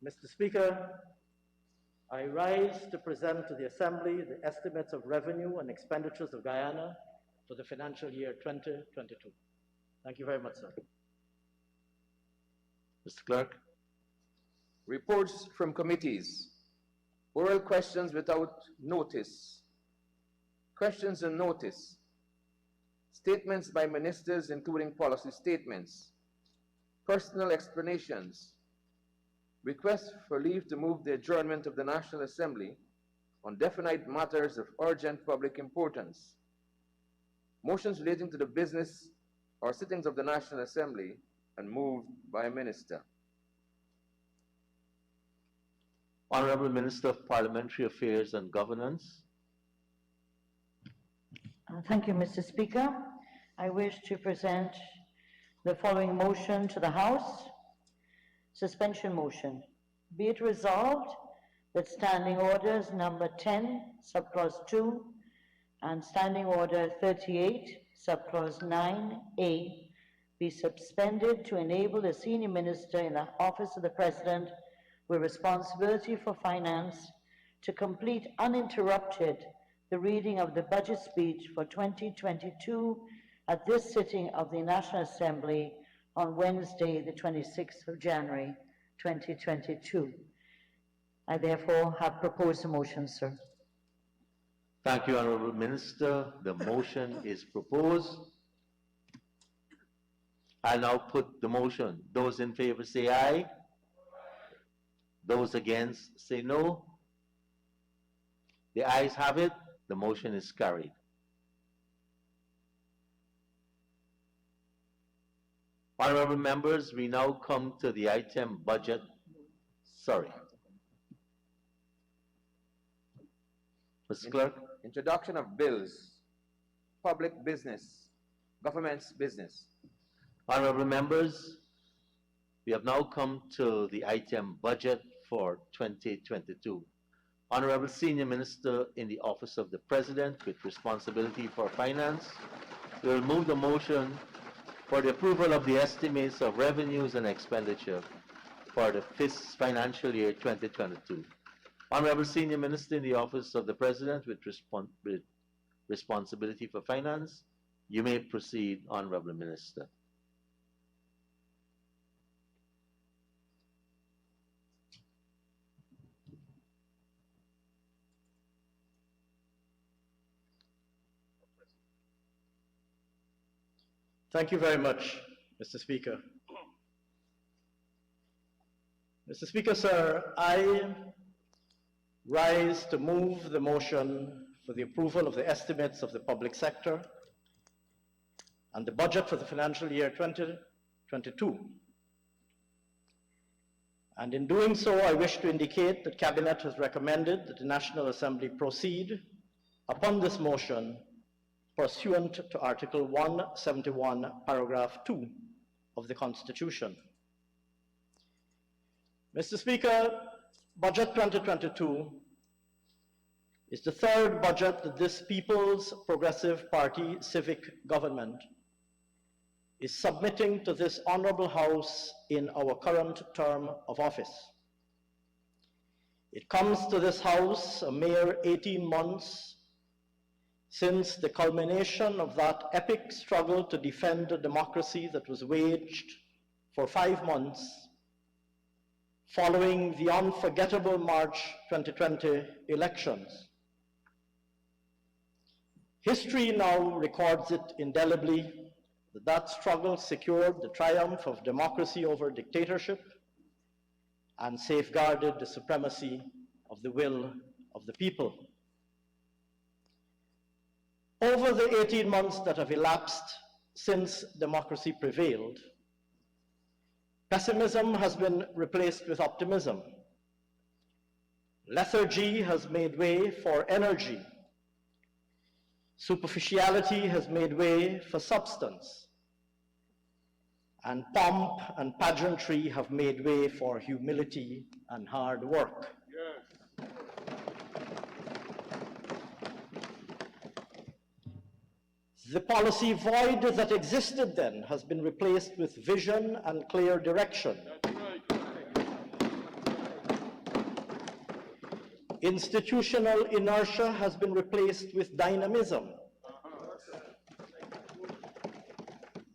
Mr. Speaker, I rise to present to the Assembly the estimates of revenue and expenditures of Guyana for the financial year 2022. Thank you very much, sir. Mr. Clerk. Reports from committees. Oral questions without notice. Questions and notice. Statements by ministers, including policy statements. Personal explanations. Requests for leave to move the adjournment of the National Assembly on definite matters of urgent public importance. Motions relating to the business or sittings of the National Assembly and moved by a minister. Honorable Minister of Parliamentary Affairs and Governance. Thank you, Mr. Speaker. I wish to present the following motion to the House. Suspension motion. Be it resolved that Standing Orders number 10, subclause 2, and Standing Order 38, subclause 9A, be suspended to enable the Senior Minister in the Office of the President with responsibility for finance to complete uninterrupted the reading of the budget speech for 2022 at this sitting of the National Assembly on Wednesday, the 26th of January, 2022. I therefore have proposed a motion, sir. Thank you, Honorable Minister. The motion is proposed. I now put the motion. Those in favor say aye. Those against say no. The ayes have it. The motion is carried. Honorable members, we now come to the item budget. Sorry. Mr. Clerk. Introduction of bills. Public business. Government's business. Honorable members, we have now come to the item budget for 2022. Honorable Senior Minister in the Office of the President with responsibility for finance will move the motion for the approval of the estimates of revenues and expenditure for the financial year 2022. Honorable Senior Minister in the Office of the President with responsibility for finance, you may proceed, Honorable Minister. Thank you very much, Mr. Speaker. Mr. Speaker, sir, I rise to move the motion for the approval of the estimates of the public sector and the budget for the financial year 2022. And in doing so, I wish to indicate that Cabinet has recommended that the National Assembly proceed upon this motion pursuant to Article 171, Paragraph 2 of the Constitution. Mr. Speaker, Budget 2022 is the third budget that this People's Progressive Party civic government is submitting to this Honourable House in our current term of office. It comes to this House a mere 18 months since the culmination of that epic struggle to defend a democracy that was waged for 5 months following the unforgettable March 2020 elections. History now records it indelibly that that struggle secured the triumph of democracy over dictatorship and safeguarded the supremacy of the will of the people. Over the 18 months that have elapsed since democracy prevailed, pessimism has been replaced with optimism. Lethargy has made way for energy. Superficiality has made way for substance. And pomp and pageantry have made way for humility and hard work. Yes. The policy void that existed then has been replaced with vision and clear direction. That's right. Institutional inertia has been replaced with dynamism.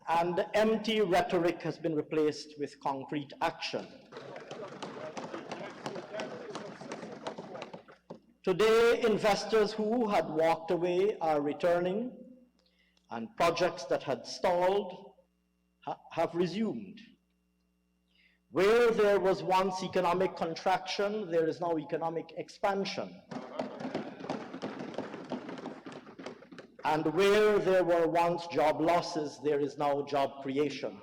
And empty rhetoric has been replaced with concrete action. Today, investors who had walked away are returning, and projects that had stalled have resumed. Where there was once economic contraction, there is now economic expansion. And where there were once job losses, there is now job creation.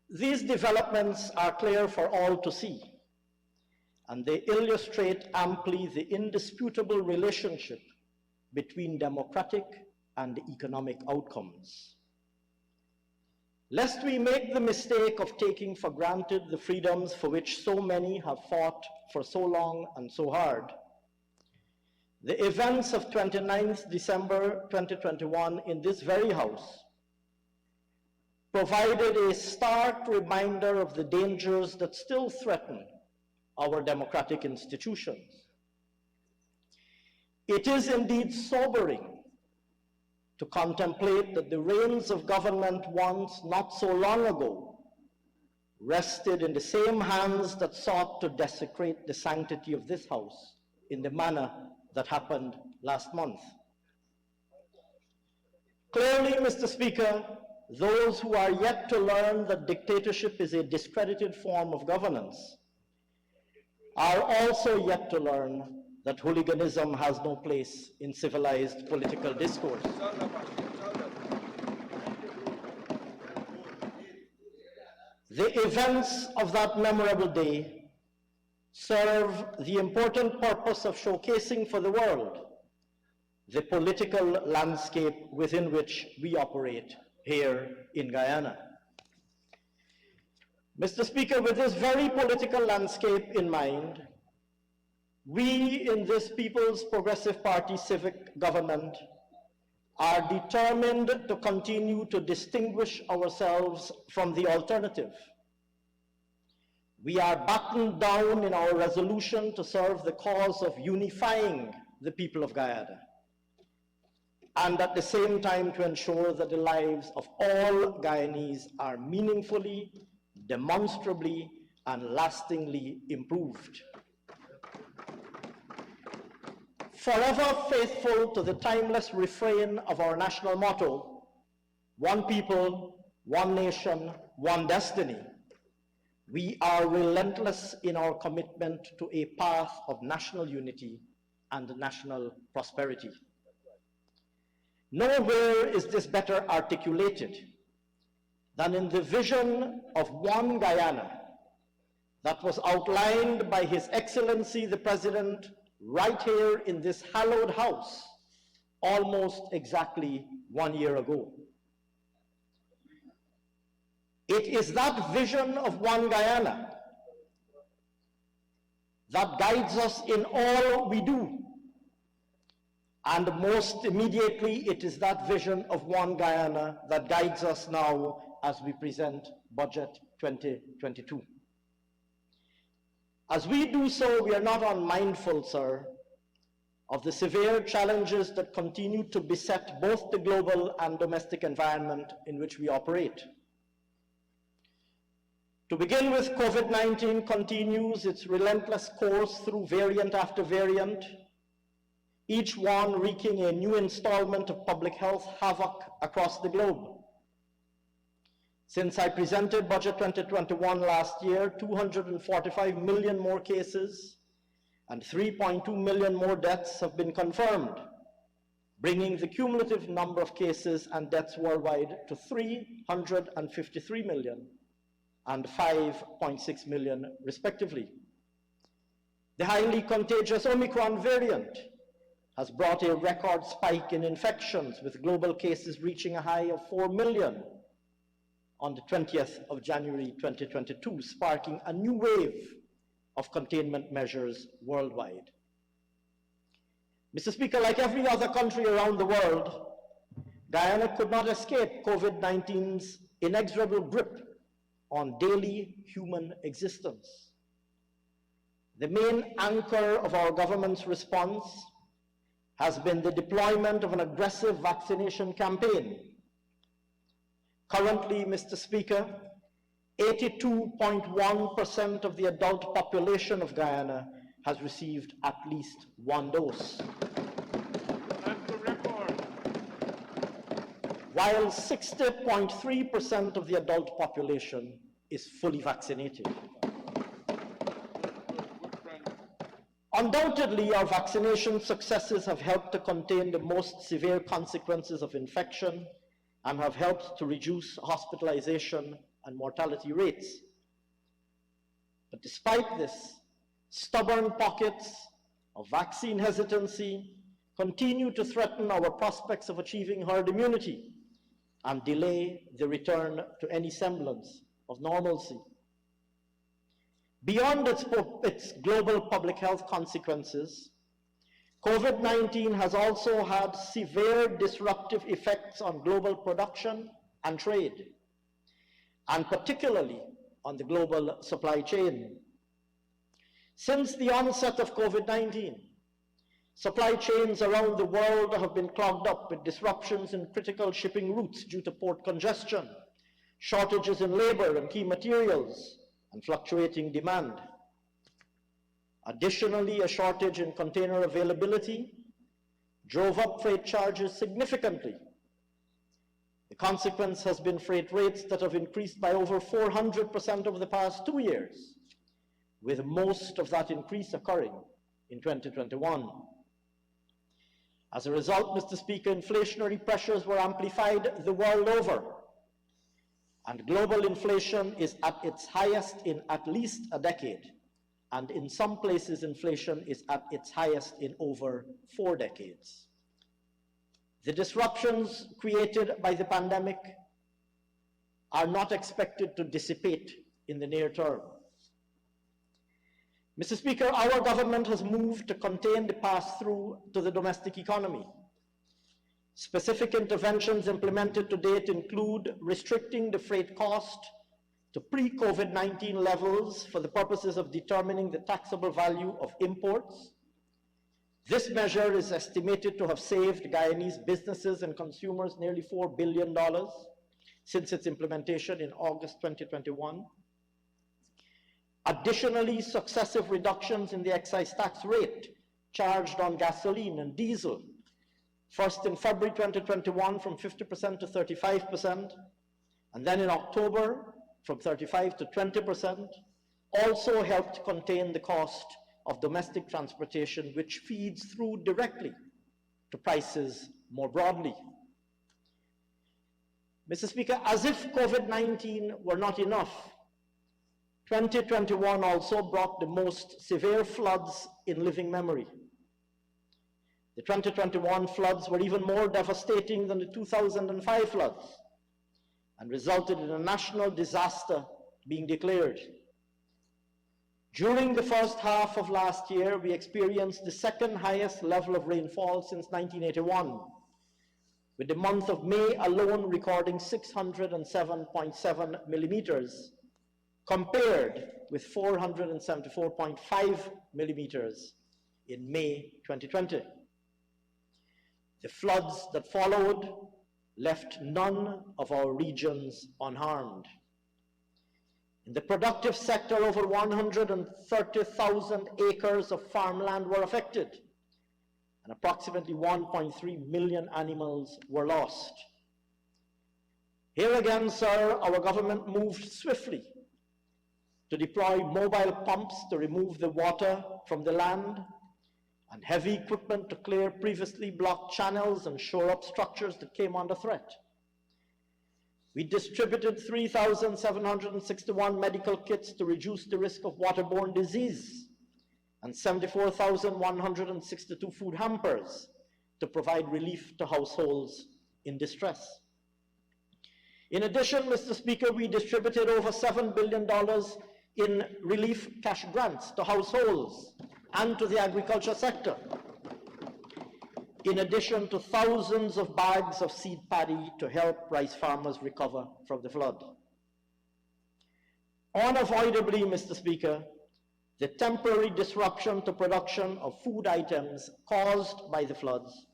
These developments are clear for all to see, and they illustrate amply the indisputable relationship between democratic and economic outcomes. Lest we make the mistake of taking for granted the freedoms for which so many have fought for so long and so hard, the events of 29th December 2021 in this very House provided a stark reminder of the dangers that still threaten our democratic institutions. It is indeed sobering to contemplate that the reins of government once not so long ago rested in the same hands that sought to desecrate the sanctity of this House in the manner that happened last month. Clearly, Mr. Speaker, those who are yet to learn that dictatorship is a discredited form of governance are also yet to learn that hooliganism has no place in civilized political discourse. The events of that memorable day serve the important purpose of showcasing for the world the political landscape within which we operate here in Guyana. Mr. Speaker, with this very political landscape in mind, we in this People's Progressive Party civic government are determined to continue to distinguish ourselves from the alternative. We are battened down in our resolution to serve the cause of unifying the people of Guyana, and at the same time to ensure that the lives of all Guyanese are meaningfully, demonstrably, and lastingly improved. Forever faithful to the timeless refrain of our national motto, one people, one nation, one destiny, we are relentless in our commitment to a path of national unity and national prosperity. Nowhere is this better articulated than in the vision of One Guyana that was outlined by His Excellency the President right here in this hallowed house almost exactly 1 year ago. It is that vision of One Guyana that guides us in all we do. And most immediately, it is that vision of One Guyana that guides us now as we present Budget 2022. As we do so, we are not unmindful, sir, of the severe challenges that continue to beset both the global and domestic environment in which we operate. To begin with, COVID-19 continues its relentless course through variant after variant, each one wreaking a new installment of public health havoc across the globe. Since I presented Budget 2021 last year, 245 million more cases and 3.2 million more deaths have been confirmed, bringing the cumulative number of cases and deaths worldwide to 353 million and 5.6 million, respectively. The highly contagious Omicron variant has brought a record spike in infections, with global cases reaching a high of 4 million on the 20th of January 2022, sparking a new wave of containment measures worldwide. Mr. Speaker, like every other country around the world, Guyana could not escape COVID-19's inexorable grip on daily human existence. The main anchor of our government's response has been the deployment of an aggressive vaccination campaign. Currently, Mr. Speaker, 82.1% of the adult population of Guyana has received at least one dose, while 60.3% of the adult population is fully vaccinated. Undoubtedly, our vaccination successes have helped to contain the most severe consequences of infection and have helped to reduce hospitalization and mortality rates. But despite this, stubborn pockets of vaccine hesitancy continue to threaten our prospects of achieving herd immunity and delay the return to any semblance of normalcy. Beyond its global public health consequences, COVID-19 has also had severe disruptive effects on global production and trade, and particularly on the global supply chain. Since the onset of COVID-19, supply chains around the world have been clogged up with disruptions in critical shipping routes due to port congestion, shortages in labor and key materials, and fluctuating demand. Additionally, a shortage in container availability drove up freight charges significantly. The consequence has been freight rates that have increased by over 400% over the past 2 years, with most of that increase occurring in 2021. As a result, Mr. Speaker, inflationary pressures were amplified the world over, and global inflation is at its highest in at least a decade, and in some places inflation is at its highest in over 4 decades. The disruptions created by the pandemic are not expected to dissipate in the near term. Mr. Speaker, our government has moved to contain the pass-through to the domestic economy. Specific interventions implemented to date include restricting the freight cost to pre-COVID-19 levels for the purposes of determining the taxable value of imports. This measure is estimated to have saved Guyanese businesses and consumers nearly $4 billion since its implementation in August 2021. Additionally, successive reductions in the excise tax rate charged on gasoline and diesel, first in February 2021 from 50% to 35%, and then in October from 35% to 20%, also helped contain the cost of domestic transportation, which feeds through directly to prices more broadly. Mr. Speaker, as if COVID-19 were not enough, 2021 also brought the most severe floods in living memory. The 2021 floods were even more devastating than the 2005 floods and resulted in a national disaster being declared. During the first half of last year, we experienced the second highest level of rainfall since 1981, with the month of May alone recording 607.7 millimeters, compared with 474.5 millimeters in May 2020. The floods that followed left none of our regions unharmed. In the productive sector, over 130,000 acres of farmland were affected, and approximately 1.3 million animals were lost. Here again, sir, our government moved swiftly to deploy mobile pumps to remove the water from the land and heavy equipment to clear previously blocked channels and shore up structures that came under threat. We distributed 3,761 medical kits to reduce the risk of waterborne disease and 74,162 food hampers to provide relief to households in distress. In addition, Mr. Speaker, we distributed over $7 billion in relief cash grants to households and to the agriculture sector, in addition to thousands of bags of seed paddy to help rice farmers recover from the flood. Unavoidably, Mr. Speaker, the temporary disruption to production of food items caused by the floods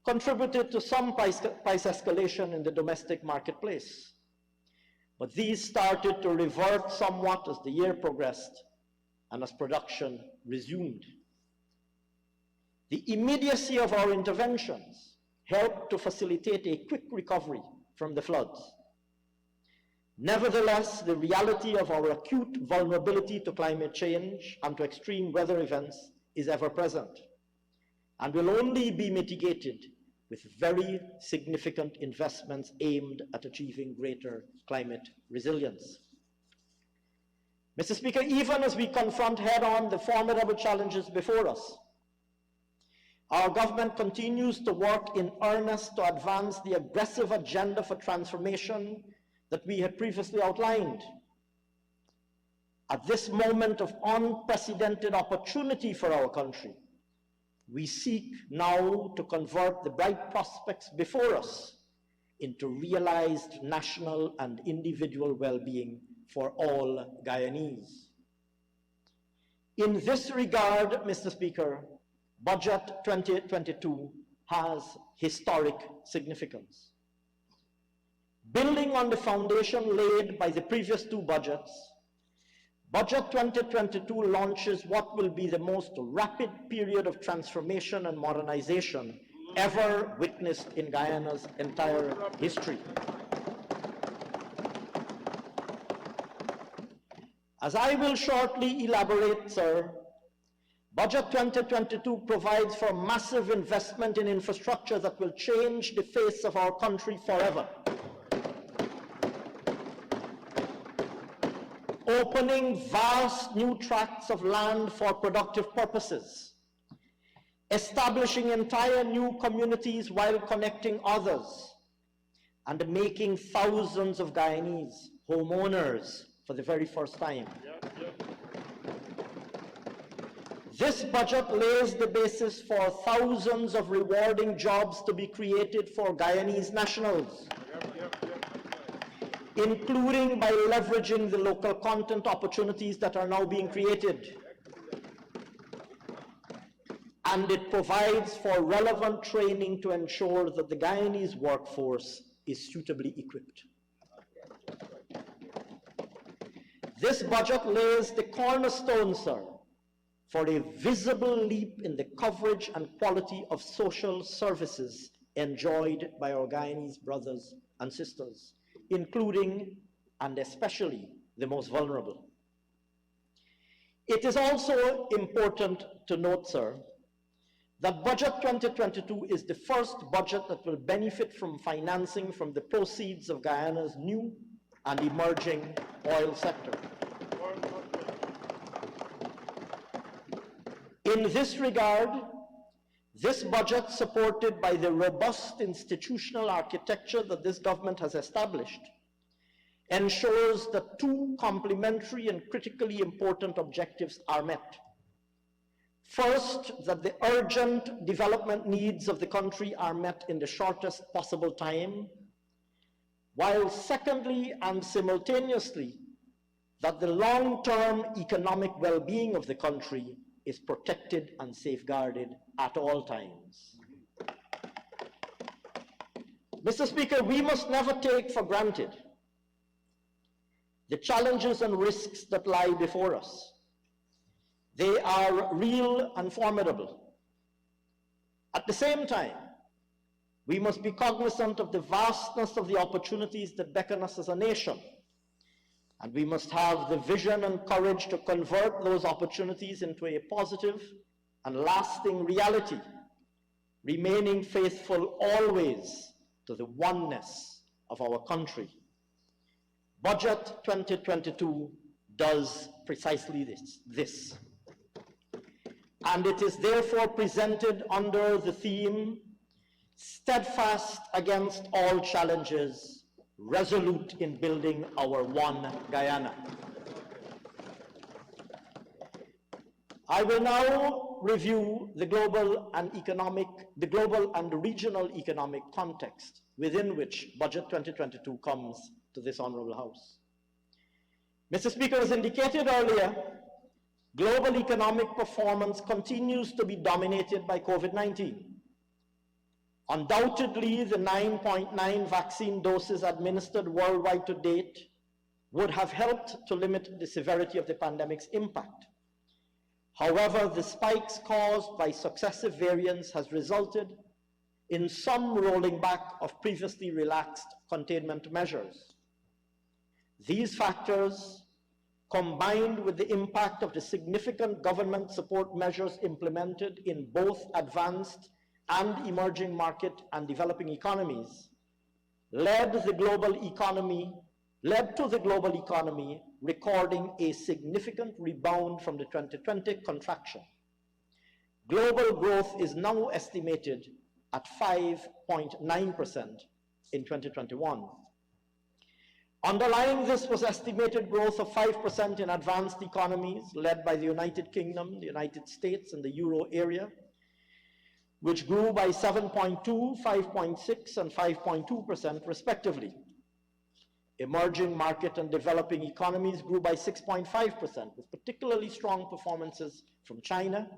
contributed to some price escalation in the domestic marketplace. But these started to revert somewhat as the year progressed and as production resumed. The immediacy of our interventions helped to facilitate a quick recovery from the floods. Nevertheless, the reality of our acute vulnerability to climate change and to extreme weather events is ever present and will only be mitigated with very significant investments aimed at achieving greater climate resilience. Mr. Speaker, even as we confront head-on the formidable challenges before us, our government continues to work in earnest to advance the aggressive agenda for transformation that we had previously outlined. At this moment of unprecedented opportunity for our country, we seek now to convert the bright prospects before us into realized national and individual well-being for all Guyanese. In this regard, Mr. Speaker, Budget 2022 has historic significance. Building on the foundation laid by the previous two budgets, Budget 2022 launches what will be the most rapid period of transformation and modernization ever witnessed in Guyana's entire history. As I will shortly elaborate, sir, Budget 2022 provides for massive investment in infrastructure that will change the face of our country forever. Opening vast new tracts of land for productive purposes, establishing entire new communities while connecting others, and making thousands of Guyanese homeowners for the very first time. This budget lays the basis for thousands of rewarding jobs to be created for Guyanese nationals, including by leveraging the local content opportunities that are now being created. And it provides for relevant training to ensure that the Guyanese workforce is suitably equipped. This budget lays the cornerstone, sir, for a visible leap in the coverage and quality of social services enjoyed by our Guyanese brothers and sisters, including and especially the most vulnerable. It is also important to note, sir, that Budget 2022 is the first budget that will benefit from financing from the proceeds of Guyana's new and emerging oil sector. In this regard, this budget, supported by the robust institutional architecture that this government has established, ensures that two complementary and critically important objectives are met. First, that the urgent development needs of the country are met in the shortest possible time, while secondly and simultaneously, that the long-term economic well-being of the country is protected and safeguarded at all times. Mr. Speaker, we must never take for granted the challenges and risks that lie before us. They are real and formidable. At the same time, we must be cognizant of the vastness of the opportunities that beckon us as a nation. And we must have the vision and courage to convert those opportunities into a positive and lasting reality, remaining faithful always to the oneness of our country. Budget 2022 does precisely this. And it is therefore presented under the theme, steadfast against all challenges, resolute in building our one Guyana. I will now review the global and regional economic context within which Budget 2022 comes to this Honorable House. Mr. Speaker, as indicated earlier, Global economic performance continues to be dominated by COVID-19. Undoubtedly, the 9.9 vaccine doses administered worldwide to date would have helped to limit the severity of the pandemic's impact. However, the spikes caused by successive variants has resulted in some rolling back of previously relaxed containment measures. These factors, combined with the impact of the significant government support measures implemented in both advanced and emerging market and developing economies, led to the global economy recording a significant rebound from the 2020 contraction. Global growth is now estimated at 5.9% in 2021. Underlying this was estimated growth of 5% in advanced economies led by the United Kingdom, the United States, and the Euro area, which grew by 7.2%, 5.6%, and 5.2% respectively. Emerging market and developing economies grew by 6.5%, with particularly strong performances from China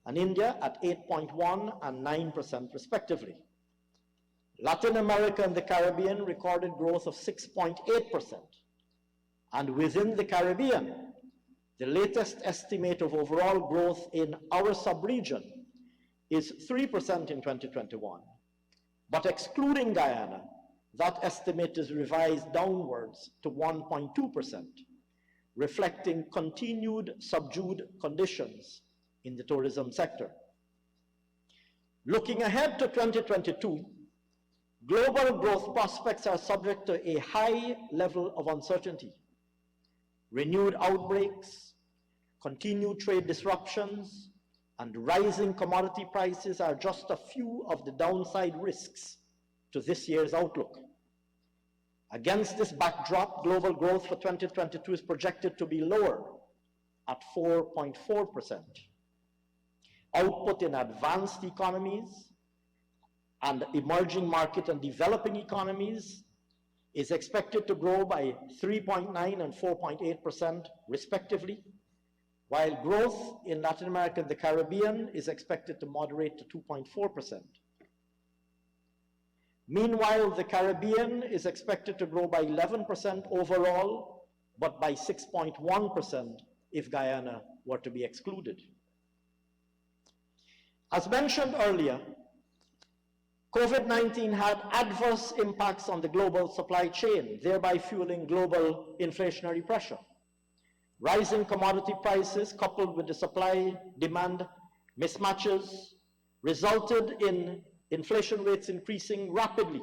and India at 8.1% and 9% respectively. Latin America and the Caribbean recorded growth of 6.8%. And within the Caribbean, the latest estimate of overall growth in our sub-region is 3% in 2021. But excluding Guyana, that estimate is revised downwards to 1.2%, reflecting continued subdued conditions in the tourism sector. Looking ahead to 2022, global growth prospects are subject to a high level of uncertainty. Renewed outbreaks, continued trade disruptions, and rising commodity prices are just a few of the downside risks to this year's outlook. Against this backdrop, global growth for 2022 is projected to be lower at 4.4%. Output in advanced economies and emerging market and developing economies is expected to grow by 3.9% and 4.8% respectively, while growth in Latin America and the Caribbean is expected to moderate to 2.4%. Meanwhile, the Caribbean is expected to grow by 11% overall, but by 6.1% if Guyana were to be excluded. As mentioned earlier, COVID-19 had adverse impacts on the global supply chain, thereby fueling global inflationary pressure. Rising commodity prices coupled with the supply-demand mismatches resulted in inflation rates increasing rapidly,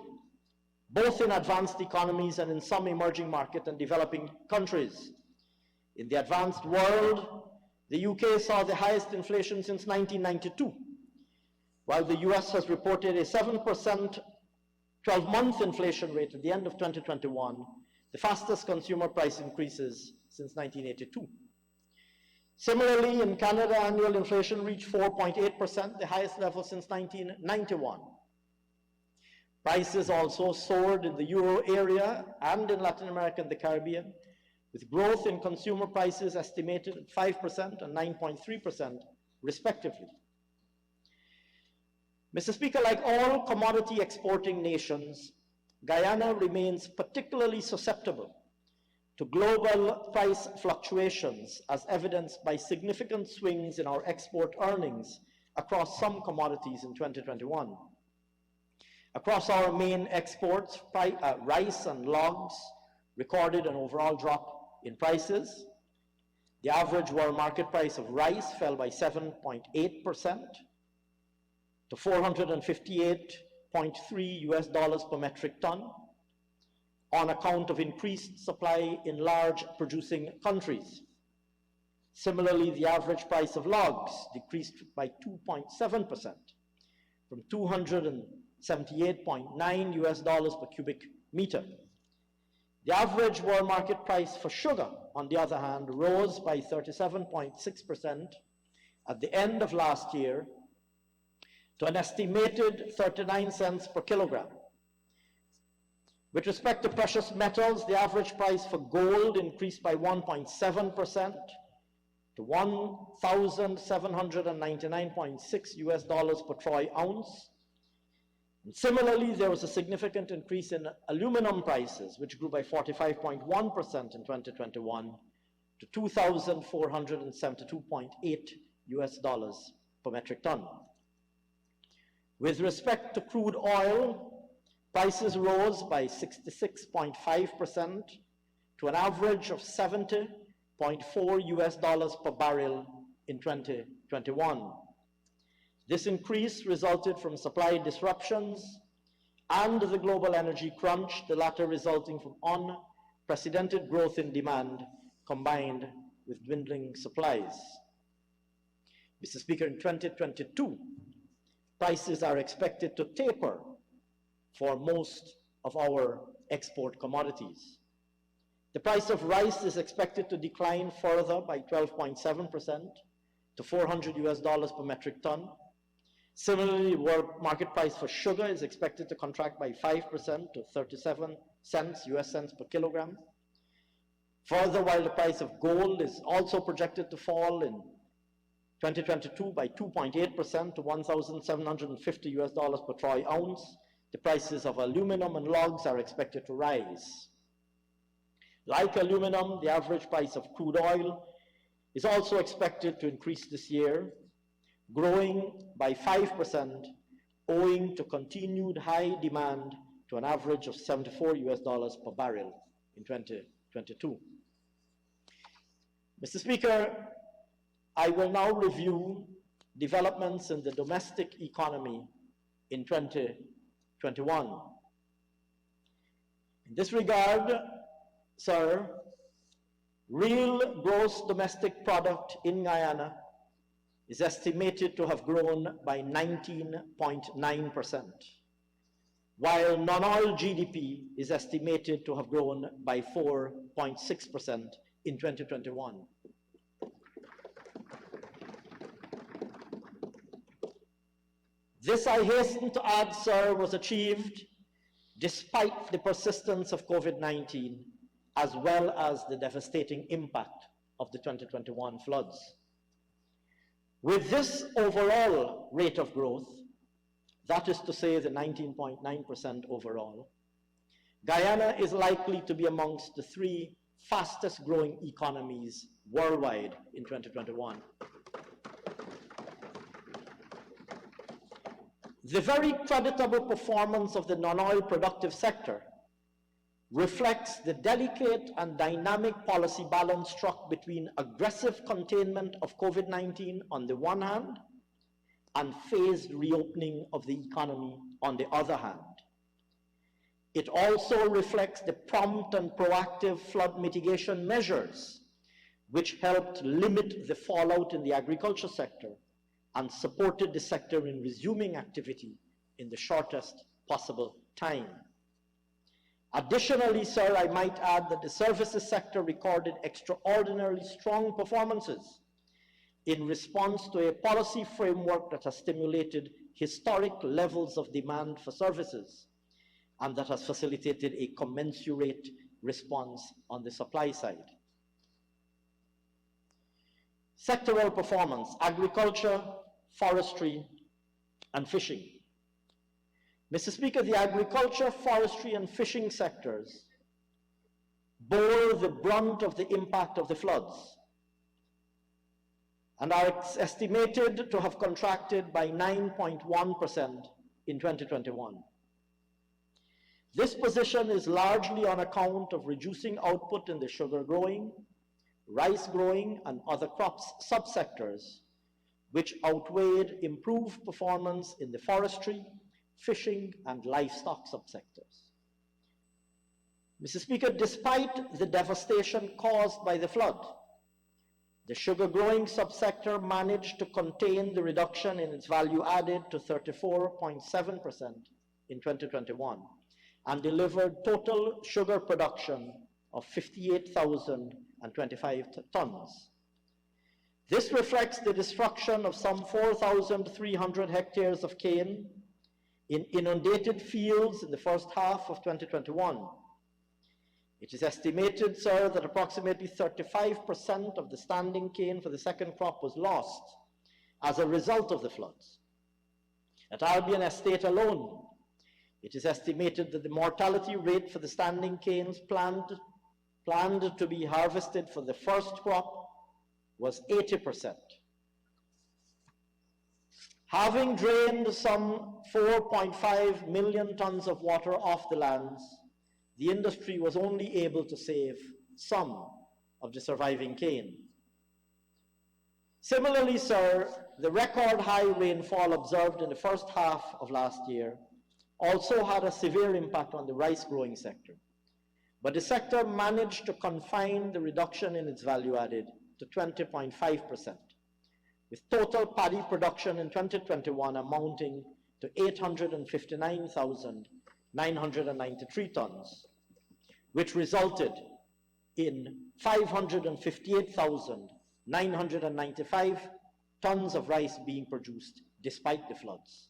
both in advanced economies and in some emerging market and developing countries. In the advanced world, the UK saw the highest inflation since 1992, while the US has reported a 7% 12-month inflation rate at the end of 2021, the fastest consumer price increases since 1982. Similarly, in Canada, annual inflation reached 4.8%, the highest level since 1991. Prices also soared in the Euro area and in Latin America and the Caribbean, with growth in consumer prices estimated at 5% and 9.3% respectively. Mr. Speaker, like all commodity exporting nations, Guyana remains particularly susceptible to global price fluctuations as evidenced by significant swings in our export earnings across some commodities in 2021. Across our main exports, rice and logs recorded an overall drop in prices. The average world market price of rice fell by 7.8% to $458.3 per metric ton on account of increased supply in large producing countries. Similarly, the average price of logs decreased by 2.7% from $278.9 per cubic meter. The average world market price for sugar, on the other hand, rose by 37.6% at the end of last year to an estimated 39 cents per kilogram. With respect to precious metals, the average price for gold increased by 1.7% to $1,799.6 US per troy ounce. And similarly, there was a significant increase in aluminum prices, which grew by 45.1% in 2021 to $2,472.8 US per metric ton. With respect to crude oil, prices rose by 66.5% to an average of $70.4 US per barrel in 2021. This increase resulted from supply disruptions and the global energy crunch, the latter resulting from unprecedented growth in demand combined with dwindling supplies. Mr. Speaker, in 2022, prices are expected to taper for most of our export commodities. The price of rice is expected to decline further by 12.7% to $400 US per metric ton. Similarly, world market price for sugar is expected to contract by 5% to 37 US cents per kilogram. Further, while the price of gold is also projected to fall in 2022 by 2.8% to $1,750 US per troy ounce, the prices of aluminum and logs are expected to rise. Like aluminum, the average price of crude oil is also expected to increase this year, growing by 5%, owing to continued high demand to an average of $74 US per barrel in 2022. Mr. Speaker, I will now review developments in the domestic economy in 2021. In this regard, sir, real gross domestic product in Guyana is estimated to have grown by 19.9%, while non-oil GDP is estimated to have grown by 4.6% in 2021. This, I hasten to add, sir, was achieved despite the persistence of COVID-19, as well as the devastating impact of the 2021 floods. With this overall rate of growth, that is to say the 19.9% overall, Guyana is likely to be amongst the 3 fastest growing economies worldwide in 2021. The very creditable performance of the non-oil productive sector reflects the delicate and dynamic policy balance struck between aggressive containment of COVID-19 on the one hand and phased reopening of the economy on the other hand. It also reflects the prompt and proactive flood mitigation measures which helped limit the fallout in the agriculture sector and supported the sector in resuming activity in the shortest possible time. Additionally, sir, I might add that the services sector recorded extraordinarily strong performances in response to a policy framework that has stimulated historic levels of demand for services and that has facilitated a commensurate response on the supply side. Sectoral performance: agriculture, forestry, and fishing. Mr. Speaker, the agriculture, forestry, and fishing sectors bore the brunt of the impact of the floods and are estimated to have contracted by 9.1% in 2021. This position is largely on account of reducing output in the sugar growing, rice growing, and other crops subsectors, which outweighed improved performance in the forestry, fishing, and livestock subsectors. Mr. Speaker, despite the devastation caused by the flood, the sugar growing subsector managed to contain the reduction in its value added to 34.7% in 2021 and delivered total sugar production of 58,025 tons. This reflects the destruction of some 4,300 hectares of cane in inundated fields in the first half of 2021. It is estimated, sir, that approximately 35% of the standing cane for the second crop was lost as a result of the floods. At Albion Estate alone, it is estimated that the mortality rate for the standing canes planned to be harvested for the first crop was 80%. Having drained some 4.5 million tons of water off the lands, the industry was only able to save some of the surviving cane. Similarly, sir, the record high rainfall observed in the first half of last year also had a severe impact on the rice growing sector. But the sector managed to confine the reduction in its value added to 20.5%, with total paddy production in 2021 amounting to 859,993 tons, which resulted in 558,995 tons of rice being produced despite the floods.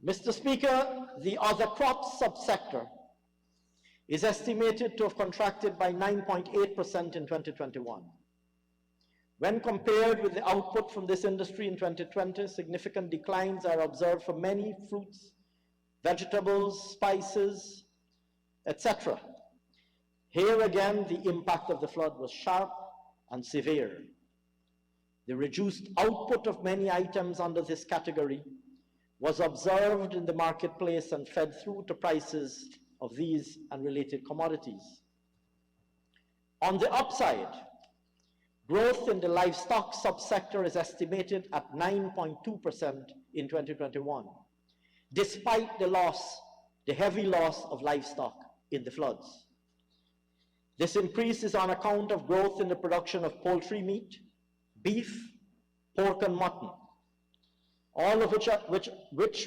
Mr. Speaker, the other crops subsector is estimated to have contracted by 9.8% in 2021. When compared with the output from this industry in 2020, significant declines are observed for many fruits, vegetables, spices, etc. Here again, the impact of the flood was sharp and severe. The reduced output of many items under this category was observed in the marketplace and fed through to prices of these and related commodities. On the upside, growth in the livestock subsector is estimated at 9.2% in 2021, despite the heavy loss of livestock in the floods. This increase is on account of growth in the production of poultry meat, beef, pork and mutton, all of which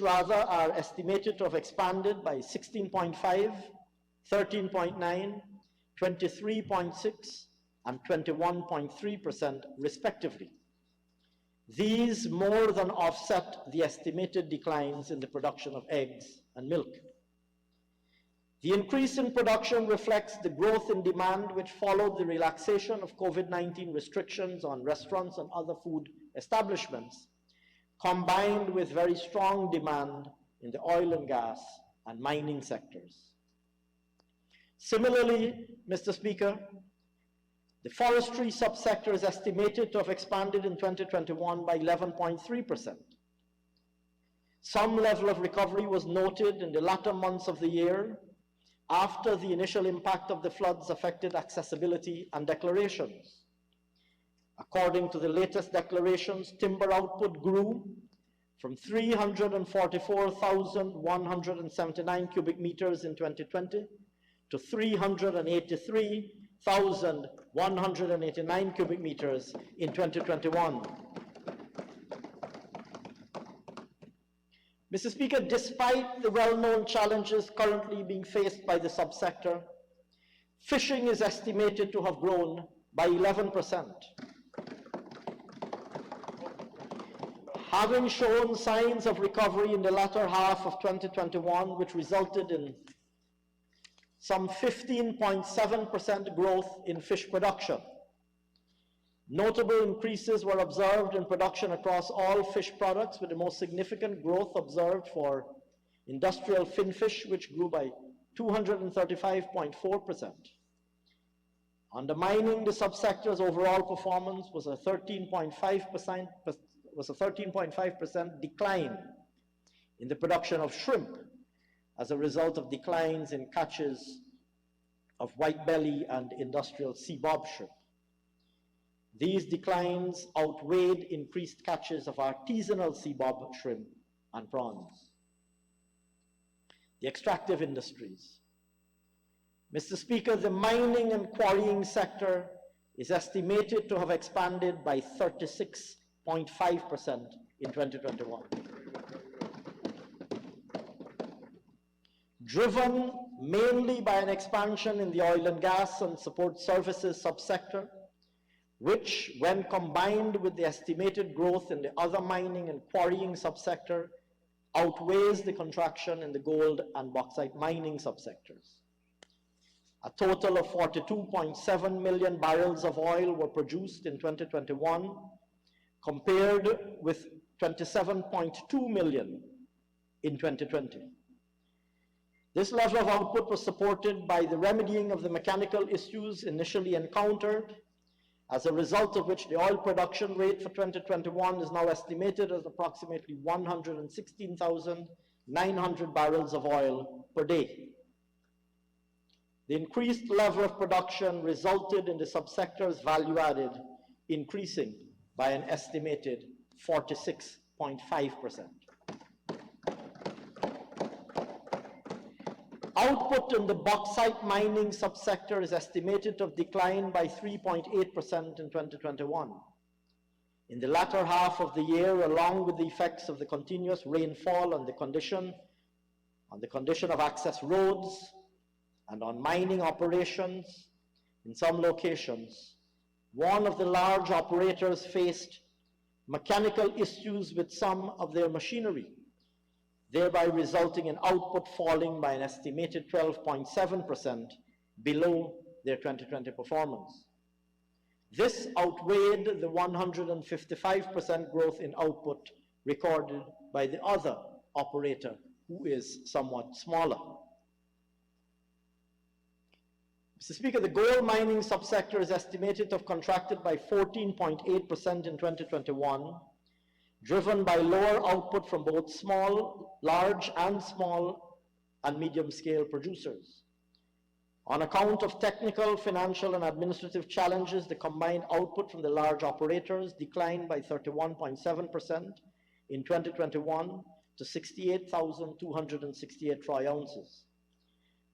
rather are estimated to have expanded by 16.5, 13.9, 23.6, and 21.3% respectively. These more than offset the estimated declines in the production of eggs and milk. The increase in production reflects the growth in demand which followed the relaxation of COVID-19 restrictions on restaurants and other food establishments, combined with very strong demand in the oil and gas and mining sectors. Similarly, Mr. Speaker, the forestry subsector is estimated to have expanded in 2021 by 11.3%. Some level of recovery was noted in the latter months of the year after the initial impact of the floods affected accessibility and declarations. According to the latest declarations, timber output grew from 344,179 cubic meters in 2020 to 383,189 cubic meters in 2021. Mr. Speaker, despite the well-known challenges currently being faced by the subsector, fishing is estimated to have grown by 11%. Having shown signs of recovery in the latter half of 2021, which resulted in some 15.7% growth in fish production. Notable increases were observed in production across all fish products, with the most significant growth observed for industrial finfish, which grew by 235.4%. Undermining the subsector's overall performance was a 13.5% decline in the production of shrimp as a result of declines in catches of white belly and industrial sea bob shrimp. These declines outweighed increased catches of artisanal sea bob shrimp and prawns. The extractive industries. Mr. Speaker, the mining and quarrying sector is estimated to have expanded by 36.5% in 2021. Driven mainly by an expansion in the oil and gas and support services subsector, which, when combined with the estimated growth in the other mining and quarrying subsector, outweighs the contraction in the gold and bauxite mining subsectors. A total of 42.7 million barrels of oil were produced in 2021, compared with 27.2 million in 2020. This level of output was supported by the remedying of the mechanical issues initially encountered, as a result of which the oil production rate for 2021 is now estimated as approximately 116,900 barrels of oil per day. The increased level of production resulted in the subsector's value added increasing by an estimated 46.5%. Output in the bauxite mining subsector is estimated to have declined by 3.8% in 2021. In the latter half of the year, along with the effects of the continuous rainfall on the condition of access roads and on mining operations in some locations, one of the large operators faced mechanical issues with some of their machinery, thereby resulting in output falling by an estimated 12.7% below their 2020 performance. This outweighed the 155% growth in output recorded by the other operator, who is somewhat smaller. Mr. Speaker, the gold mining subsector is estimated to have contracted by 14.8% in 2021, driven by lower output from both large and small and medium-scale producers. On account of technical, financial, and administrative challenges, the combined output from the large operators declined by 31.7% in 2021 to 68,268 troy ounces.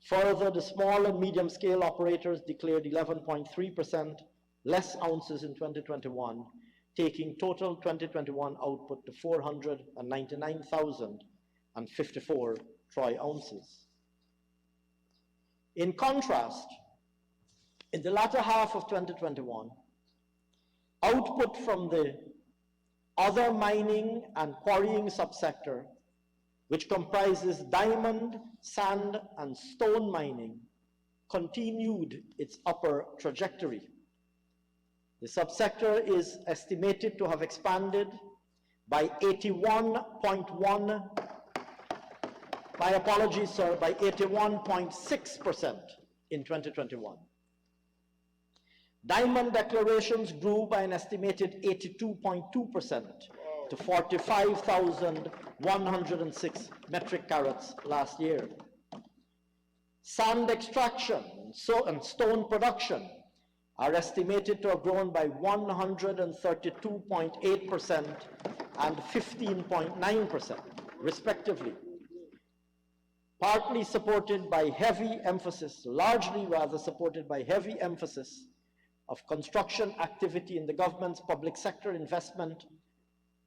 Further, the small and medium-scale operators declared 11.3% less ounces in 2021, taking total 2021 output to 499,054 troy ounces. In contrast, in the latter half of 2021, output from the other mining and quarrying subsector, which comprises diamond, sand, and stone mining, continued its upper trajectory. The subsector is estimated to have expanded by 81.6% in 2021. Diamond declarations grew by an estimated 82.2% to 45,106 metric carats last year. Sand extraction and stone production are estimated to have grown by 132.8% and 15.9%, respectively, largely supported by heavy emphasis of construction activity in the government's public sector investment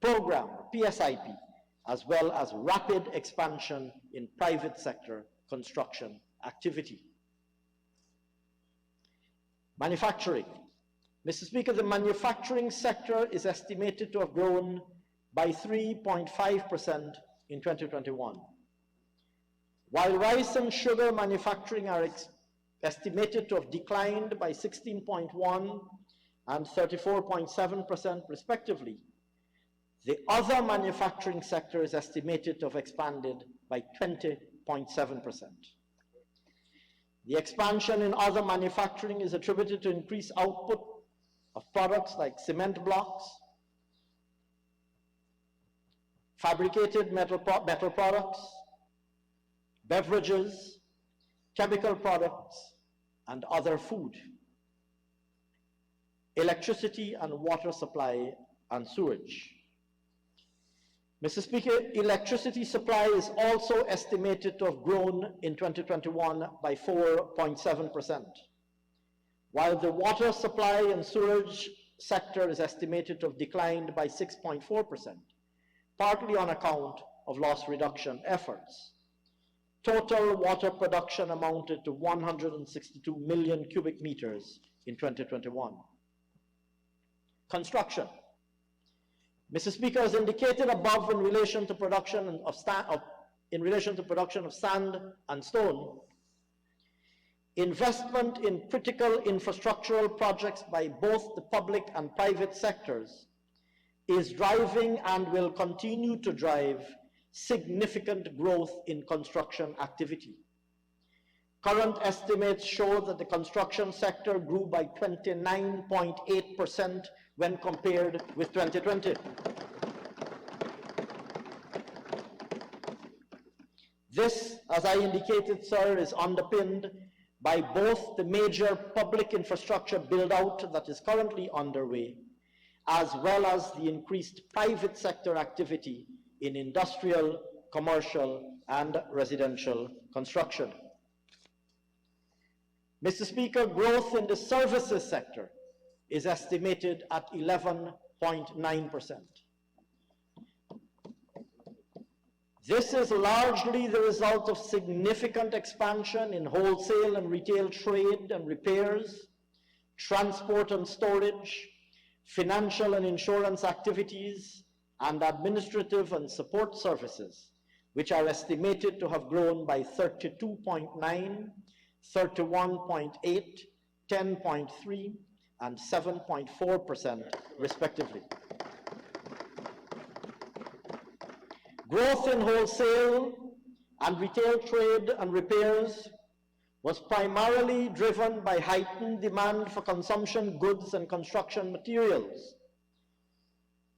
program, PSIP, as well as rapid expansion in private sector construction activity. Manufacturing. Mr. Speaker, the manufacturing sector is estimated to have grown by 3.5% in 2021. While rice and sugar manufacturing are estimated to have declined by 16.1% and 34.7% respectively, the other manufacturing sector is estimated to have expanded by 20.7%. The expansion in other manufacturing is attributed to increased output of products like cement blocks, fabricated metal products, beverages, chemical products, and other food, electricity and water supply and sewage. Mr. Speaker, electricity supply is also estimated to have grown in 2021 by 4.7%, while the water supply and sewage sector is estimated to have declined by 6.4%, partly on account of loss reduction efforts. Total water production amounted to 162 million cubic meters in 2021. Construction. Mr. Speaker, as indicated above in relation to production of sand and stone, investment in critical infrastructural projects by both the public and private sectors is driving and will continue to drive significant growth in construction activity. Current estimates show that the construction sector grew by 29.8% when compared with 2020. This, as I indicated, sir, is underpinned by both the major public infrastructure build-out that is currently underway, as well as the increased private sector activity in industrial, commercial, and residential construction. Mr. Speaker, growth in the services sector is estimated at 11.9%. This is largely the result of significant expansion in wholesale and retail trade and repairs, transport and storage, financial and insurance activities, and administrative and support services, which are estimated to have grown by 32.9%, 31.8%, 10.3%, and 7.4% respectively. Growth in wholesale and retail trade and repairs was primarily driven by heightened demand for consumption goods and construction materials.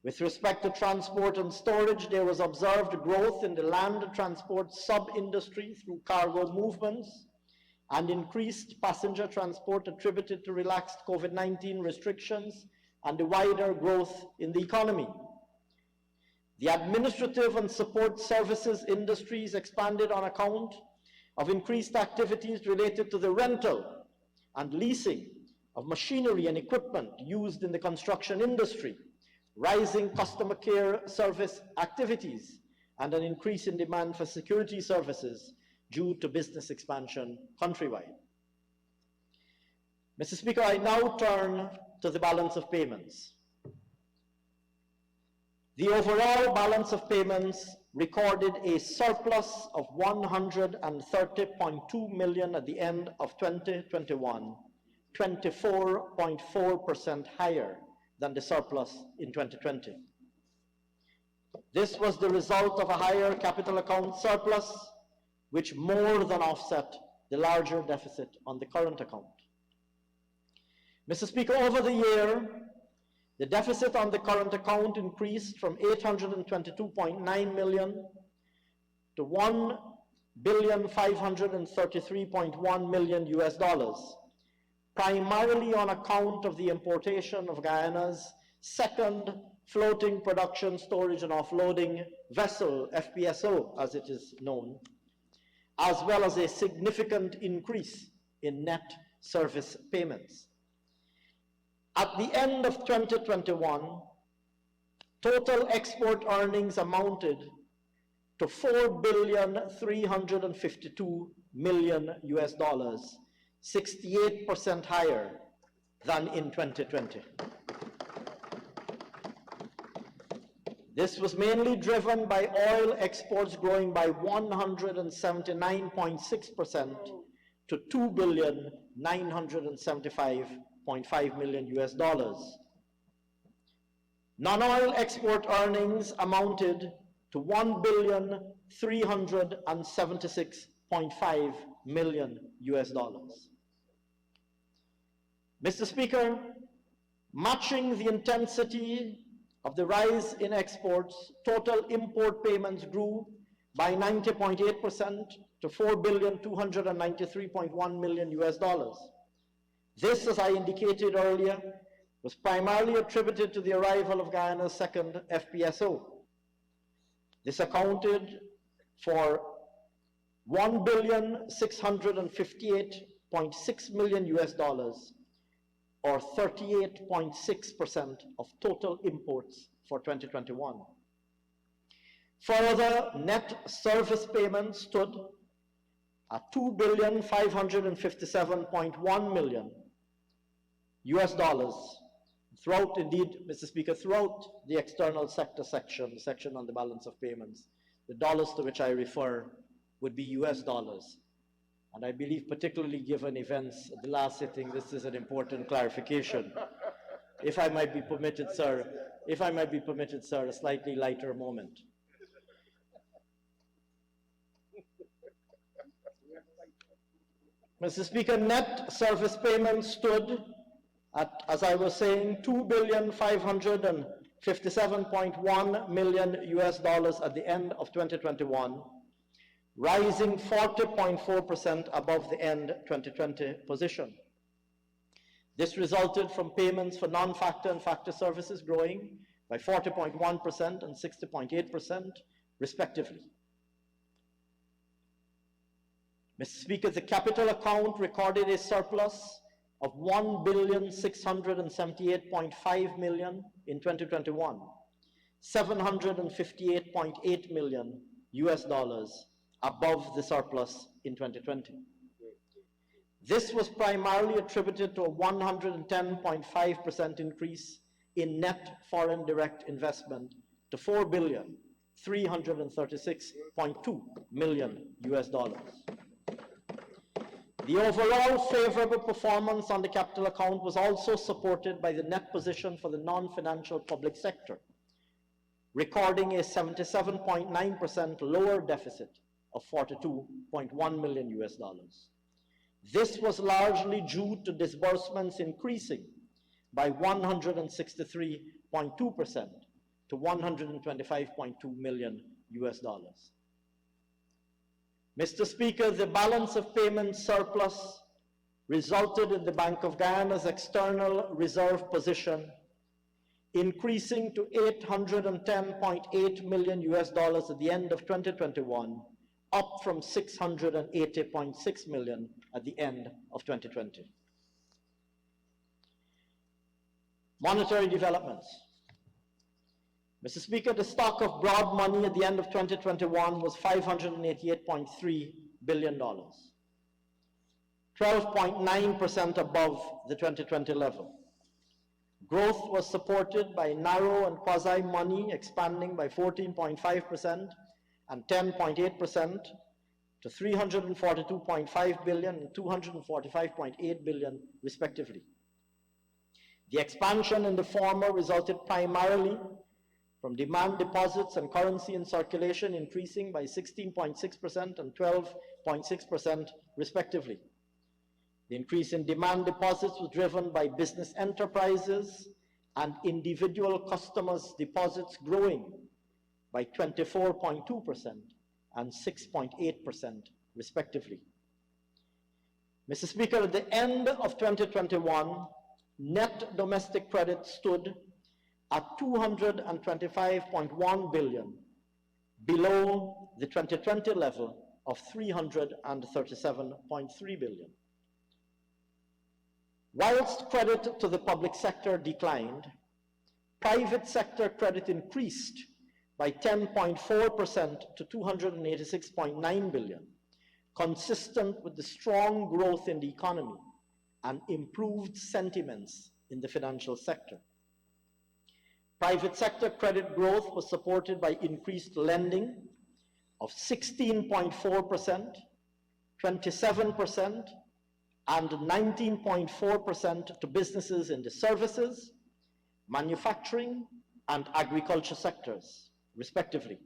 With respect to transport and storage, there was observed growth in the land transport sub-industry through cargo movements and increased passenger transport attributed to relaxed COVID-19 restrictions and the wider growth in the economy. The administrative and support services industries expanded on account of increased activities related to the rental and leasing of machinery and equipment used in the construction industry, rising customer care service activities, and an increase in demand for security services due to business expansion countrywide. Mr. Speaker, I now turn to the balance of payments. The overall balance of payments recorded a surplus of 130.2 million at the end of 2021, 24.4% higher than the surplus in 2020. This was the result of a higher capital account surplus, which more than offset the larger deficit on the current account. Mr. Speaker, over the year, the deficit on the current account increased from 822.9 million to $1,533.1 million US, primarily on account of the importation of Guyana's second floating production, storage and offloading vessel, FPSO as it is known, as well as a significant increase in net service payments. At the end of 2021, total export earnings amounted to $4,352 million US, 68% higher than in 2020. This was mainly driven by oil exports growing by 179.6% to $2,975.5 million US. Non-oil export earnings amounted to $1,376.5 million US. Mr. Speaker, matching the intensity of the rise in exports, total import payments grew by 90.8% to $4,293.1 million US. This, as I indicated earlier, was primarily attributed to the arrival of Guyana's second FPSO. This accounted for $1,658.6 million US, or 38.6% of total imports for 2021. Further, net service payments stood at $2,557.1 million US, throughout, indeed, Mr. Speaker, throughout the external sector section, the section on the balance of payments, the dollars to which I refer would be US dollars. And I believe, particularly given events at the last sitting, this is an important clarification. If I might be permitted, sir, a slightly lighter moment. Mr. Speaker, net service payments stood at, as I was saying, $2,557.1 million US dollars at the end of 2021, rising 40.4% above the end 2020 position. This resulted from payments for non-factor and factor services growing by 40.1% and 60.8% respectively. Mr. Speaker, the capital account recorded a surplus of $1,678.5 million in 2021, $758.8 million US dollars above the surplus in 2020. This was primarily attributed to a 110.5% increase in net foreign direct investment to $4,336.2 million US dollars. The overall favorable performance on the capital account was also supported by the net position for the non-financial public sector, recording a 77.9% lower deficit of $42.1 million US dollars. This was largely due to disbursements increasing by 163.2% to $125.2 million US dollars. Mr. Speaker, the balance of payments surplus resulted in the Bank of Guyana's external reserve position increasing to $810.8 million US dollars at the end of 2021, up from $680.6 million at the end of 2020. Monetary developments. Mr. Speaker, the stock of broad money at the end of 2021 was $588.3 billion, 12.9% above the 2020 level. Growth was supported by narrow and quasi-money expanding by 14.5% and 10.8% to $342.5 billion and $245.8 billion, respectively. The expansion in the former resulted primarily from demand deposits and currency in circulation increasing by 16.6% and 12.6%, respectively. The increase in demand deposits was driven by business enterprises and individual customers' deposits growing by 24.2% and 6.8%, respectively. Mr. Speaker, at the end of 2021, net domestic credit stood at $225.1 billion, below the 2020 level of $337.3 billion. Whilst credit to the public sector declined, private sector credit increased by 10.4% to $286.9 billion, consistent with the strong growth in the economy and improved sentiments in the financial sector. Private sector credit growth was supported by increased lending of 16.4%, 27%, and 19.4% to businesses in the services, manufacturing, and agriculture sectors, respectively.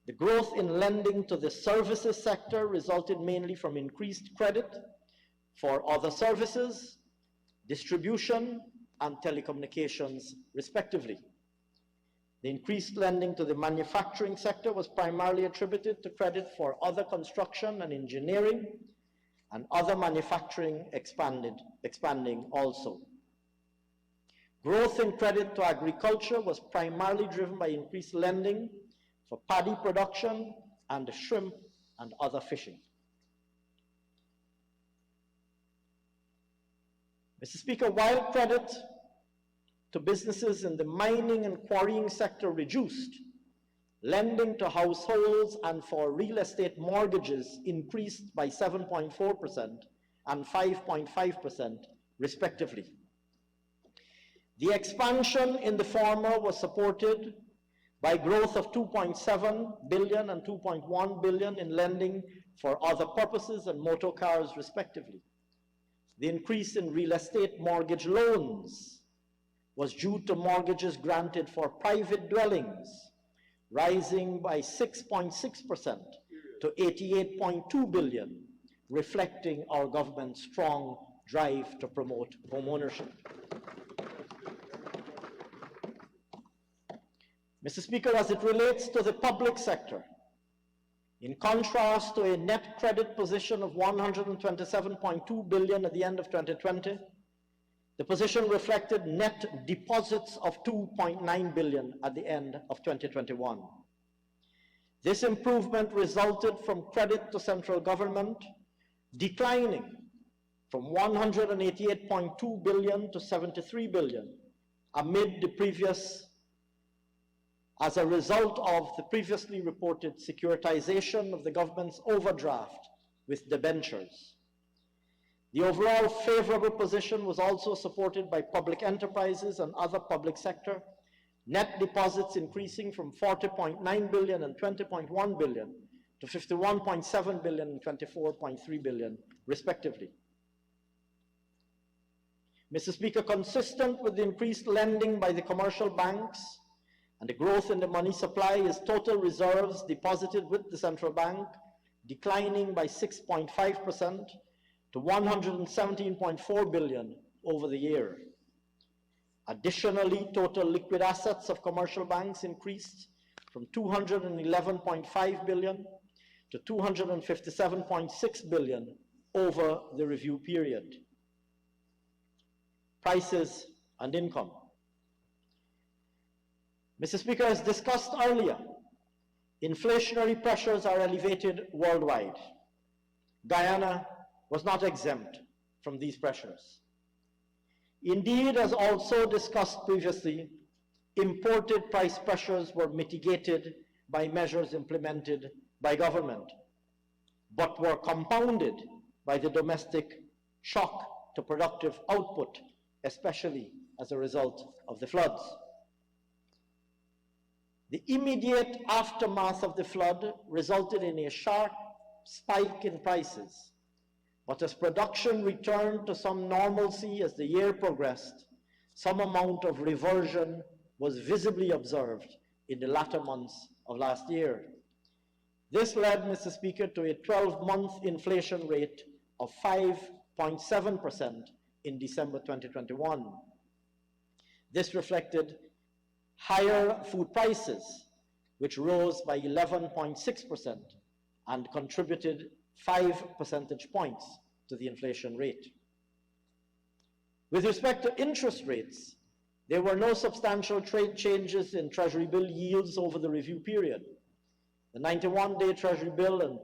The growth in lending to the services sector resulted mainly from increased credit for other services, distribution, and telecommunications, respectively. The increased lending to the manufacturing sector was primarily attributed to credit for other construction and engineering, and other manufacturing expanding also. Growth in credit to agriculture was primarily driven by increased lending for paddy production and shrimp and other fishing. Mr. Speaker, while credit to businesses in the mining and quarrying sector reduced, lending to households and for real estate mortgages increased by 7.4% and 5.5%, respectively. The expansion in the former was supported by growth of 2.7 billion and 2.1 billion in lending for other purposes and motor cars respectively. The increase in real estate mortgage loans was due to mortgages granted for private dwellings, rising by 6.6% to 88.2 billion, reflecting our government's strong drive to promote homeownership. Mr. Speaker, as it relates to the public sector, in contrast to a net credit position of 127.2 billion at the end of 2020, the position reflected net deposits of 2.9 billion at the end of 2021. This improvement resulted from credit to central government declining from 188.2 billion to 73 billion as a result of the previously reported securitization of the government's overdraft with debentures. The overall favorable position was also supported by public enterprises and other public sector, net deposits increasing from 40.9 billion and 20.1 billion to 51.7 billion and 24.3 billion, respectively. Mr. Speaker, consistent with the increased lending by the commercial banks and the growth in the money supply, is total reserves deposited with the central bank declining by 6.5% to 117.4 billion over the year. Additionally, total liquid assets of commercial banks increased from 211.5 billion to 257.6 billion over the review period. Prices and income. Mr. Speaker, as discussed earlier, inflationary pressures are elevated worldwide. Guyana was not exempt from these pressures. Indeed, as also discussed previously, imported price pressures were mitigated by measures implemented by government, but were compounded by the domestic shock to productive output, especially as a result of the floods. The immediate aftermath of the flood resulted in a sharp spike in prices, but as production returned to some normalcy as the year progressed, some amount of reversion was visibly observed in the latter months of last year. This led, Mr. Speaker, to a 12-month inflation rate of 5.7% in December 2021. This reflected higher food prices, which rose by 11.6% and contributed 5 percentage points to the inflation rate. With respect to interest rates, there were no substantial trade changes in Treasury bill yields over the review period. The 91-day Treasury bill and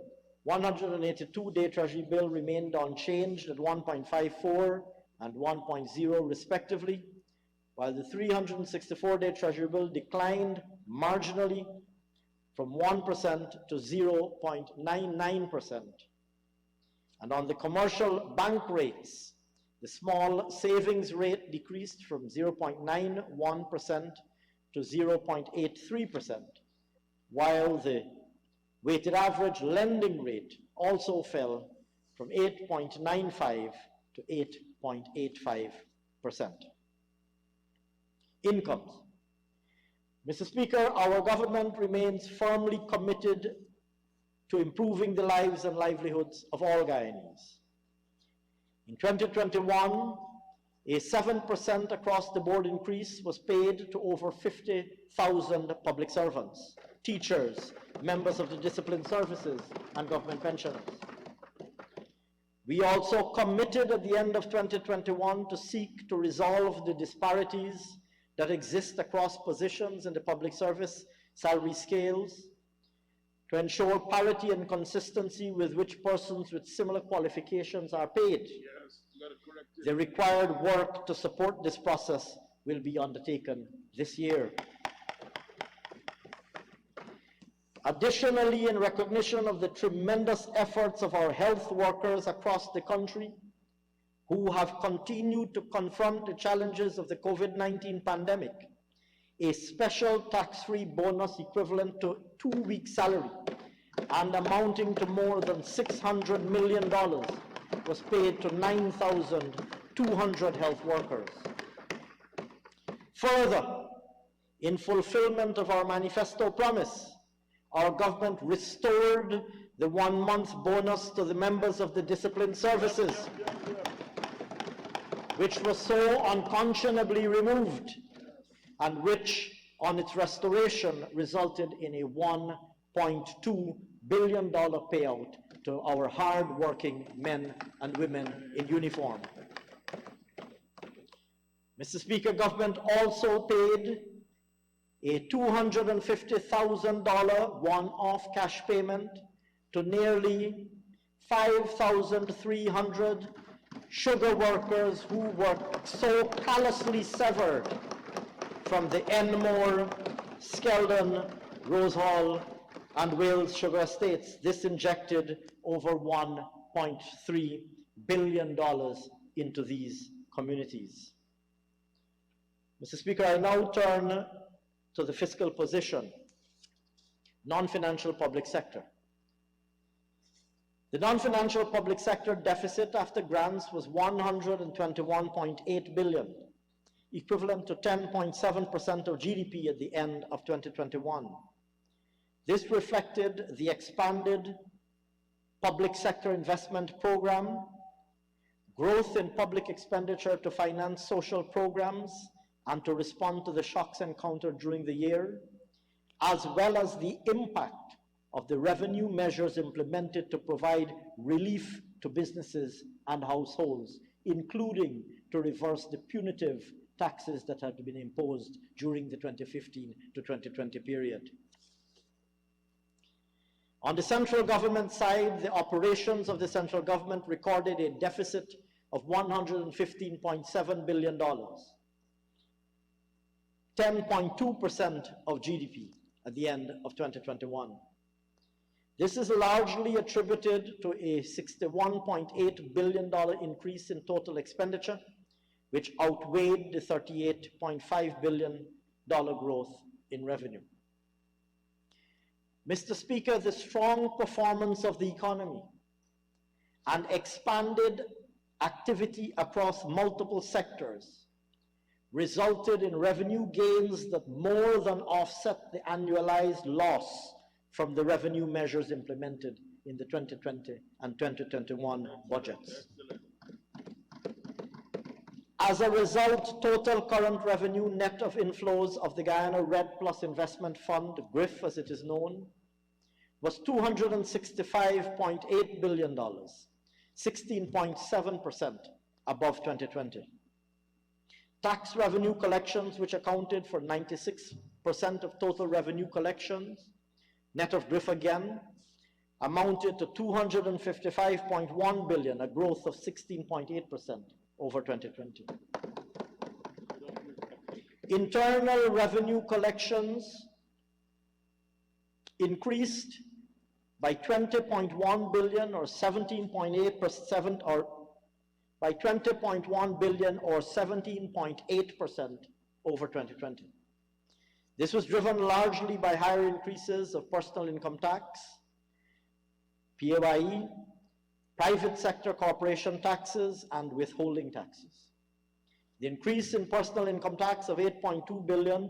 182-day Treasury bill remained unchanged at 1.54 and 1.0 respectively, while the 364-day Treasury bill declined marginally from 1% to 0.99%. And on the commercial bank rates, the small savings rate decreased from 0.91% to 0.83%, while the weighted average lending rate also fell from 8.95 to 8.85%. Incomes. Mr. Speaker, our government remains firmly committed to improving the lives and livelihoods of all Guyanese. In 2021, a 7% across-the-board increase was paid to over 50,000 public servants, teachers, members of the disciplined services, and government pensioners. We also committed at the end of 2021 to seek to resolve the disparities that exist across positions in the public service salary scales, to ensure parity and consistency with which persons with similar qualifications are paid. Yes, you gotta correct it. The required work to support this process will be undertaken this year. Additionally, in recognition of the tremendous efforts of our health workers across the country, who have continued to confront the challenges of the COVID-19 pandemic, a special tax-free bonus equivalent to 2 weeks' salary and amounting to more than $600 million was paid to 9,200 health workers. Further, in fulfillment of our manifesto promise, our government restored the 1-month bonus to the members of the disciplined services, which was so unconscionably removed, and which, on its restoration, resulted in a $1.2 billion payout to our hard-working men and women in uniform. Mr. Speaker, government also paid a $250,000 one-off cash payment to nearly 5,300 sugar workers who were so callously severed from the Enmore, Skeldon, Rosehall, and Wales sugar estates. This injected over $1.3 billion into these communities. Mr. Speaker, I now turn to the fiscal position, non-financial public sector. The non-financial public sector deficit after grants was $121.8 billion, equivalent to 10.7% of GDP at the end of 2021. This reflected the expanded public sector investment program, growth in public expenditure to finance social programs and to respond to the shocks encountered during the year, as well as the impact of the revenue measures implemented to provide relief to businesses and households, including to reverse the punitive taxes that had been imposed during the 2015 to 2020 period. On the central government side, the operations of the central government recorded a deficit of $115.7 billion, 10.2% of GDP at the end of 2021. This is largely attributed to a $61.8 billion increase in total expenditure, which outweighed the $38.5 billion growth in revenue. Mr. Speaker, the strong performance of the economy and expanded activity across multiple sectors resulted in revenue gains that more than offset the annualized loss from the revenue measures implemented in the 2020 and 2021 budgets. As a result, total current revenue net of inflows of the Guyana Red Plus Investment Fund, GRIF as it is known, was $265.8 billion, 16.7% above 2020. Tax revenue collections, which accounted for 96% of total revenue collections, net of GRIF again, amounted to $255.1 billion, a growth of 16.8% over 2020. Internal revenue collections increased by $20.1 billion or 17.8%, or by $20.1 billion or 17.8% over 2020. This was driven largely by higher increases of personal income tax, PAYE, private sector corporation taxes, and withholding taxes. The increase in personal income tax of $8.2 billion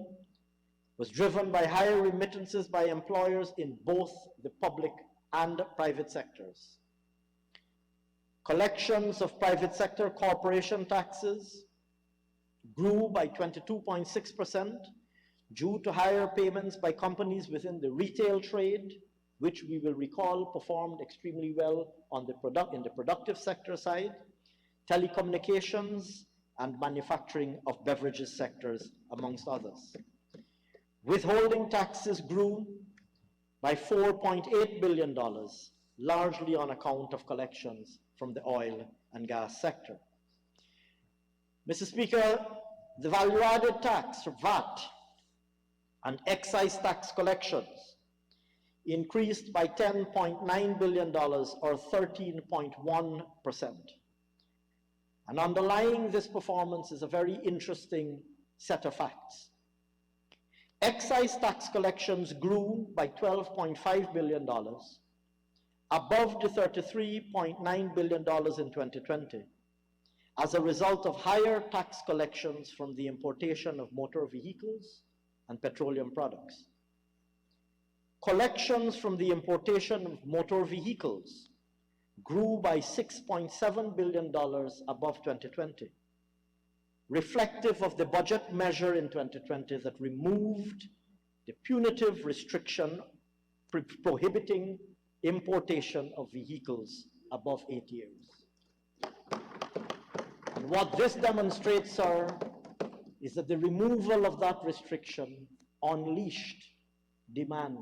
was driven by higher remittances by employers in both the public and private sectors. Collections of private sector corporation taxes grew by 22.6% due to higher payments by companies within the retail trade, which we will recall performed extremely well on the in the productive sector side, telecommunications, and manufacturing of beverages sectors, amongst others. Withholding taxes grew by $4.8 billion, largely on account of collections from the oil and gas sector. Mr. Speaker, the value-added tax, VAT, and excise tax collections increased by $10.9 billion or 13.1%. And underlying this performance is a very interesting set of facts. Excise tax collections grew by $12.5 billion, above the $33.9 billion in 2020, as a result of higher tax collections from the importation of motor vehicles and petroleum products. Collections from the importation of motor vehicles grew by $6.7 billion above 2020, reflective of the budget measure in 2020 that removed the punitive restriction prohibiting importation of vehicles above 8 years. And what this demonstrates, sir, is that the removal of that restriction unleashed demand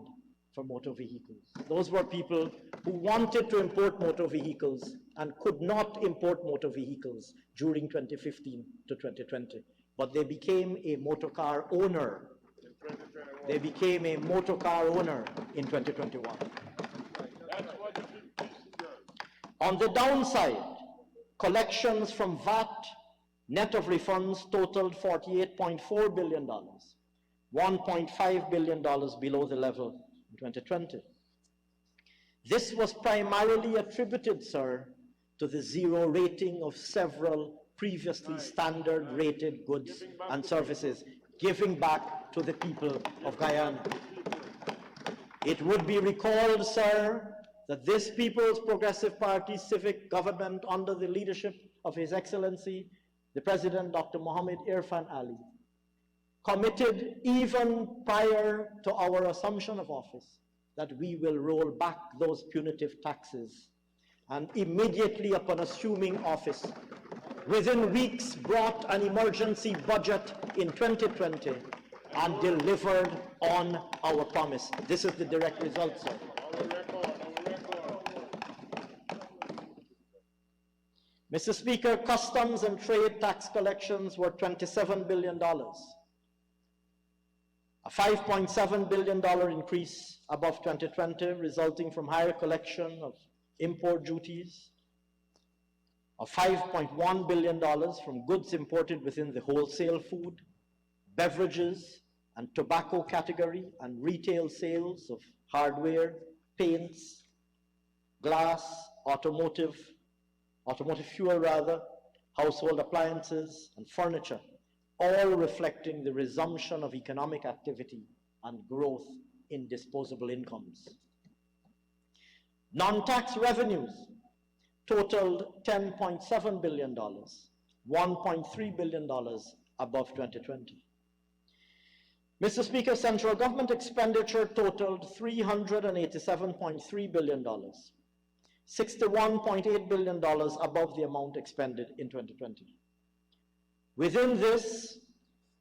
for motor vehicles. Those were people who wanted to import motor vehicles and could not import motor vehicles during 2015 to 2020. But they became a motor car owner. They became a motor car owner in 2021. On the downside, collections from VAT, net of refunds, totaled $48.4 billion, $1.5 billion below the level in 2020. This was primarily attributed, sir, to the zero rating of several previously standard rated goods and services, giving back to the people of Guyana. It would be recalled, sir, that this People's Progressive Party civic government under the leadership of His Excellency, the President Dr. Mohammed Irfan Ali, committed even prior to our assumption of office that we will roll back those punitive taxes, and immediately upon assuming office, within weeks brought an emergency budget in 2020 and delivered on our promise. This is the direct result, sir. Mr. Speaker, customs and trade tax collections were $27 billion, a $5.7 billion increase above 2020, resulting from higher collection of import duties, of $5.1 billion from goods imported within the wholesale food, beverages, and tobacco category, and retail sales of hardware, paints, glass, automotive fuel rather, household appliances, and furniture, all reflecting the resumption of economic activity and growth in disposable incomes. Non-tax revenues totaled $10.7 billion, $1.3 billion above 2020. Mr. Speaker, central government expenditure totaled $387.3 billion, $61.8 billion above the amount expended in 2020. Within this,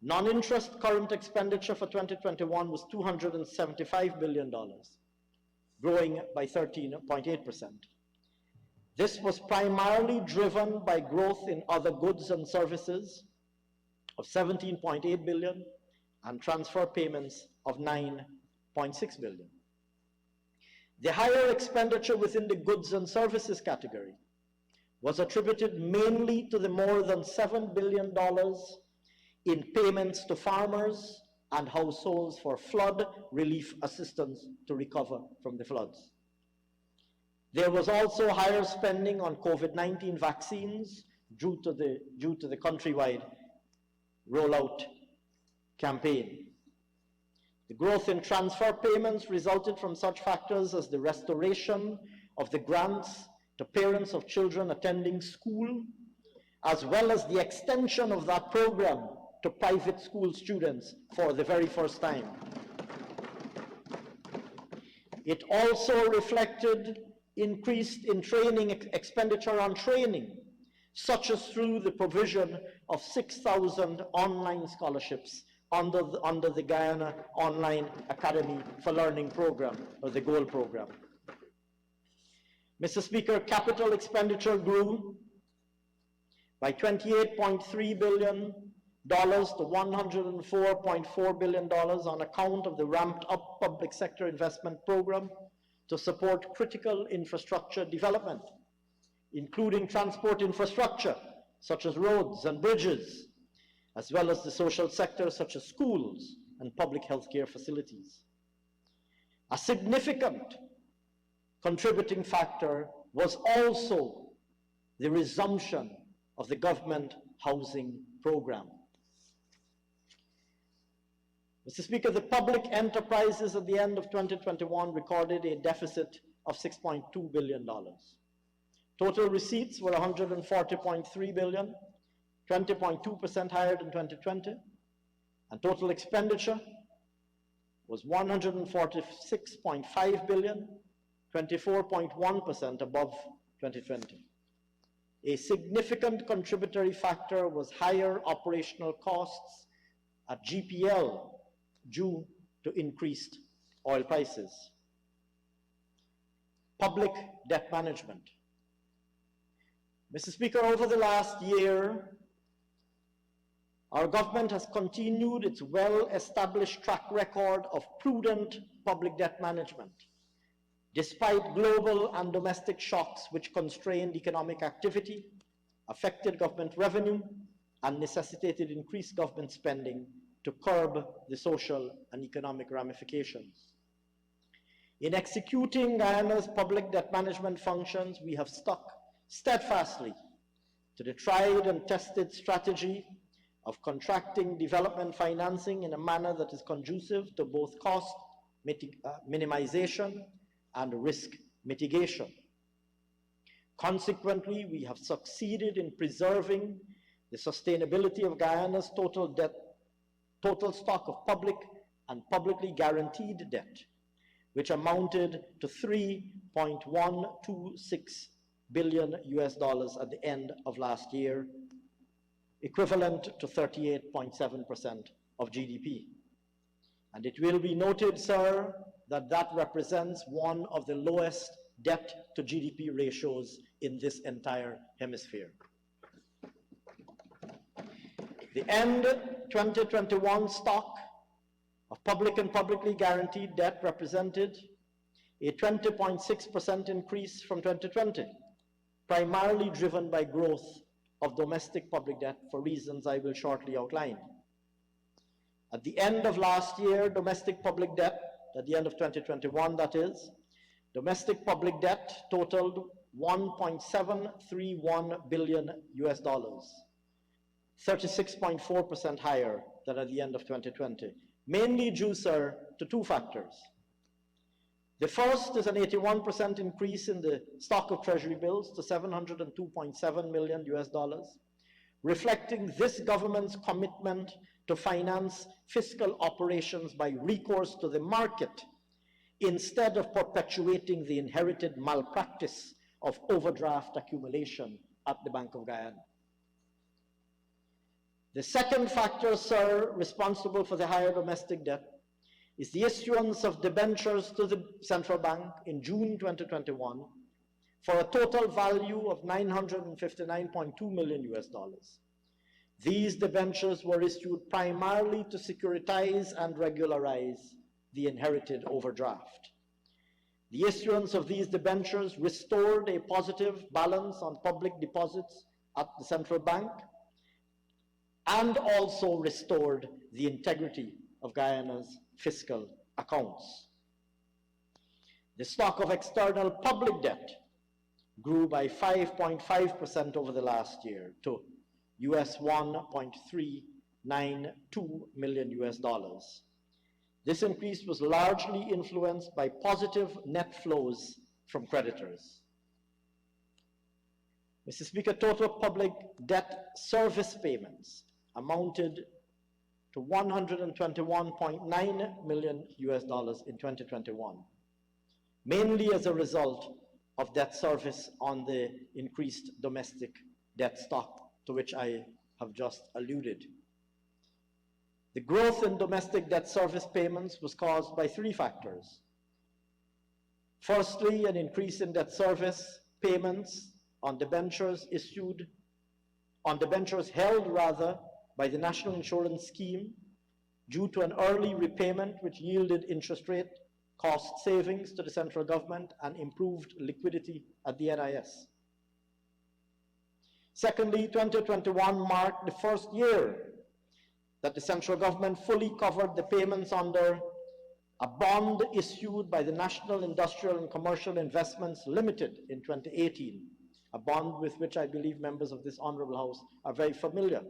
non-interest current expenditure for 2021 was $275 billion, growing by 13.8%. This was primarily driven by growth in other goods and services of $17.8 billion and transfer payments of $9.6 billion. The higher expenditure within the goods and services category was attributed mainly to the more than $7 billion in payments to farmers and households for flood relief assistance to recover from the floods. There was also higher spending on COVID-19 vaccines due to the countrywide rollout campaign. The growth in transfer payments resulted from such factors as the restoration of the grants to parents of children attending school, as well as the extension of that program to private school students for the very first time. It also reflected increased in training expenditure on training, such as through the provision of 6,000 online scholarships under the Guyana Online Academy for Learning program, or the GOAL program. Mr. Speaker, capital expenditure grew by $28.3 billion to $104.4 billion on account of the ramped up public sector investment program to support critical infrastructure development, including transport infrastructure, such as roads and bridges, as well as the social sector, such as schools and public healthcare facilities. A significant contributing factor was also the resumption of the government housing program. Mr. Speaker, the public enterprises at the end of 2021 recorded a deficit of $6.2 billion. Total receipts were $140.3 billion, 20.2% higher than 2020, and total expenditure was $146.5 billion, 24.1% above 2020. A significant contributory factor was higher operational costs at GPL due to increased oil prices. Public debt management. Mr. Speaker, over the last year, our government has continued its well-established track record of prudent public debt management, despite global and domestic shocks which constrained economic activity, affected government revenue, and necessitated increased government spending to curb the social and economic ramifications. In executing Guyana's public debt management functions, we have stuck steadfastly to the tried and tested strategy of contracting development financing in a manner that is conducive to both cost minimization and risk mitigation. Consequently, we have succeeded in preserving the sustainability of Guyana's total stock of public and publicly guaranteed debt, which amounted to $3.126 billion at the end of last year, equivalent to 38.7% of GDP. And it will be noted, sir, that that represents one of the lowest debt to GDP ratios in this entire hemisphere. The end 2021 stock of public and publicly guaranteed debt represented a 20.6% increase from 2020, primarily driven by growth of domestic public debt for reasons I will shortly outline. At the end of last year, domestic public debt, at the end of 2021 that is, domestic public debt totaled $1.731 billion, 36.4% higher than at the end of 2020, mainly due, sir, to two factors. The first is an 81% increase in the stock of treasury bills to $702.7 million, reflecting this government's commitment to finance fiscal operations by recourse to the market instead of perpetuating the inherited malpractice of overdraft accumulation at the Bank of Guyana. The second factor, sir, responsible for the higher domestic debt is the issuance of debentures to the central bank in June 2021 for a total value of $959.2 million. These debentures were issued primarily to securitize and regularize the inherited overdraft. The issuance of these debentures restored a positive balance on public deposits at the central bank and also restored the integrity of Guyana's fiscal accounts. The stock of external public debt grew by 5.5% over the last year to US $1.392 million. This increase was largely influenced by positive net flows from creditors. Mr. Speaker, total public debt service payments amounted to $121.9 million in 2021, mainly as a result of debt service on the increased domestic debt stock to which I have just alluded. The growth in domestic debt service payments was caused by three factors. Firstly, an increase in debt service payments on debentures held by the National Insurance Scheme due to an early repayment which yielded interest rate cost savings to the central government and improved liquidity at the NIS. Secondly, 2021 marked the first year that the central government fully covered the payments under a bond issued by the National Industrial and Commercial Investments Limited in 2018, a bond with which I believe members of this honorable house are very familiar,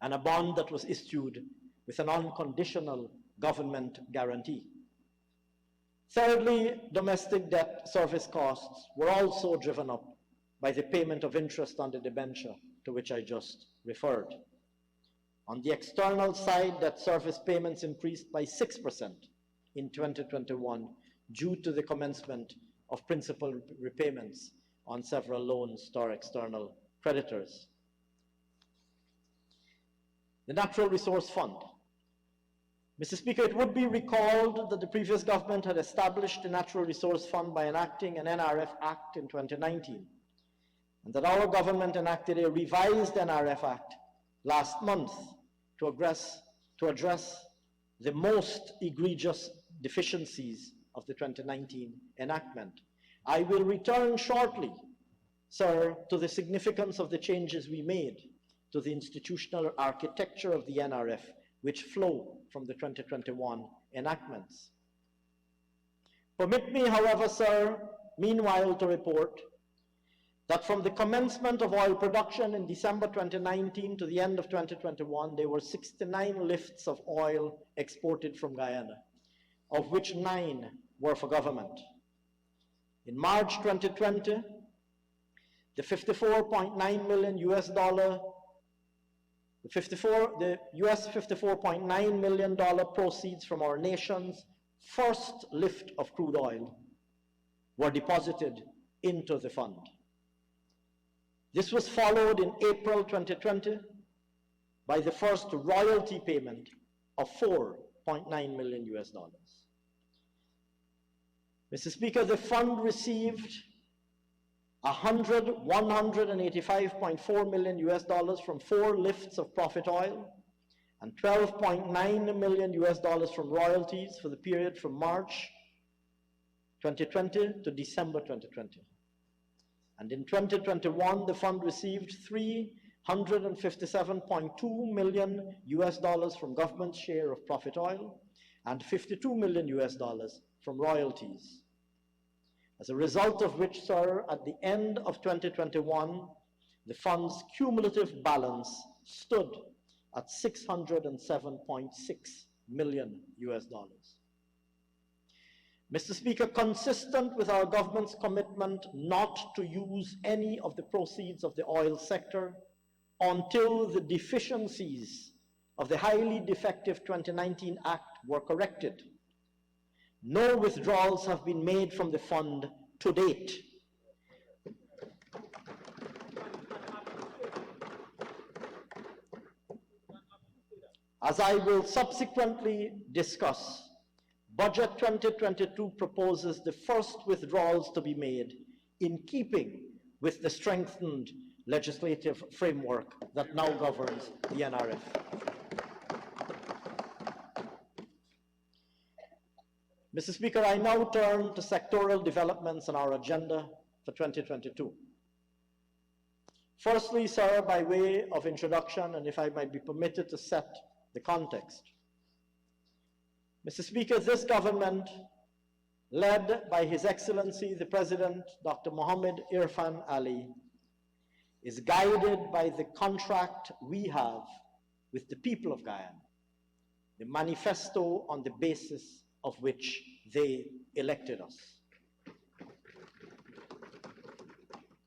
and a bond that was issued with an unconditional government guarantee. Thirdly, domestic debt service costs were also driven up by the payment of interest on the debenture to which I just referred. On the external side, debt service payments increased by 6% in 2021 due to the commencement of principal repayments on several loans to our external creditors. The Natural Resource Fund. Mr. Speaker, it would be recalled that the previous government had established the Natural Resource Fund by enacting an NRF Act in 2019, and that our government enacted a revised NRF Act last month to address the most egregious deficiencies of the 2019 enactment. I will return shortly, sir, to the significance of the changes we made to the institutional architecture of the NRF, which flow from the 2021 enactments. Permit me, however, sir, meanwhile to report that from the commencement of oil production in December 2019 to the end of 2021, there were 69 lifts of oil exported from Guyana, of which 9 were for government. In March 2020, the $54.9 million the US $54.9 million proceeds from our nation's first lift of crude oil were deposited into the fund. This was followed in April 2020 by the first royalty payment of $4.9 million US. Mr. Speaker, the fund received $185.4 million US from 4 lifts of profit oil and $12.9 million US from royalties for the period from March 2020 to December 2020. And in 2021, the fund received $357.2 million US from government's share of profit oil and $52 million US from royalties. As a result of which, sir, at the end of 2021, the fund's cumulative balance stood at $607.6 million US. Mr. Speaker, consistent with our government's commitment not to use any of the proceeds of the oil sector until the deficiencies of the highly defective 2019 Act were corrected, no withdrawals have been made from the fund to date. As I will subsequently discuss, Budget 2022 proposes the first withdrawals to be made in keeping with the strengthened legislative framework that now governs the NRF. Mr. Speaker, I now turn to sectoral developments on our agenda for 2022. Firstly, sir, by way of introduction, and if I might be permitted to set the context. Mr. Speaker, this government, led by His Excellency the President, Dr. Mohammed Irfan Ali, is guided by the contract we have with the people of Guyana, the manifesto on the basis of which they elected us.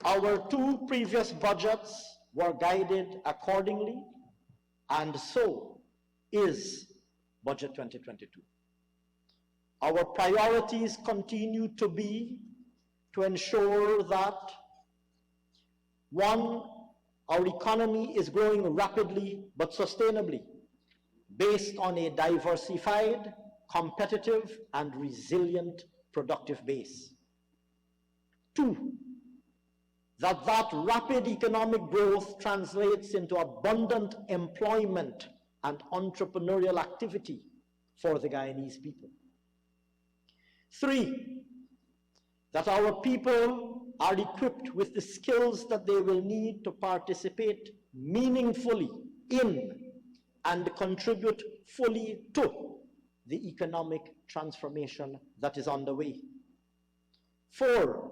Our 2 previous budgets were guided accordingly, and so is Budget 2022. Our priorities continue to be to ensure that, 1, our economy is growing rapidly but sustainably, based on a diversified, competitive, and resilient productive base. 2, that rapid economic growth translates into abundant employment and entrepreneurial activity for the Guyanese people. 3, that our people are equipped with the skills that they will need to participate meaningfully in and contribute fully to the economic transformation that is underway. 4,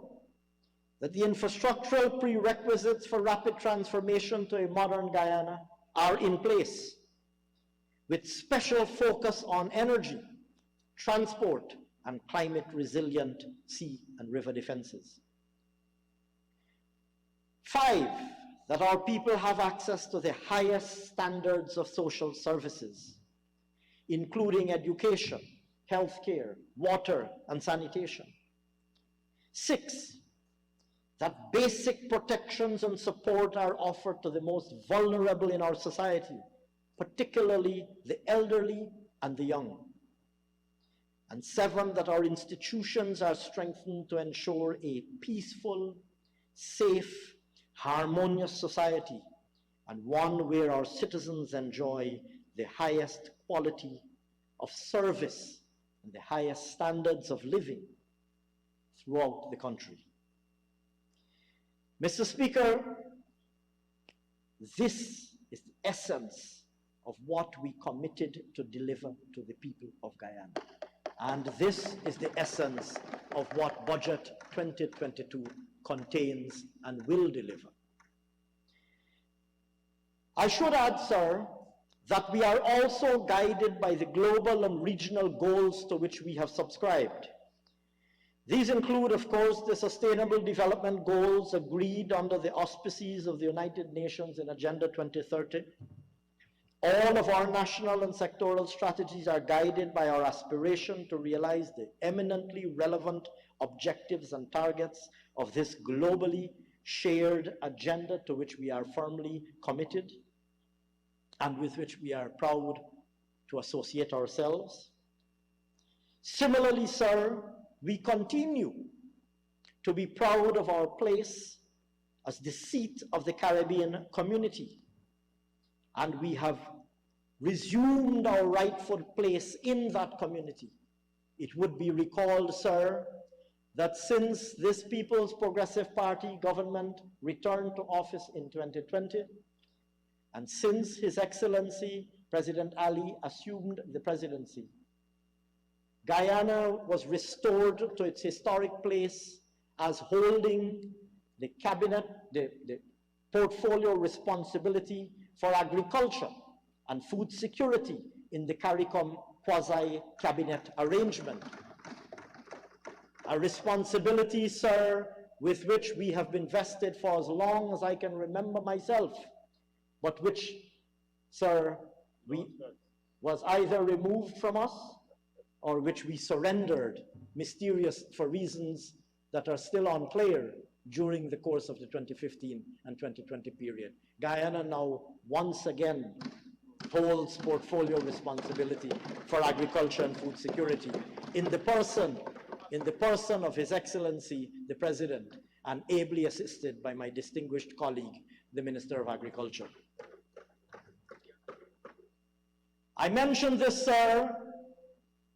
that the infrastructural prerequisites for rapid transformation to a modern Guyana are in place, with special focus on energy, transport, and climate-resilient sea and river defenses. 5, that our people have access to the highest standards of social services, including education, healthcare, water, and sanitation. 6, that basic protections and support are offered to the most vulnerable in our society, particularly the elderly and the young. And 7, that our institutions are strengthened to ensure a peaceful, safe, harmonious society, and one where our citizens enjoy the highest quality of service and the highest standards of living throughout the country. Mr. Speaker, this is the essence of what we committed to deliver to the people of Guyana. And this is the essence of what Budget 2022 contains and will deliver. I should add, sir, that we are also guided by the global and regional goals to which we have subscribed. These include, of course, the Sustainable Development Goals agreed under the auspices of the United Nations in Agenda 2030. All of our national and sectoral strategies are guided by our aspiration to realize the eminently relevant objectives and targets of this globally shared agenda to which we are firmly committed and with which we are proud to associate ourselves. Similarly, sir, we continue to be proud of our place as the seat of the Caribbean community, and we have resumed our rightful place in that community. It would be recalled, sir, that since this People's Progressive Party government returned to office in 2020, and since His Excellency President Ali assumed the presidency, Guyana was restored to its historic place as holding the cabinet, the portfolio responsibility for agriculture and food security in the CARICOM quasi-cabinet arrangement. A responsibility, sir, with which we have been vested for as long as I can remember myself, but which, sir, was either removed from us or which we surrendered mysterious for reasons that are still unclear during the course of the 2015 and 2020 period. Guyana now once again holds portfolio responsibility for agriculture and food security in the person of His Excellency the President, and ably assisted by my distinguished colleague, the Minister of Agriculture. I mention this, sir,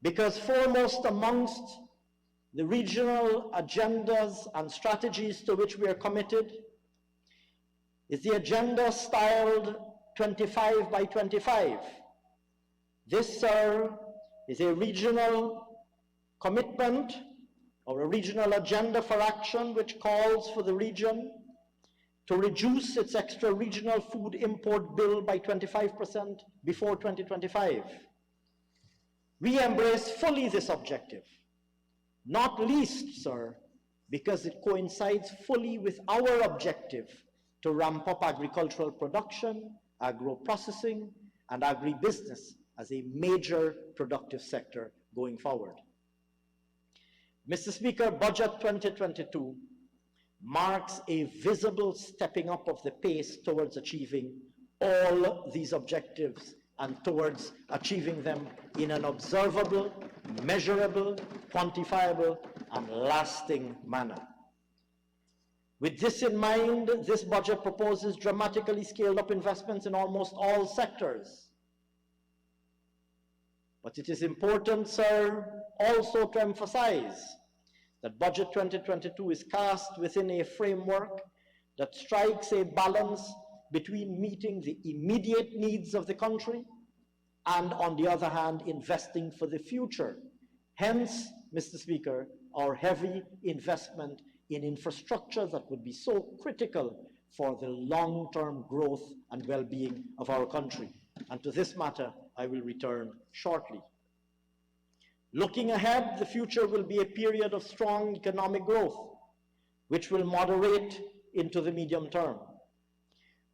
because foremost amongst the regional agendas and strategies to which we are committed is the agenda styled 25 by 25. This, sir, is a regional commitment or a regional agenda for action which calls for the region to reduce its extra-regional food import bill by 25% before 2025. We embrace fully this objective, not least, sir, because it coincides fully with our objective to ramp up agricultural production, agro-processing, and agribusiness as a major productive sector going forward. Mr. Speaker, Budget 2022 marks a visible stepping up of the pace towards achieving all these objectives and towards achieving them in an observable, measurable, quantifiable, and lasting manner. With this in mind, this budget proposes dramatically scaled up investments in almost all sectors. But it is important, sir, also to emphasize that Budget 2022 is cast within a framework that strikes a balance between meeting the immediate needs of the country and, on the other hand, investing for the future. Hence, Mr. Speaker, our heavy investment in infrastructure that would be so critical for the long-term growth and well-being of our country. And to this matter, I will return shortly. Looking ahead, the future will be a period of strong economic growth, which will moderate into the medium term.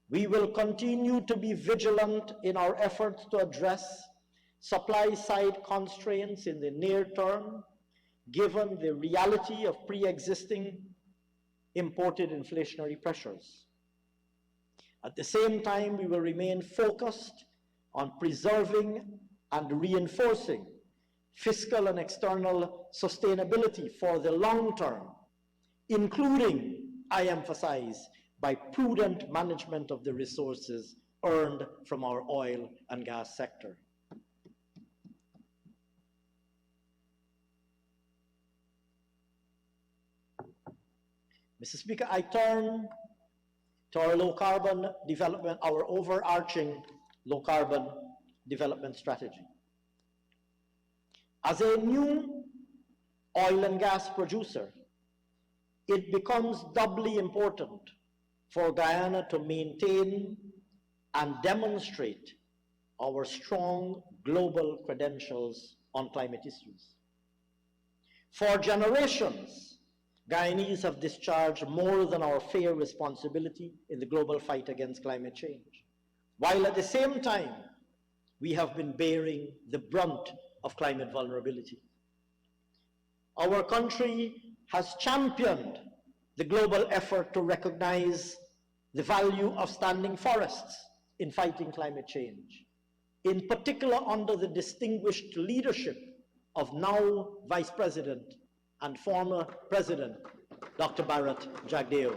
We will continue to be vigilant in our efforts to address supply-side constraints in the near term, given the reality of pre-existing imported inflationary pressures. At the same time, we will remain focused on preserving and reinforcing fiscal and external sustainability for the long term, including, I emphasize, by prudent management of the resources earned from our oil and gas sector. Mr. Speaker, I turn to our low-carbon development, our overarching low-carbon development strategy. As a new oil and gas producer, it becomes doubly important for Guyana to maintain and demonstrate our strong global credentials on climate issues. For generations, Guyanese have discharged more than our fair responsibility in the global fight against climate change, while at the same time, we have been bearing the brunt of climate vulnerability. Our country has championed the global effort to recognize the value of standing forests in fighting climate change, in particular under the distinguished leadership of now Vice President and former President, Dr. Bharat Jagdeo.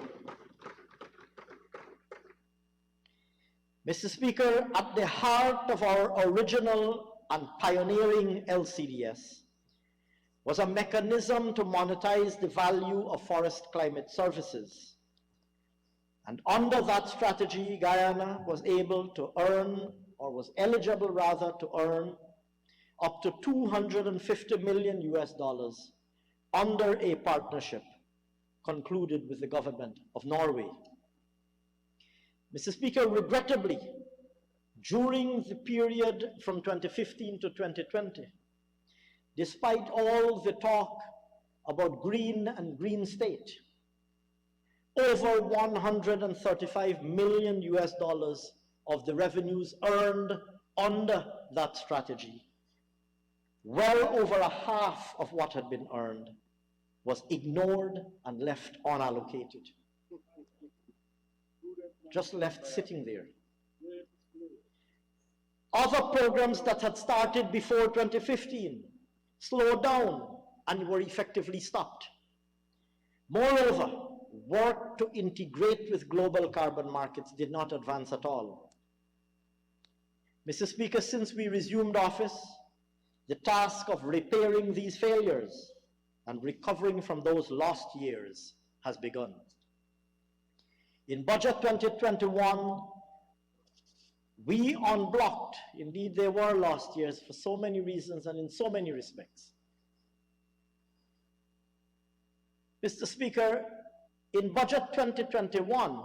Mr. Speaker, at the heart of our original and pioneering LCDS was a mechanism to monetize the value of forest climate services. And under that strategy, Guyana was able to earn, or was eligible rather, to earn up to $250 million under a partnership concluded with the government of Norway. Mr. Speaker, regrettably, during the period from 2015 to 2020, despite all the talk about green and green state, over $135 million of the revenues earned under that strategy, well over a half of what had been earned, was ignored and left unallocated. Just left sitting there. Other programs that had started before 2015 slowed down and were effectively stopped. Moreover, work to integrate with global carbon markets did not advance at all. Mr. Speaker, since we resumed office, the task of repairing these failures and recovering from those lost years has begun. In Budget 2021, we unblocked, indeed there were lost years for so many reasons and in so many respects. Mr. Speaker, in Budget 2021,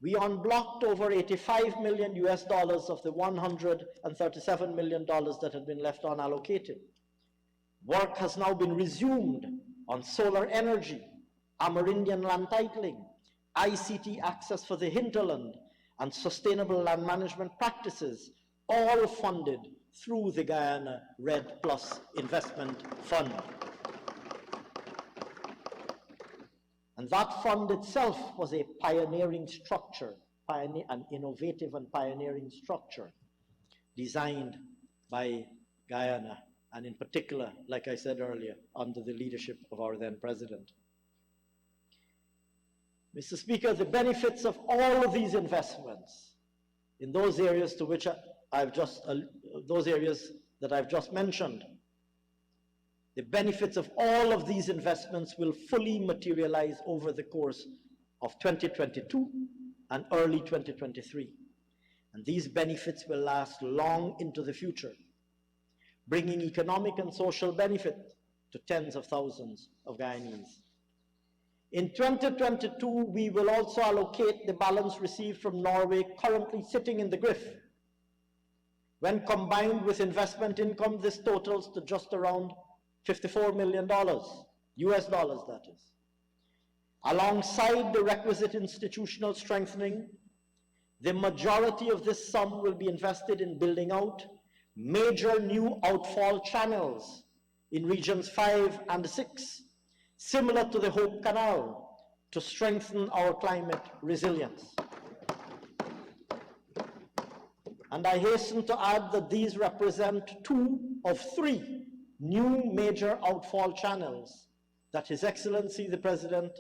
we unblocked over $85 million of the $137 million that had been left unallocated. Work has now been resumed on solar energy, Amerindian land titling, ICT access for the hinterland, and sustainable land management practices, all funded through the Guyana Red Plus Investment Fund. And that fund itself was a pioneering structure, an innovative and pioneering structure designed by Guyana, and in particular, like I said earlier, under the leadership of our then president. Mr. Speaker, the benefits of all of these investments in those areas to which those areas that I've just mentioned the benefits of all of these investments will fully materialize over the course of 2022 and early 2023. And these benefits will last long into the future, bringing economic and social benefit to tens of thousands of Guyanese. In 2022, we will also allocate the balance received from Norway currently sitting in the GRIF. When combined with investment income, this totals to just around $54 million, US dollars that is. Alongside the requisite institutional strengthening, the majority of this sum will be invested in building out major new outfall channels in regions 5 and 6, similar to the Hope Canal, to strengthen our climate resilience. And I hasten to add that these represent 2 of 3 new major outfall channels that His Excellency the President,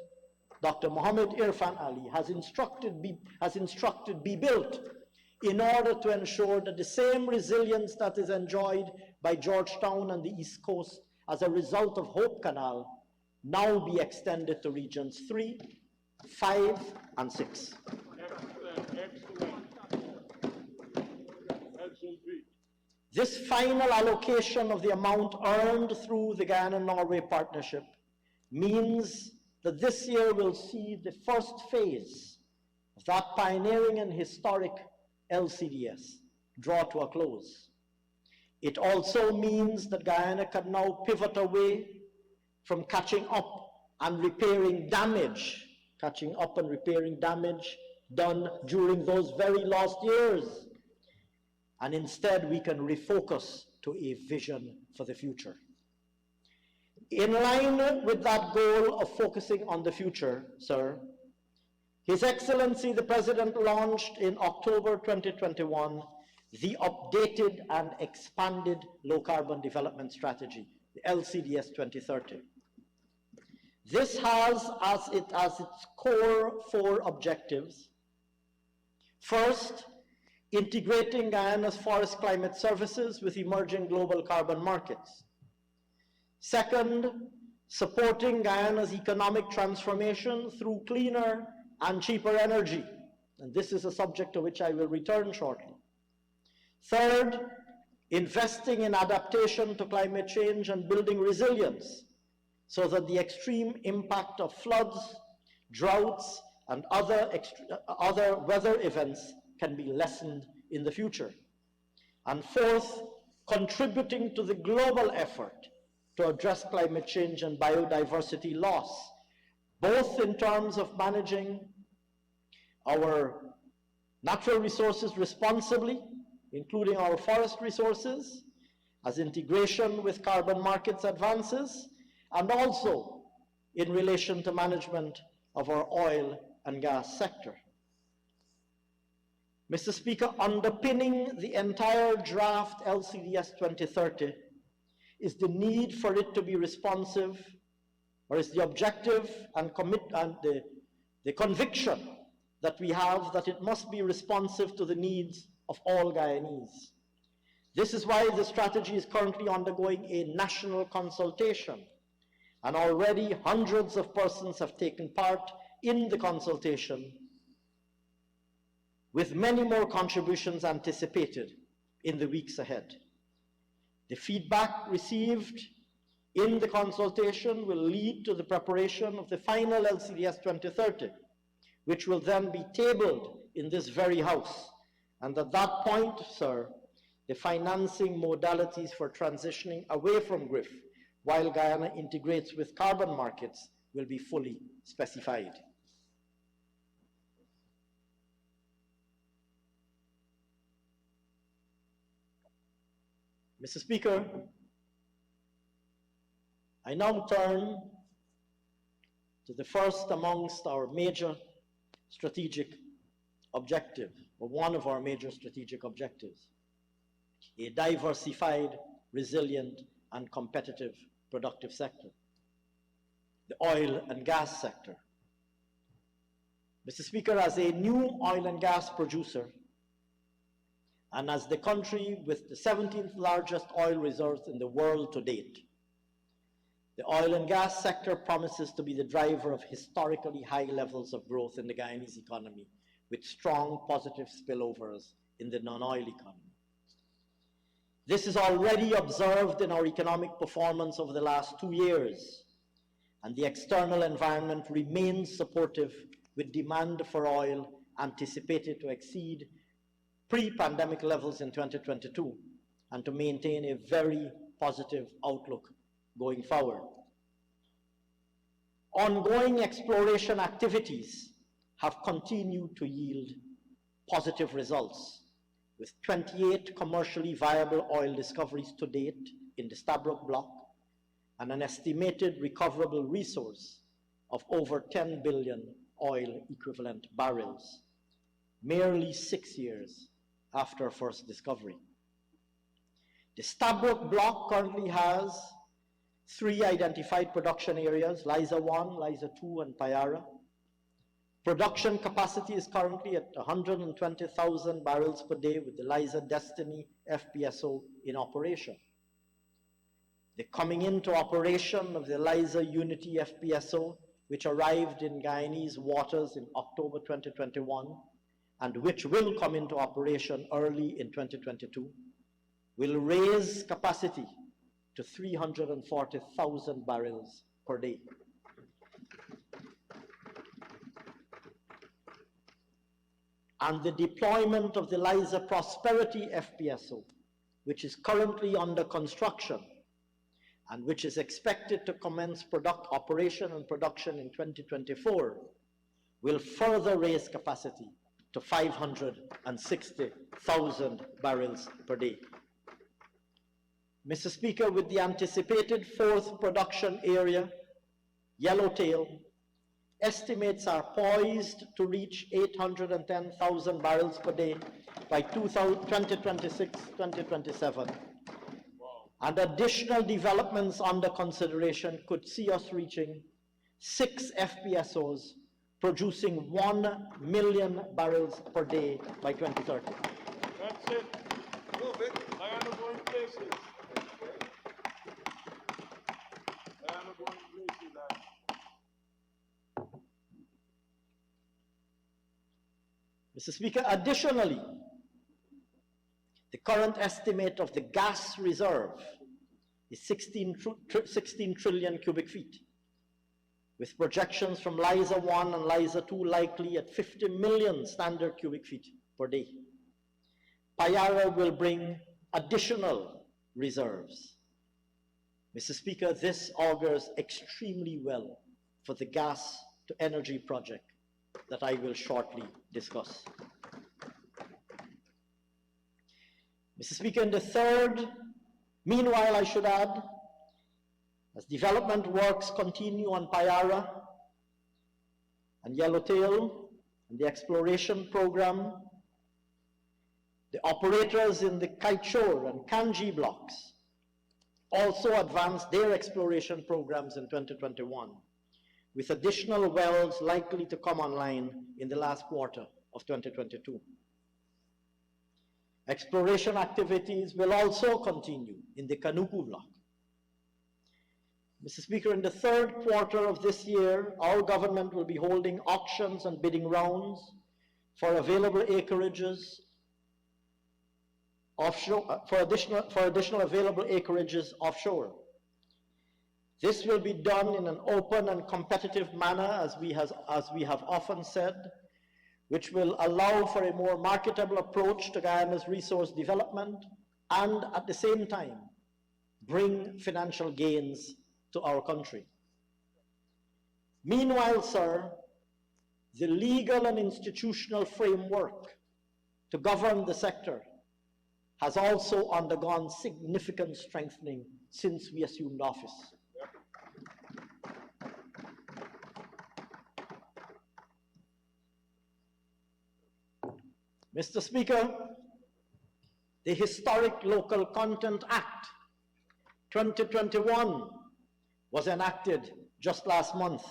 Dr. Mohammed Irfan Ali, has instructed be built in order to ensure that the same resilience that is enjoyed by Georgetown and the East Coast as a result of Hope Canal now be extended to regions 3, 5, and 6. This final allocation of the amount earned through the Guyana-Norway partnership means that this year will see the first phase of that pioneering and historic LCDS draw to a close. It also means that Guyana can now pivot away from catching up and repairing damage done during those very lost years. And instead, we can refocus to a vision for the future. In line with that goal of focusing on the future, sir, His Excellency the President launched in October 2021 the updated and expanded Low Carbon Development Strategy, the LCDS 2030. This has as its core 4 objectives. First, integrating Guyana's forest climate services with emerging global carbon markets. Second, supporting Guyana's economic transformation through cleaner and cheaper energy. And this is a subject to which I will return shortly. Third, investing in adaptation to climate change and building resilience so that the extreme impact of floods, droughts, and other weather events can be lessened in the future. And fourth, contributing to the global effort to address climate change and biodiversity loss, both in terms of managing our natural resources responsibly, including our forest resources, as integration with carbon markets advances, and also in relation to management of our oil and gas sector. Mr. Speaker, underpinning the entire draft LCDS 2030 is the need for it to be responsive, or is the objective and the conviction that we have that it must be responsive to the needs of all Guyanese. This is why the strategy is currently undergoing a national consultation, and already hundreds of persons have taken part in the consultation, with many more contributions anticipated in the weeks ahead. The feedback received in the consultation will lead to the preparation of the final LCDS 2030, which will then be tabled in this very House. And at that point, sir, the financing modalities for transitioning away from GRIF while Guyana integrates with carbon markets will be fully specified. Mr. Speaker, I now turn to the first amongst our major strategic objective, or one of our major strategic objectives, a diversified, resilient, and competitive productive sector, the oil and gas sector. Mr. Speaker, as a new oil and gas producer, and as the country with the 17th largest oil reserves in the world to date, The oil and gas sector promises to be the driver of historically high levels of growth in the Guyanese economy, with strong positive spillovers in the non-oil economy. This is already observed in our economic performance over the last 2 years, and the external environment remains supportive, with demand for oil anticipated to exceed pre-pandemic levels in 2022 and to maintain a very positive outlook going forward. Ongoing exploration activities have continued to yield positive results, with 28 commercially viable oil discoveries to date in the Stabroek block and an estimated recoverable resource of over 10 billion oil equivalent barrels, merely 6 years after first discovery. The Stabroek block currently has 3 identified production areas: Liza 1, Liza 2, and Payara. Production capacity is currently at 120,000 barrels per day, with the Liza Destiny FPSO in operation. The coming into operation of the Liza Unity FPSO, which arrived in Guyanese waters in October 2021, and which will come into operation early in 2022, will raise capacity to 340,000 barrels per day. And the deployment of the Liza Prosperity FPSO, which is currently under construction and which is expected to commence operation and production in 2024, will further raise capacity to 560,000 barrels per day. Mr. Speaker, with the anticipated 4th production area, Yellowtail, estimates are poised to reach 810,000 barrels per day by 2026-2027. And additional developments under consideration could see us reaching 6 FPSOs producing 1 million barrels per day by 2030. That's it. Move it. Guyana going places. Guyana going places. Mr. Speaker, additionally, the current estimate of the gas reserve is 16 trillion cubic feet, with projections from Liza 1 and Liza 2 likely at 50 million standard cubic feet per day. Payara will bring additional reserves. Mr. Speaker, this augurs extremely well for the gas to energy project that I will shortly discuss. Mr. Speaker, in the third, meanwhile, I should add, as development works continue on Payara and Yellowtail and the exploration program, the operators in the Kaitshore and Kanji blocks also advanced their exploration programs in 2021, with additional wells likely to come online in the last quarter of 2022. Exploration activities will also continue in the Kanuku block. Mr. Speaker, in the third quarter of this year, our government will be holding auctions and bidding rounds for available acreages offshore, for additional available acreages offshore. This will be done in an open and competitive manner, as we have often said, which will allow for a more marketable approach to Guyana's resource development and, at the same time, bring financial gains to our country. Meanwhile, sir, the legal and institutional framework to govern the sector has also undergone significant strengthening since we assumed office. Mr. Speaker, the historic Local Content Act 2021 was enacted just last month.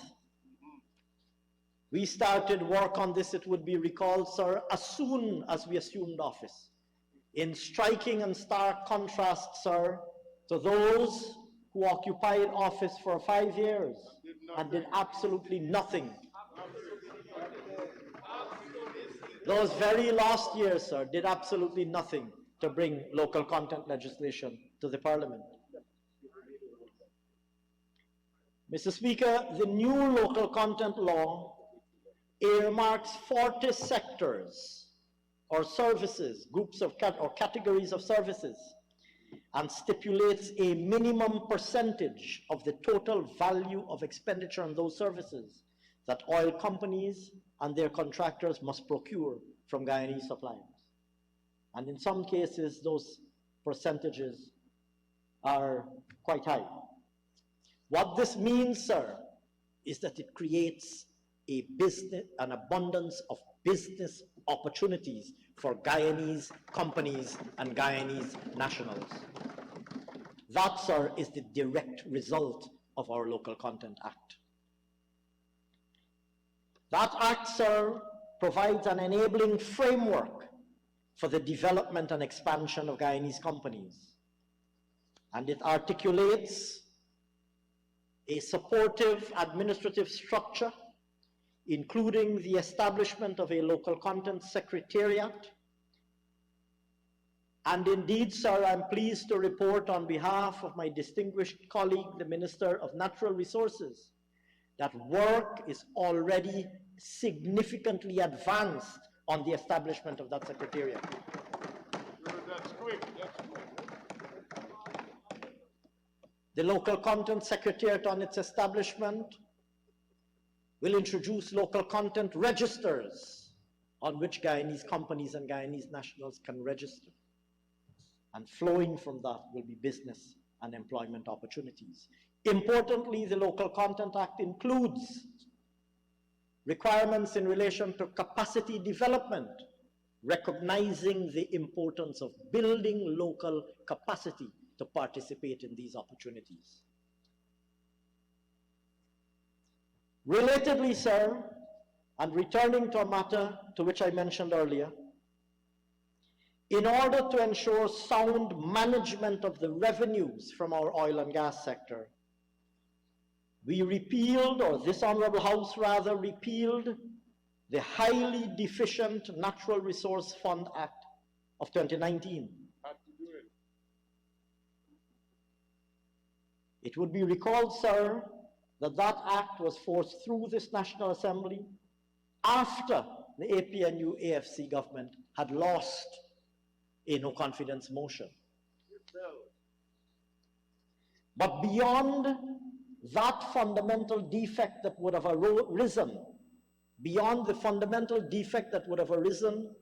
We started work on this, it would be recalled, sir, as soon as we assumed office, in striking and stark contrast, sir, to those who occupied office for 5 years and did absolutely nothing. Those very last years, sir, did absolutely nothing to bring local content legislation to the Parliament. Mr. Speaker, the new local content law earmarks 40 sectors or services, groups of or categories of services, and stipulates a minimum percentage of the total value of expenditure on those services that oil companies and their contractors must procure from Guyanese suppliers. And in some cases, those percentages are quite high. What this means, sir, is that it creates an abundance of business opportunities for Guyanese companies and Guyanese nationals. That, sir, is the direct result of our Local Content Act. That act, sir, provides an enabling framework for the development and expansion of Guyanese companies. And it articulates a supportive administrative structure, including the establishment of a local content secretariat. And indeed, sir, I'm pleased to report on behalf of my distinguished colleague, the Minister of Natural Resources, that work is already significantly advanced on the establishment of that secretariat. That's quick, that's quick. The local content secretariat on its establishment will introduce local content registers on which Guyanese companies and Guyanese nationals can register. And flowing from that will be business and employment opportunities. Importantly, the Local Content Act includes requirements in relation to capacity development, recognizing the importance of building local capacity to participate in these opportunities. Relatedly, sir, and returning to a matter to which I mentioned earlier, in order to ensure sound management of the revenues from our oil and gas sector, we repealed, or this Honorable House rather, repealed the highly deficient Natural Resource Fund Act of 2019. Had to do it. It would be recalled, sir, that that act was forced through this National Assembly after the APNU AFC government had lost a no confidence motion. But beyond that fundamental defect that would have arisen, beyond the fundamental defect that would have arisen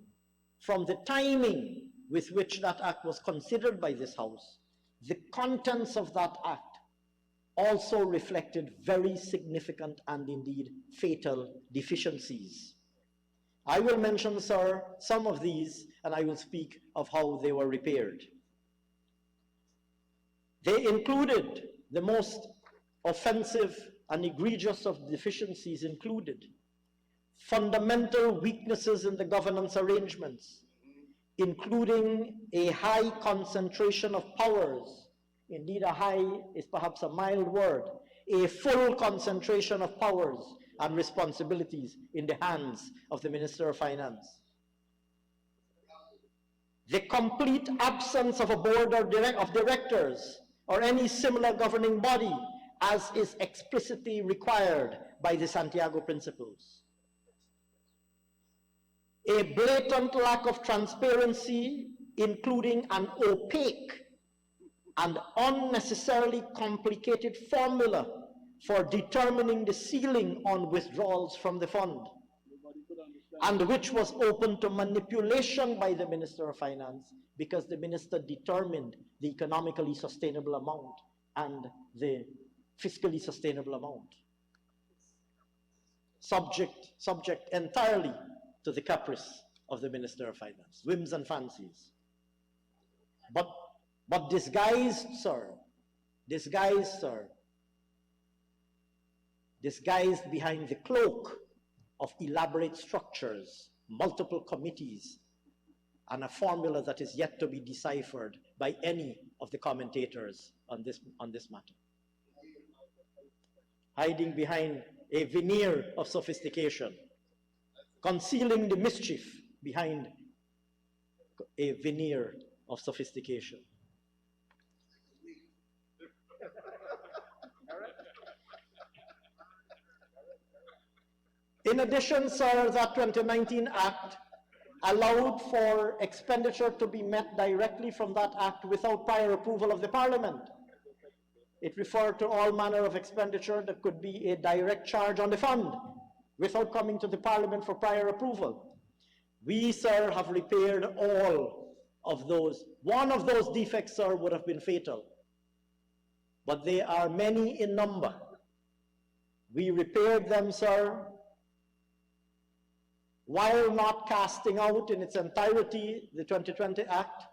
from the timing with which that act was considered by this House, the contents of that act also reflected very significant and indeed fatal deficiencies. I will mention, sir, some of these, and I will speak of how they were repaired. They included the most offensive and egregious of deficiencies included fundamental weaknesses in the governance arrangements, including a high concentration of powers. Indeed, a high is perhaps a mild word. A full concentration of powers and responsibilities in the hands of the Minister of Finance. The complete absence of a board of directors or any similar governing body as is explicitly required by the Santiago Principles. A blatant lack of transparency, including an opaque and unnecessarily complicated formula for determining the ceiling on withdrawals from the fund, and which was open to manipulation by the Minister of Finance because the minister determined the economically sustainable amount and the fiscally sustainable amount, subject entirely to the caprice of the Minister of Finance, whims and fancies. But disguised behind the cloak of elaborate structures, multiple committees, and a formula that is yet to be deciphered by any of the commentators on this matter. hiding behind a veneer of sophistication, concealing the mischief behind a veneer of sophistication. In addition, sir, that 2019 Act allowed for expenditure to be met directly from that Act without prior approval of the Parliament. It referred to all manner of expenditure that could be a direct charge on the fund without coming to the Parliament for prior approval. We, sir, have repaired all of those. One of those defects, sir, would have been fatal, but they are many in number. We repaired them, sir, while not casting out in its entirety the 2020 Act.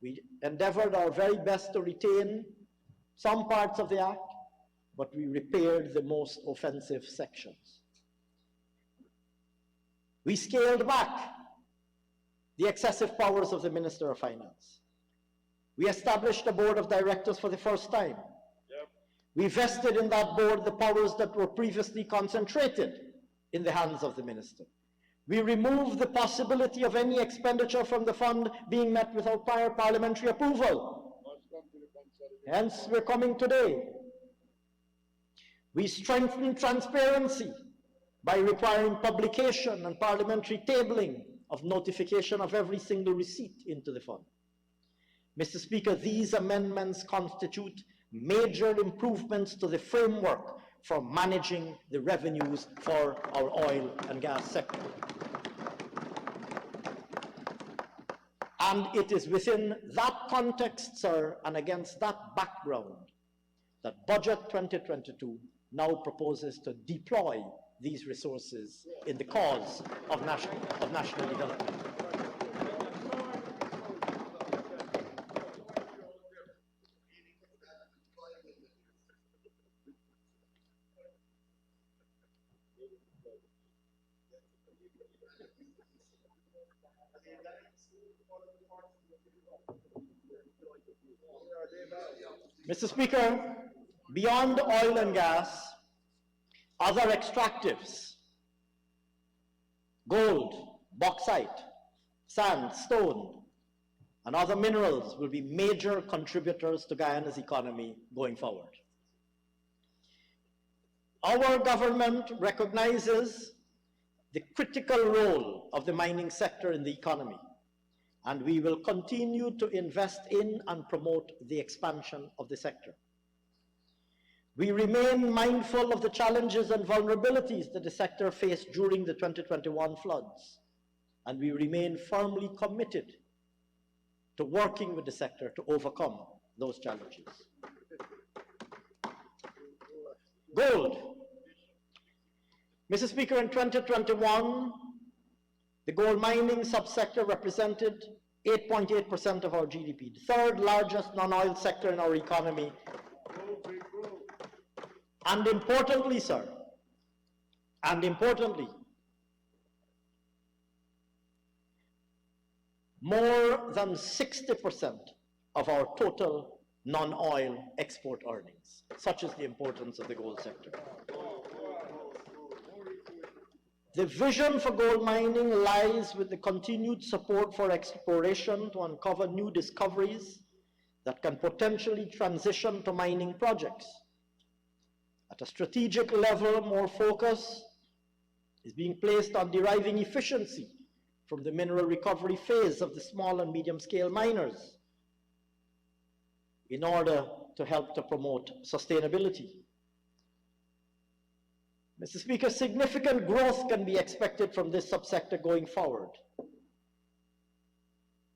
We endeavored our very best to retain some parts of the Act, but we repaired the most offensive sections. We scaled back the excessive powers of the Minister of Finance. We established a board of directors for the first time. We vested in that board the powers that were previously concentrated in the hands of the minister. We removed the possibility of any expenditure from the fund being met without prior parliamentary approval. Hence, we're coming today. We strengthened transparency by requiring publication and parliamentary tabling of notification of every single receipt into the fund. Mr. Speaker, these amendments constitute major improvements to the framework for managing the revenues for our oil and gas sector. And it is within that context, sir, and against that background, that Budget 2022 now proposes to deploy these resources in the cause of national development. Mr. Speaker, beyond oil and gas, other extractives, gold, bauxite, sand, stone, and other minerals will be major contributors to Guyana's economy going forward. Our government recognizes the critical role of the mining sector in the economy, and we will continue to invest in and promote the expansion of the sector. We remain mindful of the challenges and vulnerabilities that the sector faced during the 2021 floods, and we remain firmly committed to working with the sector to overcome those challenges. Gold. Mr. Speaker, in 2021, the gold mining subsector represented 8.8% of our GDP, the third largest non-oil sector in our economy. And importantly, sir, more than 60% of our total non-oil export earnings. Such is the importance of the gold sector. The vision for gold mining lies with the continued support for exploration to uncover new discoveries that can potentially transition to mining projects. At a strategic level, more focus is being placed on deriving efficiency from the mineral recovery phase of the small and medium-scale miners in order to help to promote sustainability. Mr. Speaker, significant growth can be expected from this subsector going forward,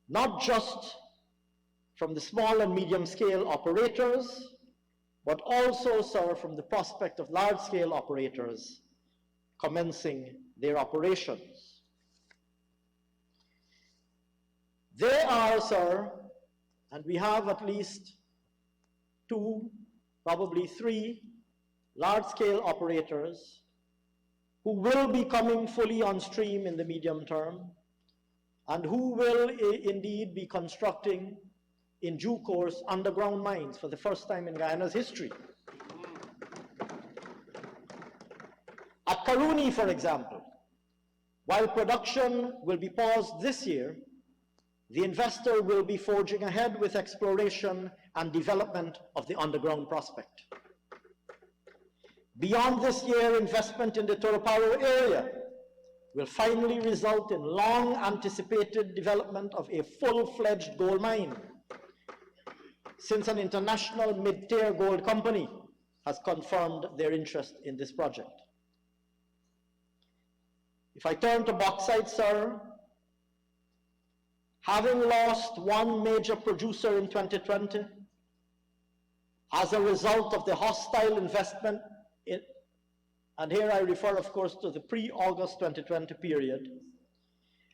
not just from the small and medium-scale operators, but also, sir, from the prospect of large-scale operators commencing their operations. There are, sir, and we have at least 2, probably 3, large-scale operators who will be coming fully on stream in the medium term and who will indeed be constructing in due course underground mines for the first time in Guyana's history. Macaroni, for example, while production will be paused this year, the investor will be forging ahead with exploration and development of the underground prospect. Beyond this year, investment in the Toroparo area will finally result in long-anticipated development of a full-fledged gold mine, since an international mid-tier gold company has confirmed their interest in this project. If I turn to bauxite, sir, having lost one major producer in 2020 as a result of the hostile investment in, and here I refer, of course, to the pre-August 2020 period,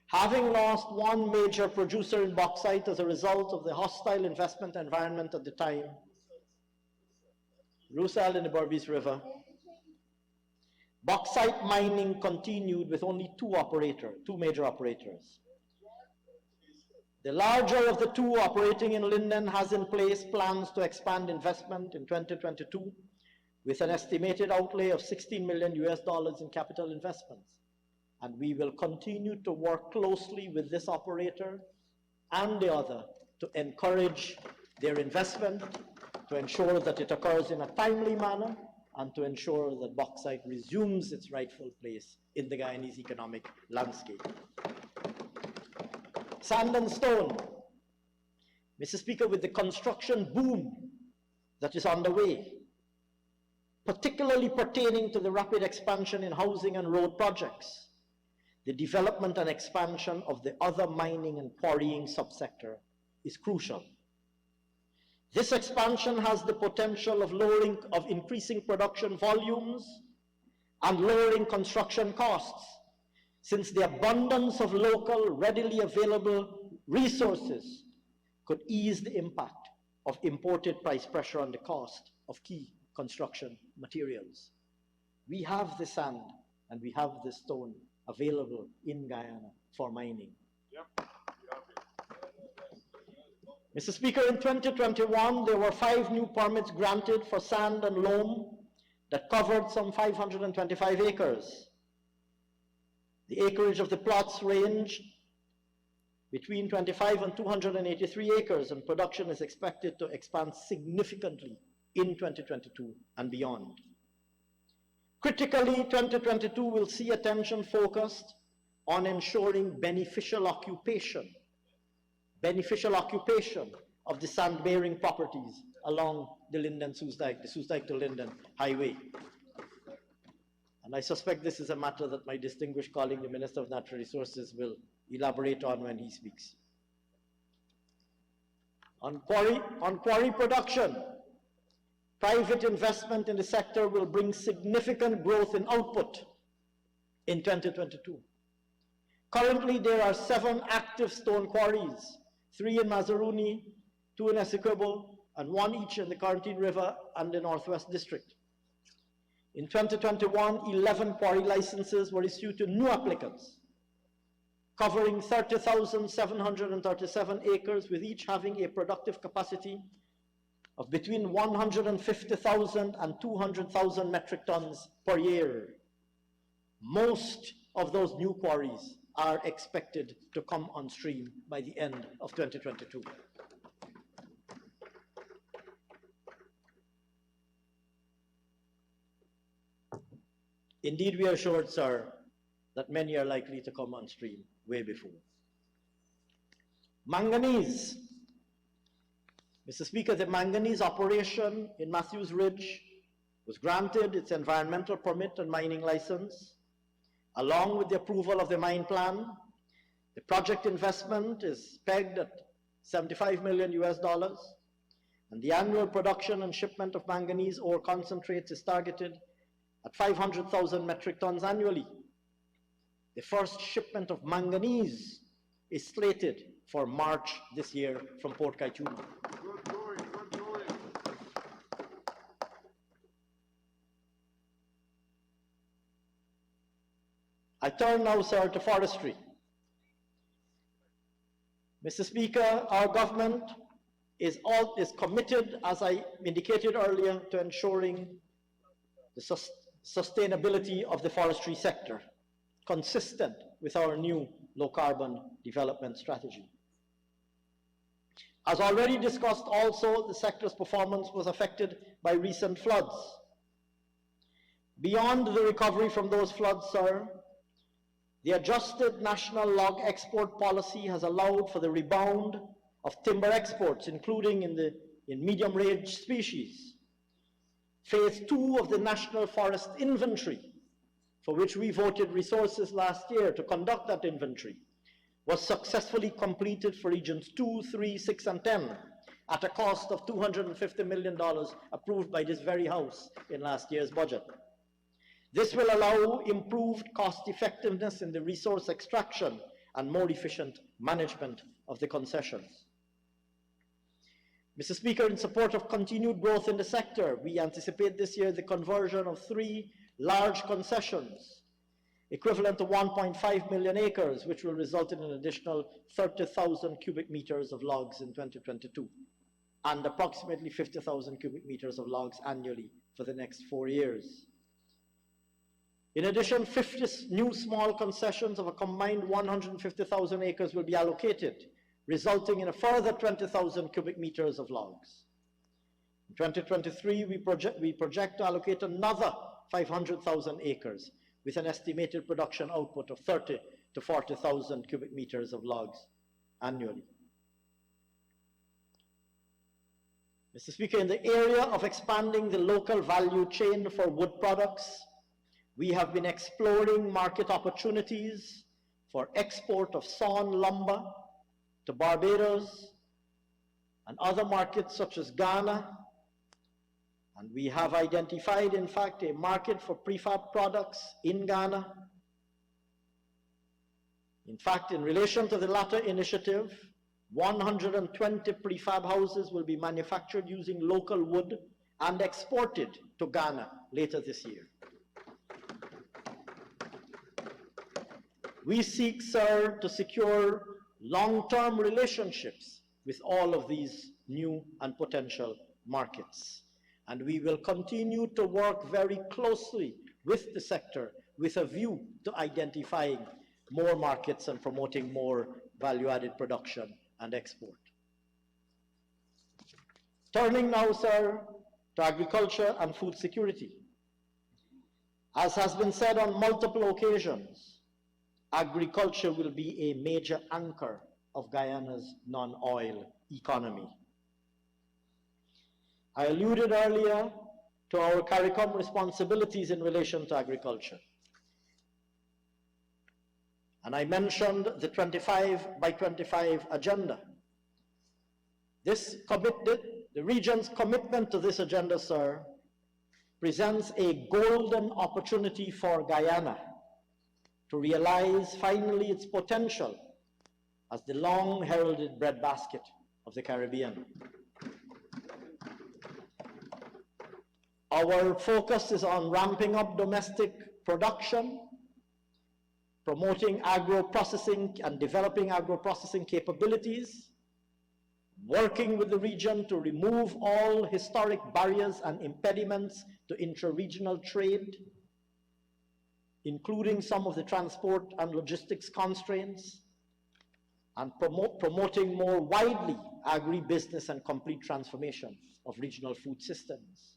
having lost one major producer in bauxite as a result of the hostile investment environment at the time, Rusal in the Berbice River, bauxite mining continued with only two major operators. The larger of the two, operating in Linden, has in place plans to expand investment in 2022 with an estimated outlay of $16 million in capital investments. And we will continue to work closely with this operator and the other to encourage their investment, to ensure that it occurs in a timely manner, and to ensure that bauxite resumes its rightful place in the Guyanese economic landscape. Sand and stone. Mr. Speaker, with the construction boom that is underway, particularly pertaining to the rapid expansion in housing and road projects, the development and expansion of the other mining and quarrying subsector is crucial. This expansion has the potential of increasing production volumes and lowering construction costs, since the abundance of local, readily available resources could ease the impact of imported price pressure on the cost of key construction materials. We have the sand and we have the stone available in Guyana for mining. Yep. Mr. Speaker, in 2021, there were 5 new permits granted for sand and loam that covered some 525 acres. The acreage of the plots ranged between 25 and 283 acres, and production is expected to expand significantly in 2022 and beyond. Critically, 2022 will see attention focused on ensuring beneficial occupation of the sand-bearing properties along the Linden-Soesdijk, the Soesdijk to Linden highway. And I suspect this is a matter that my distinguished colleague, the Minister of Natural Resources, will elaborate on when he speaks. On quarry production, private investment in the sector will bring significant growth in output in 2022. Currently, there are 7 active stone quarries, 3 in Mazaruni, 2 in Essequibo, and 1 each in the Quarantine River and the Northwest District. In 2021, 11 quarry licenses were issued to new applicants, covering 30,737 acres, with each having a productive capacity of between 150,000 and 200,000 metric tons per year. Most of those new quarries are expected to come on stream by the end of 2022. Indeed, we are assured, sir, that many are likely to come on stream way before. Manganese. Mr. Speaker, the manganese operation in Matthews Ridge was granted its environmental permit and mining license, along with the approval of the mine plan. The project investment is pegged at $75 million, and the annual production and shipment of manganese ore concentrates is targeted at 500,000 metric tons annually. The first shipment of manganese is slated for March this year from Port Kaituma. Good going, good going. I turn now, sir, to forestry. Mr. Speaker, our government is committed, as I indicated earlier, to ensuring the sustainability of the forestry sector, consistent with our new low-carbon development strategy. As already discussed also, the sector's performance was affected by recent floods. Beyond the recovery from those floods, sir, the adjusted national log export policy has allowed for the rebound of timber exports, including in medium-range species. Phase 2 of the National Forest Inventory, for which we voted resources last year to conduct that inventory, was successfully completed for regions 2, 3, 6, and 10 at a cost of $250 million approved by this very House in last year's budget. This will allow improved cost effectiveness in the resource extraction and more efficient management of the concessions. Mr. Speaker, in support of continued growth in the sector, we anticipate this year the conversion of 3 large concessions, equivalent to 1.5 million acres, which will result in an additional 30,000 cubic meters of logs in 2022, and approximately 50,000 cubic meters of logs annually for the next 4 years. In addition, 50 new small concessions of a combined 150,000 acres will be allocated, resulting in a further 20,000 cubic meters of logs. In 2023, we project to allocate another 500,000 acres with an estimated production output of 30 to 40,000 cubic meters of logs annually. Mr. Speaker, in the area of expanding the local value chain for wood products, we have been exploring market opportunities for export of sawn lumber to Barbados and other markets such as Ghana. And we have identified, in fact, a market for prefab products in Ghana. In fact, in relation to the latter initiative, 120 prefab houses will be manufactured using local wood and exported to Ghana later this year. We seek, sir, to secure long-term relationships with all of these new and potential markets. And we will continue to work very closely with the sector with a view to identifying more markets and promoting more value-added production and export. Turning now, sir, to agriculture and food security. As has been said on multiple occasions, agriculture will be a major anchor of Guyana's non-oil economy. I alluded earlier to our CARICOM responsibilities in relation to agriculture. And I mentioned the 25 by 25 agenda. The region's commitment to this agenda, sir, presents a golden opportunity for Guyana to realize finally its potential as the long-heralded breadbasket of the Caribbean. Our focus is on ramping up domestic production, promoting agro-processing and developing agro-processing capabilities, working with the region to remove all historic barriers and impediments to intra-regional trade, including some of the transport and logistics constraints, and promoting more widely agribusiness and complete transformation of regional food systems.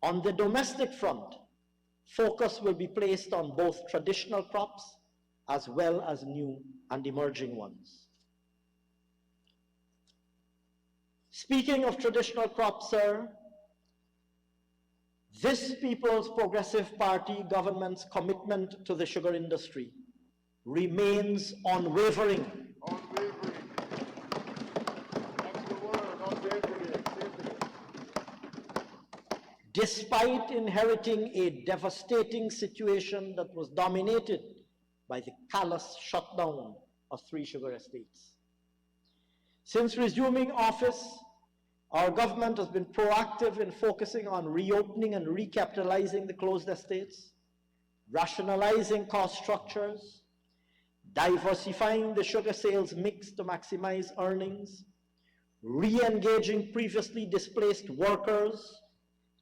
On the domestic front, focus will be placed on both traditional crops as well as new and emerging ones. Speaking of traditional crops, sir, this People's Progressive Party government's commitment to the sugar industry remains unwavering. Unwavering. That's the word, unwavering. Despite inheriting a devastating situation that was dominated by the callous shutdown of 3 sugar estates. Since resuming office, our government has been proactive in focusing on reopening and recapitalizing the closed estates, rationalizing cost structures, diversifying the sugar sales mix to maximize earnings, re-engaging previously displaced workers,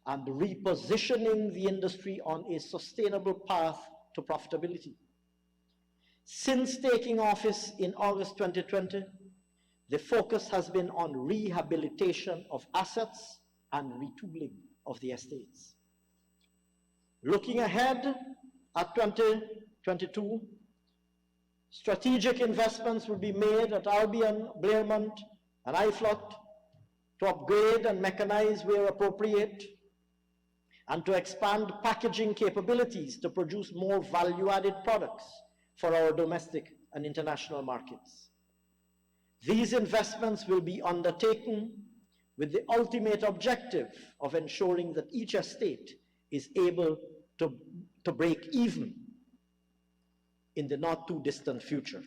and repositioning the industry on a sustainable path to profitability. Since taking office in August 2020, the focus has been on rehabilitation of assets and retooling of the estates. Looking ahead at 2022, strategic investments will be made at Albion, Blairmont, and Iflot to upgrade and mechanize where appropriate, and to expand packaging capabilities to produce more value-added products for our domestic and international markets. These investments will be undertaken with the ultimate objective of ensuring that each estate is able to break even in the not too distant future.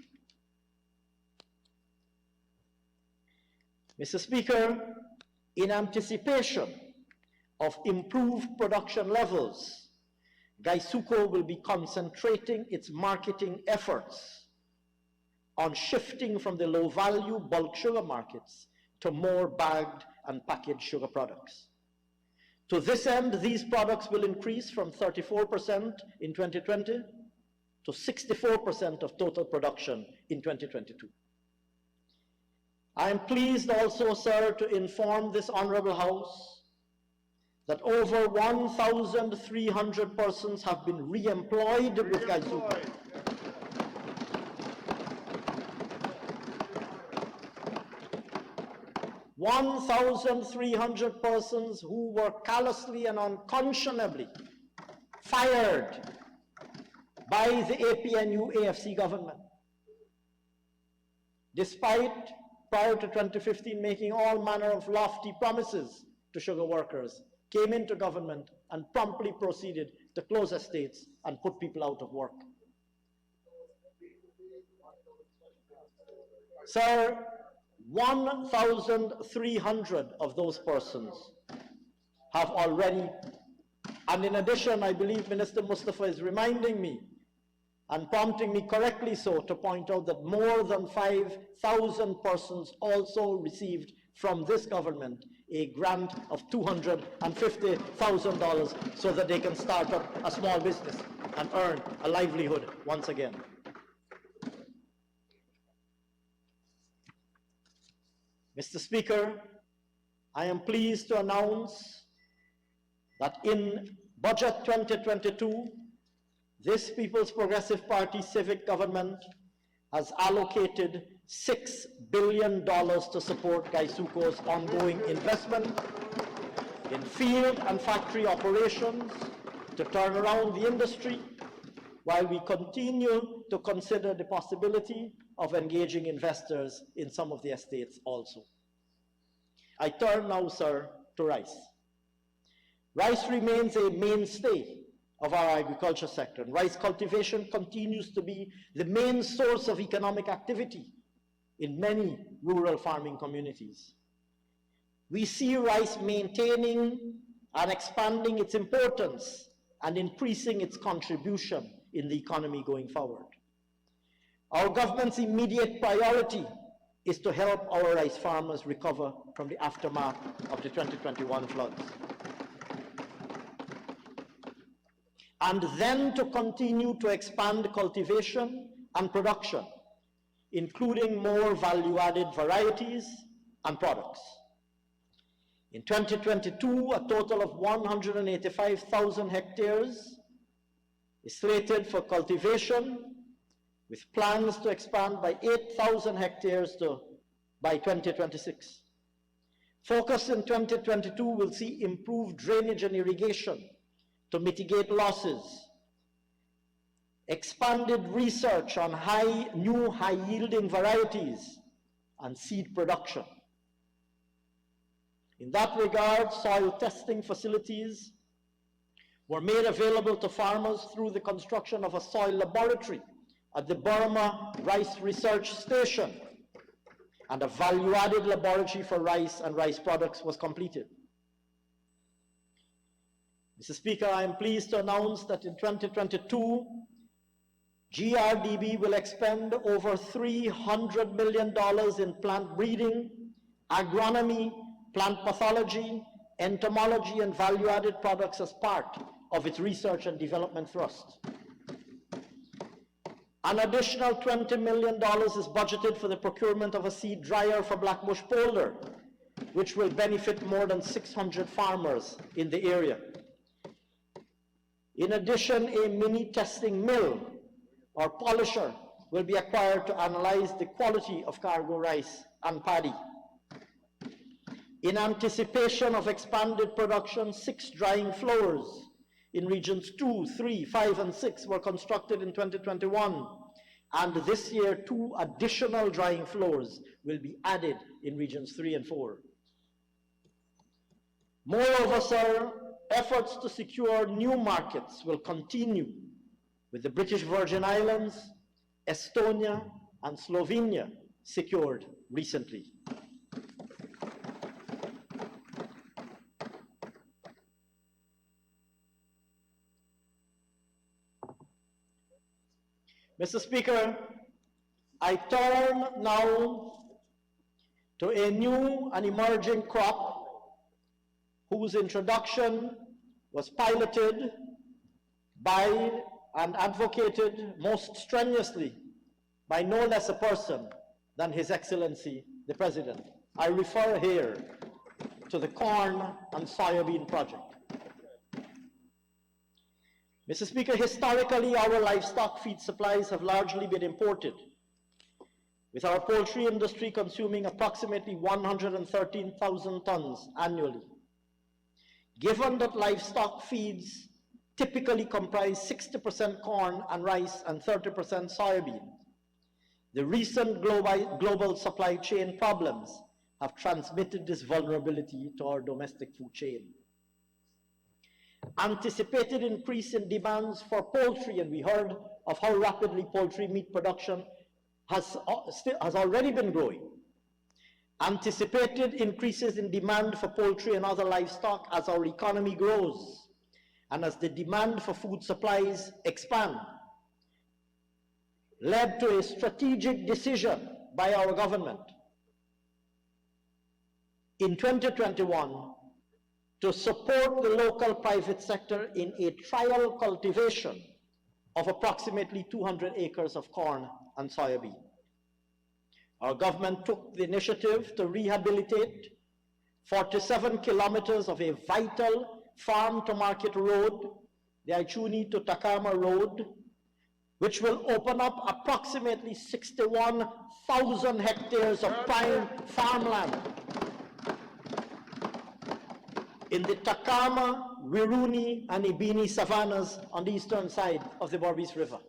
Mr. Speaker, in anticipation of improved production levels, Gaisuco will be concentrating its marketing efforts on shifting from the low-value bulk sugar markets to more bagged and packaged sugar products. To this end, these products will increase from 34% in 2020 to 64% of total production in 2022. I am pleased also, sir, to inform this Honorable House that over 1,300 persons have been re-employed with Gaisuco. 1,300 persons who were callously and unconscionably fired by the APNU-AFC government, despite, prior to 2015, making all manner of lofty promises to sugar workers, came into government and promptly proceeded to close estates and put people out of work. Sir, 1,300 of those persons have already, and in addition, I believe Minister Mustafa is reminding me and prompting me correctly so to point out that more than 5,000 persons also received from this government a grant of $250,000 so that they can start up a small business and earn a livelihood once again. Mr. Speaker, I am pleased to announce that in Budget 2022, this People's Progressive Party civic government has allocated $6 billion to support Gaisuco's ongoing investment in field and factory operations to turn around the industry, while we continue to consider the possibility of engaging investors in some of the estates also. I turn now, sir, to rice. Rice remains a mainstay of our agriculture sector, and rice cultivation continues to be the main source of economic activity in many rural farming communities. We see rice maintaining and expanding its importance and increasing its contribution in the economy going forward. Our government's immediate priority is to help our rice farmers recover from the aftermath of the 2021 floods, and then to continue to expand cultivation and production, including more value-added varieties and products. In 2022, a total of 185,000 hectares is slated for cultivation, with plans to expand by 8,000 hectares by 2026. Focus in 2022 will see improved drainage and irrigation to mitigate losses, expanded research on new high-yielding varieties, and seed production. In that regard, soil testing facilities were made available to farmers through the construction of a soil laboratory at the Burma Rice Research Station, and a value-added laboratory for rice and rice products was completed. Mr. Speaker, I am pleased to announce that in 2022, GRDB will expend over $300 million in plant breeding, agronomy, plant pathology, entomology and value-added products as part of its research and development thrust. An additional $20 million is budgeted for the procurement of a seed dryer for blackbush polder, which will benefit more than 600 farmers in the area. In addition, a mini testing mill or polisher will be acquired to analyze the quality of cargo rice and paddy. In anticipation of expanded production, 6 drying floors in regions 2, 3, 5, and 6 were constructed in 2021, and this year 2 additional drying floors will be added in regions 3 and 4. Moreover, sir, efforts to secure new markets will continue with the British Virgin Islands, Estonia, and Slovenia secured recently. Mr. Speaker, I turn now to a new and emerging crop whose introduction was piloted by and advocated most strenuously by no less a person than His Excellency the President. I refer here to the corn and soybean project. Mr. Speaker, historically our livestock feed supplies have largely been imported, with our poultry industry consuming approximately 113,000 tons annually. Given that livestock feeds typically comprise 60% corn and rice and 30% soybean, the recent global supply chain problems have transmitted this vulnerability to our domestic food chain. Anticipated increase in demands for poultry, and we heard of how rapidly poultry meat production has already been growing. Anticipated increases in demand for poultry and other livestock as our economy grows and as the demand for food supplies expand led to a strategic decision by our government in 2021 to support the local private sector in a trial cultivation of approximately 200 acres of corn and soybean. Our government took the initiative to rehabilitate 47 kilometers of a vital farm-to-market road, the Aichuni to Takama Road, which will open up approximately 61,000 hectares of prime farmland in the Takama, Wiruni, and Ibini savannas on the eastern side of the Berbice River.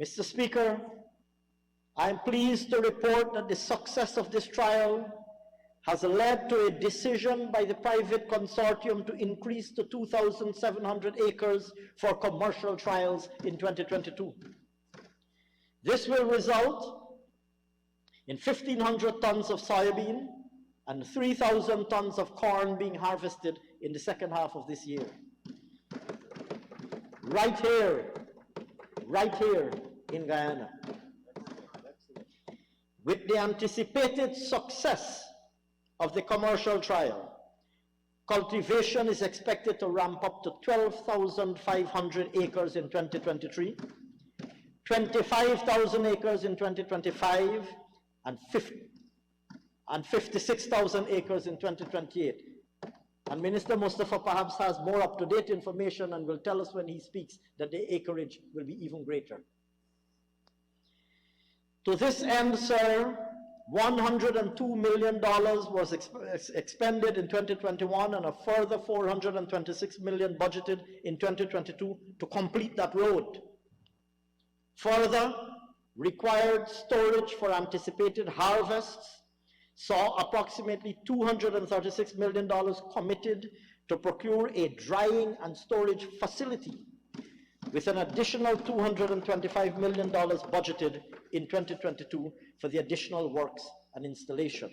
Mr. Speaker, I am pleased to report that the success of this trial has led to a decision by the private consortium to increase to 2,700 acres for commercial trials in 2022. This will result in 1,500 tons of soybean and 3,000 tons of corn being harvested in the second half of this year. Right here in Guyana. With the anticipated success of the commercial trial, cultivation is expected to ramp up to 12,500 acres in 2023, 25,000 acres in 2025, and 56,000 acres in 2028. And Minister Mustafa perhaps has more up-to-date information and will tell us when he speaks that the acreage will be even greater. To this end, sir, $102 million was expended in 2021 and a further $426 million budgeted in 2022 to complete that road. Further, required storage for anticipated harvests saw approximately $236 million committed to procure a drying and storage facility, with an additional $225 million budgeted in 2022 for the additional works and installation.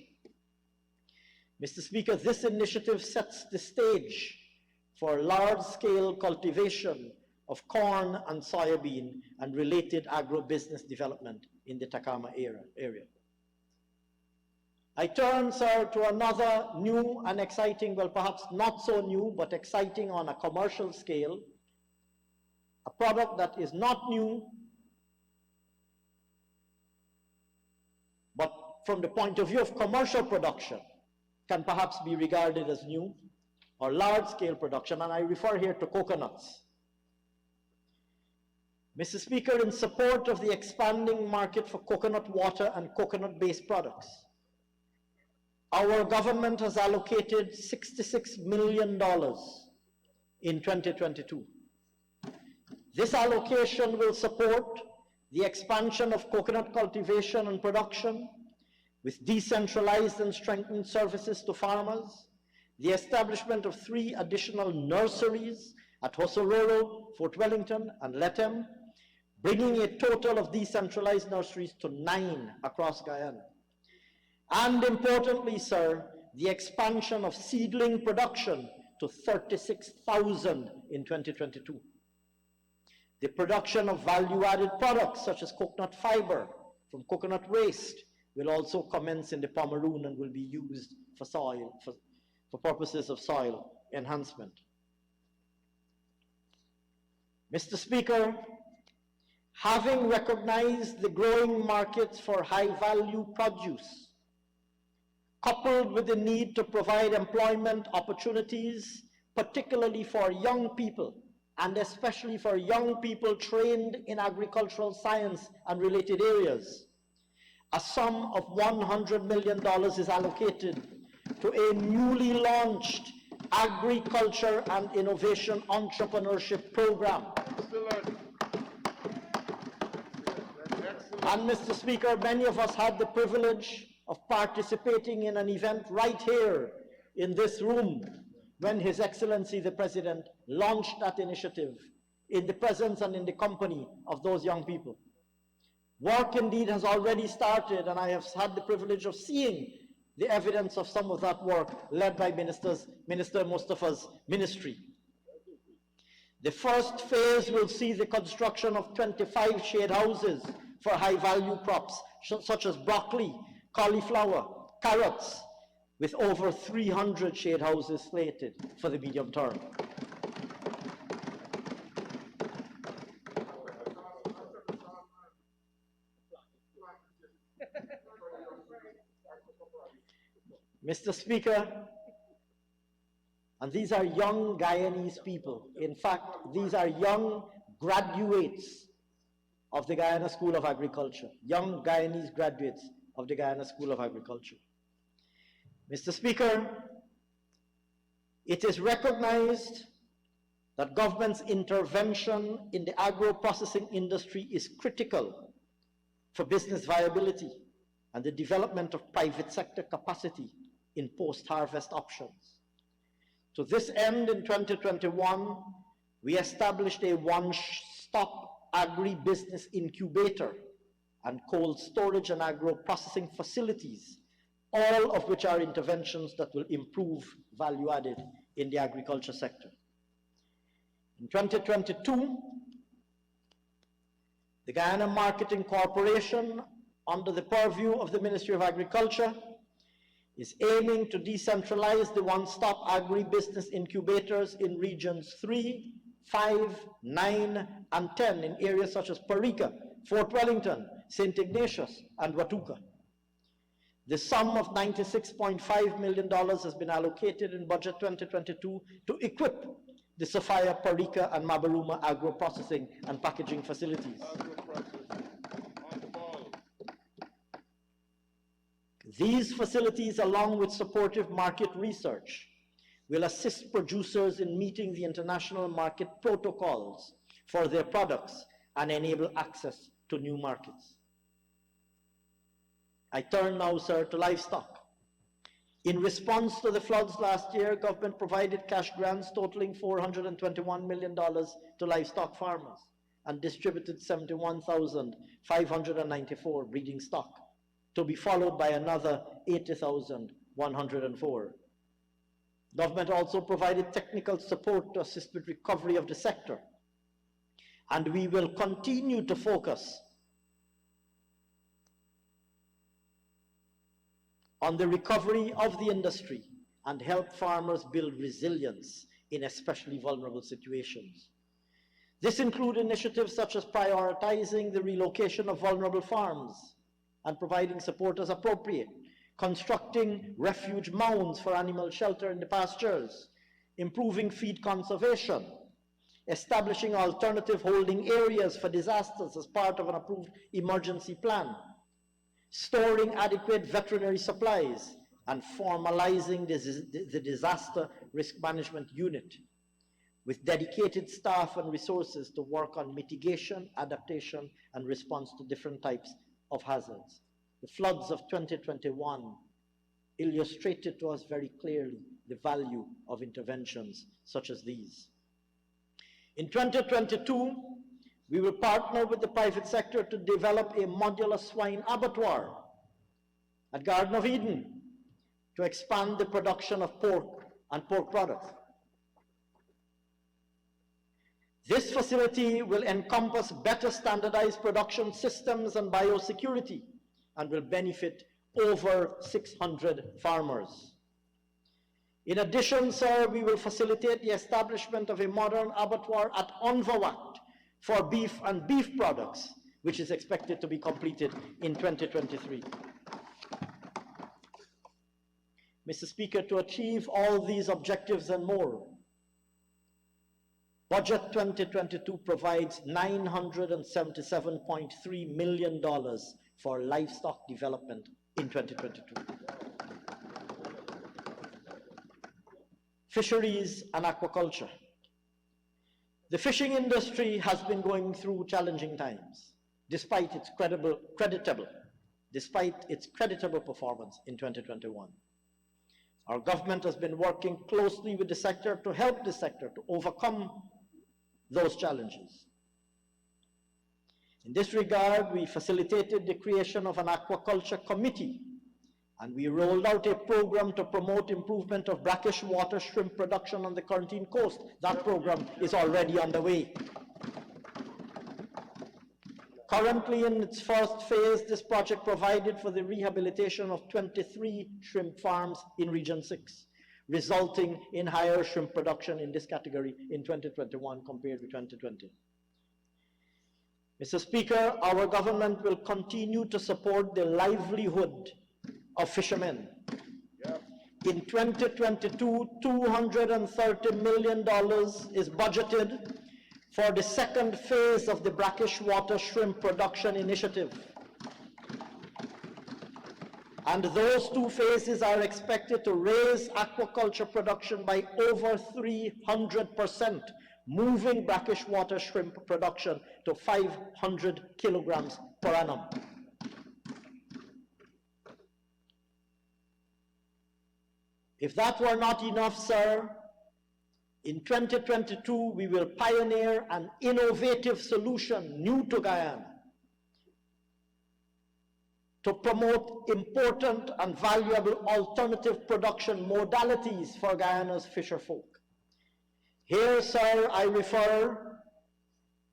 Mr. Speaker, this initiative sets the stage for large-scale cultivation of corn and soybean and related agro-business development in the Takama area. I turn, sir, to another new and exciting, well, perhaps not so new, but exciting on a commercial scale, a product that is not new, but from the point of view of commercial production, can perhaps be regarded as new or large-scale production, and I refer here to coconuts. Mr. Speaker, in support of the expanding market for coconut water and coconut-based products, our government has allocated $66 million in 2022. This allocation will support the expansion of coconut cultivation and production with decentralized and strengthened services to farmers, the establishment of 3 additional nurseries at Hosororo, Fort Wellington, and Lethem, bringing a total of decentralized nurseries to 9 across Guyana. And importantly, sir, the expansion of seedling production to 36,000 in 2022. The production of value-added products such as coconut fiber from coconut waste will also commence in the Pomeroon and will be used for soil, for purposes of soil enhancement. Mr. Speaker, having recognized the growing markets for high-value produce, coupled with the need to provide employment opportunities, particularly for young people, and especially for young people trained in agricultural science and related areas, a sum of $100 million is allocated to a newly launched Agriculture and Innovation Entrepreneurship Program. Excellent. And Mr. Speaker, many of us had the privilege of participating in an event right here in this room when His Excellency the President launched that initiative in the presence and in the company of those young people. Work indeed has already started, and I have had the privilege of seeing the evidence of some of that work led by Minister Mustafa's ministry. The first phase will see the construction of 25 shade houses for high-value crops such as broccoli, cauliflower, carrots, with over 300 shade houses slated for the medium term. Mr. Speaker, and these are young Guyanese people. In fact, these are young graduates of the Guyana School of Agriculture, young Guyanese graduates of the Guyana School of Agriculture. Mr. Speaker, it is recognized that government's intervention in the agro-processing industry is critical for business viability and the development of private sector capacity in post-harvest options. To this end, in 2021, we established a one-stop agri-business incubator and cold storage and agro-processing facilities, all of which are interventions that will improve value added in the agriculture sector. In 2022, the Guyana Marketing Corporation, under the purview of the Ministry of Agriculture, is aiming to decentralize the one-stop agri-business incubators in regions 3, 5, 9, and 10 in areas such as Parika, Fort Wellington, St. Ignatius, and Watuka. The sum of $96.5 million has been allocated in Budget 2022 to equip the Sophia, Parika, and Mabaruma agro-processing and packaging facilities. These facilities, along with supportive market research, will assist producers in meeting the international market protocols for their products and enable access to new markets. I turn now, sir, to livestock. In response to the floods last year, government provided cash grants totaling $421 million to livestock farmers and distributed 71,594 breeding stock, to be followed by another 80,104. Government also provided technical support to assist with recovery of the sector, and we will continue to focus on the recovery of the industry and help farmers build resilience in especially vulnerable situations. This includes initiatives such as prioritizing the relocation of vulnerable farms and providing support as appropriate, constructing refuge mounds for animal shelter in the pastures, improving feed conservation, establishing alternative holding areas for disasters as part of an approved emergency plan, storing adequate veterinary supplies, and formalizing the disaster risk management unit with dedicated staff and resources to work on mitigation, adaptation, and response to different types of hazards. The floods of 2021 illustrated to us very clearly the value of interventions such as these. In 2022, we will partner with the private sector to develop a modular swine abattoir at Garden of Eden to expand the production of pork and pork products. This facility will encompass better standardized production systems and biosecurity and will benefit over 600 farmers. In addition, sir, we will facilitate the establishment of a modern abattoir at Onvawat for beef and beef products, which is expected to be completed in 2023. Mr. Speaker, to achieve all these objectives and more, Budget 2022 provides $977.3 million for livestock development in 2022. Fisheries and aquaculture. The fishing industry has been going through challenging times, despite its creditable performance in 2021. Our government has been working closely with the sector to help the sector to overcome those challenges. In this regard, we facilitated the creation of an aquaculture committee, and we rolled out a program to promote improvement of brackish water shrimp production on the Quarantine Coast. That program is already underway. Currently, in its first phase, this project provided for the rehabilitation of 23 shrimp farms in Region 6, resulting in higher shrimp production in this category in 2021 compared with 2020. Mr. Speaker, our government will continue to support the livelihood of fishermen. In 2022, $230 million is budgeted for the second phase of the brackish water shrimp production initiative. And those two phases are expected to raise aquaculture production by over 300%, moving brackish water shrimp production to 500 kilograms per annum. If that were not enough, sir, in 2022, we will pioneer an innovative solution new to Guyana to promote important and valuable alternative production modalities for Guyana's fisherfolk. Here, sir, I refer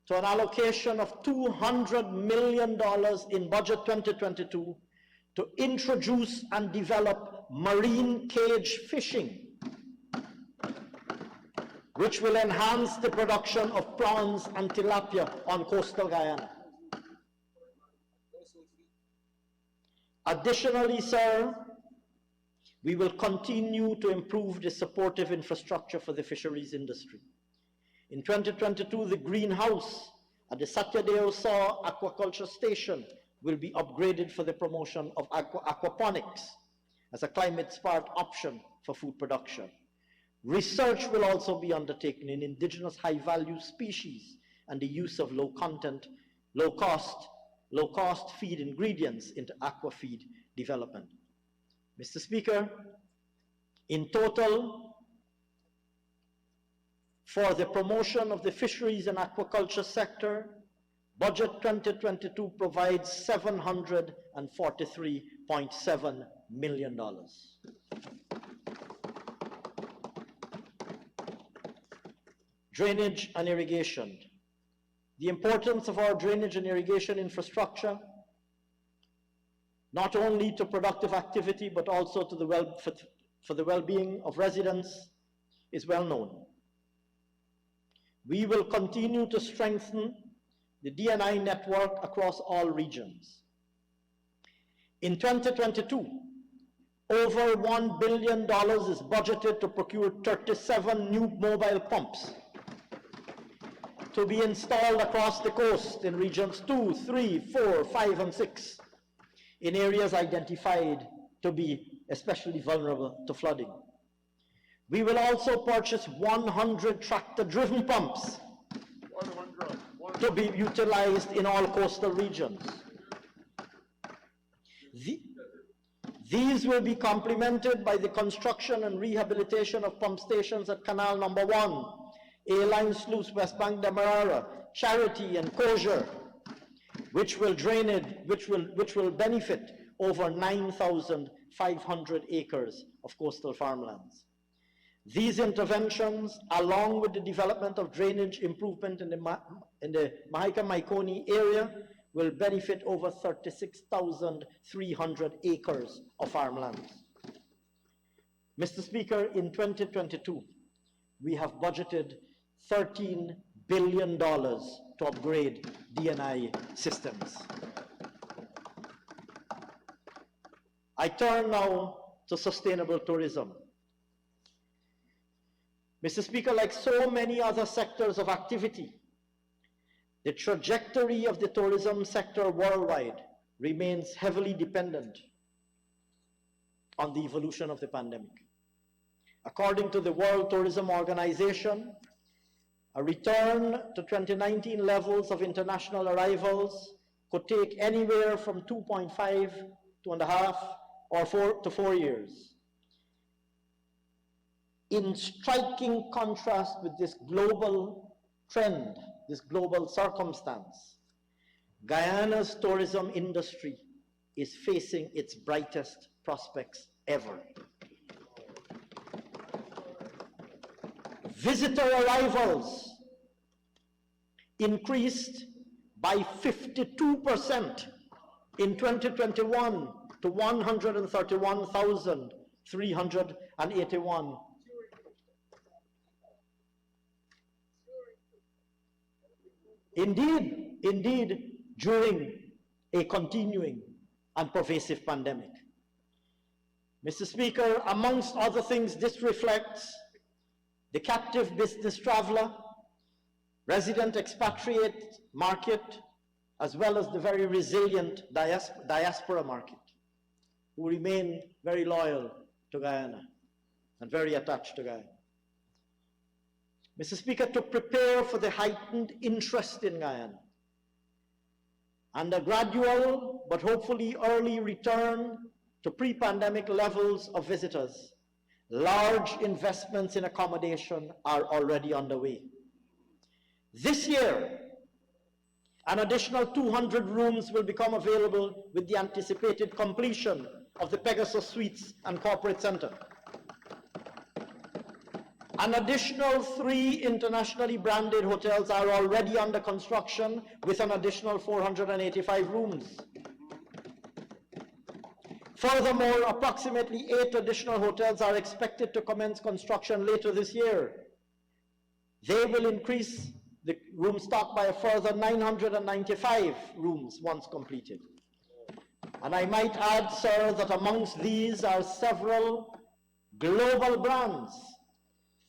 to an allocation of $200 million in Budget 2022 to introduce and develop marine cage fishing, which will enhance the production of prawns and tilapia on coastal Guyana. Additionally, sir, we will continue to improve the supportive infrastructure for the fisheries industry. In 2022, the greenhouse at the Satyadeo Saw Aquaculture Station will be upgraded for the promotion of aquaponics as a climate-smart option for food production. Research will also be undertaken in indigenous high-value species and the use of low-cost feed ingredients into aquafeed development. Mr. Speaker, in total, for the promotion of the fisheries and aquaculture sector, Budget 2022 provides $743.7 million. Drainage and irrigation. The importance of our drainage and irrigation infrastructure not only to productive activity, but also to for the well-being of residents, is well known. We will continue to strengthen the D&I network across all regions. In 2022, over $1 billion is budgeted to procure 37 new mobile pumps to be installed across the coast in regions 2, 3, 4, 5, and 6, in areas identified to be especially vulnerable to flooding. We will also purchase 100 tractor-driven pumps to be utilized in all coastal regions. These will be complemented by the construction and rehabilitation of pump stations at Canal Number 1, A-Line Sluice, West Bank Demerara, Charity, and Kosher, which will benefit over 9,500 acres of coastal farmlands. These interventions, along with the development of drainage improvement in the Mahika-Maikoni area, will benefit over 36,300 acres of farmlands. Mr. Speaker, in 2022, we have budgeted $13 billion to upgrade D&I systems. I turn now to sustainable tourism. Mr. Speaker, like so many other sectors of activity, the trajectory of the tourism sector worldwide remains heavily dependent on the evolution of the pandemic. According to the World Tourism Organization, a return to 2019 levels of international arrivals could take anywhere from 2.5, 2.5, or 4 to 4 years. In striking contrast with this global trend, this global circumstance, Guyana's tourism industry is facing its brightest prospects ever. Visitor arrivals increased by 52% in 2021 to 131,381. Indeed, during a continuing and pervasive pandemic. Mr. Speaker, amongst other things, this reflects the captive business traveler, resident expatriate market, as well as the very resilient diaspora market, who remain very loyal to Guyana and very attached to Guyana. Mr. Speaker, to prepare for the heightened interest in Guyana and a gradual but hopefully early return to pre-pandemic levels of visitors, large investments in accommodation are already underway. This year, an additional 200 rooms will become available with the anticipated completion of the Pegasus Suites and Corporate Center. An additional 3 internationally branded hotels are already under construction with an additional 485 rooms. Furthermore, approximately 8 additional hotels are expected to commence construction later this year. They will increase the room stock by a further 995 rooms once completed. And I might add, sir, that amongst these are several global brands,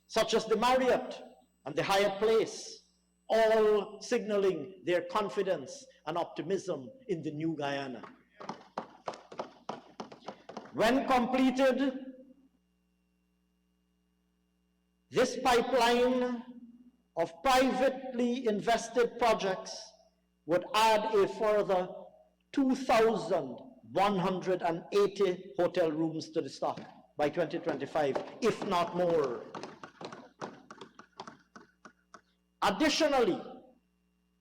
such as the Marriott and the Hyatt Place, all signaling their confidence and optimism in the new Guyana. When completed, this pipeline of privately invested projects would add a further 2,180 hotel rooms to the stock by 2025, if not more. Additionally,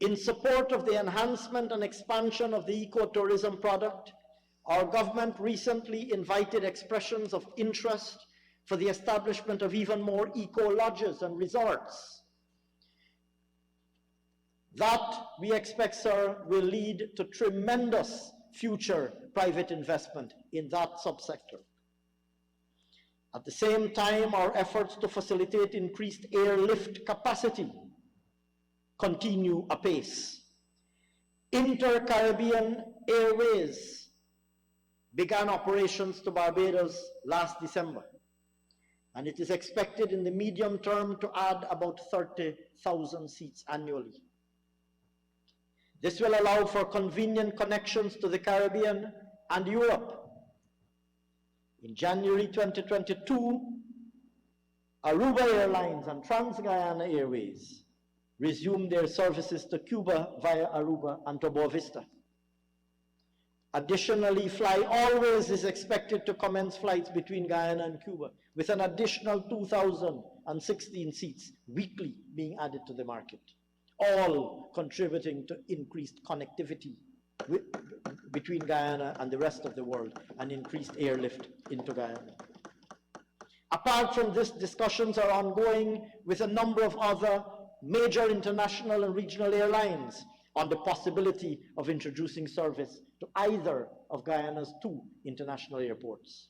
in support of the enhancement and expansion of the ecotourism product, our government recently invited expressions of interest for the establishment of even more eco-lodges and resorts. That, we expect, sir, will lead to tremendous future private investment in that subsector. At the same time, our efforts to facilitate increased airlift capacity continue apace. Inter-Caribbean Airways began operations to Barbados last December, and it is expected in the medium term to add about 30,000 seats annually. This will allow for convenient connections to the Caribbean and Europe. In January 2022, Aruba Airlines and Trans-Guyana Airways resumed their services to Cuba via Aruba and to Boa Vista. Additionally, Fly Always is expected to commence flights between Guyana and Cuba, with an additional 2,016 seats weekly being added to the market, all contributing to increased connectivity between Guyana and the rest of the world and increased airlift into Guyana. Apart from this, discussions are ongoing with a number of other major international and regional airlines on the possibility of introducing service to either of Guyana's 2 international airports.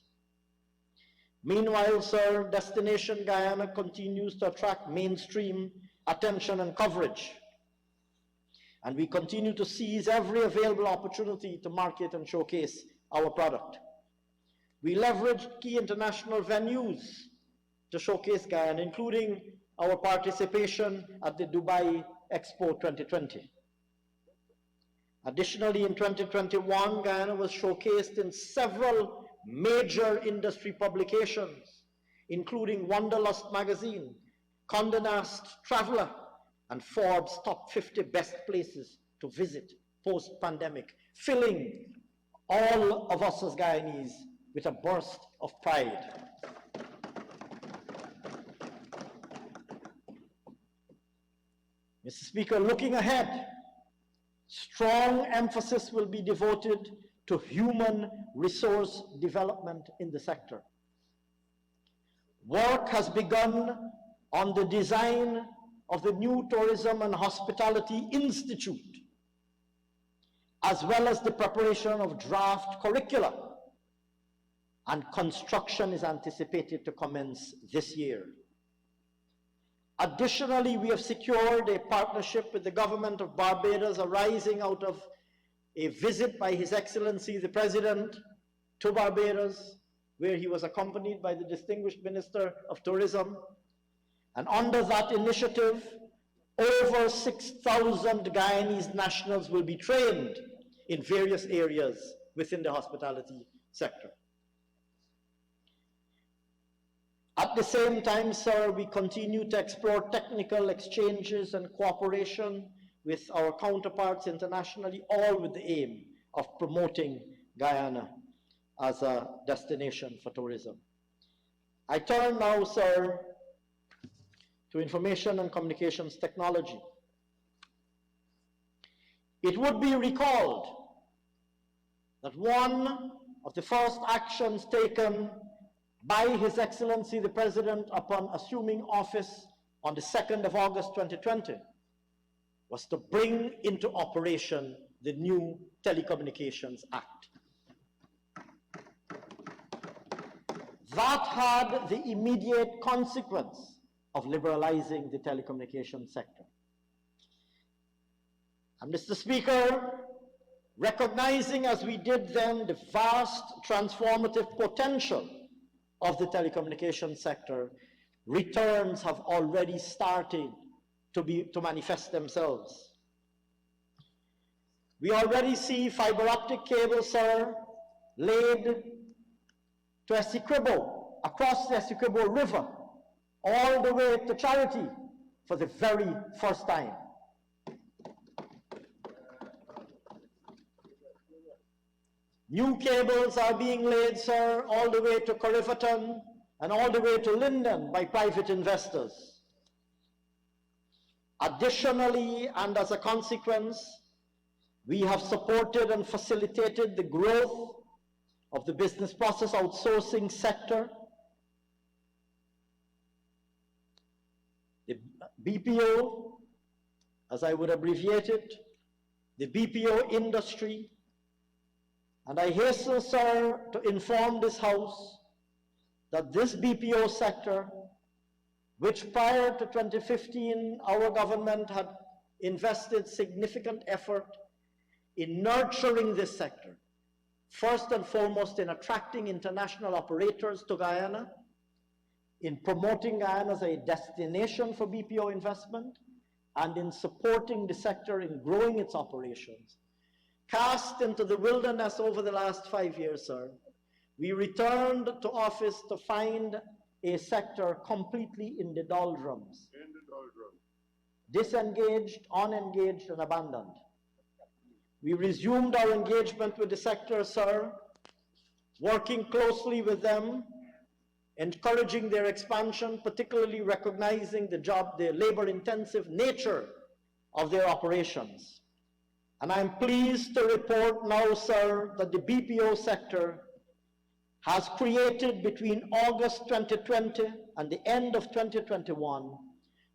Meanwhile, sir, Destination Guyana continues to attract mainstream attention and coverage, and we continue to seize every available opportunity to market and showcase our product. We leveraged key international venues to showcase Guyana, including our participation at the Dubai Expo 2020. Additionally, in 2021, Guyana was showcased in several major industry publications, including Wanderlust magazine, Condé Nast Traveler, and Forbes' top 50 best places to visit post-pandemic, filling all of us as Guyanese with a burst of pride. Mr. Speaker, looking ahead, strong emphasis will be devoted to human resource development in the sector. Work has begun on the design of the new Tourism and Hospitality Institute, as well as the preparation of draft curricula, and construction is anticipated to commence this year. Additionally, we have secured a partnership with the government of Barbados arising out of a visit by His Excellency the President to Barbados, where he was accompanied by the distinguished Minister of Tourism. And under that initiative, over 6,000 Guyanese nationals will be trained in various areas within the hospitality sector. At the same time, sir, we continue to explore technical exchanges and cooperation with our counterparts internationally, all with the aim of promoting Guyana as a destination for tourism. I turn now, sir, to information and communications technology. It would be recalled that one of the first actions taken by His Excellency the President upon assuming office on the 2nd of August 2020 was to bring into operation the new Telecommunications Act. That had the immediate consequence of liberalizing the telecommunications sector. And Mr. Speaker, recognizing as we did then the vast transformative potential of the telecommunications sector, returns have already started to manifest themselves. We already see fiber optic cables, sir, laid to Essequibo, across the Essequibo River, all the way to Charity for the very first time. New cables are being laid, sir, all the way to Corriverton and all the way to Linden by private investors. Additionally, and as a consequence, we have supported and facilitated the growth of the business process outsourcing sector, the BPO, as I would abbreviate it, the BPO industry, And I hasten, sir, to inform this House that this BPO sector, which prior to 2015 our government had invested significant effort in nurturing this sector, first and foremost in attracting international operators to Guyana, in promoting Guyana as a destination for BPO investment, and in supporting the sector in growing its operations, cast into the wilderness over the last 5 years, sir, we returned to office to find a sector completely in the doldrums. Disengaged, unengaged, and abandoned. We resumed our engagement with the sector, sir, working closely with them, encouraging their expansion, particularly recognizing the labor-intensive nature of their operations. And I'm pleased to report now, sir, that the BPO sector has created between August 2020 and the end of 2021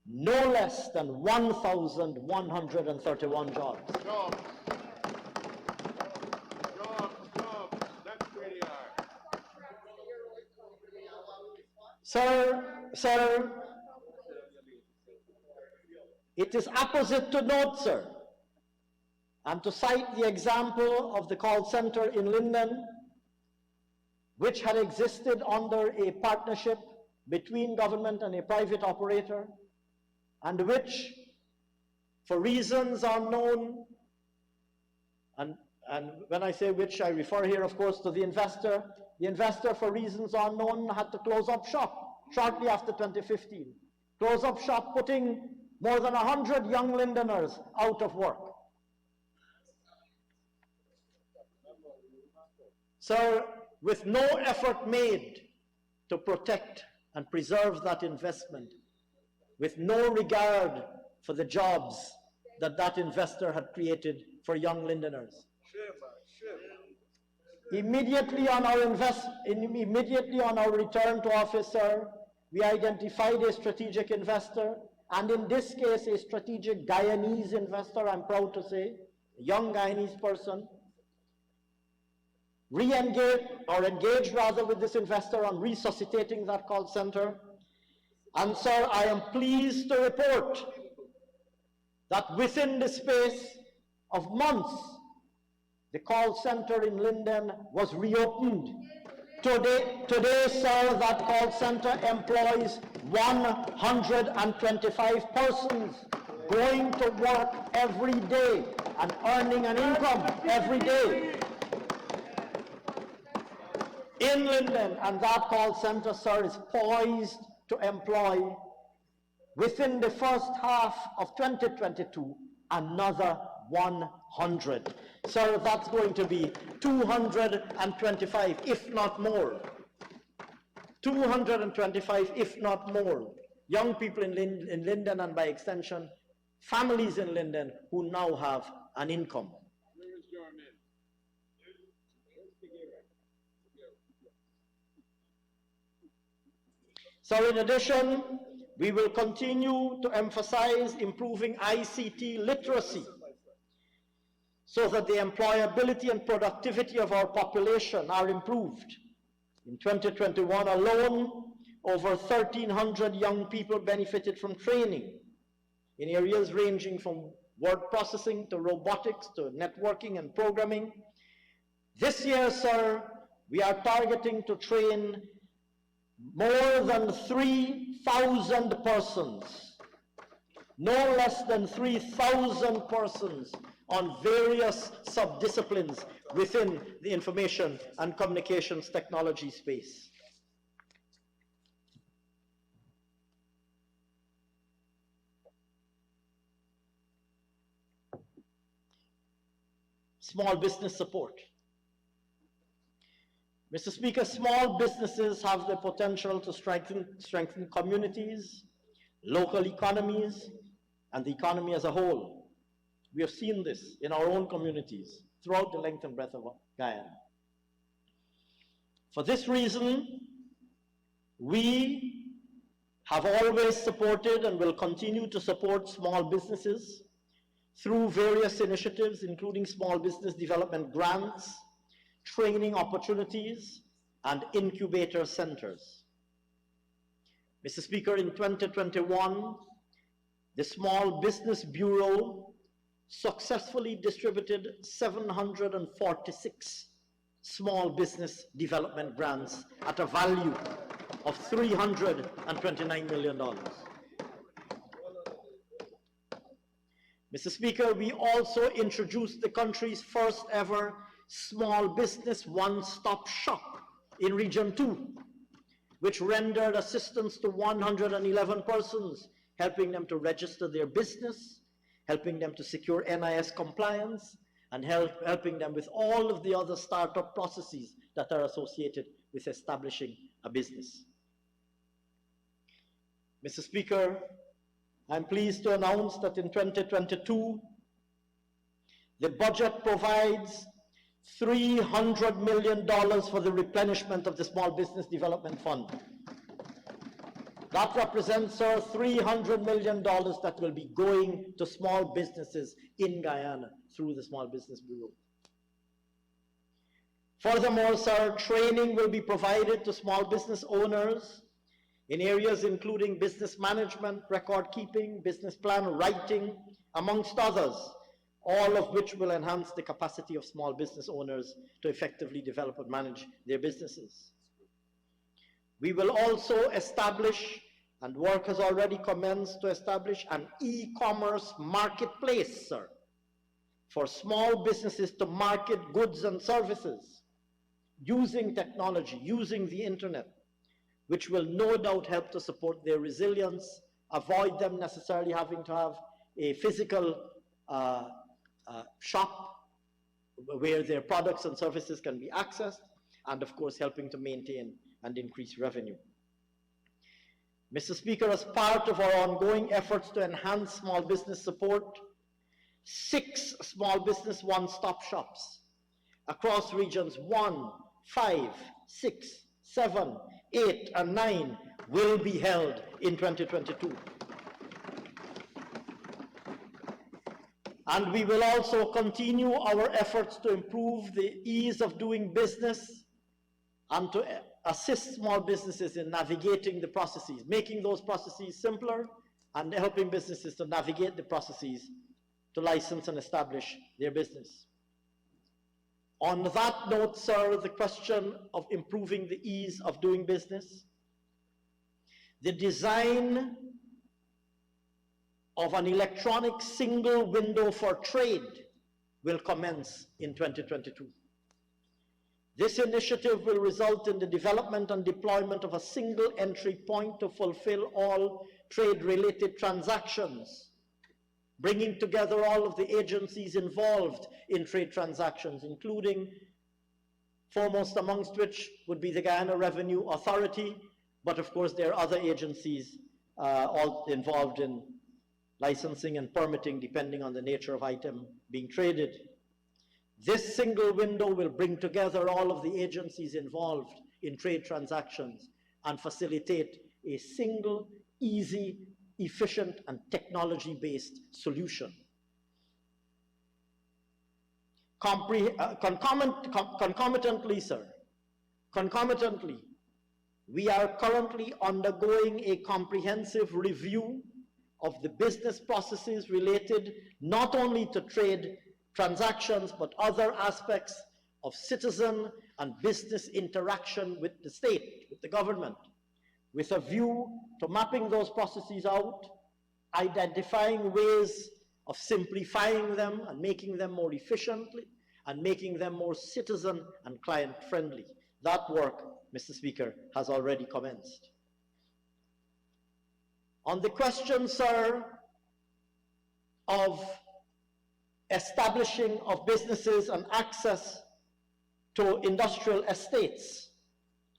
no less than 1,131 jobs. Jobs. That's pretty hard. Sir, it is opposite to note, sir, and to cite the example of the call center in Linden, which had existed under a partnership between government and a private operator, and which, for reasons unknown, and when I say which, I refer here, of course, to the investor for reasons unknown had to close up shop shortly after 2015. Close up shop, putting more than 100 young Lindeners out of work. Sir, with no effort made to protect and preserve that investment, with no regard for the jobs that that investor had created for young Lindeners. Immediately on our return to office, sir, we identified a strategic investor, and in this case, a strategic Guyanese investor, I'm proud to say, a young Guyanese person, engaged with this investor on resuscitating that call center. And sir, I am pleased to report that within the space of months, the call center in Linden was reopened. Today, sir, that call center employs 125 persons going to work every day and earning an income every day in Linden, and that call center, sir, is poised to employ within the first half of 2022 another 100. So that's going to be 225, if not more. 225, if not more, young people in Linden, and by extension, families in Linden who now have an income. So in addition, we will continue to emphasize improving ICT literacy so that the employability and productivity of our population are improved. In 2021 alone, over 1,300 young people benefited from training in areas ranging from word processing to robotics to networking and programming. This year, sir, we are targeting to train more than 3,000 persons, no less than 3,000 persons on various sub-disciplines within the information and communications technology space. Small business support. Mr. Speaker, small businesses have the potential to strengthen communities, local economies, and the economy as a whole. We have seen this in our own communities throughout the length and breadth of Guyana. For this reason, we have always supported and will continue to support small businesses through various initiatives, including small business development grants, training opportunities, and incubator centers. Mr. Speaker, in 2021, the Small Business Bureau successfully distributed 746 small business development grants at a value of $329 million. Mr. Speaker, we also introduced the country's first ever small business one-stop shop in Region 2, which rendered assistance to 111 persons, helping them to register their business, helping them to secure NIS compliance, and helping them with all of the other startup processes that are associated with establishing a business. Mr. Speaker, I'm pleased to announce that in 2022, the budget provides $300 million for the replenishment of the Small Business Development Fund. That represents, sir, $300 million that will be going to small businesses in Guyana through the Small Business Bureau. Furthermore, sir, training will be provided to small business owners in areas including business management, record keeping, business plan writing, amongst others, all of which will enhance the capacity of small business owners to effectively develop and manage their businesses. We will also establish, and work has already commenced to establish, an e-commerce marketplace, sir, for small businesses to market goods and services using technology, using the internet, which will no doubt help to support their resilience, avoid them necessarily having to have a physical shop where their products and services can be accessed, and of course helping to maintain and increase revenue. Mr. Speaker, as part of our ongoing efforts to enhance small business support, 6 small business one-stop shops across regions 1, 5, 6, 7, 8, and 9 will be held in 2022. And we will also continue our efforts to improve the ease of doing business and to assist small businesses in navigating the processes, making those processes simpler and helping businesses to navigate the processes to license and establish their business. On that note, sir, the question of improving the ease of doing business, the design of an electronic single window for trade will commence in 2022. This initiative will result in the development and deployment of a single entry point to fulfill all trade-related transactions, bringing together all of the agencies involved in trade transactions, including, foremost amongst which would be the Guyana Revenue Authority, but of course there are other agencies all involved in licensing and permitting depending on the nature of item being traded. This single window will bring together all of the agencies involved in trade transactions and facilitate a single, easy, efficient, and technology-based solution. Concomitantly, sir, we are currently undergoing a comprehensive review of the business processes related not only to trade transactions, but other aspects of citizen and business interaction with the state, with the government, with a view to mapping those processes out, identifying ways of simplifying them and making them more efficiently, and making them more citizen and client friendly. That work, Mr. Speaker, has already commenced. On the question, sir, of establishing of businesses and access to industrial estates,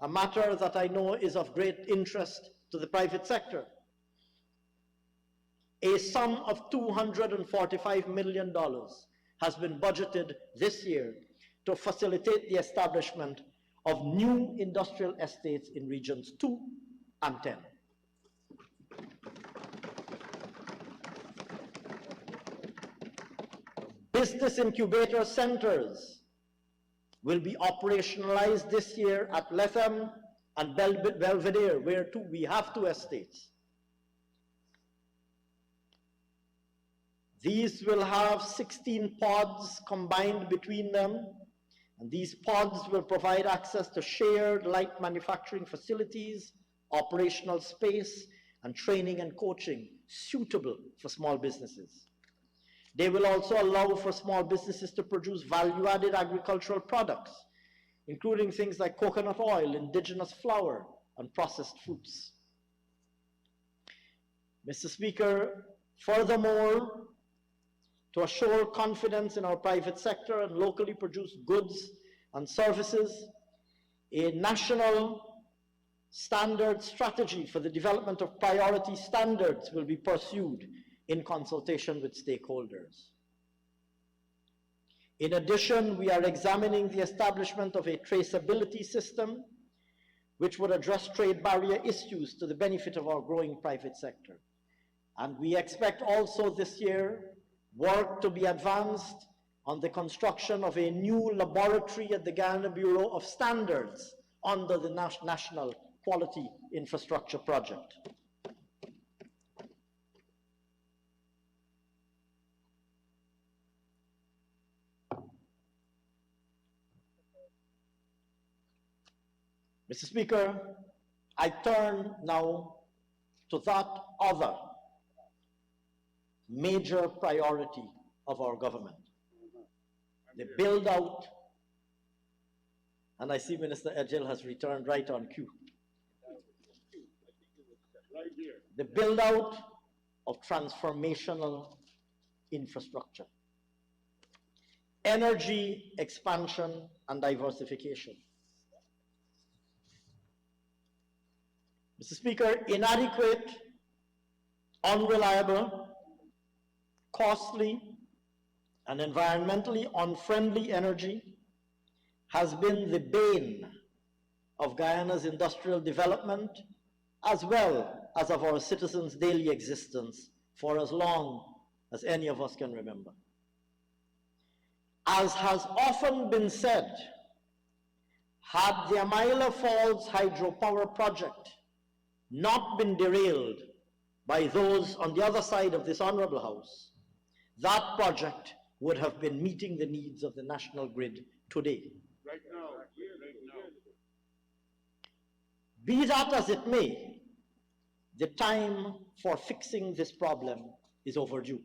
a matter that I know is of great interest to the private sector, a sum of $245 million has been budgeted this year to facilitate the establishment of new industrial estates in regions 2 and 10. Business incubator centers will be operationalized this year at Letham and Belvedere, where we have two estates. These will have 16 pods combined between them, and these pods will provide access to shared light manufacturing facilities, operational space, and training and coaching suitable for small businesses. They will also allow for small businesses to produce value-added agricultural products, including things like coconut oil, indigenous flour, and processed fruits. Mr. Speaker, furthermore, to assure confidence in our private sector and locally produced goods and services, a national standard strategy for the development of priority standards will be pursued in consultation with stakeholders. In addition, we are examining the establishment of a traceability system which would address trade barrier issues to the benefit of our growing private sector. And we expect also this year work to be advanced on the construction of a new laboratory at the Guyana Bureau of Standards under the National Quality Infrastructure Project. Mr. Speaker, I turn now to that other major priority of our government, the build out, and I see Minister Edgell has returned right on cue, the build out of transformational infrastructure, energy expansion and diversification. Mr. Speaker, inadequate, unreliable, costly, and environmentally unfriendly energy has been the bane of Guyana's industrial development as well as of our citizens' daily existence for as long as any of us can remember. As has often been said, had the Amaila Falls hydropower project not been derailed by those on the other side of this honorable house, that project would have been meeting the needs of the national grid today. Right now, right now. Be that as it may, the time for fixing this problem is overdue.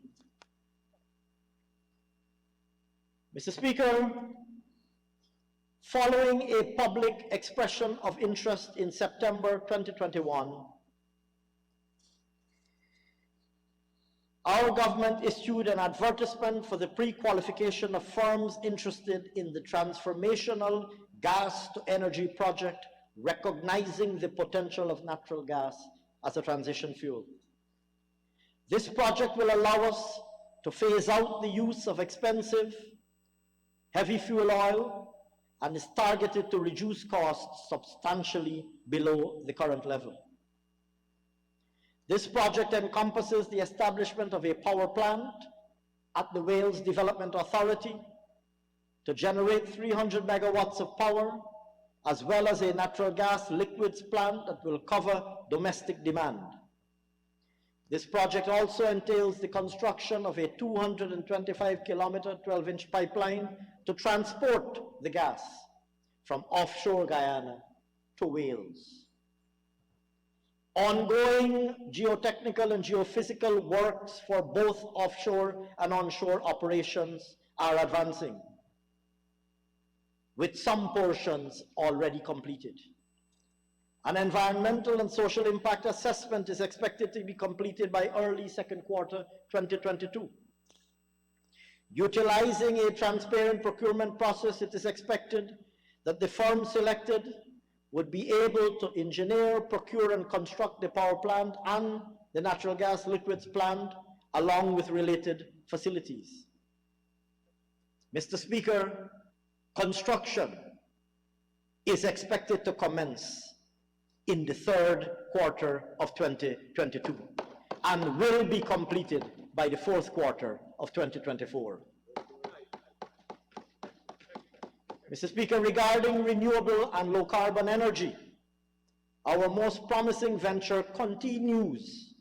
Mr. Speaker, following a public expression of interest in September 2021, our government issued an advertisement for the pre-qualification of firms interested in the transformational gas-to-energy project, recognizing the potential of natural gas as a transition fuel. This project will allow us to phase out the use of expensive, heavy fuel oil, and is targeted to reduce costs substantially below the current level. This project encompasses the establishment of a power plant at the Wales Development Authority to generate 300 megawatts of power, as well as a natural gas liquids plant that will cover domestic demand. This project also entails the construction of a 225-kilometer 12-inch pipeline to transport the gas from offshore Guyana to Wales. Ongoing geotechnical and geophysical works for both offshore and onshore operations are advancing, with some portions already completed. An environmental and social impact assessment is expected to be completed by early second quarter 2022. Utilizing a transparent procurement process, it is expected that the firm selected would be able to engineer, procure, and construct the power plant and the natural gas liquids plant, along with related facilities. Mr. Speaker, construction is expected to commence in the third quarter of 2022 and will be completed by the fourth quarter of 2024. Mr. Speaker, regarding renewable and low carbon energy, our most promising venture continues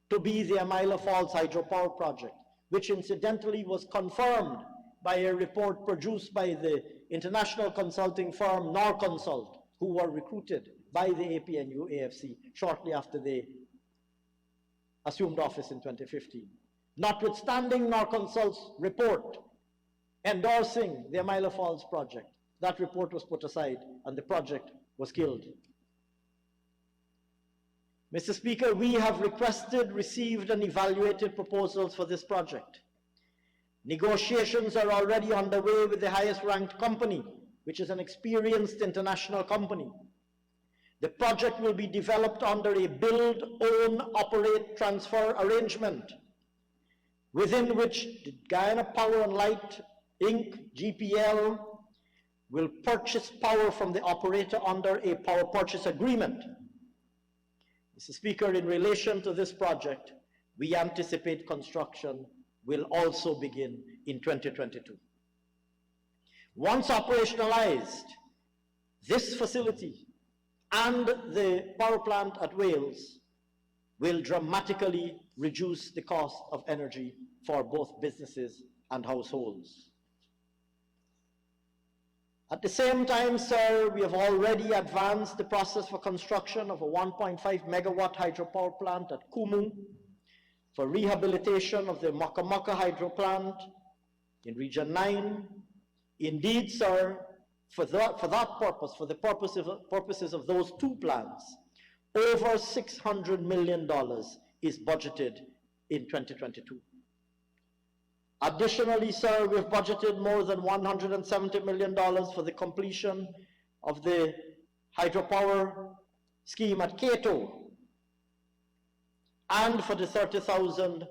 to be the Amila Falls hydropower project, which incidentally was confirmed by a report produced by the international consulting firm Norconsult, who were recruited by the APNU AFC shortly after they assumed office in 2015. Notwithstanding Norconsult's report endorsing the Amila Falls project, that report was put aside and the project was killed. Mr. Speaker, we have requested, received, and evaluated proposals for this project. Negotiations are already underway with the highest ranked company, which is an experienced international company. The project will be developed under a build, own, operate, transfer arrangement, within which the Guyana Power and Light Inc., GPL, will purchase power from the operator under a power purchase agreement. Mr. Speaker, in relation to this project, we anticipate construction will also begin in 2022. Once operationalized, this facility and the power plant at Wales will dramatically reduce the cost of energy for both businesses and households. At the same time, sir, we have already advanced the process for construction of a 1.5 megawatt hydropower plant at Kumu, for rehabilitation of the Makamaka hydro plant in Region 9. Indeed, sir, for that purpose, for the purposes of those two plants, over $600 million is budgeted in 2022. Additionally, sir, we've budgeted more than $170 million for the completion of the hydropower scheme at Cato and for the 30,000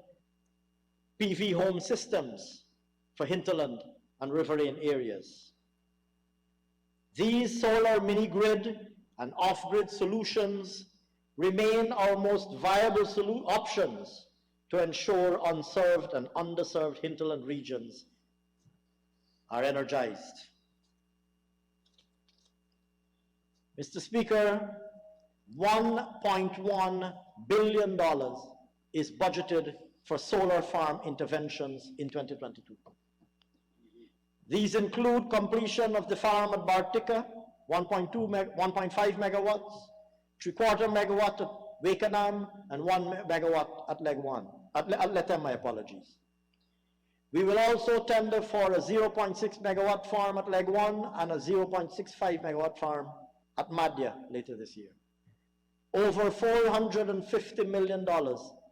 PV home systems for hinterland and riverine areas. These solar mini-grid and off-grid solutions remain our most viable options to ensure unserved and underserved hinterland regions are energized. Mr. Speaker, $1.1 billion is budgeted for solar farm interventions in 2022. These include completion of the farm at Bartica, 1.5 megawatts, 3/4 megawatt at Wakenham, and 1 megawatt at Letem, my apologies. We will also tender for a 0.6 megawatt farm at Leg 1 and a 0.65 megawatt farm at Madhya later this year. Over $450 million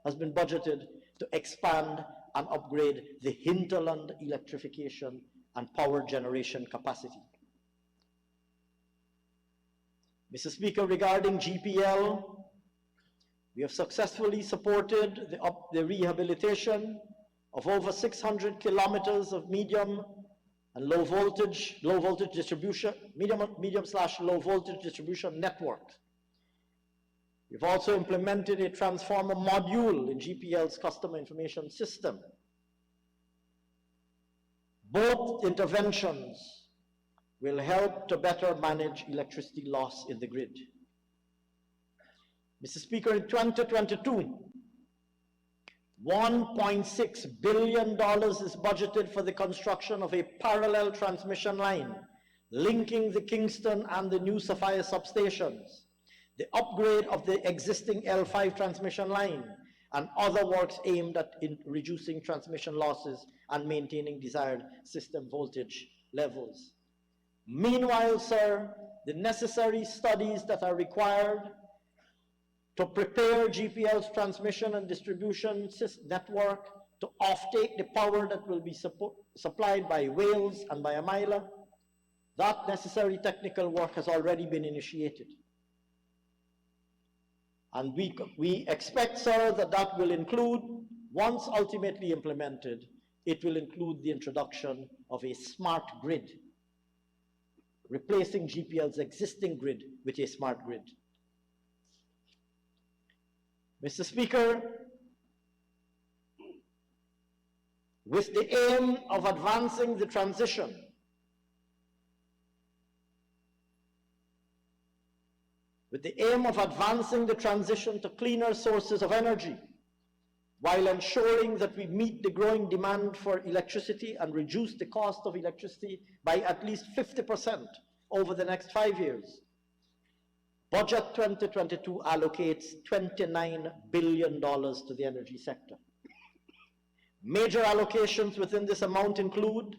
has been budgeted to expand and upgrade the hinterland electrification and power generation capacity. Mr. Speaker, regarding GPL, we have successfully supported the rehabilitation of over 600 kilometers of medium and low voltage distribution, medium/low voltage distribution network. We've also implemented a transformer module in GPL's customer information system. Both interventions will help to better manage electricity loss in the grid. Mr. Speaker, in 2022, $1.6 billion is budgeted for the construction of a parallel transmission line linking the Kingston and the New Sophia substations, the upgrade of the existing L5 transmission line, and other works aimed at reducing transmission losses and maintaining desired system voltage levels. Meanwhile, sir, the necessary studies that are required to prepare GPL's transmission and distribution network to offtake the power that will be supplied by Wales and by Amila, that necessary technical work has already been initiated. And we expect, sir, that will include, once ultimately implemented, it will include the introduction of a smart grid, replacing GPL's existing grid with a smart grid. Mr. Speaker, with the aim of advancing the transition with the aim of advancing the transition to cleaner sources of energy, while ensuring that we meet the growing demand for electricity and reduce the cost of electricity by at least 50% over the next 5 years. Budget 2022 allocates $29 billion to the energy sector. Major allocations within this amount include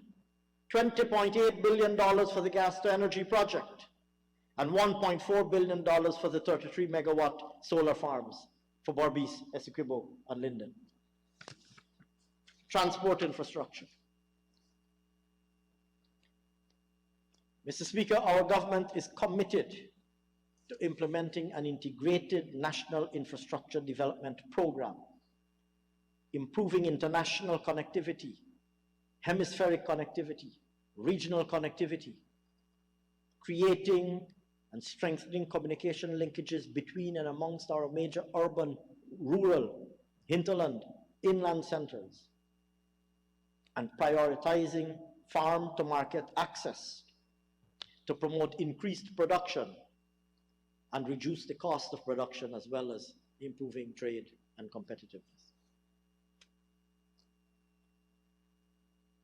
$20.8 billion for the gas to energy project and $1.4 billion for the 33 megawatt solar farms for Berbice, Essequibo, and Linden. Transport infrastructure. Mr. Speaker, our government is committed to implementing an integrated national infrastructure development program, improving international connectivity, hemispheric connectivity, regional connectivity, creating and strengthening communication linkages between and amongst our major urban, rural, hinterland, inland centers, and prioritizing farm-to-market access to promote increased production and reduce the cost of production, as well as improving trade and competitiveness.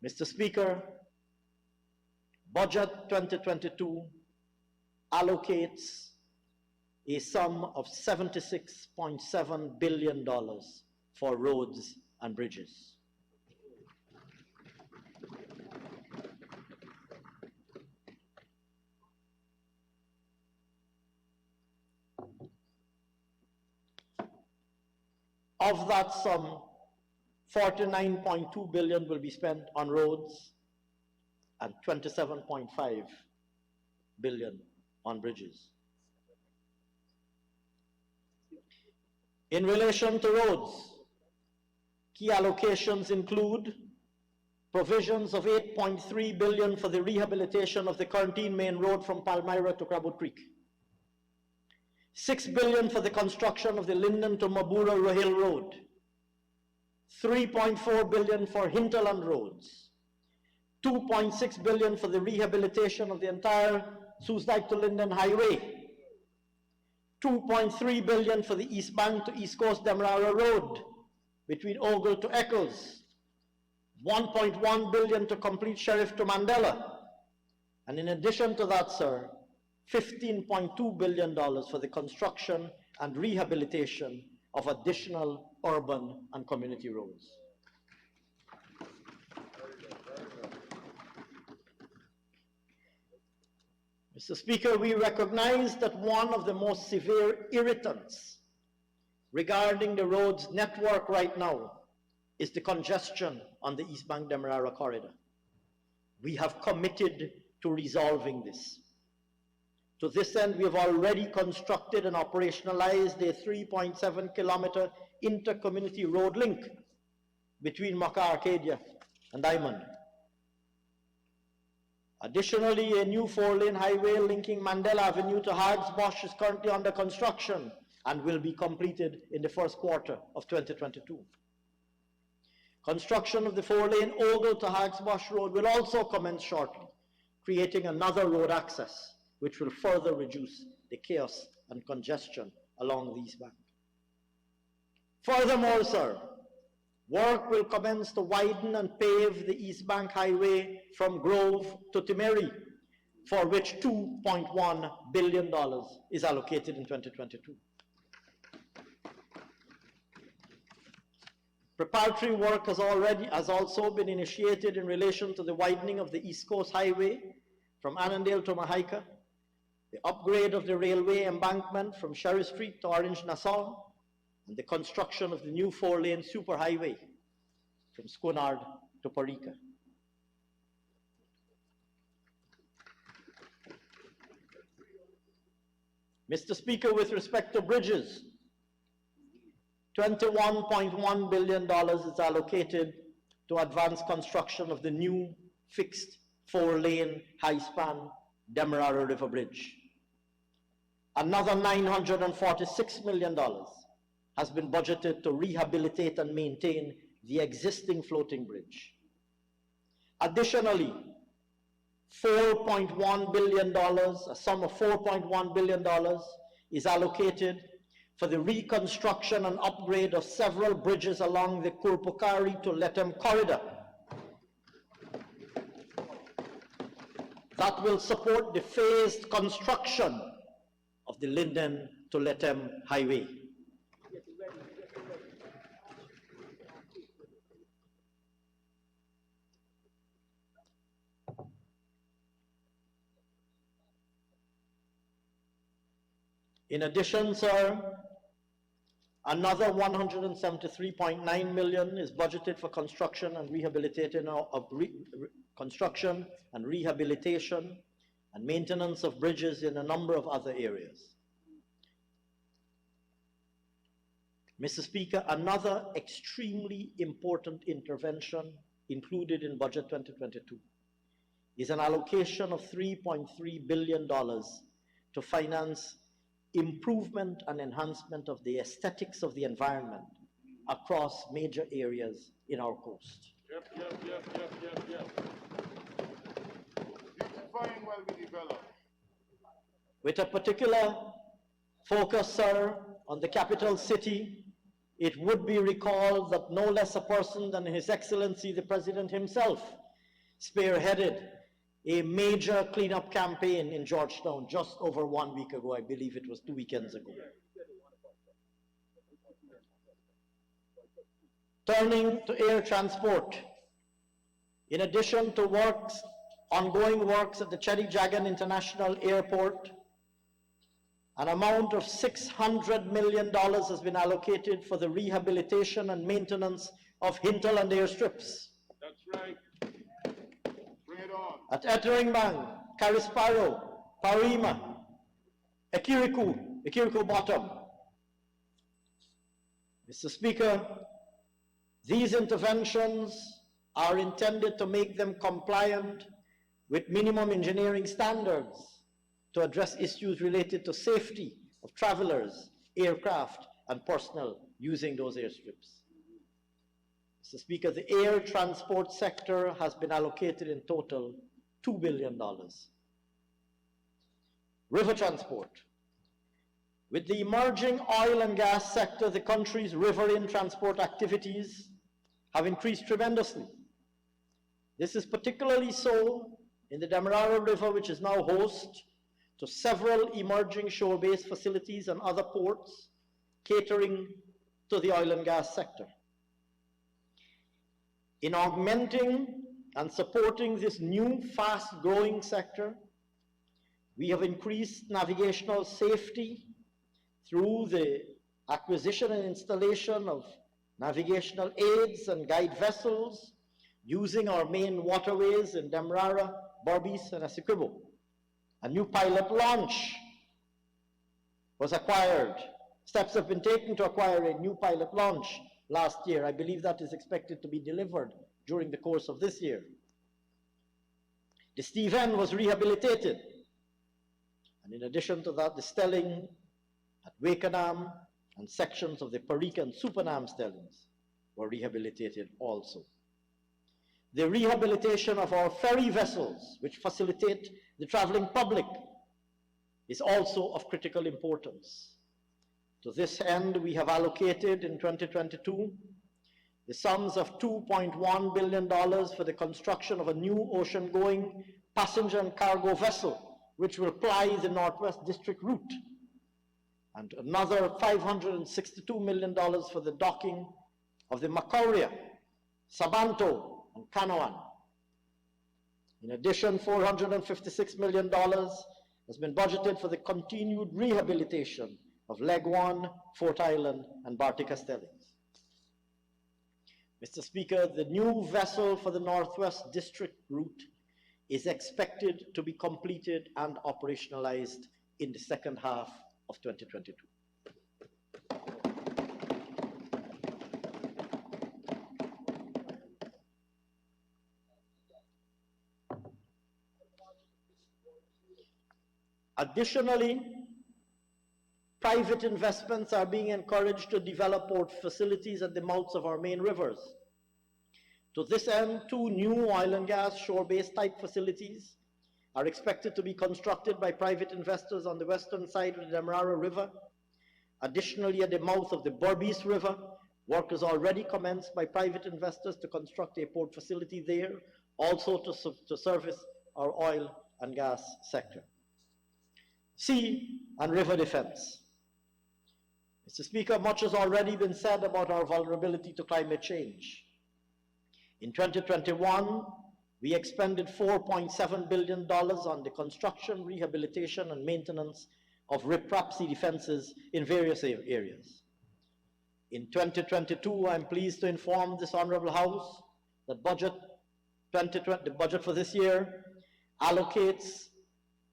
Mr. Speaker, Budget 2022 allocates a sum of $76.7 billion for roads and bridges. Of that sum, $49.2 billion will be spent on roads and $27.5 billion on bridges. In relation to roads, key allocations include provisions of $8.3 billion for the rehabilitation of the Quarantine Main Road from Palmyra to Crabwood Creek, $6 billion for the construction of the Linden to Mabura Rohill Road, $3.4 billion for hinterland roads, $2.6 billion for the rehabilitation of the entire Soesdijk to Linden Highway, $2.3 billion for the East Bank to East Coast Demerara Road between Ogle to Eccles, $1.1 billion to complete Sheriff to Mandela, and in addition to that, sir, $15.2 billion for the construction and rehabilitation of additional urban and community roads. Mr. Speaker, we recognize that one of the most severe irritants regarding the roads network right now is the congestion on the East Bank Demerara corridor. We have committed to resolving this. To this end, we have already constructed and operationalized a 3.7 kilometer inter-community road link between Maka Arcadia and Diamond. Additionally, a new 4-lane highway linking Mandela Avenue to Hards Bosch is currently under construction and will be completed in the first quarter of 2022. Construction of the 4-lane Ogle to Hards Bosch Road will also commence shortly, creating another road access which will further reduce the chaos and congestion along the East Bank. Furthermore, sir, work will commence to widen and pave the East Bank Highway from Grove to Timeri, for which $2.1 billion is allocated in 2022. Preparatory work has also been initiated in relation to the widening of the East Coast Highway from Annandale to Mahaika, the upgrade of the railway embankment from Sherry Street to Orange Nassau, and the construction of the new 4-lane superhighway from Sconard to Parika. Mr. Speaker, with respect to bridges, $21.1 billion is allocated to advance construction of the new fixed 4-lane high-span Demerara River Bridge. Another $946 million has been budgeted to rehabilitate and maintain the existing floating bridge. Additionally, $4.1 billion, a sum of $4.1 billion is allocated for the reconstruction and upgrade of several bridges along the Kurpukari to Letem corridor. That will support the phased construction of the Linden to Letem highway. In addition, sir, another 173.9 million is budgeted for construction and rehabilitation and maintenance of bridges in a number of other areas. Mr. Speaker, another extremely important intervention included in Budget 2022 is an allocation of $3.3 billion to finance improvement and enhancement of the aesthetics of the environment across major areas in our coast. Yep. Beautifying while we develop. With a particular focus, sir, on the capital city, it would be recalled that no less a person than His Excellency the President himself spearheaded a major cleanup campaign in Georgetown just over 1 week ago. I believe it was 2 weekends ago. Turning to air transport, in addition to ongoing works at the Cherry Jagan International Airport, an amount of $600 million has been allocated for the rehabilitation and maintenance of hinterland airstrips. That's right. Bring it on. At Eteringbang, Karisparo, Parima, Ekiriku Bottom. Mr. Speaker, these interventions are intended to make them compliant with minimum engineering standards to address issues related to safety of travelers, aircraft, and personnel using those airstrips. Mr. Speaker, the air transport sector has been allocated in total $2 billion. River transport. With the emerging oil and gas sector, the country's riverine transport activities have increased tremendously. This is particularly so in the Demerara River, which is now host to several emerging shore-based facilities and other ports catering to the oil and gas sector. In augmenting and supporting this new fast-growing sector, we have increased navigational safety through the acquisition and installation of navigational aids and guide vessels using our main waterways in Demerara, Berbice, and Essequibo. A new pilot launch was acquired. Steps have been taken to acquire a new pilot launch last year. I believe that is expected to be delivered during the course of this year. The Stephen was rehabilitated. And in addition to that, the stelling at Wakenham and sections of the Parika and Supernam stellings were rehabilitated also. The rehabilitation of our ferry vessels, which facilitate the traveling public, is also of critical importance. To this end, we have allocated in 2022 the sums of $2.1 billion for the construction of a new ocean-going passenger and cargo vessel, which will ply the Northwest District route, and another $562 million for the docking of the Macauria, Sabanto, and Canoan. In addition, $456 million has been budgeted for the continued rehabilitation of Leg 1, Fort Island, and Bartica stellings. Mr. Speaker, the new vessel for the Northwest District route is expected to be completed and operationalized in the second half of 2022. Additionally, private investments are being encouraged to develop port facilities at the mouths of our main rivers. To this end, 2 new oil and gas shore-based type facilities are expected to be constructed by private investors on the western side of the Demerara River. Additionally, at the mouth of the Berbice River, work is already commenced by private investors to construct a port facility there, also to service our oil and gas sector. Sea and river defense. Mr. Speaker, much has already been said about our vulnerability to climate change. In 2021, we expended $4.7 billion on the construction, rehabilitation, and maintenance of riprap sea defenses in various areas. In 2022, I'm pleased to inform this Honorable House that the budget for this year allocates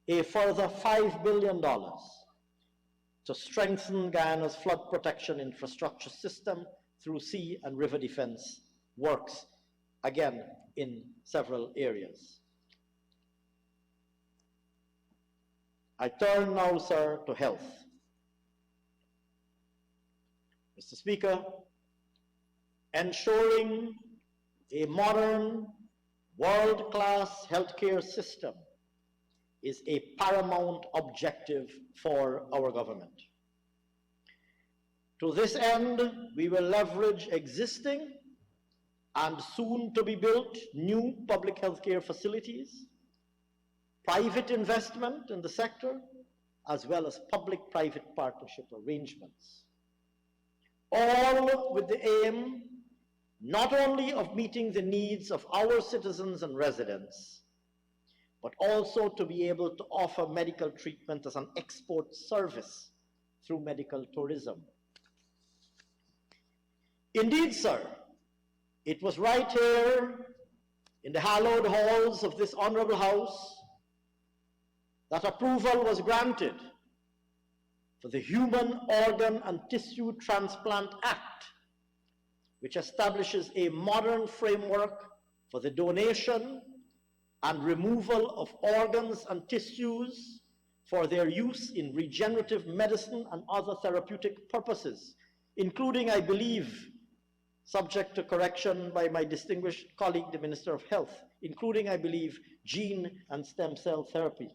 a further $5 billion to strengthen Guyana's flood protection infrastructure system through sea and river defense works, again, in several areas. I turn now, sir, to health. Mr. Speaker, ensuring a modern, world-class healthcare system is a paramount objective for our government. To this end, we will leverage existing and soon to be built new public healthcare facilities, private investment in the sector, as well as public-private partnership arrangements, all with the aim not only of meeting the needs of our citizens and residents, but also to be able to offer medical treatment as an export service through medical tourism. Indeed, sir, it was right here in the hallowed halls of this Honorable House that approval was granted for the Human Organ and Tissue Transplant Act, which establishes a modern framework for the donation and removal of organs and tissues for their use in regenerative medicine and other therapeutic purposes, including, I believe, subject to correction by my distinguished colleague, the Minister of Health, including, I believe, gene and stem cell therapy.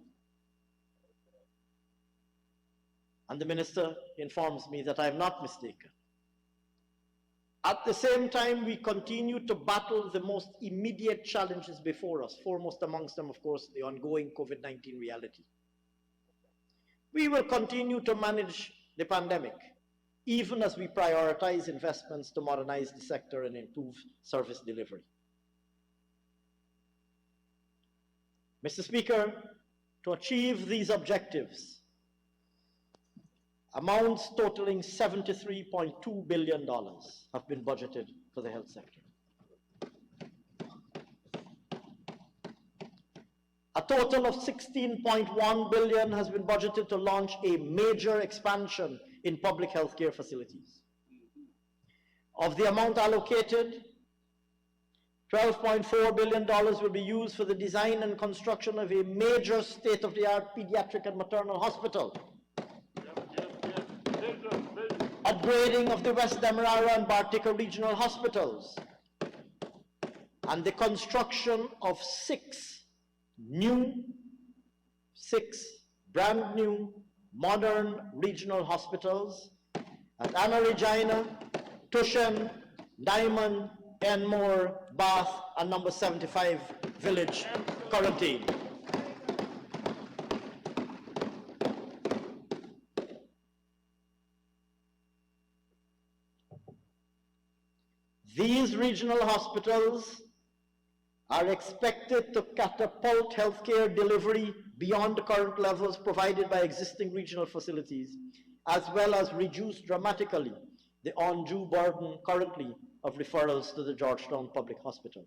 And the Minister informs me that I am not mistaken. At the same time, we continue to battle the most immediate challenges before us, foremost amongst them, of course, the ongoing COVID-19 reality. We will continue to manage the pandemic, even as we prioritize investments to modernize the sector and improve service delivery. Mr. Speaker, to achieve these objectives, amounts totaling $73.2 billion have been budgeted for the health sector. A total of $16.1 billion has been budgeted to launch a major expansion in public health care facilities. Of the amount allocated, $12.4 billion will be used for the design and construction of a major state-of-the-art pediatric and maternal hospital, upgrading of the West Demerara and Bartica regional hospitals, and the construction of six brand new modern regional hospitals at Amerindian, Tushen, Diamond, Enmore, Bath, and number 75 Village, Quarantine. These regional hospitals are expected to catapult healthcare delivery beyond the current levels provided by existing regional facilities, as well as reduce dramatically the undue burden currently of referrals to the Georgetown Public Hospital.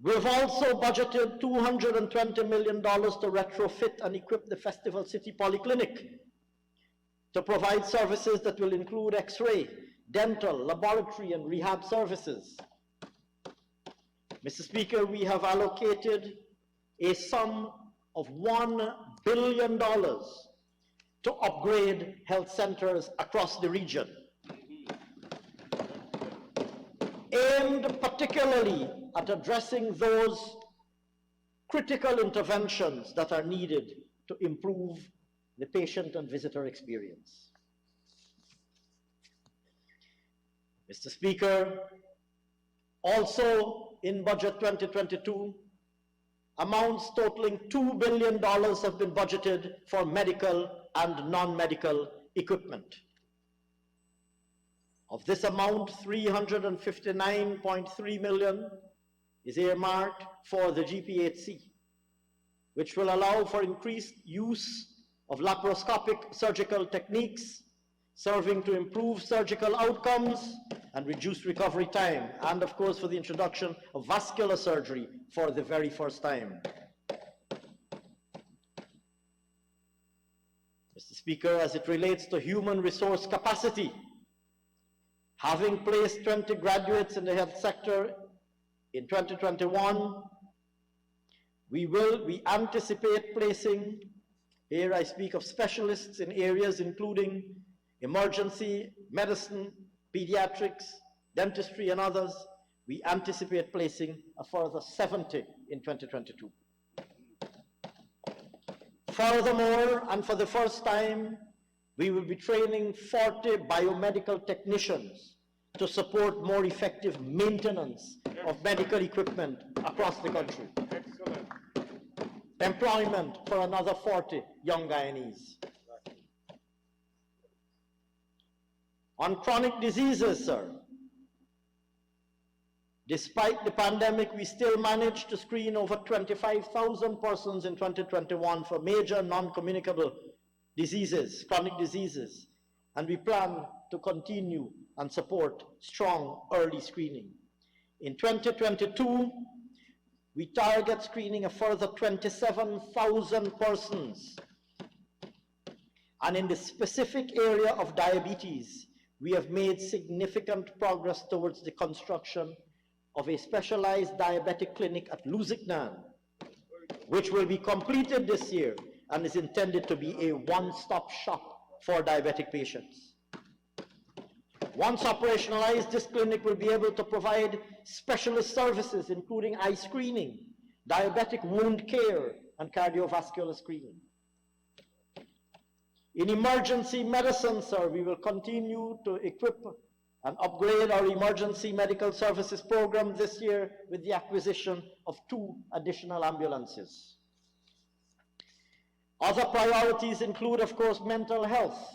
We've also budgeted $220 million to retrofit and equip the Festival City Polyclinic to provide services that will include X-ray, dental, laboratory, and rehab services. Mr. Speaker, we have allocated a sum of $1 billion to upgrade health centers across the region, aimed particularly at addressing those critical interventions that are needed to improve the patient and visitor experience. Mr. Speaker, also in Budget 2022, amounts totaling $2 billion have been budgeted for medical and non-medical equipment. Of this amount, $359.3 million is earmarked for the GPHC, which will allow for increased use of laparoscopic surgical techniques, serving to improve surgical outcomes and reduce recovery time, and of course for the introduction of vascular surgery for the very first time. Mr. Speaker, as it relates to human resource capacity, having placed 20 graduates in the health sector in 2021, we anticipate placing, here I speak of specialists in areas including emergency medicine, pediatrics, dentistry, and others. We anticipate placing a further 70 in 2022. Furthermore, and for the first time, we will be training 40 biomedical technicians to support more effective maintenance of medical equipment across the country. Excellent. Employment for another 40 young Guyanese. On chronic diseases, sir, despite the pandemic, we still managed to screen over 25,000 persons in 2021 for major non-communicable diseases, chronic diseases, and we plan to continue and support strong early screening. In 2022, we target screening a further 27,000 persons. And in the specific area of diabetes, we have made significant progress towards the construction of a specialized diabetic clinic at Lusignan, which will be completed this year and is intended to be a one-stop shop for diabetic patients. Once operationalized, this clinic will be able to provide specialist services, including eye screening, diabetic wound care, and cardiovascular screening. In emergency medicine, sir, we will continue to equip and upgrade our emergency medical services program this year with the acquisition of 2 additional ambulances. Other priorities include, of course, mental health.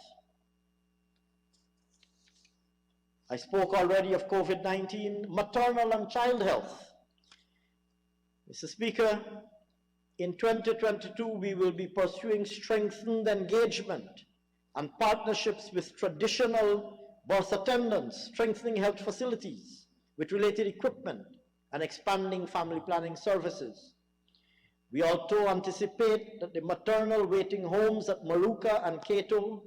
I spoke already of COVID-19, maternal and child health. Mr. Speaker, in 2022, we will be pursuing strengthened engagement and partnerships with traditional birth attendants, strengthening health facilities with related equipment, and expanding family planning services. We also anticipate that the maternal waiting homes at Maruka and Cato,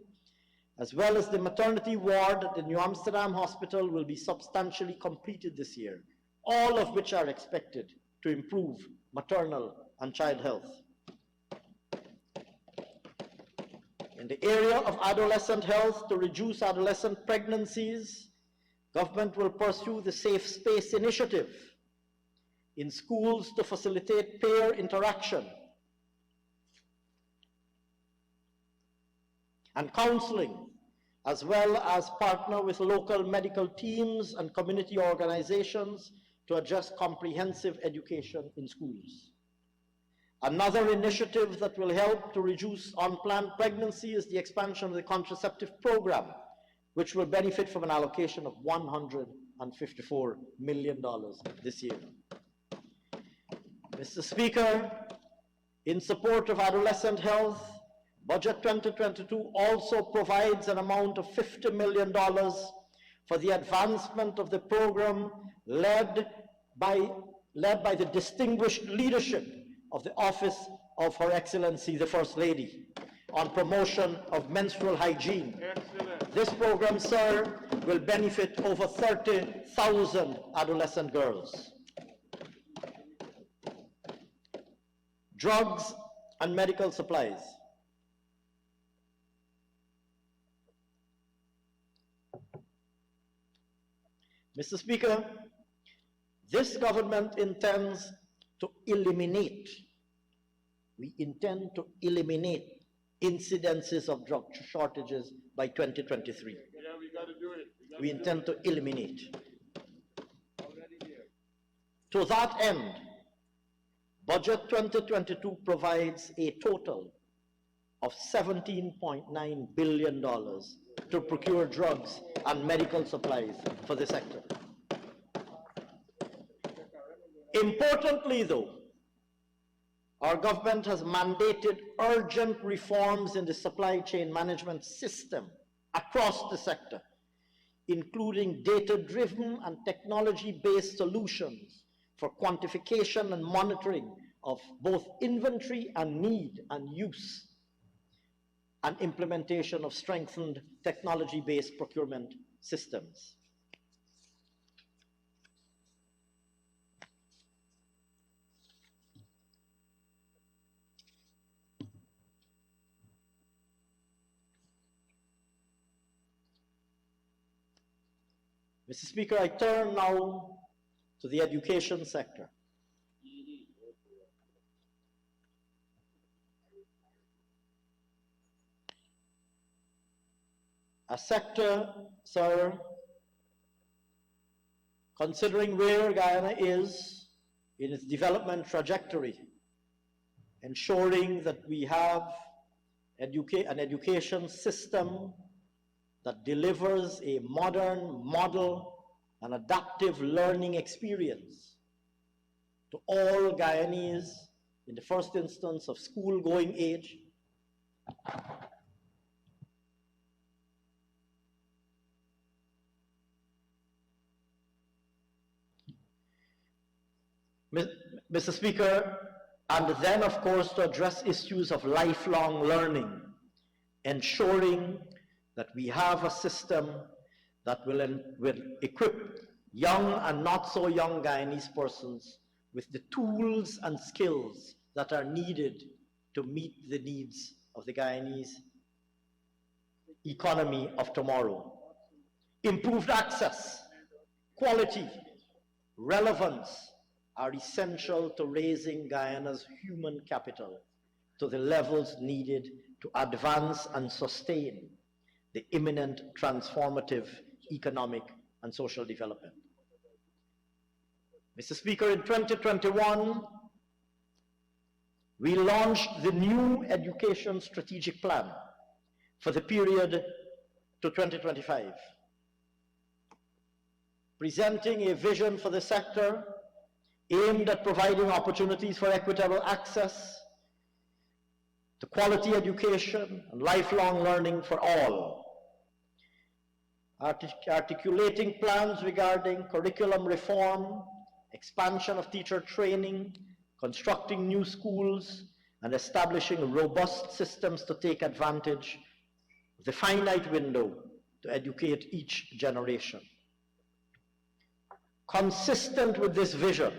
as well as the maternity ward at the New Amsterdam Hospital, will be substantially completed this year, all of which are expected to improve maternal and child health. In the area of adolescent health, to reduce adolescent pregnancies, government will pursue the Safe Space Initiative in schools to facilitate peer interaction and counseling, as well as partner with local medical teams and community organizations to address comprehensive education in schools. Another initiative that will help to reduce unplanned pregnancy is the expansion of the contraceptive program, which will benefit from an allocation of $154 million this year. Mr. Speaker, in support of adolescent health, Budget 2022 also provides an amount of $50 million for the advancement of the program led by the distinguished leadership of the Office of Her Excellency, the First Lady, on promotion of menstrual hygiene. Excellent. This program, sir, will benefit over 30,000 adolescent girls. Drugs and medical supplies. Mr. Speaker, this government intends to eliminate we intend to eliminate incidences of drug shortages by 2023. Yeah, we gotta do it. We intend to eliminate. To that end, Budget 2022 provides a total of $17.9 billion to procure drugs and medical supplies for the sector. Importantly, though, our government has mandated urgent reforms in the supply chain management system across the sector, including data-driven and technology-based solutions for quantification and monitoring of both inventory and need and use, and implementation of strengthened technology-based procurement systems. Mr. Speaker, I turn now to the education sector. A sector, sir, considering where Guyana is in its development trajectory, ensuring that we have an education system that delivers a modern, model, and adaptive learning experience to all Guyanese in the first instance of school-going age. Mr. Speaker, and then, of course, to address issues of lifelong learning, ensuring that we have a system that will equip young and not so young Guyanese persons with the tools and skills that are needed to meet the needs of the Guyanese economy of tomorrow. Improved access, quality, relevance are essential to raising Guyana's human capital to the levels needed to advance and sustain the imminent transformative economic and social development. Mr. Speaker, in 2021, we launched the new Education Strategic Plan for the period to 2025, presenting a vision for the sector aimed at providing opportunities for equitable access to quality education and lifelong learning for all, articulating plans regarding curriculum reform, expansion of teacher training, constructing new schools, and establishing robust systems to take advantage of the finite window to educate each generation. Consistent with this vision,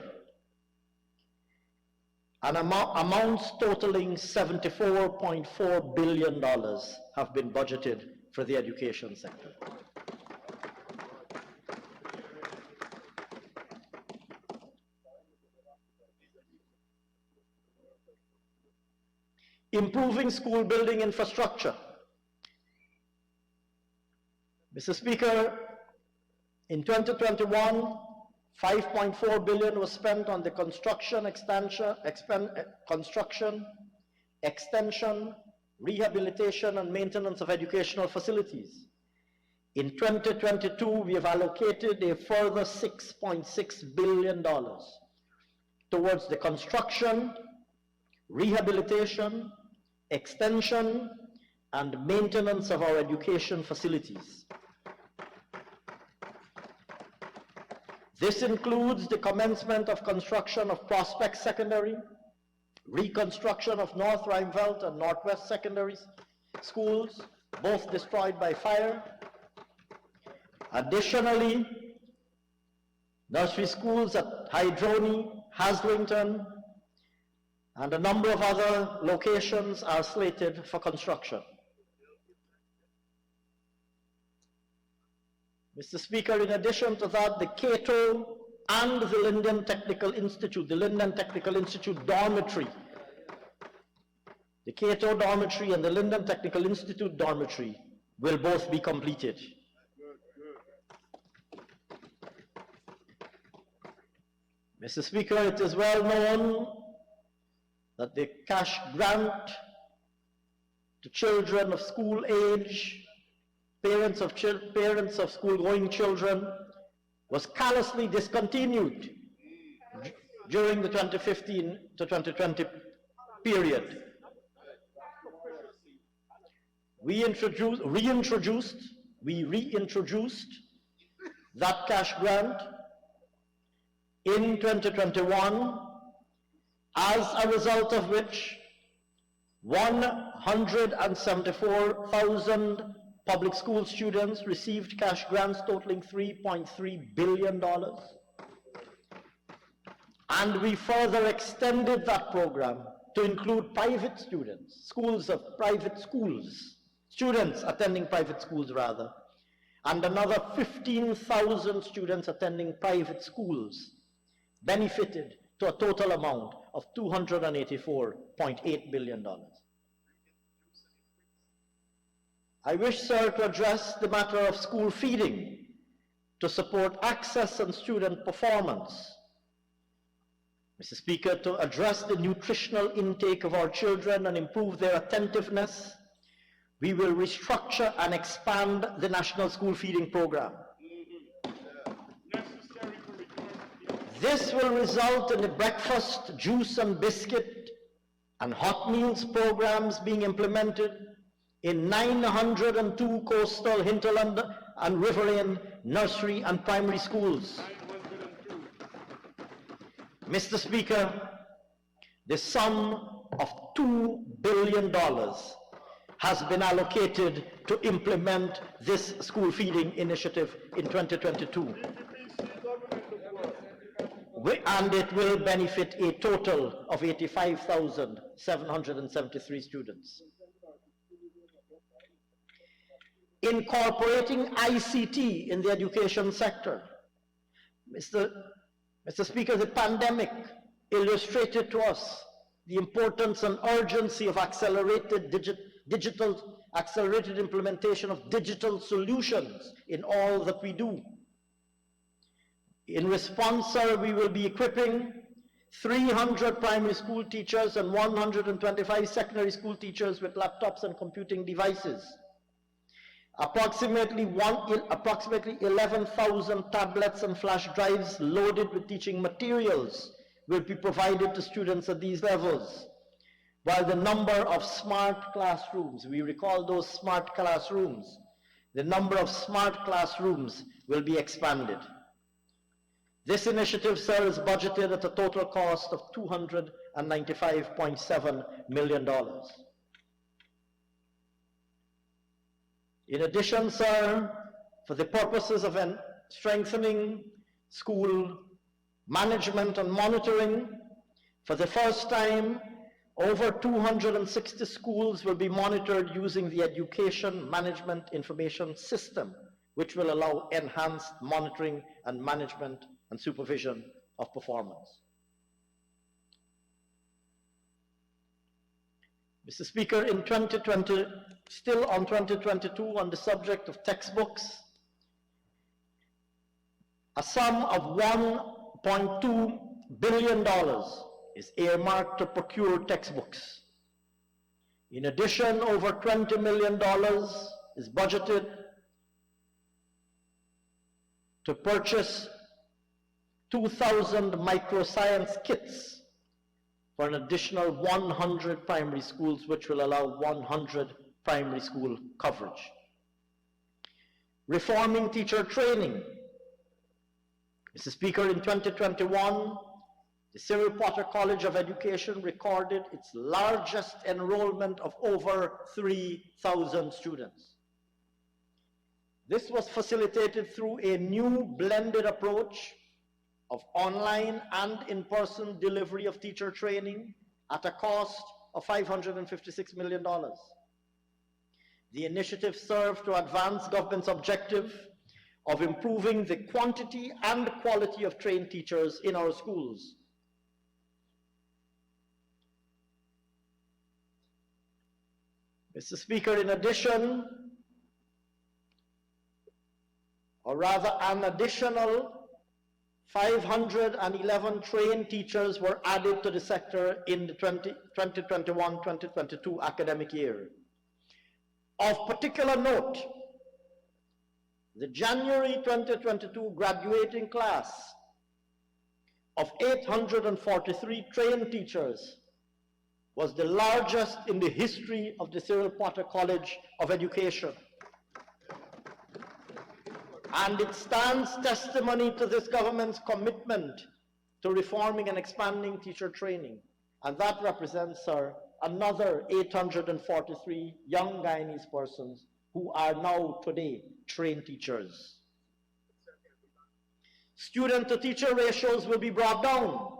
an amounts totaling $74.4 billion have been budgeted for the education sector. Improving school building infrastructure. Mr. Speaker, in 2021, $5.4 billion was spent on the construction, extension, rehabilitation, and maintenance of educational facilities. In 2022, we have allocated a further $6.6 billion towards the construction, rehabilitation, extension, and maintenance of our education facilities. This includes the commencement of construction of Prospect Secondary, reconstruction of North Rheinveld and Northwest Secondary schools, both destroyed by fire. Additionally, nursery schools at Hydroni, Haslington, and a number of other locations are slated for construction. Mr. Speaker, in addition to that, the Cato and the Linden Technical Institute dormitory The Cato Dormitory and the Linden Technical Institute Dormitory will both be completed. Mr. Speaker, it is well known that the cash grant to children of school age, parents of school-going children, was callously discontinued during the 2015 to 2020 period. We reintroduced that cash grant in 2021, as a result of which 174,000 public school students received cash grants totaling $3.3 billion. And we further extended that program to include private students, students attending private schools rather, and another 15,000 students attending private schools benefited to a total amount of $284.8 billion. I wish, sir, to address the matter of school feeding to support access and student performance. Mr. Speaker, to address the nutritional intake of our children and improve their attentiveness, we will restructure and expand the National School Feeding Program. This will result in the breakfast, juice and biscuit and hot meals programs being implemented in 902 coastal, hinterland and riverine nursery and primary schools. Mr. Speaker, the sum of $2 billion has been allocated to implement this school feeding initiative in 2022. And it will benefit a total of 85,773 students. Incorporating ICT in the education sector. Mr. Speaker, the pandemic illustrated to us the importance and urgency of accelerated implementation of digital solutions in all that we do. In response, sir, we will be equipping 300 primary school teachers and 125 secondary school teachers with laptops and computing devices. Approximately 11,000 tablets and flash drives loaded with teaching materials will be provided to students at these levels, while the number of smart classrooms, we recall those smart classrooms, the number of smart classrooms will be expanded. This initiative, sir, is budgeted at a total cost of $295.7 million. In addition, sir, for the purposes of strengthening school management and monitoring, for the first time, over 260 schools will be monitored using the Education Management Information System, which will allow enhanced monitoring and management and supervision of performance. Mr. Speaker, in 2020, still on 2022, on the subject of textbooks, a sum of $1.2 billion is earmarked to procure textbooks. In addition, over $20 million is budgeted to purchase 2,000 microscience kits for an additional 100 primary schools, which will allow 100 primary school coverage. Reforming teacher training. Mr. Speaker, in 2021, the Cyril Potter College of Education recorded its largest enrollment of over 3,000 students. This was facilitated through a new blended approach of online and in-person delivery of teacher training at a cost of $556 million. The initiative served to advance government's objective of improving the quantity and quality of trained teachers in our schools. Mr. Speaker, in addition, or rather an additional 511 trained teachers were added to the sector in the 2021-2022 academic year. Of particular note, the January 2022 graduating class of 843 trained teachers was the largest in the history of the Cyril Potter College of Education. And it stands testimony to this government's commitment to reforming and expanding teacher training. And that represents, sir, another 843 young Guyanese persons who are now today trained teachers. Student to teacher ratios will be brought down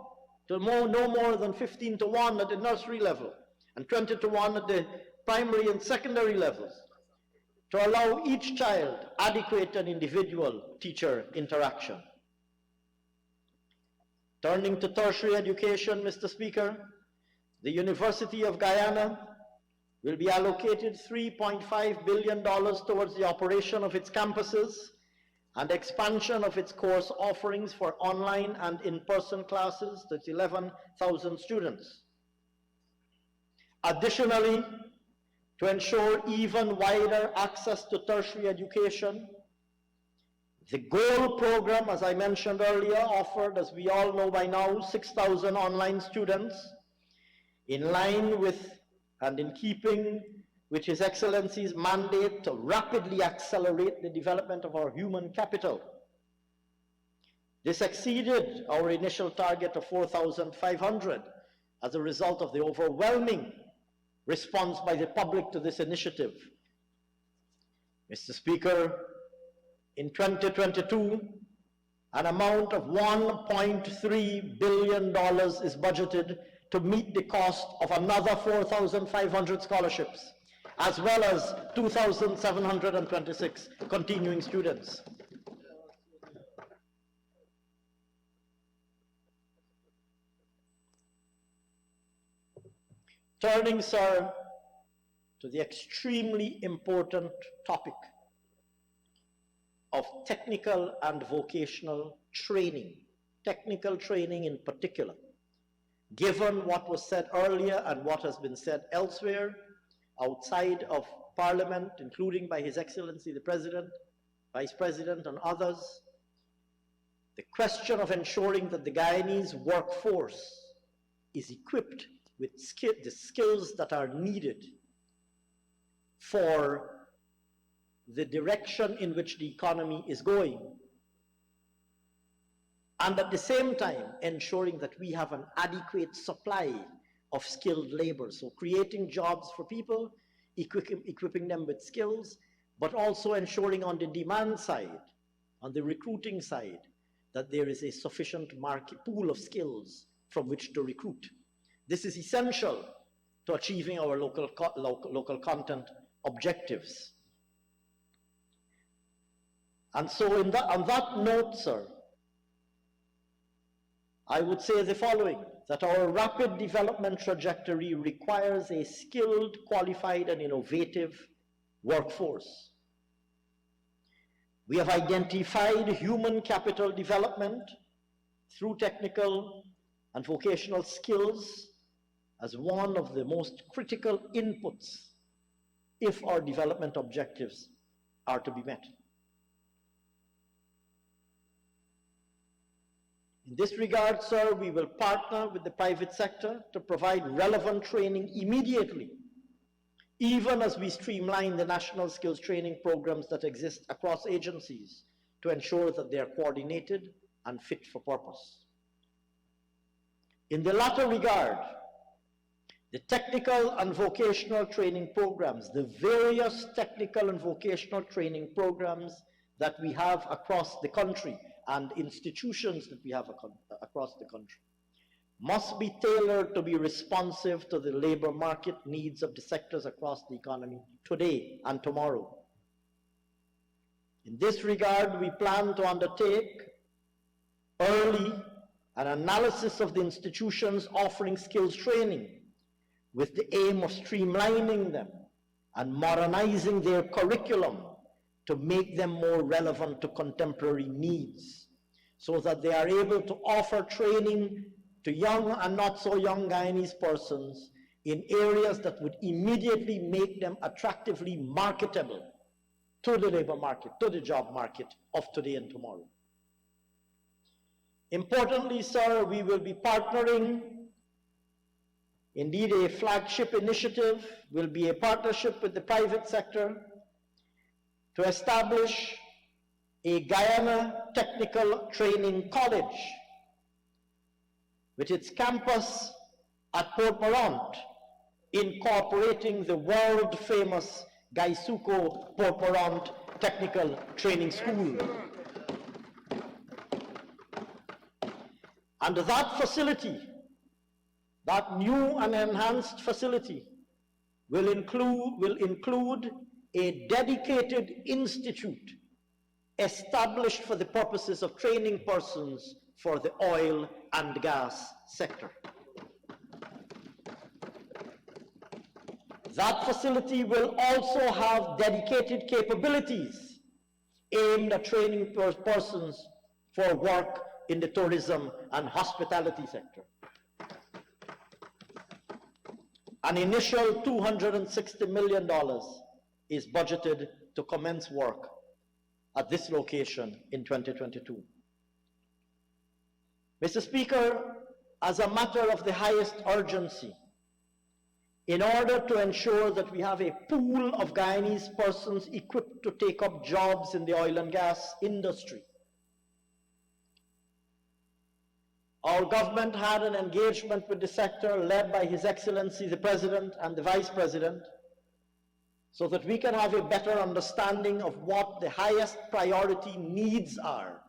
to no more than 15:1 at the nursery level and 20:1 at the primary and secondary levels, to allow each child adequate and individual teacher interaction. Turning to tertiary education, Mr. Speaker, the University of Guyana will be allocated $3.5 billion towards the operation of its campuses and expansion of its course offerings for online and in-person classes to 11,000 students. Additionally, to ensure even wider access to tertiary education, the GOAL program, as I mentioned earlier, offered, as we all know by now, 6,000 online students, in line with and in keeping with His Excellency's mandate to rapidly accelerate the development of our human capital. This exceeded our initial target of 4,500 as a result of the overwhelming response by the public to this initiative. Mr. Speaker, in 2022, an amount of $1.3 billion is budgeted to meet the cost of another 4,500 scholarships, as well as 2,726 continuing students. Turning, sir, to the extremely important topic of technical and vocational training, technical training in particular. Given what was said earlier and what has been said elsewhere, outside of Parliament, including by His Excellency the President, Vice President and others, the question of ensuring that the Guyanese workforce is equipped with the skills that are needed for the direction in which the economy is going, and at the same time ensuring that we have an adequate supply of skilled labor. So creating jobs for people, equipping them with skills, but also ensuring on the demand side, on the recruiting side, that there is a sufficient market pool of skills from which to recruit. This is essential to achieving our local content objectives. And so on that note, sir, I would say the following, that our rapid development trajectory requires a skilled, qualified, and innovative workforce. We have identified human capital development through technical and vocational skills as one of the most critical inputs if our development objectives are to be met. In this regard, sir, we will partner with the private sector to provide relevant training immediately, even as we streamline the national skills training programs that exist across agencies to ensure that they are coordinated and fit for purpose. In the latter regard, the technical and vocational training programs, the various technical and vocational training programs that we have across the country and institutions that we have across the country, must be tailored to be responsive to the labor market needs of the sectors across the economy today and tomorrow. In this regard, we plan to undertake early an analysis of the institutions offering skills training with the aim of streamlining them and modernizing their curriculum to make them more relevant to contemporary needs, so that they are able to offer training to young and not so young Guyanese persons in areas that would immediately make them attractively marketable to the labor market, to the job market of today and tomorrow. Importantly, sir, we will be partnering, indeed a flagship initiative will be a partnership with the private sector to establish a Guyana Technical Training College with its campus at Port Morant, incorporating the world-famous Gaisuco Port Morant Technical Training School. And that facility, that new and enhanced facility, will include a dedicated institute established for the purposes of training persons for the oil and gas sector. That facility will also have dedicated capabilities aimed at training persons for work in the tourism and hospitality sector. An initial $260 million is budgeted to commence work at this location in 2022. Mr. Speaker, as a matter of the highest urgency, in order to ensure that we have a pool of Guyanese persons equipped to take up jobs in the oil and gas industry, our government had an engagement with the sector led by His Excellency the President and the Vice President, so that we can have a better understanding of what the highest priority needs are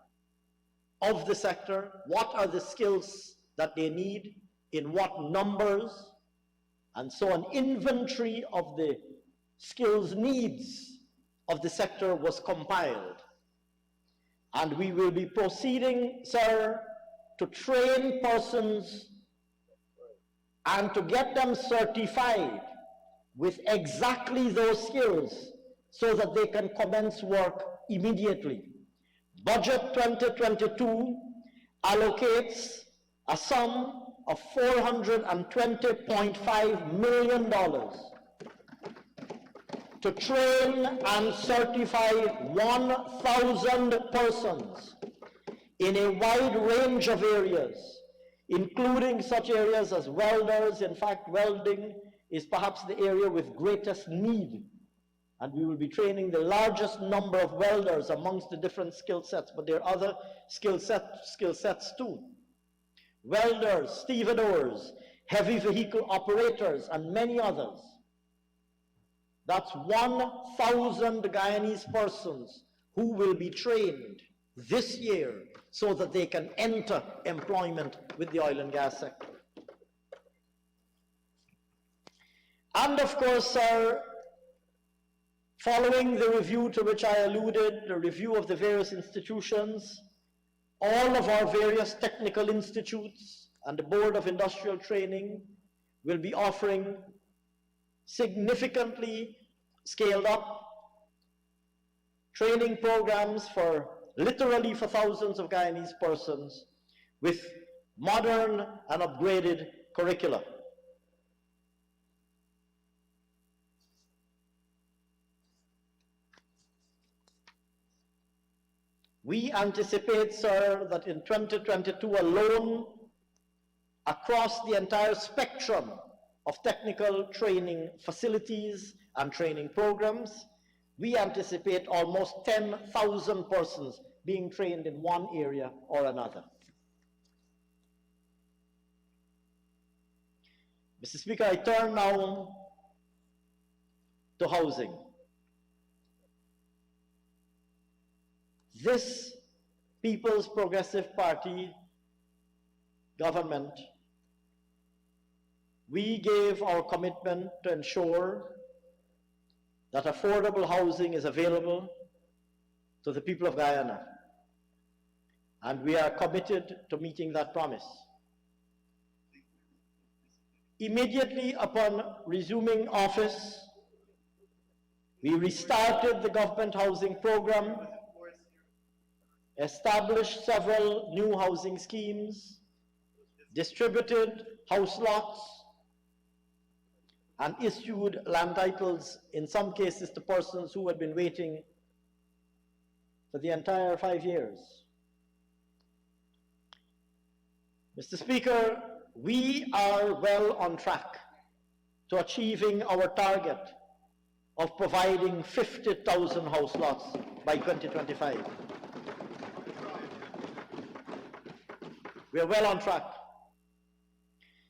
of the sector, what are the skills that they need, in what numbers, and so an inventory of the skills needs of the sector was compiled. And we will be proceeding, sir, to train persons and to get them certified with exactly those skills so that they can commence work immediately. Budget 2022 allocates a sum of $420.5 million to train and certify 1,000 persons in a wide range of areas, including such areas as welders. In fact, welding is perhaps the area with greatest need, and we will be training the largest number of welders amongst the different skill sets, but there are other skill sets too. Welders, stevedores, heavy vehicle operators, and many others. That's 1,000 Guyanese persons who will be trained this year so that they can enter employment with the oil and gas sector. And of course, sir, following the review to which I alluded, the review of the various institutions, all of our various technical institutes and the Board of Industrial Training will be offering significantly scaled up training programs literally for thousands of Guyanese persons with modern and upgraded curricula. We anticipate, sir, that in 2022 alone, across the entire spectrum of technical training facilities and training programs, we anticipate almost 10,000 persons being trained in one area or another. Mr. Speaker, I turn now to housing. This People's Progressive Party government, we gave our commitment to ensure that affordable housing is available to the people of Guyana, and we are committed to meeting that promise. Immediately upon resuming office, We restarted the government housing program, established several new housing schemes, distributed house lots, and issued land titles, in some cases to persons who had been waiting for the entire 5 years. Mr. Speaker, we are well on track to achieving our target of providing 50,000 house lots by 2025. We are well on track.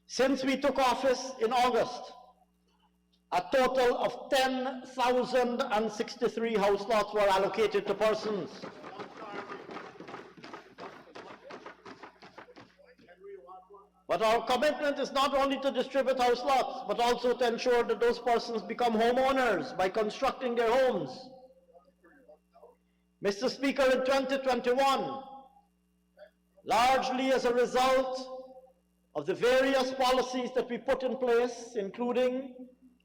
Since we took office in August, a total of 10,063 house lots were allocated to persons. But our commitment is not only to distribute house lots, but also to ensure that those persons become homeowners by constructing their homes. Mr. Speaker, in 2021, largely as a result of the various policies that we put in place, including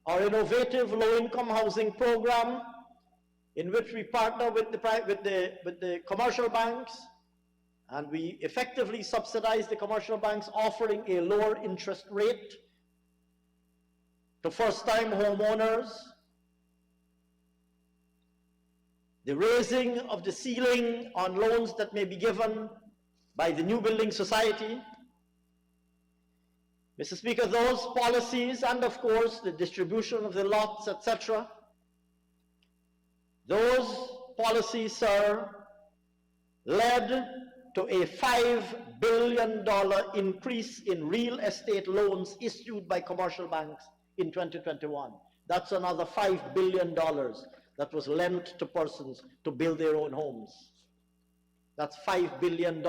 our innovative low-income housing program, in which we partner with the commercial banks, and we effectively subsidize the commercial banks, offering a lower interest rate to first-time homeowners, the raising of the ceiling on loans that may be given by the New Building Society. Mr. Speaker, those policies, and of course the distribution of the lots, etc., those policies, sir, led to a $5 billion increase in real estate loans issued by commercial banks in 2021. That's another $5 billion that was lent to persons to build their own homes. That's $5 billion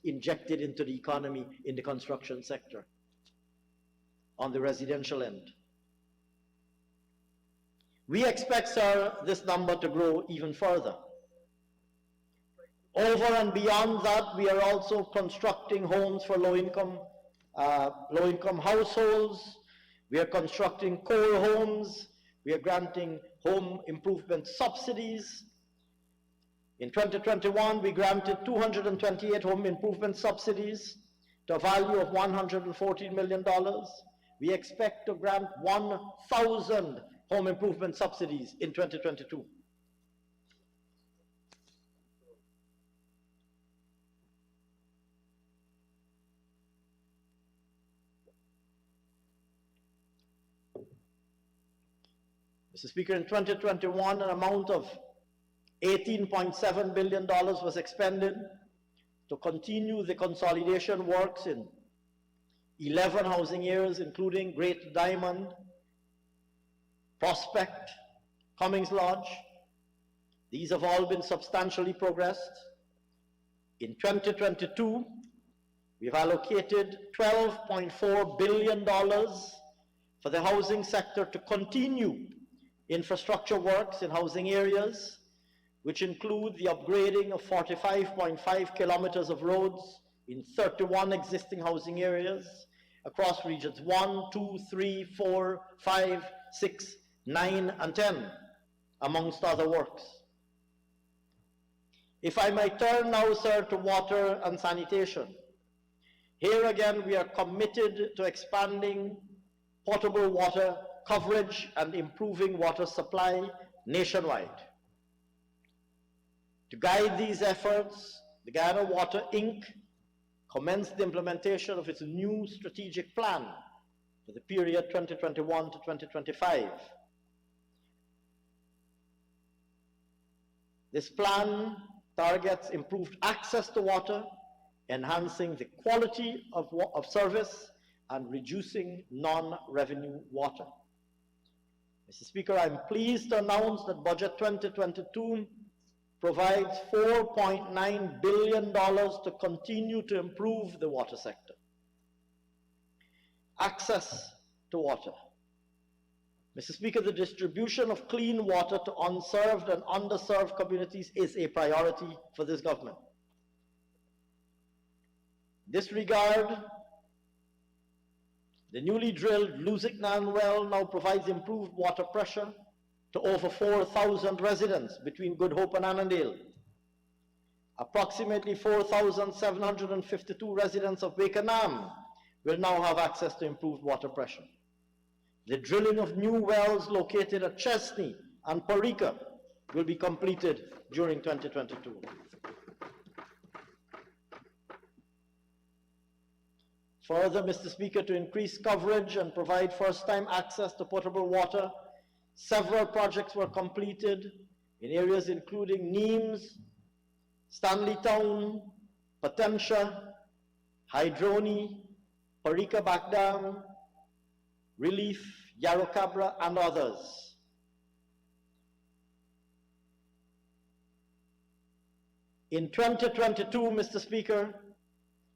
injected into the economy in the construction sector on the residential end. We expect, sir, this number to grow even further. Over and beyond that, we are also constructing homes for low-income households. We are constructing core homes. We are granting home improvement subsidies. In 2021, we granted 228 home improvement subsidies to a value of $114 million. We expect to grant 1,000 home improvement subsidies in 2022. Mr. Speaker, in 2021, an amount of $18.7 billion was expended to continue the consolidation works in 11 housing areas, including Great Diamond, Prospect, Cummings Lodge. These have all been substantially progressed. In 2022, we've allocated $12.4 billion for the housing sector to continue infrastructure works in housing areas, which include the upgrading of 45.5 kilometers of roads in 31 existing housing areas across regions 1, 2, 3, 4, 5, 6, 9, and 10, amongst other works. If I might turn now, sir, to water and sanitation. Here again, we are committed to expanding potable water coverage and improving water supply nationwide. To guide these efforts, the Guyana Water, Inc. commenced the implementation of its new strategic plan for the period 2021 to 2025. This plan targets improved access to water, enhancing the quality of service, and reducing non-revenue water. Mr. Speaker, I'm pleased to announce that Budget 2022 provides $4.9 billion to continue to improve the water sector. Access to water. Mr. Speaker, the distribution of clean water to unserved and underserved communities is a priority for this government. In this regard, the newly drilled Luziknan well now provides improved water pressure to over 4,000 residents between Good Hope and Annandale. Approximately 4,752 residents of Wakenham will now have access to improved water pressure. The drilling of new wells located at Chesney and Parika will be completed during 2022. Further, Mr. Speaker, to increase coverage and provide first-time access to potable water, several projects were completed in areas including Nimes, Stanley Town, Potentia, Hydroni, Parika Backdam, Relief, Yarrow Cabra, and others. In 2022, Mr. Speaker,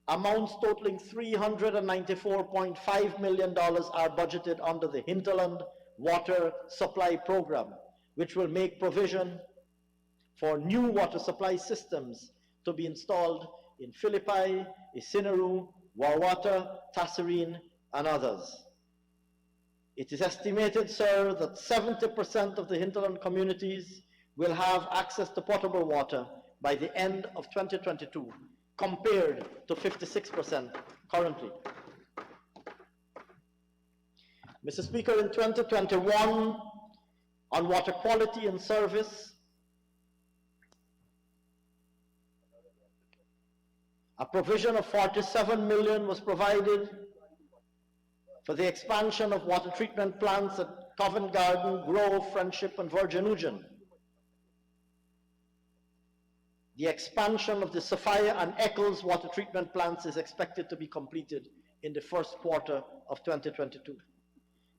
amounts totaling $394.5 million are budgeted under the Hinterland Water Supply Program, which will make provision for new water supply systems to be installed in Philippi, Isineru, Wawata, Tasserine, and others. It is estimated, sir, that 70% of the hinterland communities will have access to potable water by the end of 2022, compared to 56% currently. Mr. Speaker, in 2021, on water quality and service, a provision of $47 million was provided for the expansion of water treatment plants at Covent Garden, Grove, Friendship, and Virgin Eugen. The expansion of the Sophia and Eccles water treatment plants is expected to be completed in the first quarter of 2022.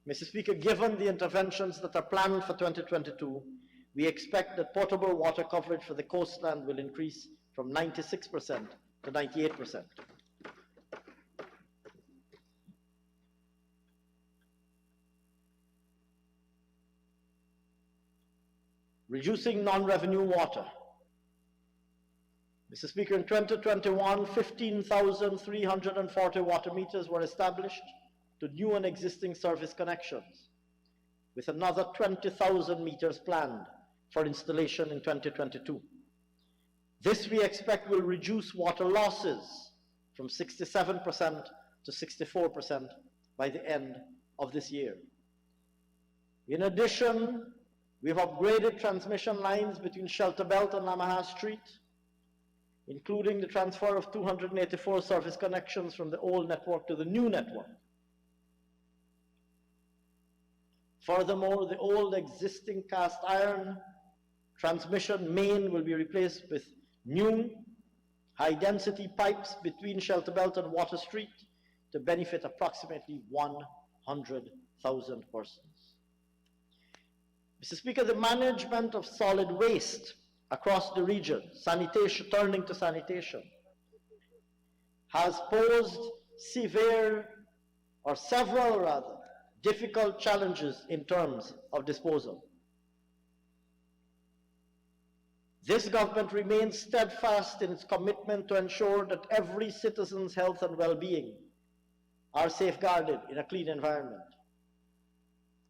Mr. Speaker, given the interventions that are planned for 2022, we expect that potable water coverage for the coastland will increase from 96% to 98%. Reducing non-revenue water. Mr. Speaker, in 2021, 15,340 water meters were established to new and existing service connections, with another 20,000 meters planned for installation in 2022. This, we expect, will reduce water losses from 67% to 64% by the end of this year. In addition, we've upgraded transmission lines between Shelter Belt and Lamaha Street, including the transfer of 284 service connections from the old network to the new network. Furthermore, the old existing cast iron transmission main will be replaced with new high-density pipes between Shelter Belt and Water Street to benefit approximately 100,000 persons. Mr. Speaker, the management of solid waste across the region, sanitation, turning to sanitation, has posed several rather, difficult challenges in terms of disposal. This government remains steadfast in its commitment to ensure that every citizen's health and well-being are safeguarded in a clean environment.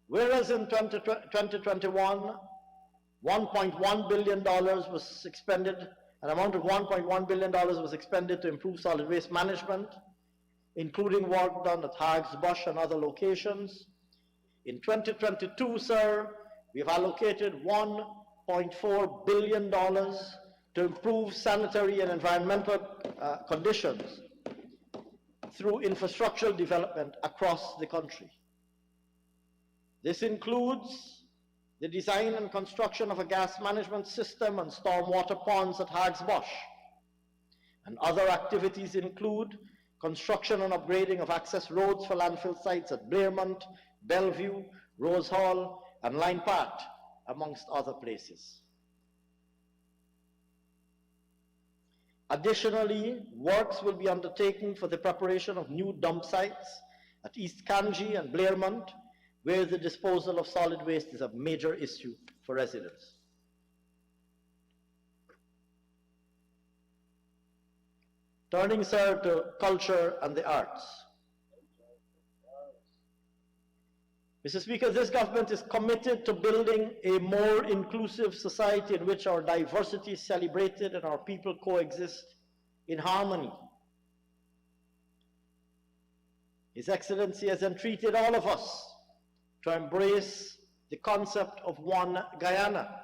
Whereas in 2021, $1.1 billion was expended, an amount of $1.1 billion was expended to improve solid waste management, including work done at Hags Bush and other locations. In 2022, sir, we have allocated $1.4 billion to improve sanitary and environmental conditions through infrastructural development across the country. This includes the design and construction of a gas management system and stormwater ponds at Hags Bush. And other activities include construction and upgrading of access roads for landfill sites at Blairmont, Bellevue, Rose Hall, and Line Park, amongst other places. Additionally, works will be undertaken for the preparation of new dump sites at East Kanji and Blairmont, where the disposal of solid waste is a major issue for residents. Turning, sir, to culture and the arts. Mr. Speaker, this government is committed to building a more inclusive society in which our diversity is celebrated and our people coexist in harmony. His Excellency has entreated all of us to embrace the concept of One Guyana,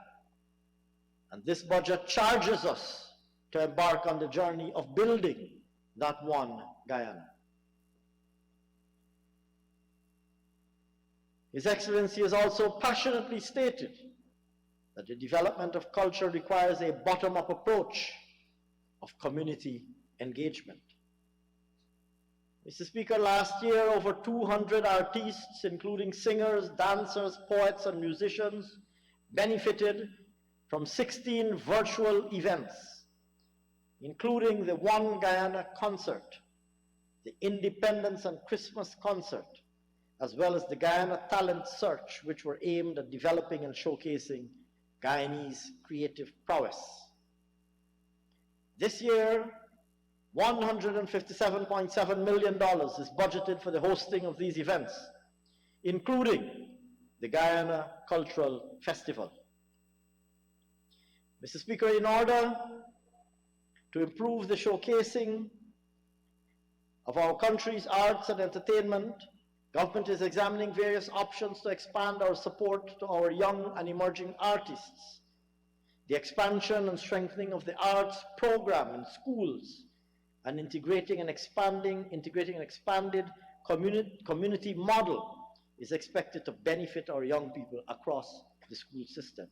and this budget charges us to embark on the journey of building that One Guyana. His Excellency has also passionately stated that the development of culture requires a bottom-up approach of community engagement. Mr. Speaker, last year over 200 artists, including singers, dancers, poets, and musicians, benefited from 16 virtual events, including the One Guyana concert, the Independence and Christmas concert, as well as the Guyana Talent Search, which were aimed at developing and showcasing Guyanese creative prowess. This year, $157.7 million is budgeted for the hosting of these events, including the Guyana Cultural Festival. Mr. Speaker, in order to improve the showcasing of our country's arts and entertainment, government is examining various options to expand our support to our young and emerging artists. The expansion and strengthening of the arts program in schools and integrating an expanded community model is expected to benefit our young people across the school system.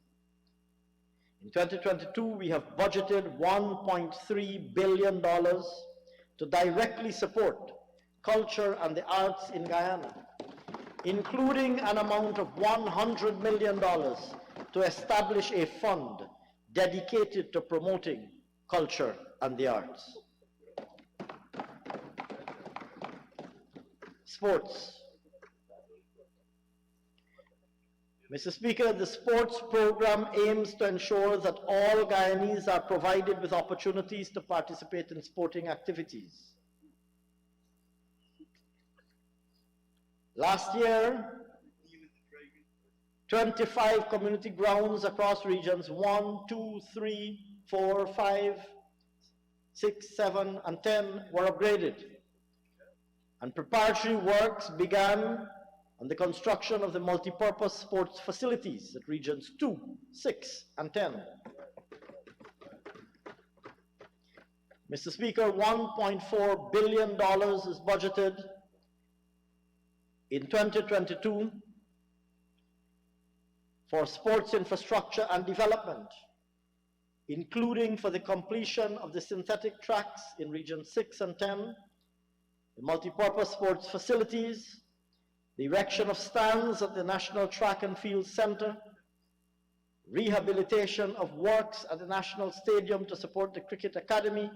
In 2022, we have budgeted $1.3 billion to directly support culture and the arts in Guyana, including an amount of $100 million to establish a fund dedicated to promoting culture and the arts. Sports. Mr. Speaker, the sports program aims to ensure that all Guyanese are provided with opportunities to participate in sporting activities. Last year, 25 community grounds across regions 1, 2, 3, 4, 5, 6, 7, and 10 were upgraded, and preparatory works began on the construction of the multipurpose sports facilities at regions 2, 6, and 10. Mr. Speaker, $1.4 billion is budgeted in 2022 for sports infrastructure and development, including for the completion of the synthetic tracks in regions 6 and 10, the multipurpose sports facilities, the erection of stands at the National Track and Field Center, rehabilitation of works at the National Stadium to support the Cricket Academy,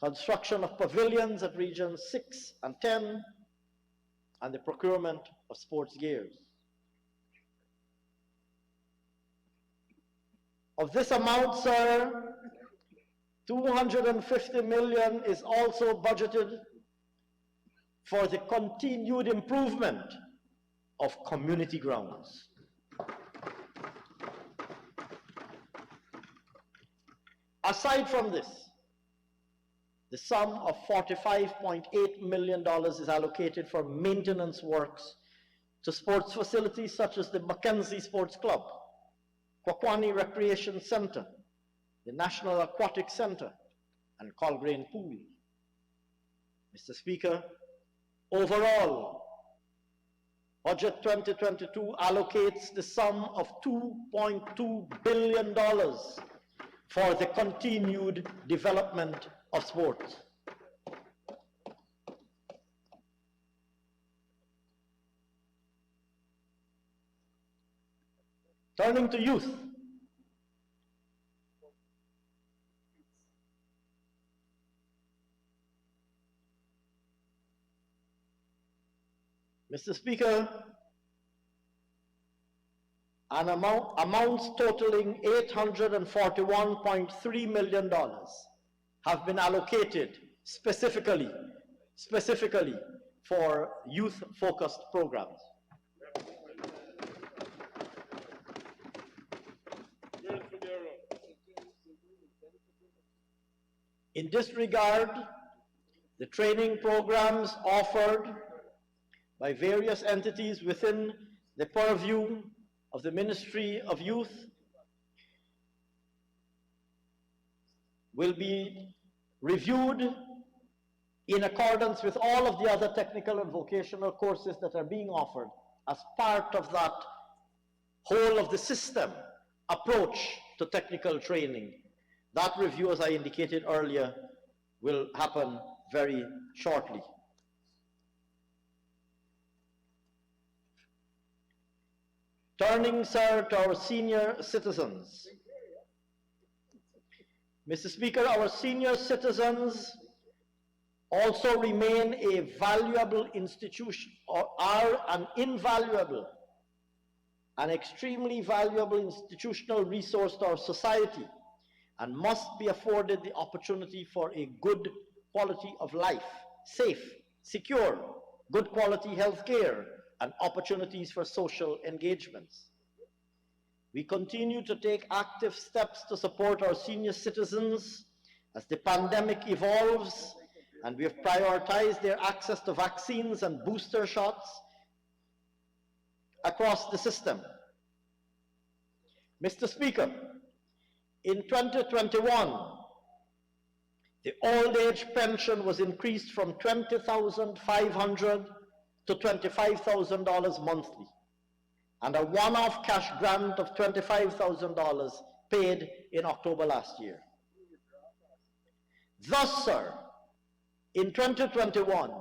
construction of pavilions at regions 6 and 10, and the procurement of sports gears. Of this amount, sir, $250 million is also budgeted for the continued improvement of community grounds. Aside from this, the sum of $45.8 million is allocated for maintenance works to sports facilities such as the Mackenzie Sports Club, Kwakwani Recreation Center, the National Aquatic Center, and Colgrain Pool. Mr. Speaker, overall, Budget 2022 allocates the sum of $2.2 billion for the continued development of sports. Turning to youth. Mr. Speaker, an amounts totaling $841.3 million have been allocated specifically for youth-focused programs. In this regard, the training programs offered by various entities within the purview of the Ministry of Youth will be reviewed in accordance with all of the other technical and vocational courses that are being offered as part of that whole of the system approach to technical training. That review, as I indicated earlier, will happen very shortly. Turning, sir, to our senior citizens. Mr. Speaker, our senior citizens also remain a valuable institution, or are an invaluable and extremely valuable institutional resource to our society, and must be afforded the opportunity for a good quality of life, safe, secure, good quality health care, and opportunities for social engagements. We continue to take active steps to support our senior citizens as the pandemic evolves, and we have prioritized their access to vaccines and booster shots across the system. Mr. Speaker, in 2021, the old age pension was increased from $20,500 to $25,000 monthly, and a one-off cash grant of $25,000 paid in October last year. Thus, sir, in 2021,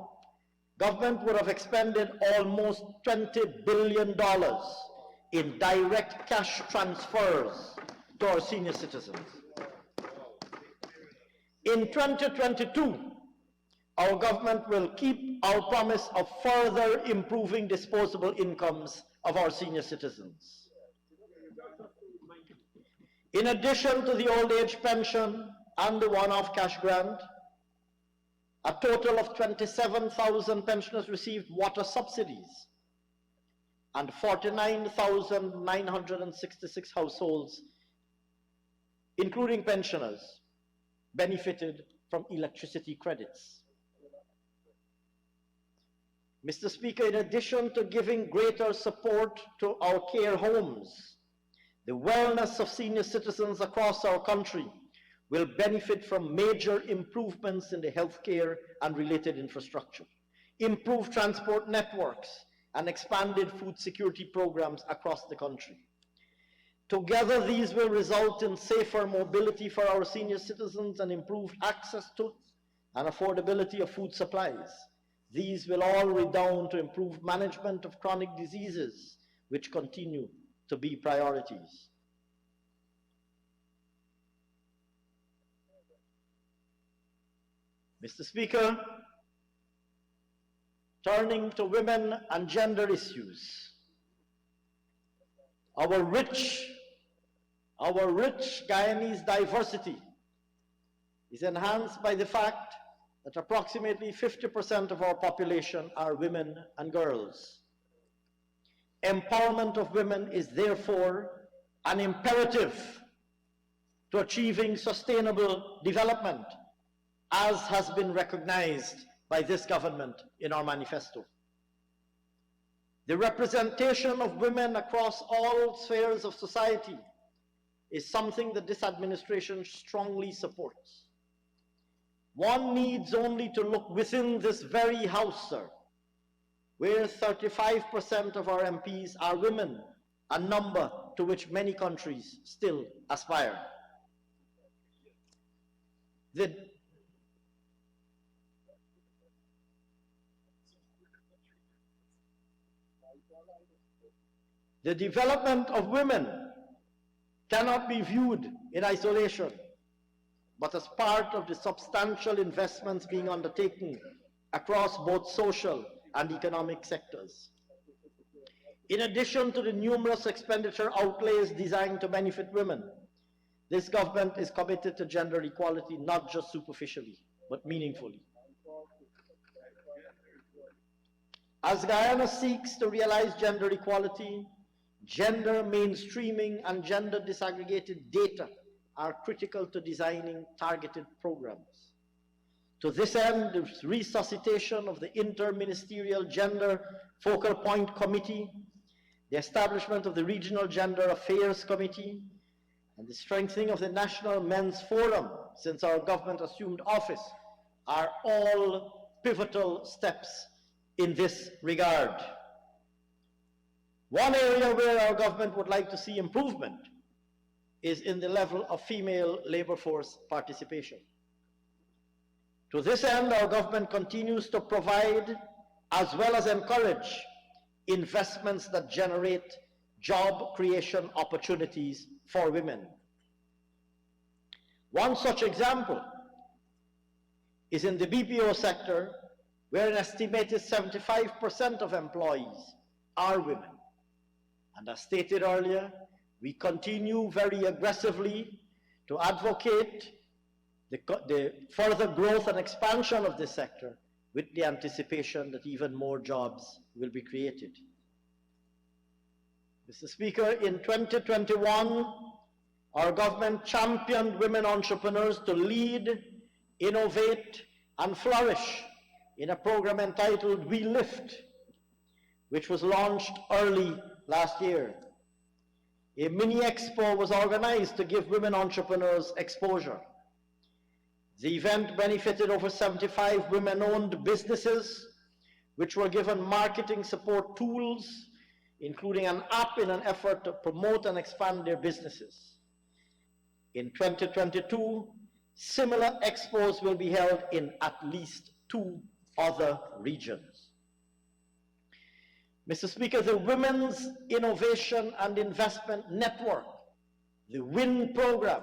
government would have expended almost $20 billion in direct cash transfers to our senior citizens. In 2022, our government will keep our promise of further improving disposable incomes of our senior citizens. In addition to the old age pension and the one-off cash grant, a total of 27,000 pensioners received water subsidies, and 49,966 households, including pensioners, benefited from electricity credits. Mr. Speaker, in addition to giving greater support to our care homes, the wellness of senior citizens across our country will benefit from major improvements in the healthcare and related infrastructure, improved transport networks, and expanded food security programs across the country. Together, these will result in safer mobility for our senior citizens and improved access to and affordability of food supplies. These will all redound to improved management of chronic diseases, which continue to be priorities. Mr. Speaker, turning to women and gender issues, our rich Guyanese diversity is enhanced by the fact that approximately 50% of our population are women and girls. Empowerment of women is therefore an imperative to achieving sustainable development, as has been recognized by this government in our manifesto. The representation of women across all spheres of society is something that this administration strongly supports. One needs only to look within this very house, sir, where 35% of our MPs are women, a number to which many countries still aspire. The development of women cannot be viewed in isolation, but as part of the substantial investments being undertaken across both social and economic sectors. In addition to the numerous expenditure outlays designed to benefit women, this government is committed to gender equality not just superficially, but meaningfully. As Guyana seeks to realize gender equality, gender mainstreaming and gender disaggregated data are critical to designing targeted programs. To this end, the resuscitation of the Interministerial Gender Focal Point Committee, the establishment of the Regional Gender Affairs Committee, and the strengthening of the National Men's Forum since our government assumed office are all pivotal steps in this regard. One area where our government would like to see improvement is in the level of female labor force participation. To this end, our government continues to provide as well as encourage investments that generate job creation opportunities for women. One such example is in the BPO sector, where an estimated 75% of employees are women. And as stated earlier, we continue very aggressively to advocate the further growth and expansion of this sector with the anticipation that even more jobs will be created. Mr. Speaker, in 2021, our government championed women entrepreneurs to lead, innovate, and flourish in a program entitled We Lift, which was launched early last year. A mini expo was organized to give women entrepreneurs exposure. The event benefited over 75 women-owned businesses, which were given marketing support tools, including an app in an effort to promote and expand their businesses. In 2022, similar expos will be held in at least 2 other regions. Mr. Speaker, the Women's Innovation and Investment Network, the WIN program,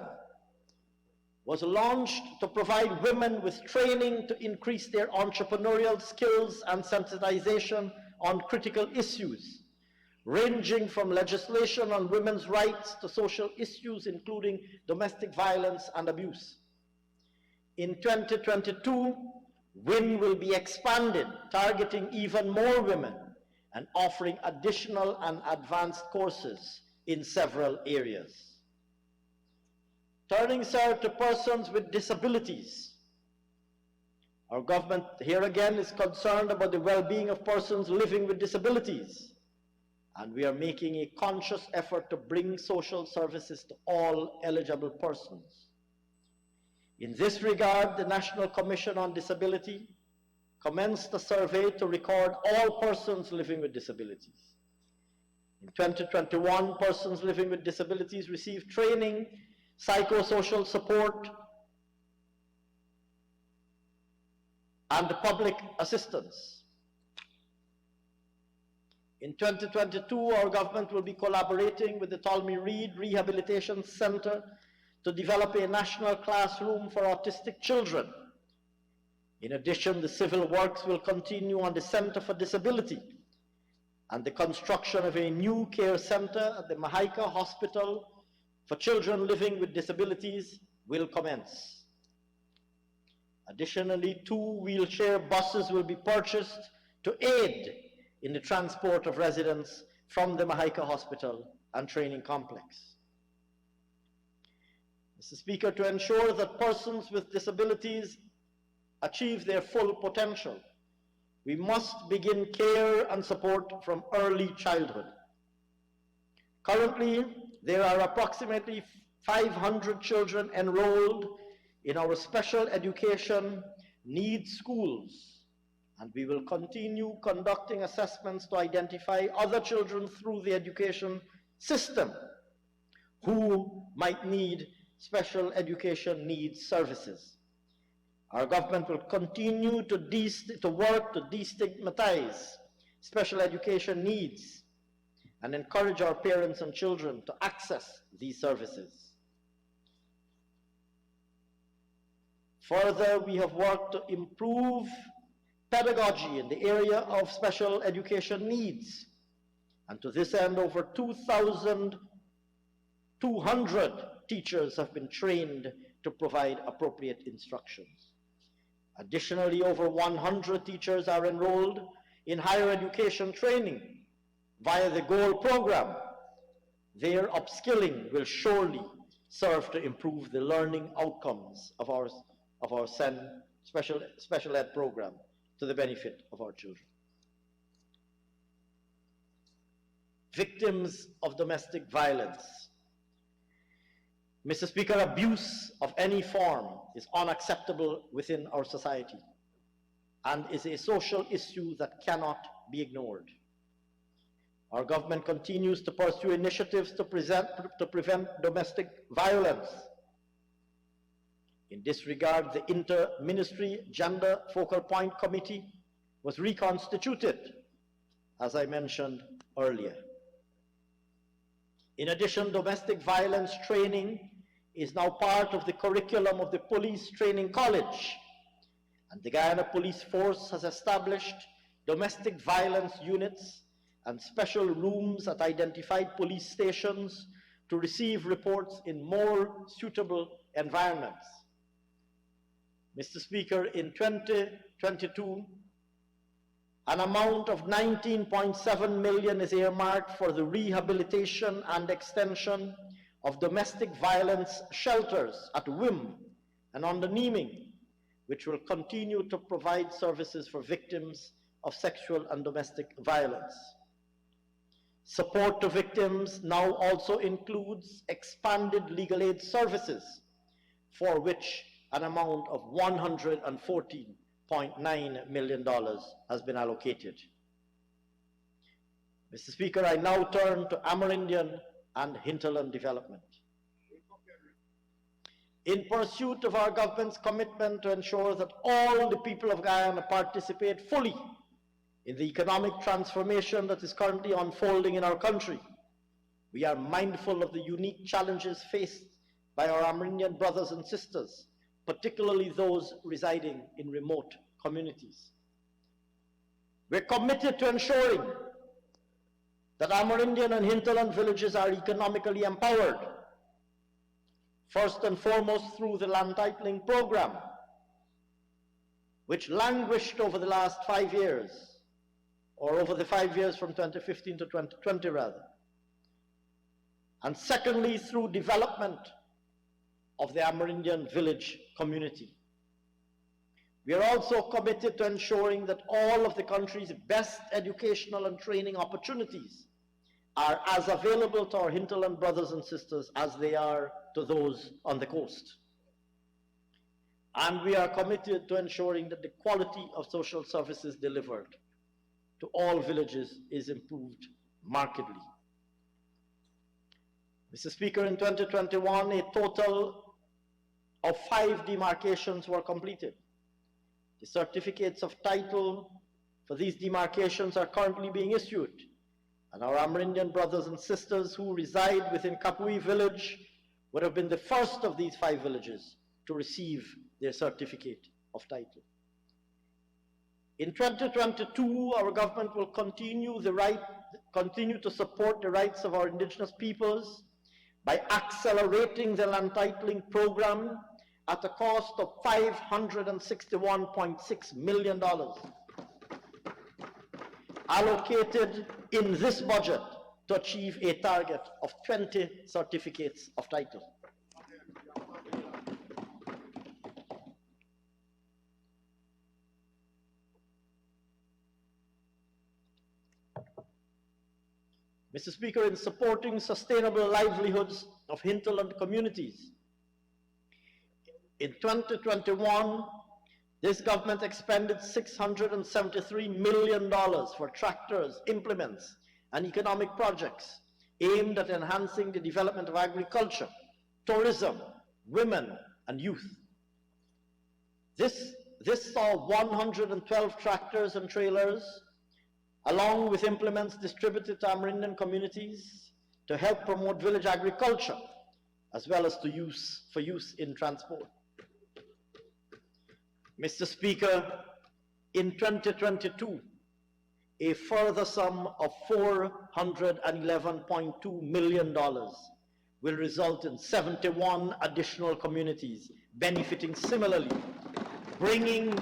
was launched to provide women with training to increase their entrepreneurial skills and sensitization on critical issues, ranging from legislation on women's rights to social issues, including domestic violence and abuse. In 2022, WIN will be expanded, targeting even more women and offering additional and advanced courses in several areas. Turning, sir, to persons with disabilities. Our government here again is concerned about the well-being of persons living with disabilities, and we are making a conscious effort to bring social services to all eligible persons. In this regard, the National Commission on Disability commenced a survey to record all persons living with disabilities. In 2021, persons living with disabilities received training, psychosocial support, and public assistance. In 2022, our government will be collaborating with the Tolmy Reid Rehabilitation Center to develop a national classroom for autistic children. In addition, the civil works will continue on the Center for Disability, and the construction of a new care center at the Mahaika Hospital for children living with disabilities will commence. Additionally, 2 wheelchair buses will be purchased to aid in the transport of residents from the Mahaika Hospital and Training Complex. Mr. Speaker, to ensure that persons with disabilities achieve their full potential, we must begin care and support from early childhood. Currently, there are approximately 500 children enrolled in our special education needs schools, and we will continue conducting assessments to identify other children through the education system who might need special education needs services. Our government will continue to work to destigmatize special education needs and encourage our parents and children to access these services. Further, we have worked to improve pedagogy in the area of special education needs, and to this end, over 2,200 teachers have been trained to provide appropriate instructions. Additionally, over 100 teachers are enrolled in higher education training via the GOAL program. Their upskilling will surely serve to improve the learning outcomes of our special ed program to the benefit of our children. Victims of domestic violence. Mr. Speaker, abuse of any form is unacceptable within our society and is a social issue that cannot be ignored. Our government continues to pursue initiatives to prevent domestic violence. In this regard, the Inter-Ministry Gender Focal Point Committee was reconstituted, as I mentioned earlier. In addition, domestic violence training is now part of the curriculum of the Police Training College, and the Guyana Police Force has established domestic violence units and special rooms at identified police stations to receive reports in more suitable environments. Mr. Speaker, in 2022, an amount of 19.7 million is earmarked for the rehabilitation and extension of domestic violence shelters at Wim and on the Niming, which will continue to provide services for victims of sexual and domestic violence. Support to victims now also includes expanded legal aid services, for which an amount of $114.9 million has been allocated. Mr. Speaker, I now turn to Amerindian and hinterland development. In pursuit of our government's commitment to ensure that all the people of Guyana participate fully in the economic transformation that is currently unfolding in our country, we are mindful of the unique challenges faced by our Amerindian brothers and sisters, particularly those residing in remote communities. We're committed to ensuring that Amerindian and hinterland villages are economically empowered, first and foremost through the land titling program, which languished over the last 5 years, or over the 5 years from 2015 to 2020 rather. And secondly, through development of the Amerindian village community. We are also committed to ensuring that all of the country's best educational and training opportunities are as available to our hinterland brothers and sisters as they are to those on the coast. And we are committed to ensuring that the quality of social services delivered to all villages is improved markedly. Mr. Speaker, in 2021, a total of 5 demarcations were completed. The certificates of title for these demarcations are currently being issued, and our Amerindian brothers and sisters who reside within Kapui village would have been the first of these 5 villages to receive their certificate of title. In 2022, our government will continue to support the rights of our indigenous peoples by accelerating the land titling program at a cost of $561.6 million, allocated in this budget to achieve a target of 20 certificates of title. Mr. Speaker, in supporting sustainable livelihoods of hinterland communities, in 2021, this government expended $673 million for tractors, implements, and economic projects aimed at enhancing the development of agriculture, tourism, women, and youth. This saw 112 tractors and trailers, along with implements distributed to Amerindian communities to help promote village agriculture, as well as for use in transport. Mr. Speaker, in 2022, a further sum of $411.2 million will result in 71 additional communities benefiting similarly, bringing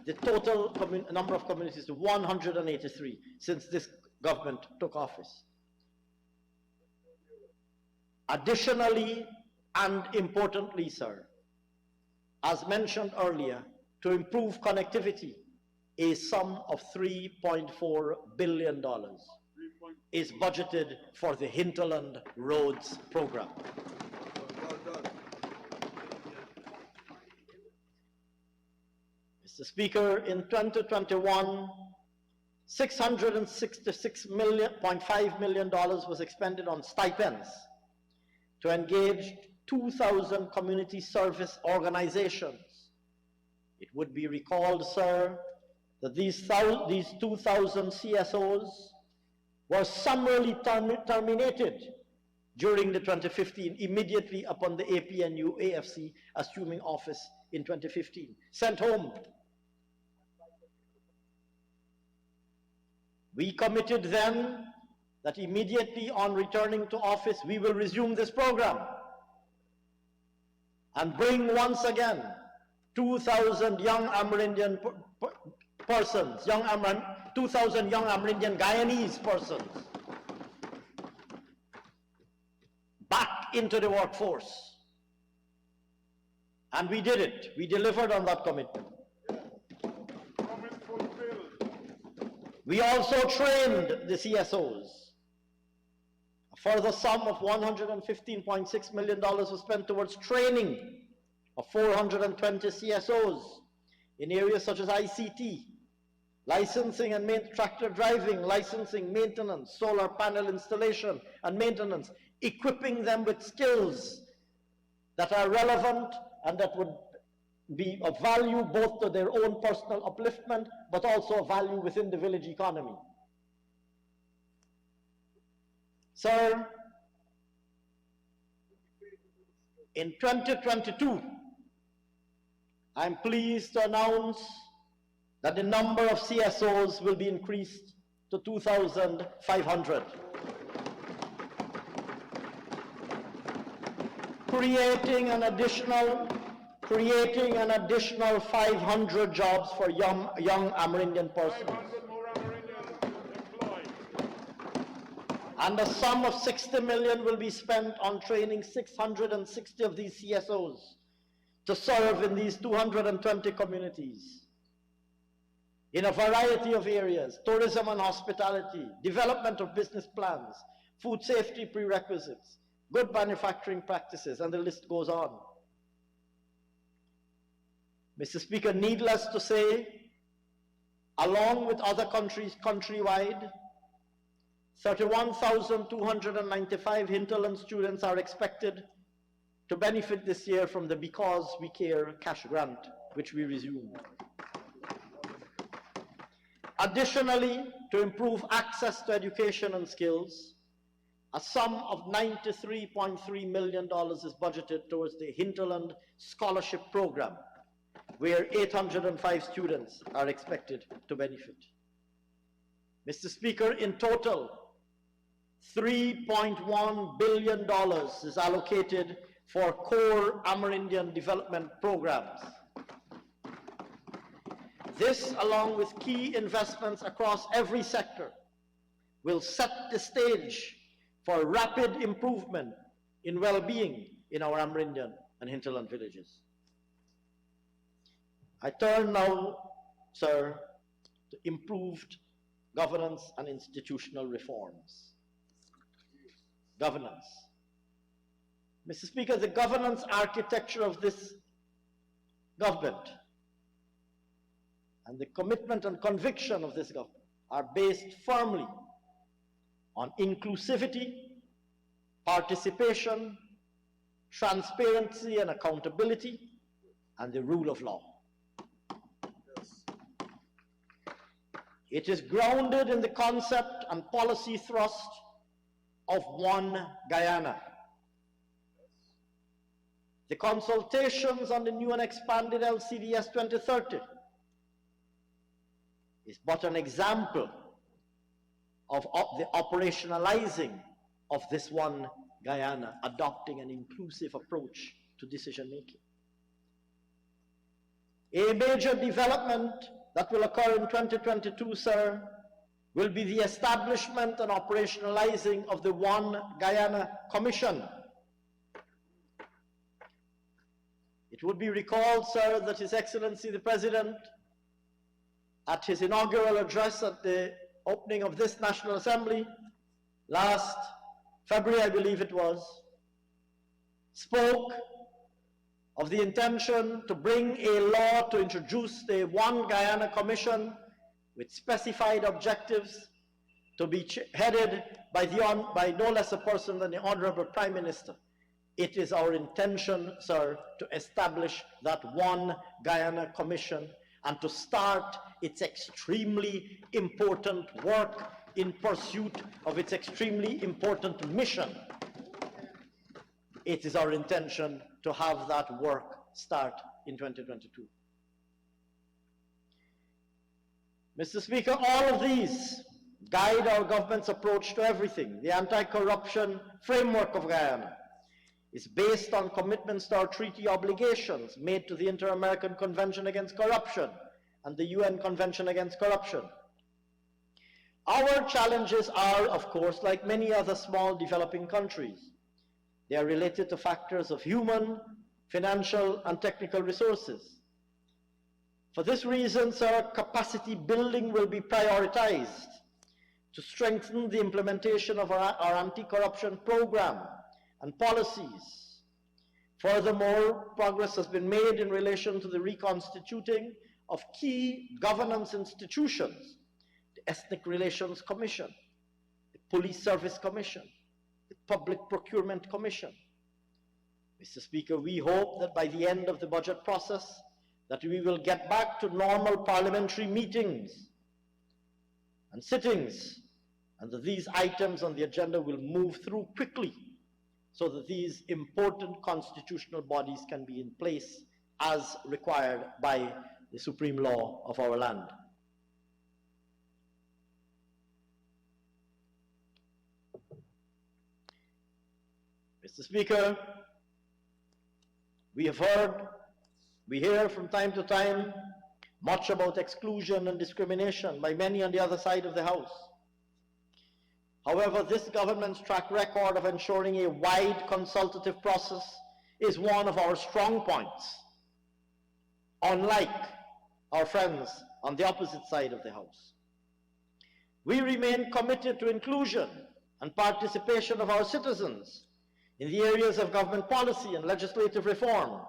the total number of communities to 183 since this government took office. Additionally, and importantly, sir, as mentioned earlier, to improve connectivity, a sum of $3.4 billion is budgeted for the Hinterland Roads Program. Mr. Speaker, in 2021, $666.5 million was expended on stipends to engage 2,000 community service organizations. It would be recalled, sir, that these 2,000 CSOs were summarily terminated during the 2015, immediately upon the APNU AFC assuming office in 2015, sent home. We committed then that immediately on returning to office, we will resume this program and bring once again 2,000 young Amerindian persons, 2,000 young Amerindian Guyanese persons back into the workforce. And we did it. We delivered on that commitment. We also trained the CSOs. A further sum of $115.6 million was spent towards training of 420 CSOs in areas such as ICT, licensing and tractor driving, licensing, maintenance, solar panel installation and maintenance, equipping them with skills that are relevant and that would be of value both to their own personal upliftment, but also of value within the village economy. Sir, in 2022, I'm pleased to announce that the number of CSOs will be increased to 2,500. Creating an additional 500 jobs for young Amerindian persons. 500 more Amerindians employed. And a sum of $60 million will be spent on training 660 of these CSOs to serve in these 220 communities in a variety of areas: tourism and hospitality, development of business plans, food safety prerequisites, good manufacturing practices, and the list goes on. Mr. Speaker, needless to say, along with other countries countrywide, 31,295 hinterland students are expected to benefit this year from the Because We Care cash grant, which we resumed. Additionally, to improve access to education and skills, a sum of $93.3 million is budgeted towards the Hinterland Scholarship Program, where 805 students are expected to benefit. Mr. Speaker, in total, $3.1 billion is allocated for core Amerindian development programs. This, along with key investments across every sector, will set the stage for rapid improvement in well-being in our Amerindian and hinterland villages. I turn now, sir, to improved governance and institutional reforms. Governance. Mr. Speaker, the governance architecture of this government and the commitment and conviction of this government are based firmly on inclusivity, participation, transparency and accountability, and the rule of law. It is grounded in the concept and policy thrust of One Guyana. The consultations on the new and expanded LCDS 2030 is but an example of the operationalizing of this One Guyana, adopting an inclusive approach to decision making. A major development that will occur in 2022, sir, will be the establishment and operationalizing of the One Guyana Commission It would be recalled, sir, that His Excellency the President, at his inaugural address at the opening of this National Assembly last February, I believe it was, spoke of the intention to bring a law to introduce the One Guyana Commission with specified objectives to be headed by no less a person than the Honorable Prime Minister. It is our intention, sir, to establish that One Guyana Commission and to start its extremely important work in pursuit of its extremely important mission. It is our intention to have that work start in 2022. Mr. Speaker, all of these guide our government's approach to everything. The anti-corruption framework of Guyana is based on commitments to our treaty obligations made to the Inter-American Convention Against Corruption and the UN Convention Against Corruption. Our challenges are, of course, like many other small developing countries. They are related to factors of human, financial, and technical resources. For this reason, sir, capacity building will be prioritized to strengthen the implementation of our anti-corruption program and policies. Furthermore, progress has been made in relation to the reconstituting of key governance institutions, the Ethnic Relations Commission, the Police Service Commission, the Public Procurement Commission. Mr. Speaker, we hope that by the end of the budget process, that we will get back to normal parliamentary meetings and sittings, and that these items on the agenda will move through quickly so that these important constitutional bodies can be in place as required by the supreme law of our land. Mr. Speaker, we hear from time to time much about exclusion and discrimination by many on the other side of the House. However, this government's track record of ensuring a wide consultative process is one of our strong points, unlike our friends on the opposite side of the House. We remain committed to inclusion and participation of our citizens in the areas of government policy and legislative reform.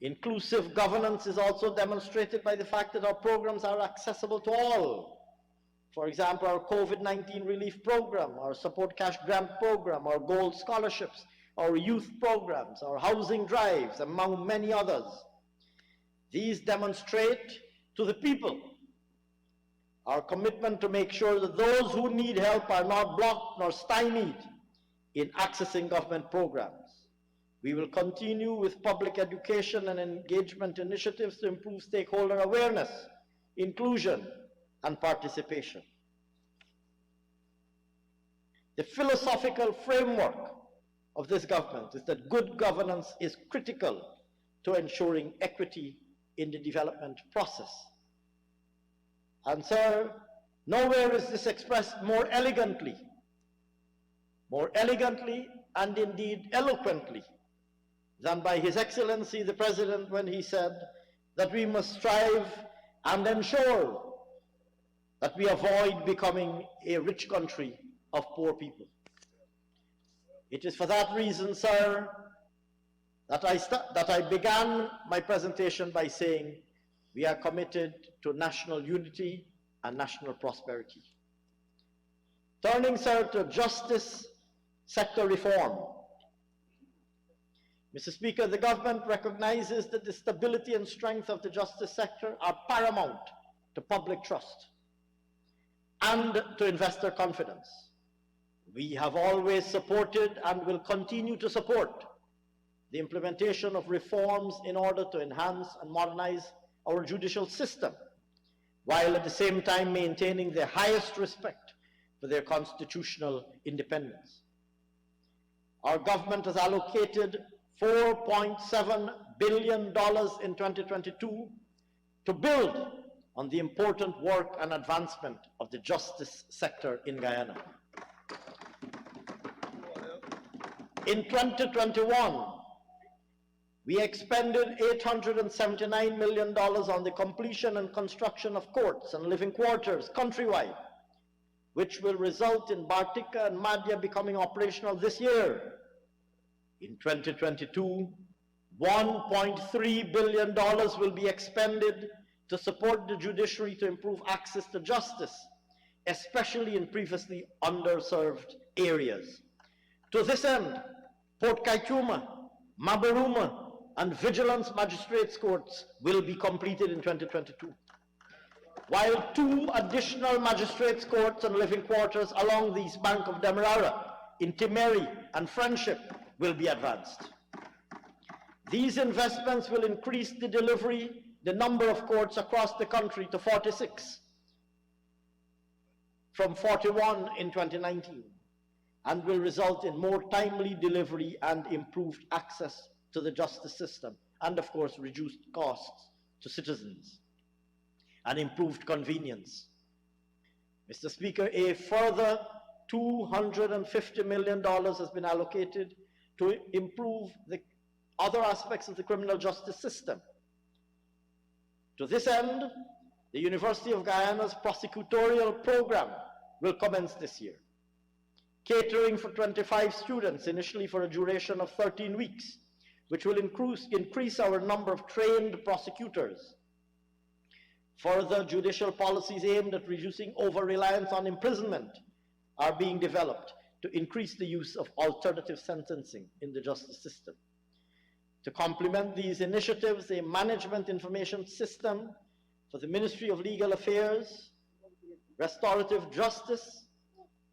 Inclusive governance is also demonstrated by the fact that our programs are accessible to all. For example, our COVID-19 relief program, our support cash grant program, our gold scholarships, our youth programs, our housing drives, among many others. These demonstrate to the people our commitment to make sure that those who need help are not blocked nor stymied in accessing government programs. We will continue with public education and engagement initiatives to improve stakeholder awareness, inclusion, and participation. The philosophical framework of this government is that good governance is critical to ensuring equity in the development process. And sir, nowhere is this expressed more elegantly and indeed eloquently than by His Excellency the President when he said that we must strive and ensure that we avoid becoming a rich country of poor people. It is for that reason, sir, that I began my presentation by saying we are committed to national unity and national prosperity. Turning, sir, to justice sector reform. Mr. Speaker, the government recognizes that the stability and strength of the justice sector are paramount to public trust and to investor confidence. We have always supported and will continue to support the implementation of reforms in order to enhance and modernize our judicial system, while at the same time maintaining the highest respect for their constitutional independence. Our government has allocated $4.7 billion in 2022 to build on the important work and advancement of the justice sector in Guyana. In 2021, We expended $879 million on the completion and construction of courts and living quarters countrywide, which will result in Bartica and Madhya becoming operational this year. In 2022, $1.3 billion will be expended to support the judiciary to improve access to justice, especially in previously underserved areas. To this end, Port Kaituma, Mabaruma, and Vigilance Magistrates Courts will be completed in 2022, while 2 additional Magistrates Courts and living quarters along the east bank of Demerara, in Timeri and Friendship, will be advanced. These investments will increase the number of courts across the country to 46, from 41 in 2019, and will result in more timely delivery and improved access to the justice system, and of course reduced costs to citizens and improved convenience. Mr. Speaker, a further $250 million has been allocated to improve the other aspects of the criminal justice system. To this end, the University of Guyana's prosecutorial program will commence this year, catering for 25 students, initially for a duration of 13 weeks, which will increase our number of trained prosecutors. Further judicial policies aimed at reducing over-reliance on imprisonment are being developed to increase the use of alternative sentencing in the justice system. To complement these initiatives, a management information system for the Ministry of Legal Affairs, Restorative Justice,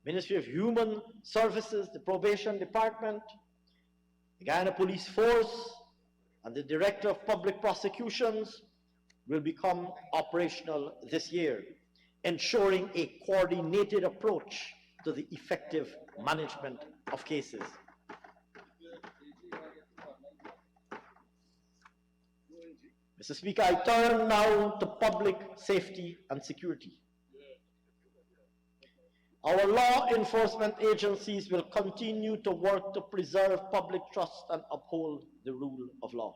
Ministry of Human Services, the Probation Department, the Guyana Police Force, and the Director of Public Prosecutions will become operational this year, ensuring a coordinated approach to the effective management of cases. Mr. Speaker, I turn now to public safety and security. Our law enforcement agencies will continue to work to preserve public trust and uphold the rule of law.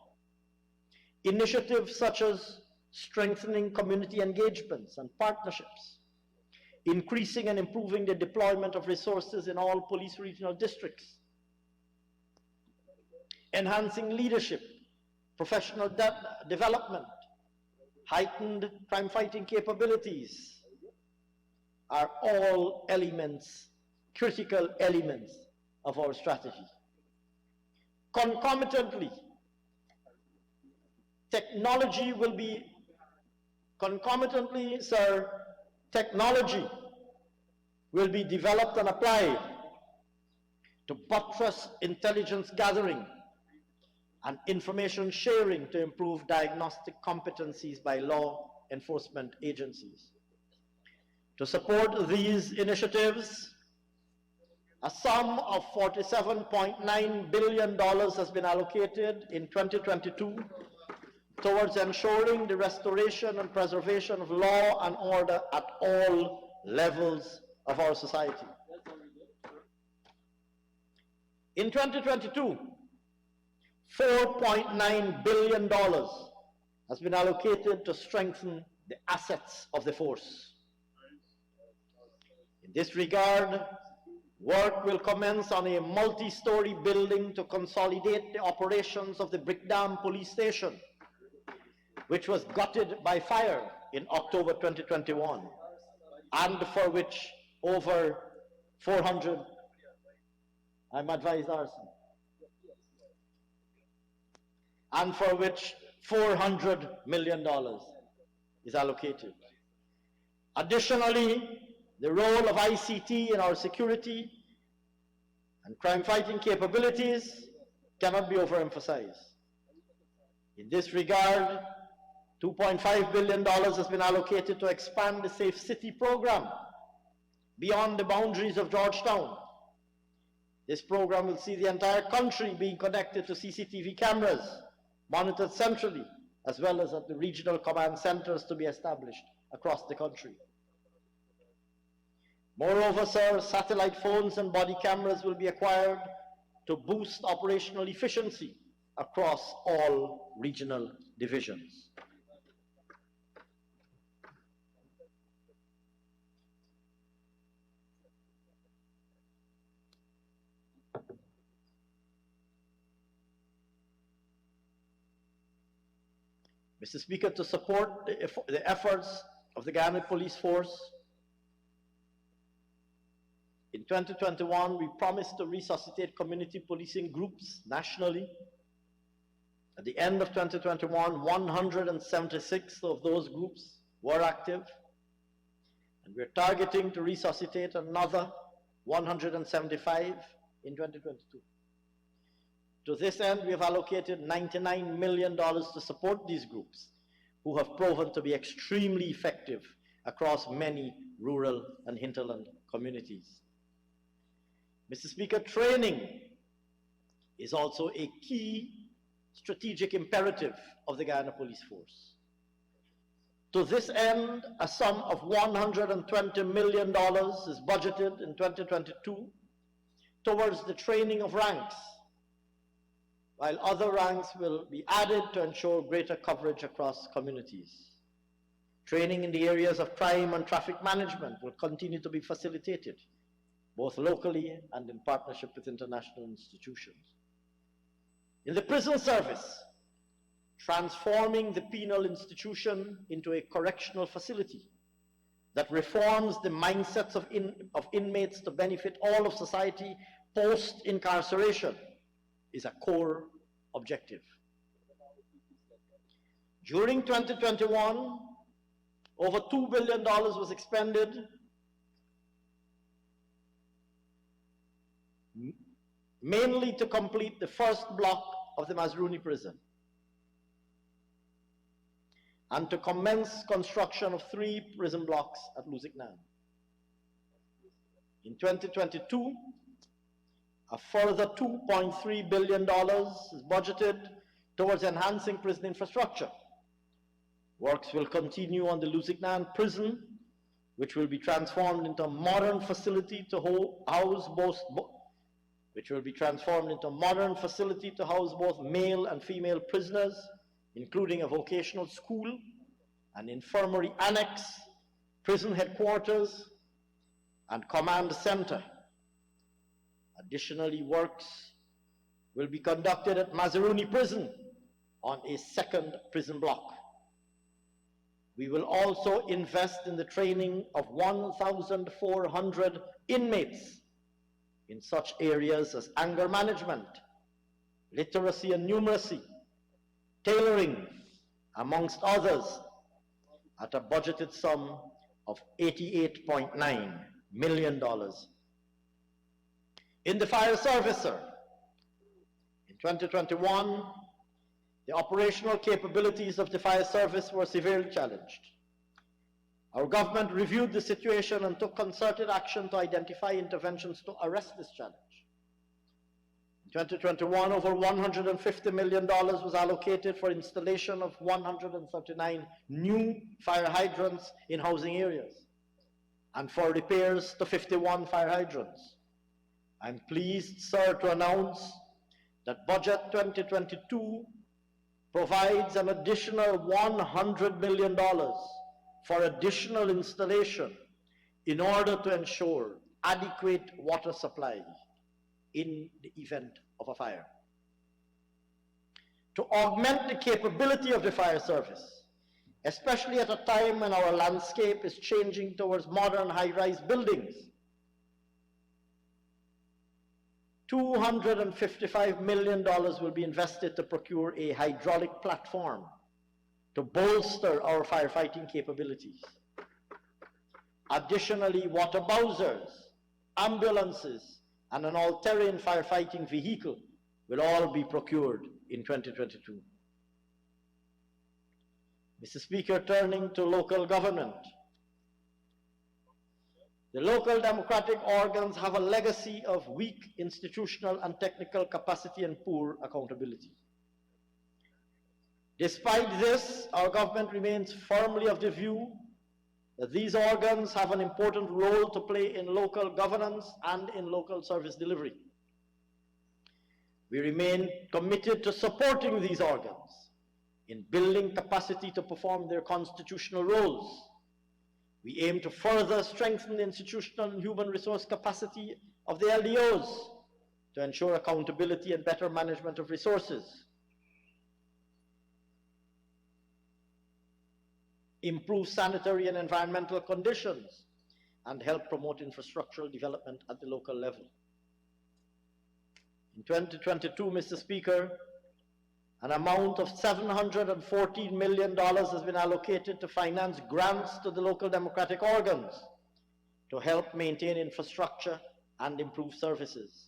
Initiatives such as strengthening community engagements and partnerships, increasing and improving the deployment of resources in all police regional districts, enhancing leadership, professional development, heightened crime-fighting capabilities are all elements, critical elements of our strategy. Concomitantly, technology will be developed and applied to buttress intelligence gathering and information sharing to improve diagnostic competencies by law enforcement agencies. To support these initiatives, a sum of $47.9 billion has been allocated in 2022 towards ensuring the restoration and preservation of law and order at all levels of our society. In 2022, $4.9 billion has been allocated to strengthen the assets of the force. In this regard, work will commence on a multi-story building to consolidate the operations of the Brickdam Police Station, which was gutted by fire in October 2021, and for which over 400, I'm advised arson, and for which $400 million is allocated. Additionally, the role of ICT in our security and crime-fighting capabilities cannot be overemphasized. In this regard, $2.5 billion has been allocated to expand the Safe City program beyond the boundaries of Georgetown. This program will see the entire country being connected to CCTV cameras, monitored centrally, as well as at the regional command centers to be established across the country. Moreover, sir, satellite phones and body cameras will be acquired to boost operational efficiency across all regional divisions. Mr. Speaker, to support the efforts of the Guyana Police Force, in 2021, we promised to resuscitate community policing groups nationally. At the end of 2021, 176 of those groups were active, and we're targeting to resuscitate another 175 in 2022. To this end, we have allocated $99 million to support these groups, who have proven to be extremely effective across many rural and hinterland communities. Mr. Speaker, training is also a key strategic imperative of the Guyana Police Force. To this end, a sum of $120 million is budgeted in 2022 towards the training of ranks, while other ranks will be added to ensure greater coverage across communities. Training in the areas of crime and traffic management will continue to be facilitated, both locally and in partnership with international institutions. In the prison service, transforming the penal institution into a correctional facility that reforms the mindsets of inmates to benefit all of society post-incarceration is a core objective. During 2021, over $2 billion was expended mainly to complete the first block of the Mazruni prison and to commence construction of 3 prison blocks at Lusiknan. In 2022, a further $2.3 billion is budgeted towards enhancing prison infrastructure. Works will continue on the Lusiknan prison, which will be transformed into a modern facility to house both male and female prisoners, including a vocational school, an infirmary annex, prison headquarters, and command center. Additionally, works will be conducted at Mazruni prison on a 2nd prison block. We will also invest in the training of 1,400 inmates in such areas as anger management, literacy and numeracy, tailoring, amongst others, at a budgeted sum of $88.9 million. In the fire service, sir, in 2021, the operational capabilities of the fire service were severely challenged. Our government reviewed the situation and took concerted action to identify interventions to arrest this challenge. In 2021, over $150 million was allocated for installation of 139 new fire hydrants in housing areas and for repairs to 51 fire hydrants. I'm pleased, sir, to announce that Budget 2022 provides an additional $100 million for additional installation in order to ensure adequate water supply in the event of a fire. To augment the capability of the fire service, especially at a time when our landscape is changing towards modern high-rise buildings, $255 million will be invested to procure a hydraulic platform to bolster our firefighting capabilities. Additionally, water bowsers, ambulances, and an all-terrain firefighting vehicle will all be procured in 2022. Mr. Speaker, turning to local government. The local democratic organs have a legacy of weak institutional and technical capacity and poor accountability. Despite this, our government remains firmly of the view that these organs have an important role to play in local governance and in local service delivery. We remain committed to supporting these organs in building capacity to perform their constitutional roles. We aim to further strengthen the institutional and human resource capacity of the LDOs to ensure accountability and better management of resources, improve sanitary and environmental conditions, and help promote infrastructural development at the local level. In 2022, Mr. Speaker, an amount of $714 million has been allocated to finance grants to the local democratic organs to help maintain infrastructure and improve services.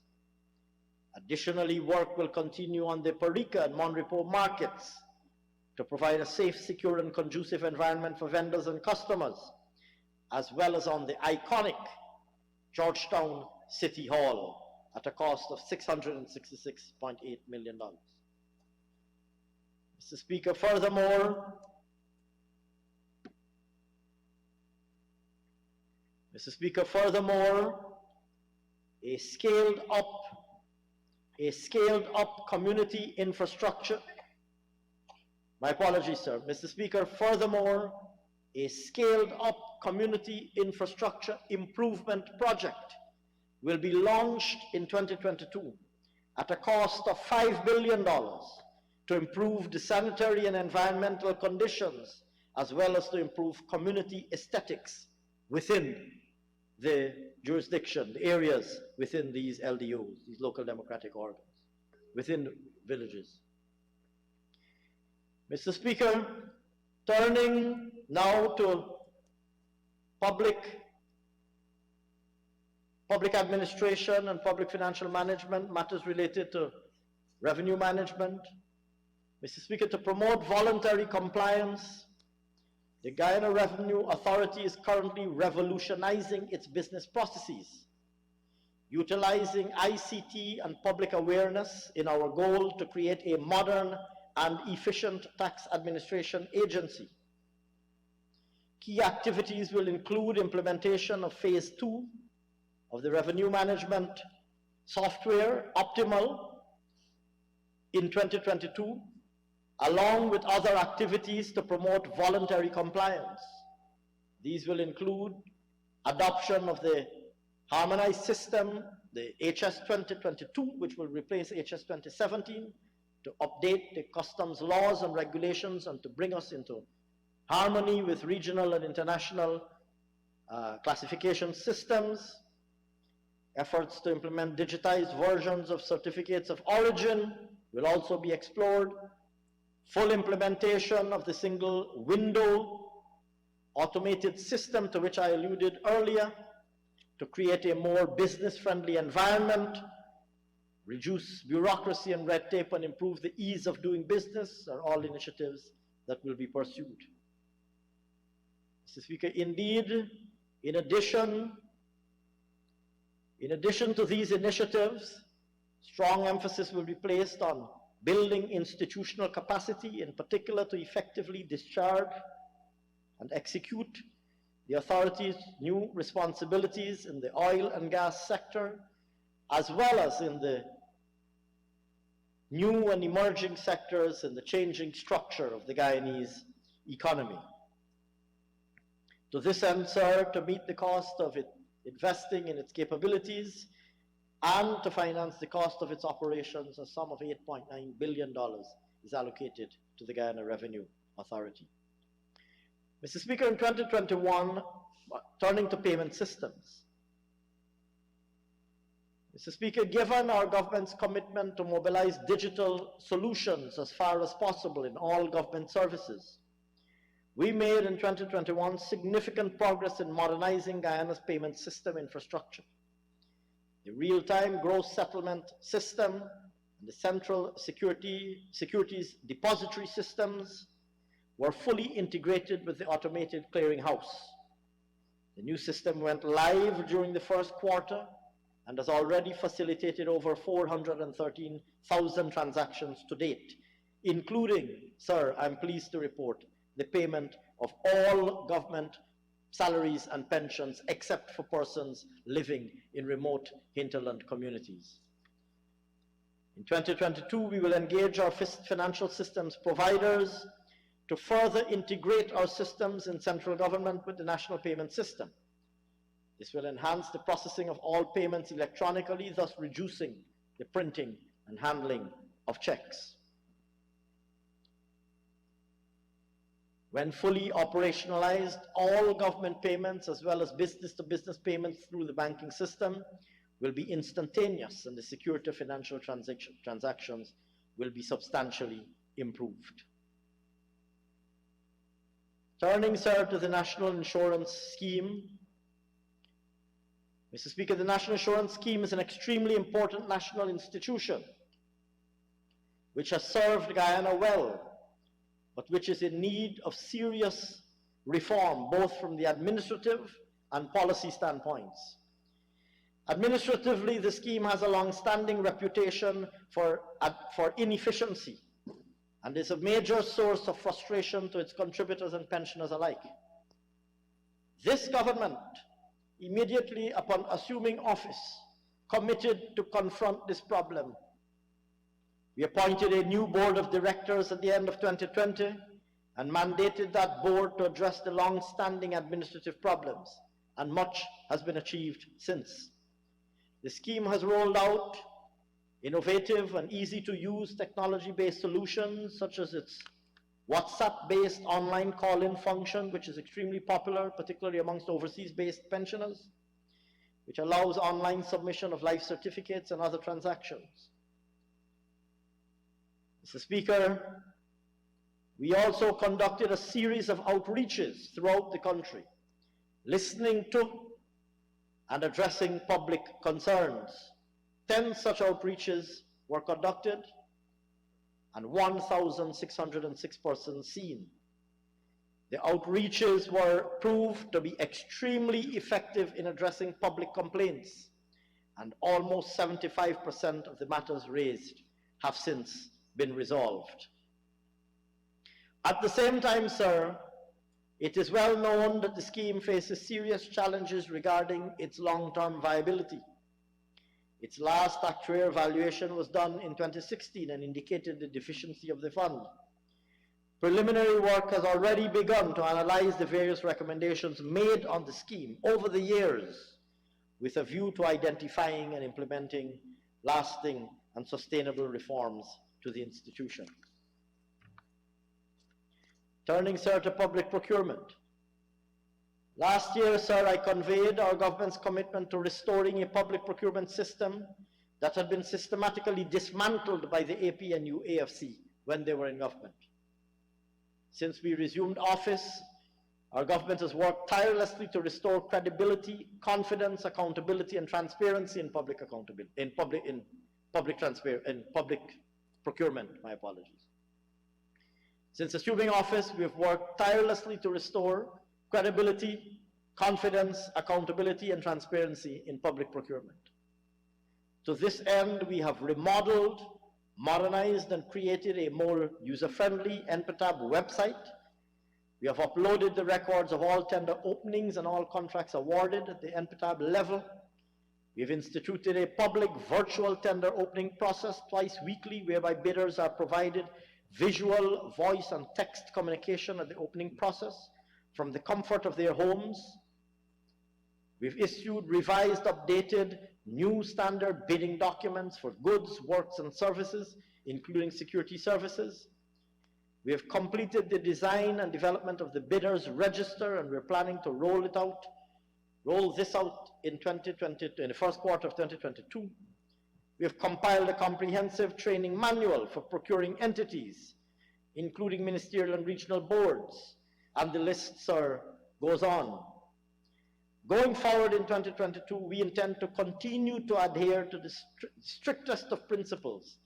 Additionally, work will continue on the Parika and Monrepo markets to provide a safe, secure, and conducive environment for vendors and customers, as well as on the iconic Georgetown City Hall at a cost of $666.8 million. Mr. Speaker, furthermore, a scaled up community infrastructure. My apologies, sir. Mr. Speaker, furthermore, a scaled up community infrastructure improvement project will be launched in 2022 at a cost of $5 billion to improve the sanitary and environmental conditions, as well as to improve community aesthetics within the jurisdiction, the areas within these LDOs, these local democratic organs, within villages. Mr. Speaker, turning now to public administration and public financial management, matters related to revenue management. Mr. Speaker, to promote voluntary compliance, the Guyana Revenue Authority is currently revolutionizing its business processes, utilizing ICT and public awareness in our goal to create a modern and efficient tax administration agency. Key activities will include implementation of Phase 2 of the revenue management software, Optimal, in 2022, along with other activities to promote voluntary compliance. These will include adoption of the harmonized system, the HS 2022, which will replace HS 2017, to update the customs laws and regulations and to bring us into harmony with regional and international classification systems. Efforts to implement digitized versions of certificates of origin will also be explored. Full implementation of the single window automated system to which I alluded earlier to create a more business-friendly environment, reduce bureaucracy and red tape, and improve the ease of doing business are all initiatives that will be pursued. Mr. Speaker, indeed, in addition to these initiatives, strong emphasis will be placed on building institutional capacity, in particular to effectively discharge and execute the authority's new responsibilities in the oil and gas sector, as well as in the new and emerging sectors in the changing structure of the Guyanese economy. To this end, sir, to meet the cost of investing in its capabilities and to finance the cost of its operations, a sum of $8.9 billion is allocated to the Guyana Revenue Authority. Mr. Speaker, in 2021, turning to payment systems. Mr. Speaker, given our government's commitment to mobilize digital solutions as far as possible in all government services, we made in 2021 significant progress in modernizing Guyana's payment system infrastructure. The real-time gross settlement system and the central securities depository systems were fully integrated with the automated clearinghouse. The new system went live during the first quarter and has already facilitated over 413,000 transactions to date, including, sir, I'm pleased to report, the payment of all government salaries and pensions except for persons living in remote hinterland communities. In 2022, we will engage our financial systems providers to further integrate our systems in central government with the national payment system. This will enhance the processing of all payments electronically, thus reducing the printing and handling of checks. When fully operationalized, all government payments as well as business-to-business payments through the banking system will be instantaneous, and the security of financial transactions will be substantially improved. Turning, sir, to the National Insurance Scheme. Mr. Speaker, the National Insurance Scheme is an extremely important national institution which has served Guyana well, but which is in need of serious reform, both from the administrative and policy standpoints. Administratively, the scheme has a long-standing reputation for inefficiency and is a major source of frustration to its contributors and pensioners alike. This government, immediately upon assuming office, committed to confront this problem. We appointed a new board of directors at the end of 2020 and mandated that board to address the long-standing administrative problems, and much has been achieved since. The scheme has rolled out innovative and easy-to-use technology-based solutions, such as its WhatsApp-based online call-in function, which is extremely popular, particularly amongst overseas-based pensioners, which allows online submission of life certificates and other transactions. Mr. Speaker, we also conducted a series of outreaches throughout the country, listening to and addressing public concerns. 10 such outreaches were conducted and 1,606 persons seen. The outreaches were proved to be extremely effective in addressing public complaints, and almost 75% of the matters raised have since been resolved. At the same time, sir, it is well known that the scheme faces serious challenges regarding its long-term viability. Its last actuarial valuation was done in 2016 and indicated the deficiency of the fund. Preliminary work has already begun to analyze the various recommendations made on the scheme over the years, with a view to identifying and implementing lasting and sustainable reforms to the institution. Turning, sir, to public procurement. Last year, sir, I conveyed our government's commitment to restoring a public procurement system that had been systematically dismantled by the APNU AFC when they were in government. Since we resumed office, our government has worked tirelessly to restore credibility, confidence, accountability, and transparency in public procurement. My apologies. Since assuming office, we have worked tirelessly to restore credibility, confidence, accountability, and transparency in public procurement. To this end, we have remodeled, modernized, and created a more user-friendly NPTAB website. We have uploaded the records of all tender openings and all contracts awarded at the NPTAB level. We have instituted a public virtual tender opening process twice weekly, whereby bidders are provided visual, voice, and text communication at the opening process from the comfort of their homes. We've issued revised, updated, new standard bidding documents for goods, works, and services, including security services. We have completed the design and development of the bidders register, and we're planning to roll this out in the first quarter of 2022. We have compiled a comprehensive training manual for procuring entities, including ministerial and regional boards, and the list, sir, goes on. Going forward in 2022, we intend to continue to adhere to the strictest of principles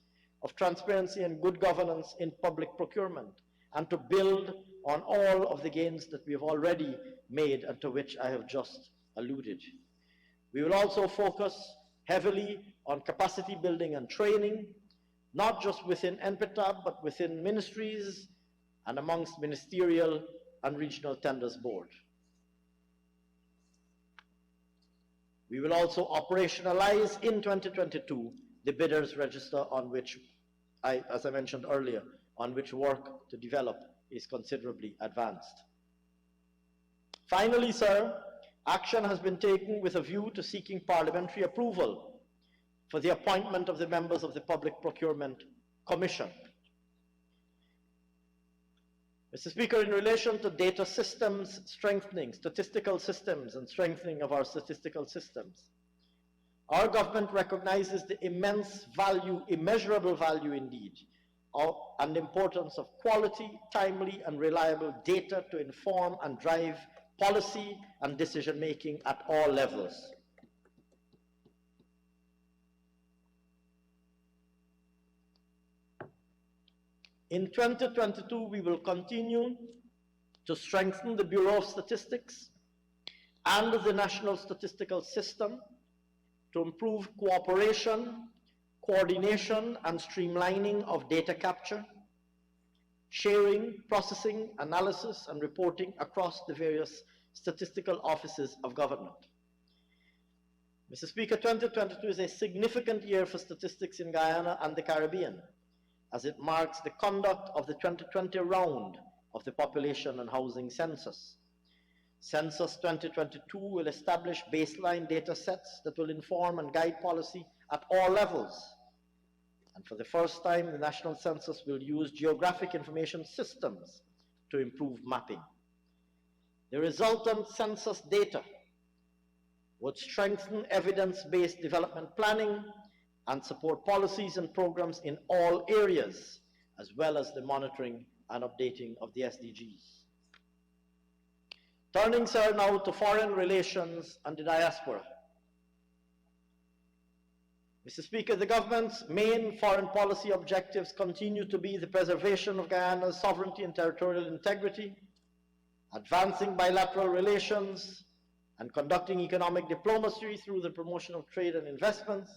of transparency and good governance in public procurement, and to build on all of the gains that we have already made and to which I have just alluded. We will also focus heavily on capacity building and training, not just within NPTAB, but within ministries and amongst ministerial and regional tenders board. We will also operationalize in 2022 the bidders register on which, as I mentioned earlier, on which work to develop is considerably advanced. Finally, sir, action has been taken with a view to seeking parliamentary approval for the appointment of the members of the Public Procurement Commission. Mr. Speaker, in relation to data systems strengthening, statistical systems and strengthening of our statistical systems, our government recognizes the immense value, immeasurable value indeed, and importance of quality, timely and reliable data to inform and drive policy and decision-making at all levels. In 2022, we will continue to strengthen the Bureau of Statistics and the National Statistical System to improve cooperation, coordination, and streamlining of data capture, sharing, processing, analysis, and reporting across the various statistical offices of government. Mr. Speaker, 2022 is a significant year for statistics in Guyana and the Caribbean, as it marks the conduct of the 2020 round of the Population and Housing Census. Census 2022 will establish baseline data sets that will inform and guide policy at all levels. And for the first time, the National Census will use geographic information systems to improve mapping. The resultant census data would strengthen evidence-based development planning and support policies and programs in all areas, as well as the monitoring and updating of the SDGs. Turning, sir, now to foreign relations and the diaspora. Mr. Speaker, the government's main foreign policy objectives continue to be the preservation of Guyana's sovereignty and territorial integrity, advancing bilateral relations, and conducting economic diplomacy through the promotion of trade and investments,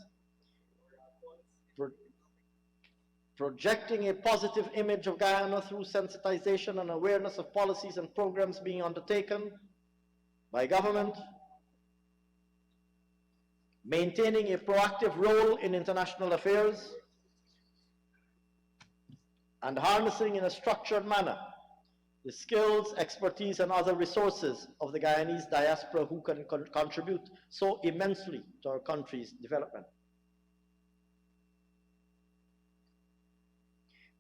projecting a positive image of Guyana through sensitization and awareness of policies and programs being undertaken by government, maintaining a proactive role in international affairs, and harnessing in a structured manner the skills, expertise, and other resources of the Guyanese diaspora who can contribute so immensely to our country's development.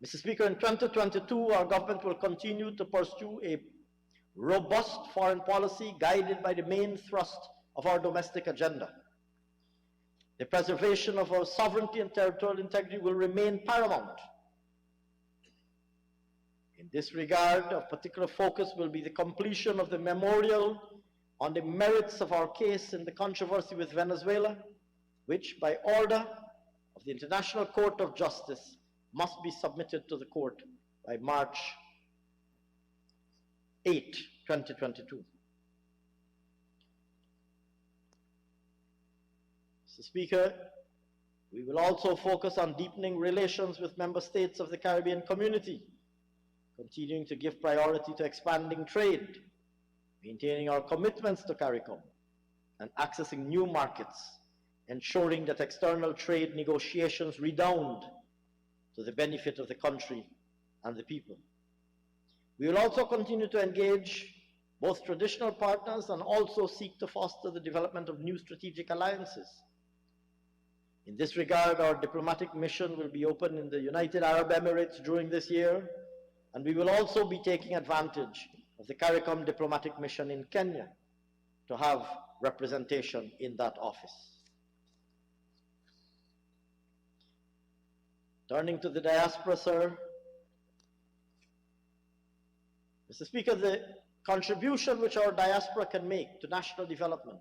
Mr. Speaker, in 2022, our government will continue to pursue a robust foreign policy guided by the main thrust of our domestic agenda. The preservation of our sovereignty and territorial integrity will remain paramount. In this regard, of particular focus will be the completion of the memorial on the merits of our case in the controversy with Venezuela, which, by order of the International Court of Justice, must be submitted to the court by March 8, 2022. Mr. Speaker, we will also focus on deepening relations with member states of the Caribbean community, continuing to give priority to expanding trade, maintaining our commitments to CARICOM, and accessing new markets, ensuring that external trade negotiations redound to the benefit of the country and the people. We will also continue to engage both traditional partners and also seek to foster the development of new strategic alliances. In this regard, our diplomatic mission will be open in the United Arab Emirates during this year, and we will also be taking advantage of the CARICOM diplomatic mission in Kenya to have representation in that office. Turning to the diaspora, sir. Mr. Speaker, the contribution which our diaspora can make to national development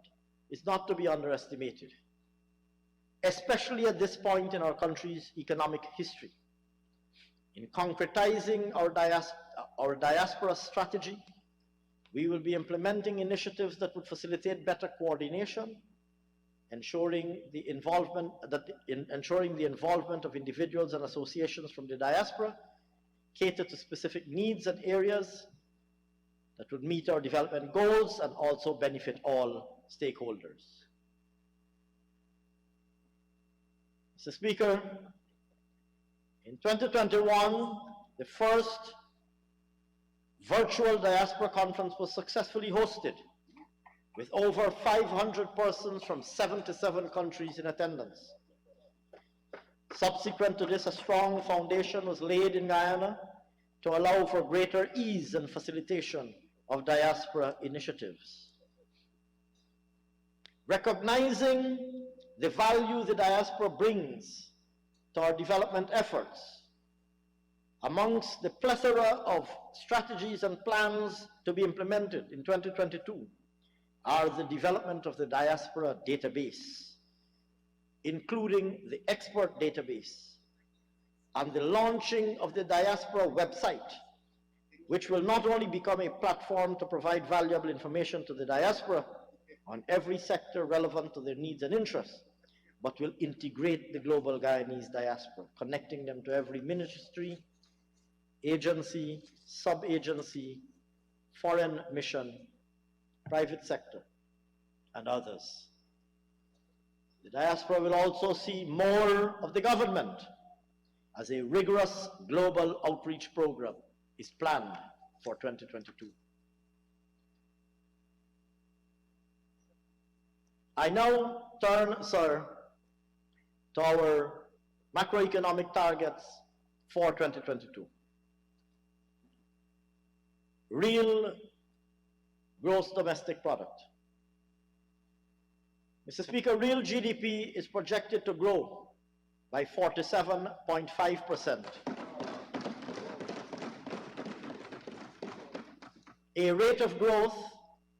is not to be underestimated, especially at this point in our country's economic history. In concretizing our diaspora strategy, we will be implementing initiatives that would facilitate better coordination, ensuring the involvement of individuals and associations from the diaspora, cater to specific needs and areas that would meet our development goals and also benefit all stakeholders. Mr. Speaker, in 2021, the first virtual diaspora conference was successfully hosted, with over 500 persons from 77 countries in attendance. Subsequent to this, a strong foundation was laid in Guyana to allow for greater ease and facilitation of diaspora initiatives. Recognizing the value the diaspora brings to our development efforts, amongst the plethora of strategies and plans to be implemented in 2022 are the development of the diaspora database, including the expert database, and the launching of the diaspora website, which will not only become a platform to provide valuable information to the diaspora on every sector relevant to their needs and interests, but will integrate the global Guyanese diaspora, connecting them to every ministry, agency, sub-agency, foreign mission, private sector, and others. The diaspora will also see more of the government, as a rigorous global outreach program is planned for 2022. I now turn, sir, to our macroeconomic targets for 2022. Real gross domestic product. Mr. Speaker, real GDP is projected to grow by 47.5%. A rate of growth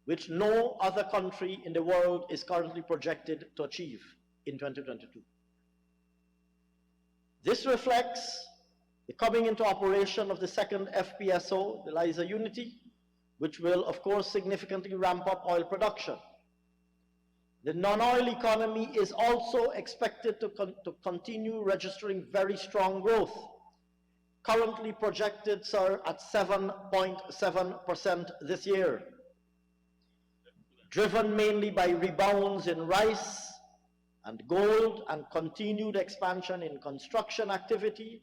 which no other country in the world is currently projected to achieve in 2022. This reflects the coming into operation of the second FPSO, the Liza Unity, which will, of course, significantly ramp up oil production. The non-oil economy is also expected to continue registering very strong growth, currently projected, sir, at 7.7% this year, driven mainly by rebounds in rice and gold and continued expansion in construction activity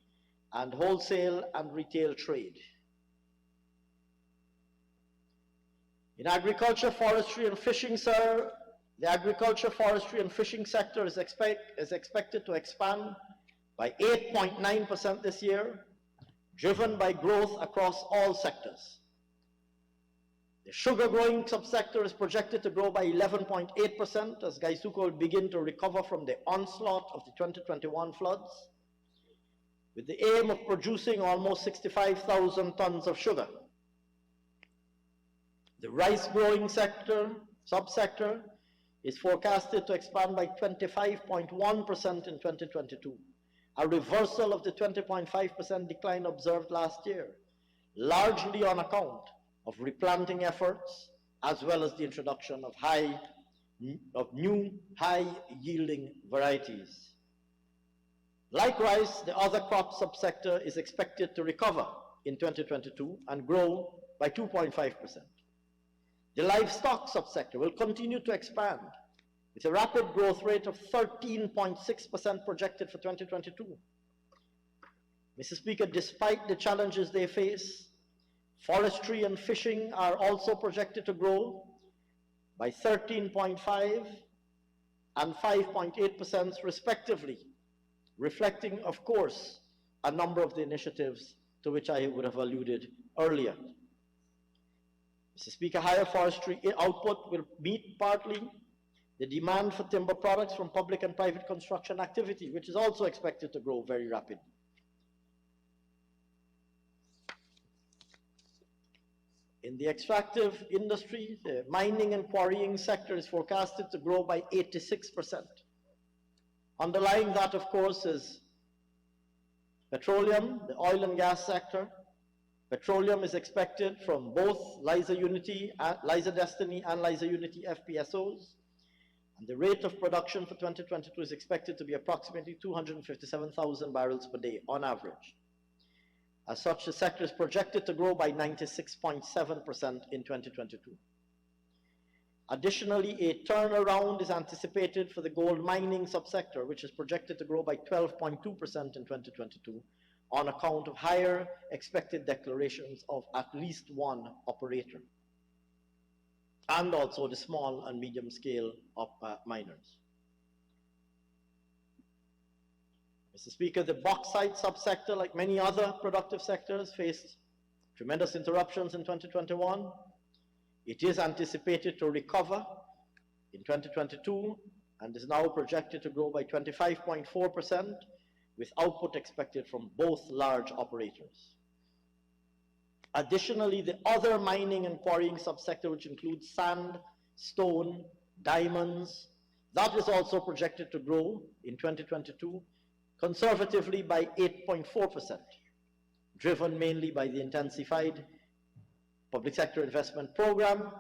and wholesale and retail trade. In agriculture, forestry and fishing, sir, the agriculture, forestry and fishing sector is expected to expand by 8.9% this year, driven by growth across all sectors. The sugar growing subsector is projected to grow by 11.8% as Gaisuka will begin to recover from the onslaught of the 2021 floods, with the aim of producing almost 65,000 tons of sugar. The rice growing subsector is forecasted to expand by 25.1% in 2022, a reversal of the 20.5% decline observed last year, largely on account of replanting efforts, as well as the introduction of new high-yielding varieties. Likewise, the other crop subsector is expected to recover in 2022 and grow by 2.5%. The livestock subsector will continue to expand with a rapid growth rate of 13.6% projected for 2022. Mr. Speaker, despite the challenges they face, forestry and fishing are also projected to grow by 13.5% and 5.8% respectively, reflecting, of course, a number of the initiatives to which I would have alluded earlier. Mr. Speaker, higher forestry output will meet partly the demand for timber products from public and private construction activity, which is also expected to grow very rapidly. In the extractive industry, the mining and quarrying sector is forecasted to grow by 86%. Underlying that, of course, is petroleum, the oil and gas sector. Petroleum is expected from both Liza Unity, Liza Destiny and Liza Unity FPSOs, and the rate of production for 2022 is expected to be approximately 257,000 barrels per day on average. As such, the sector is projected to grow by 96.7% in 2022. Additionally, a turnaround is anticipated for the gold mining subsector, which is projected to grow by 12.2% in 2022 on account of higher expected declarations of at least one operator, and also the small and medium scale of miners. Mr. Speaker, the bauxite subsector, like many other productive sectors, faced tremendous interruptions in 2021. It is anticipated to recover in 2022 and is now projected to grow by 25.4%, with output expected from both large operators. Additionally, the other mining and quarrying subsector, which includes sand, stone, diamonds, that is also projected to grow in 2022, conservatively by 8.4%, driven mainly by the intensified public sector investment program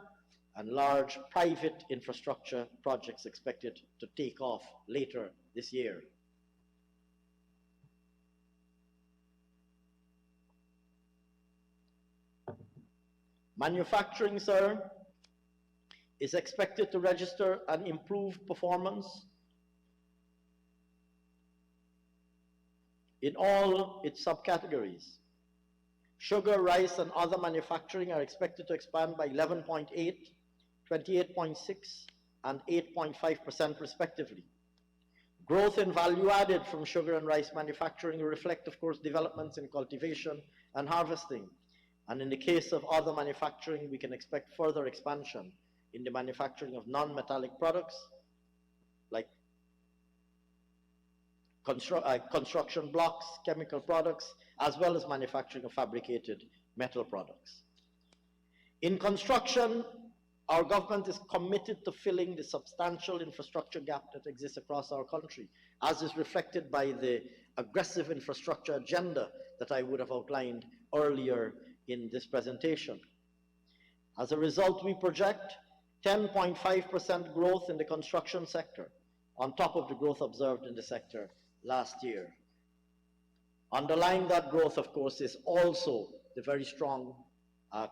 and large private infrastructure projects expected to take off later this year. Manufacturing, sir, is expected to register an improved performance in all its subcategories. Sugar, rice, and other manufacturing are expected to expand by 11.8, 28.6, and 8.5% respectively. Growth in value added from sugar and rice manufacturing will reflect, of course, developments in cultivation and harvesting. And in the case of other manufacturing, we can expect further expansion in the manufacturing of non-metallic products like construction blocks, chemical products, as well as manufacturing of fabricated metal products. In construction, our government is committed to filling the substantial infrastructure gap that exists across our country, as is reflected by the aggressive infrastructure agenda that I would have outlined earlier in this presentation. As a result, we project 10.5% growth in the construction sector, on top of the growth observed in the sector last year. Underlying that growth, of course, is also the very strong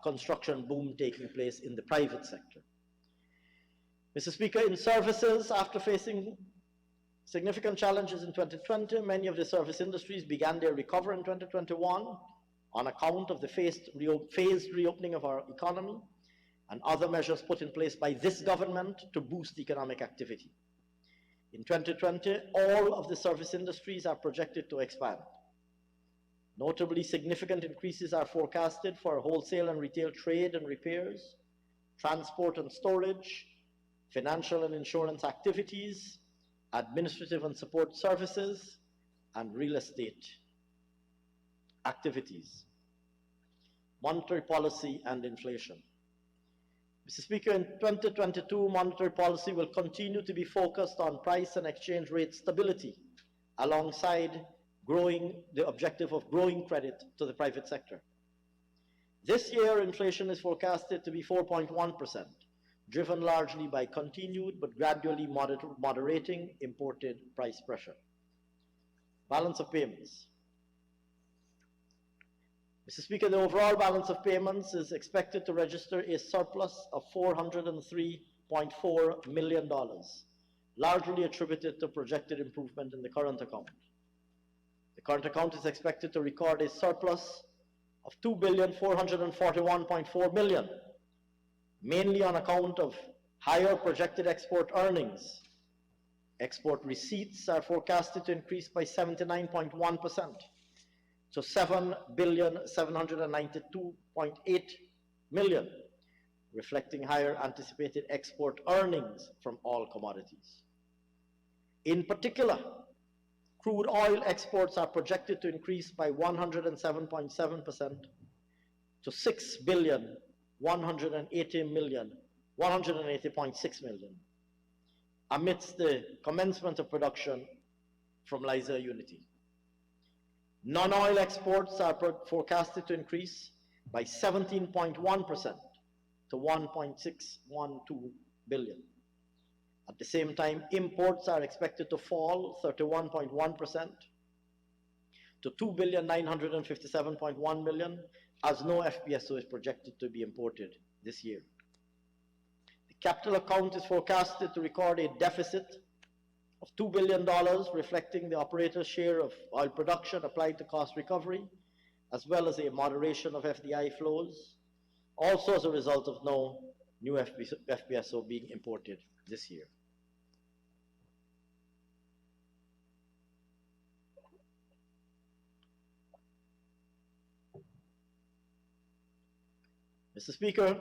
construction boom taking place in the private sector. Mr. Speaker, in services, after facing significant challenges in 2020, many of the service industries began their recovery in 2021 on account of the phased reopening of our economy and other measures put in place by this government to boost economic activity. In 2020, all of the service industries are projected to expand. Notably, significant increases are forecasted for wholesale and retail trade and repairs, transport and storage, financial and insurance activities, administrative and support services, and real estate activities. Monetary policy and inflation. Mr. Speaker, in 2022, monetary policy will continue to be focused on price and exchange rate stability, alongside the objective of growing credit to the private sector. This year, inflation is forecasted to be 4.1%, driven largely by continued but gradually moderating imported price pressure. Balance of payments. Mr. Speaker, the overall balance of payments is expected to register a surplus of $403.4 million, largely attributed to projected improvement in the current account. The current account is expected to record a surplus of $2,441.4 million, mainly on account of higher projected export earnings. Export receipts are forecasted to increase by 79.1%. to $7,792.8 million, reflecting higher anticipated export earnings from all commodities. In particular, crude oil exports are projected to increase by 107.7% to $6,180.6 million, amidst the commencement of production from Liza Unity. Non-oil exports are forecasted to increase by 17.1% to $1.612 billion. At the same time, imports are expected to fall 31.1% to $2,957.1 million, as no FPSO is projected to be imported this year. The capital account is forecasted to record a deficit of $2 billion, reflecting the operator's share of oil production applied to cost recovery, as well as a moderation of FDI flows, also as a result of no new FPSO being imported this year. Mr. Speaker,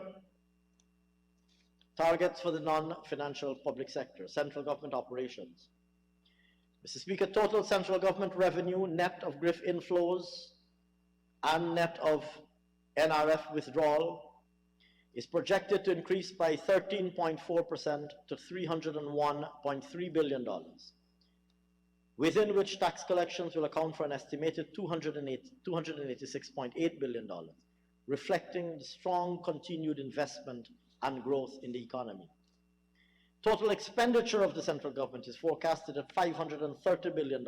targets for the non-financial public sector, central government operations. Mr. Speaker, total central government revenue, net of GRIF inflows and net of NRF withdrawal, is projected to increase by 13.4% to $301.3 billion, within which tax collections will account for an estimated $286.8 billion, reflecting the strong continued investment and growth in the economy. Total expenditure of the central government is forecasted at $530 billion,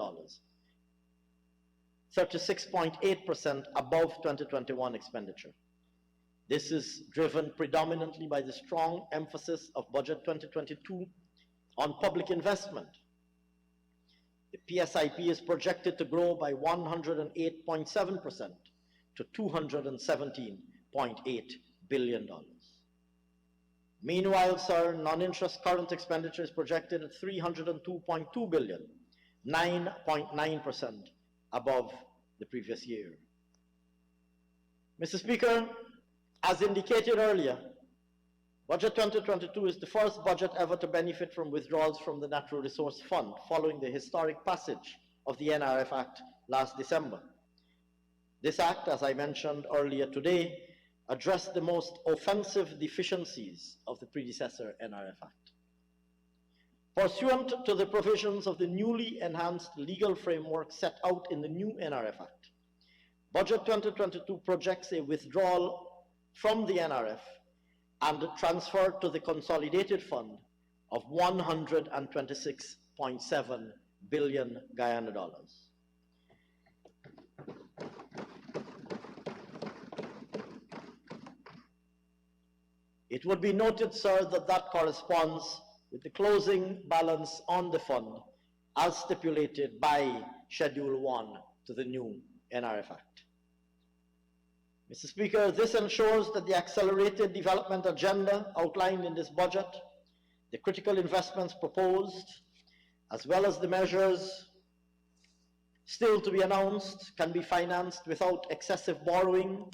36.8% above 2021 expenditure. This is driven predominantly by the strong emphasis of Budget 2022 on public investment. The PSIP is projected to grow by 108.7% to $217.8 billion. Meanwhile, sir, non-interest current expenditure is projected at $302.2 billion, 9.9% above the previous year. Mr. Speaker, as indicated earlier, Budget 2022 is the first budget ever to benefit from withdrawals from the Natural Resource Fund following the historic passage of the NRF Act last December. This act, as I mentioned earlier today, addressed the most offensive deficiencies of the predecessor NRF Act. Pursuant to the provisions of the newly enhanced legal framework set out in the new NRF Act, Budget 2022 projects a withdrawal from the NRF and transfer to the consolidated fund of $126.7 billion Guyana dollars. It would be noted, sir, that that corresponds with the closing balance on the fund as stipulated by Schedule 1 to the new NRF Act. Mr. Speaker, this ensures that the accelerated development agenda outlined in this budget, the critical investments proposed, as well as the measures still to be announced, can be financed without excessive borrowing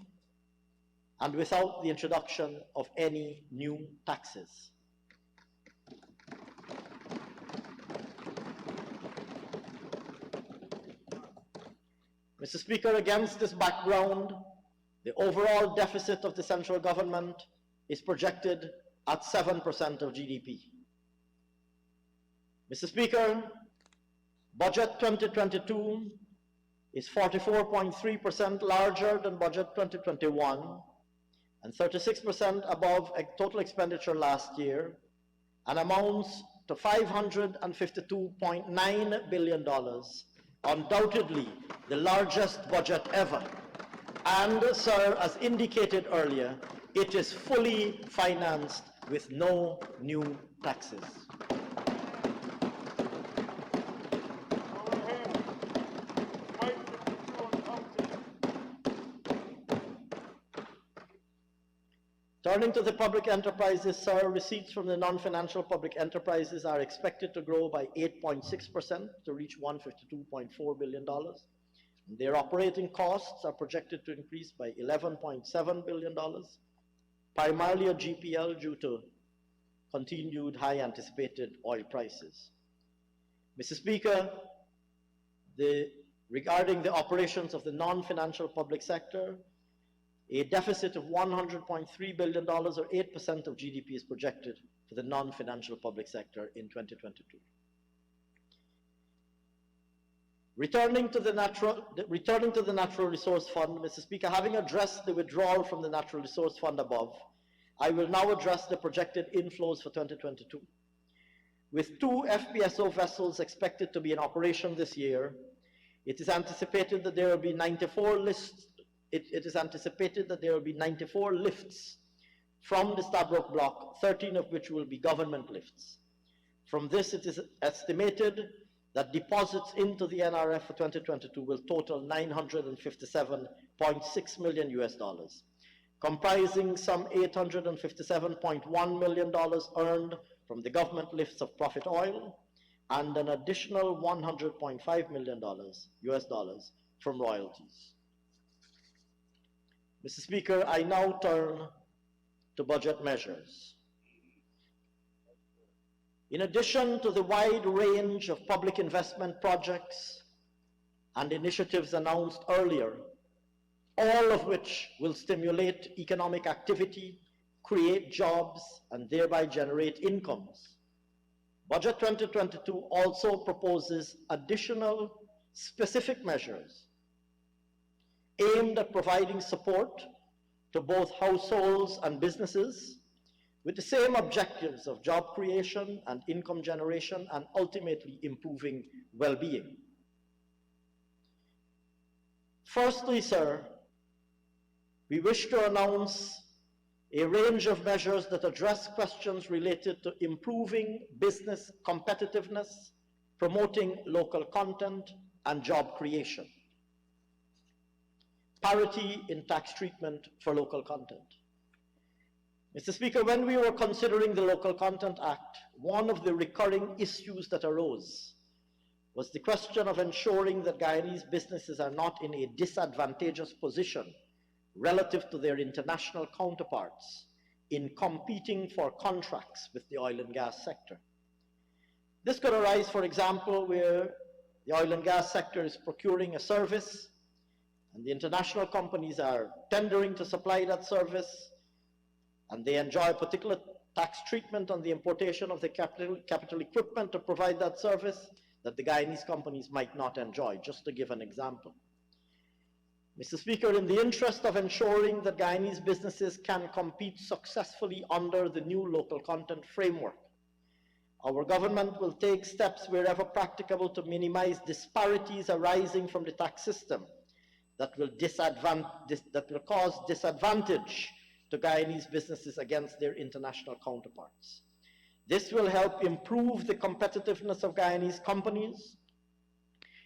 and without the introduction of any new taxes. Mr. Speaker, against this background, the overall deficit of the central government is projected at 7% of GDP. Mr. Speaker, Budget 2022 is 44.3% larger than Budget 2021 and 36% above total expenditure last year and amounts to $552.9 billion, undoubtedly the largest budget ever. And, sir, as indicated earlier, it is fully financed with no new taxes. Turning to the public enterprises, sir, receipts from the non-financial public enterprises are expected to grow by 8.6% to reach $152.4 billion. Their operating costs are projected to increase by $11.7 billion, primarily at GPL due to continued high anticipated oil prices. Mr. Speaker, regarding the operations of the non-financial public sector, a deficit of $100.3 billion or 8% of GDP is projected for the non-financial public sector in 2022. Returning to the Natural Resource Fund, Mr. Speaker, having addressed the withdrawal from the Natural Resource Fund above, I will now address the projected inflows for 2022. With 2 FPSO vessels expected to be in operation this year, it is anticipated that there will be 94 lifts from the Stabroek block, 13 of which will be government lifts. From this, it is estimated that deposits into the NRF for 2022 will total $957.6 million, comprising some $857.1 million earned from the government lifts of profit oil and an additional $100.5 million from royalties. Mr. Speaker, I now turn to budget measures. In addition to the wide range of public investment projects and initiatives announced earlier, all of which will stimulate economic activity, create jobs, and thereby generate incomes, Budget 2022 also proposes additional specific measures aimed at providing support to both households and businesses with the same objectives of job creation and income generation and ultimately improving well-being. Firstly, sir, we wish to announce a range of measures that address questions related to improving business competitiveness, promoting local content, and job creation. Parity in tax treatment for local content. Mr. Speaker, when we were considering the Local Content Act, one of the recurring issues that arose was the question of ensuring that Guyanese businesses are not in a disadvantageous position relative to their international counterparts in competing for contracts with the oil and gas sector. This could arise, for example, where the oil and gas sector is procuring a service and the international companies are tendering to supply that service, and they enjoy particular tax treatment on the importation of the capital equipment to provide that service that the Guyanese companies might not enjoy, just to give an example. Mr. Speaker, in the interest of ensuring that Guyanese businesses can compete successfully under the new local content framework, our government will take steps wherever practicable to minimize disparities arising from the tax system that will cause disadvantage to Guyanese businesses against their international counterparts. This will help improve the competitiveness of Guyanese companies.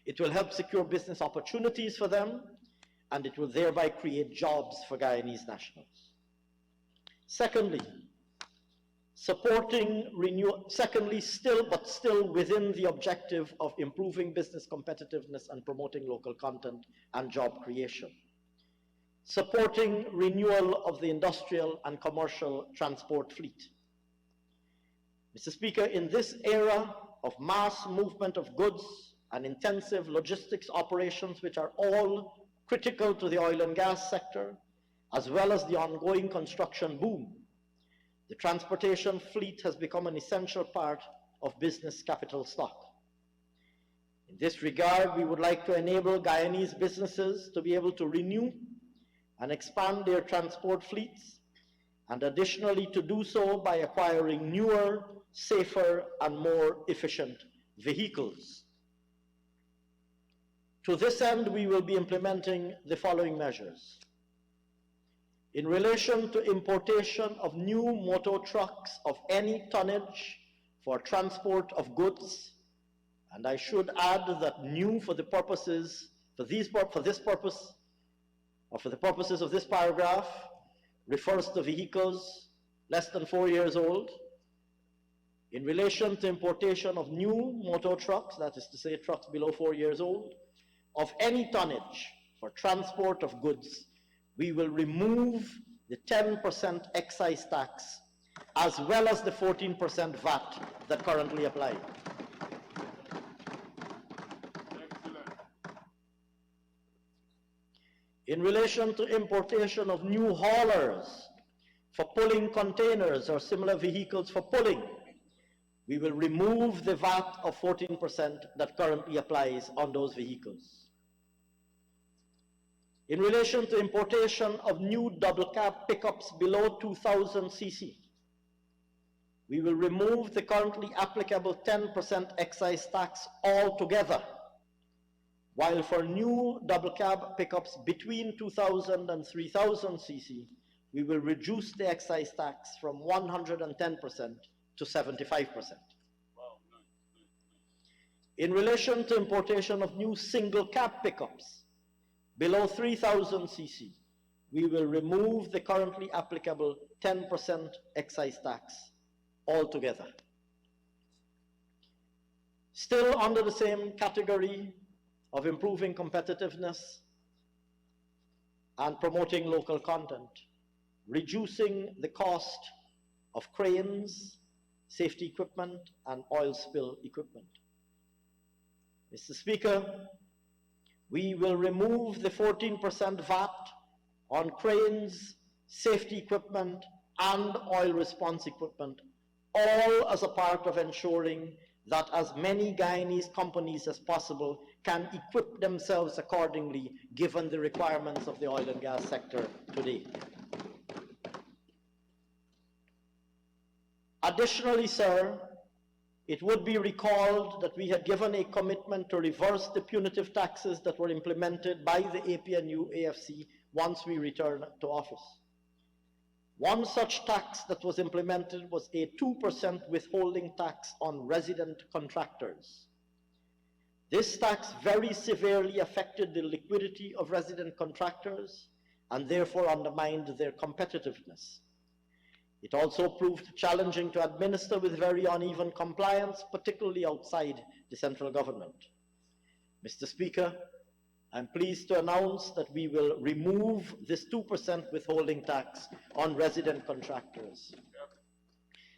It will help secure business opportunities for them, and it will thereby create jobs for Guyanese nationals. Secondly, still within the objective of improving business competitiveness and promoting local content and job creation, supporting renewal of the industrial and commercial transport fleet. Mr. Speaker, in this era of mass movement of goods and intensive logistics operations, which are all critical to the oil and gas sector, as well as the ongoing construction boom, the transportation fleet has become an essential part of business capital stock. In this regard, we would like to enable Guyanese businesses to be able to renew and expand their transport fleets, and additionally to do so by acquiring newer, safer, and more efficient vehicles. To this end, we will be implementing the following measures. In relation to importation of new motor trucks of any tonnage for transport of goods, and I should add that new for the purposes of this paragraph refers to vehicles less than 4 years old. In relation to importation of new motor trucks, that is to say trucks below 4 years old, of any tonnage for transport of goods, we will remove the 10% excise tax as well as the 14% VAT that currently apply. Excellent. In relation to importation of new haulers for pulling containers or similar vehicles for pulling, we will remove the VAT of 14% that currently applies on those vehicles. In relation to importation of new double cab pickups below 2,000 cc, we will remove the currently applicable 10% excise tax altogether, while for new double cab pickups between 2,000 and 3,000 cc, we will reduce the excise tax from 110% to 75%. In relation to importation of new single cab pickups below 3,000 cc, we will remove the currently applicable 10% excise tax altogether. Still under the same category of improving competitiveness and promoting local content, reducing the cost of cranes, safety equipment, and oil spill equipment. Mr. Speaker, we will remove the 14% VAT on cranes, safety equipment, and oil response equipment, all as a part of ensuring that as many Guyanese companies as possible can equip themselves accordingly given the requirements of the oil and gas sector today. Additionally, sir, it would be recalled that we had given a commitment to reverse the punitive taxes that were implemented by the APNU AFC once we returned to office. One such tax that was implemented was a 2% withholding tax on resident contractors. This tax very severely affected the liquidity of resident contractors and therefore undermined their competitiveness. It also proved challenging to administer with very uneven compliance, particularly outside the central government. Mr. Speaker, I'm pleased to announce that we will remove this 2% withholding tax on resident contractors.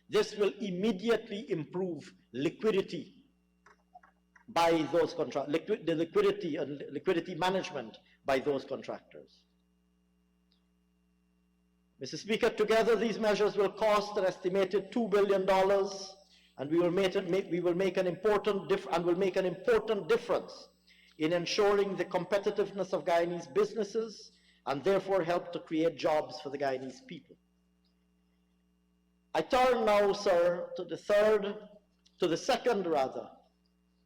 This will immediately improve liquidity by those liquidity management by those contractors. Mr. Speaker, together these measures will cost an estimated $2 billion, and will make an important difference in ensuring the competitiveness of Guyanese businesses and therefore help to create jobs for the Guyanese people. I turn now, sir, to the second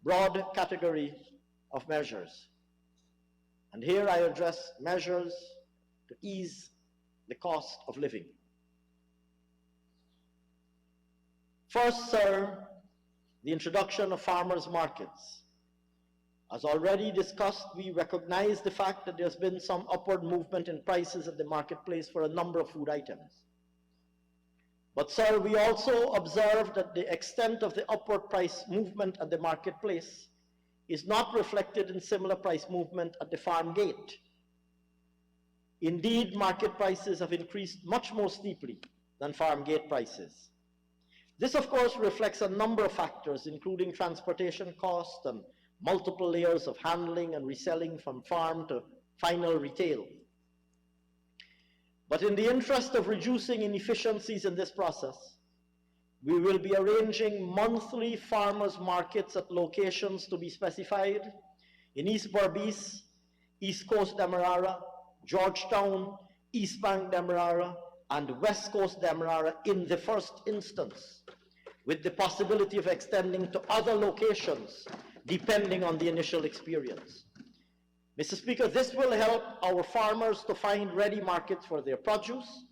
broad category of measures. And here I address measures to ease the cost of living. First, sir, the introduction of farmers' markets. As already discussed, we recognize the fact that there's been some upward movement in prices at the marketplace for a number of food items. But, sir, we also observe that the extent of the upward price movement at the marketplace is not reflected in similar price movement at the farm gate. Indeed, market prices have increased much more steeply than farm gate prices. This, of course, reflects a number of factors, including transportation costs and multiple layers of handling and reselling from farm to final retail. But in the interest of reducing inefficiencies in this process, we will be arranging monthly farmers' markets at locations to be specified in East Berbice, East Coast Demerara, Georgetown, East Bank Demerara, and West Coast Demerara in the first instance, with the possibility of extending to other locations depending on the initial experience. Mr. Speaker, this will help our farmers to find ready markets for their produce,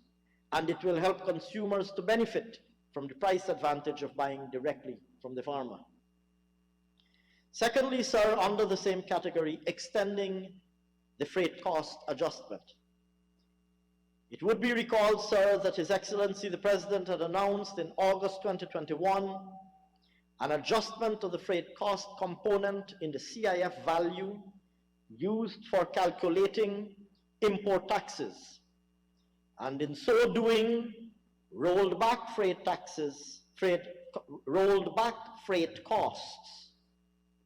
and it will help consumers to benefit from the price advantage of buying directly from the farmer. Secondly, sir, under the same category, extending the freight cost adjustment. It would be recalled, sir, that His Excellency the President had announced in August 2021 an adjustment to the freight cost component in the CIF value used for calculating import taxes, and in so doing, rolled back freight costs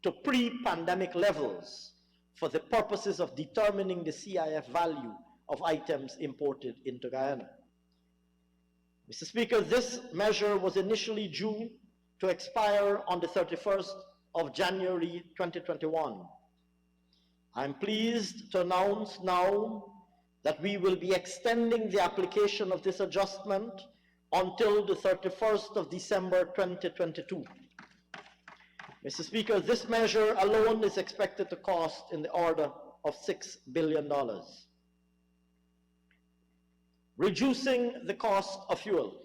to pre-pandemic levels for the purposes of determining the CIF value of items imported into Guyana. Mr. Speaker, this measure was initially due to expire on the 31st of January 2021. I'm pleased to announce now that we will be extending the application of this adjustment until the 31st of December 2022. Mr. Speaker, this measure alone is expected to cost in the order of $6 billion. Reducing the cost of fuel.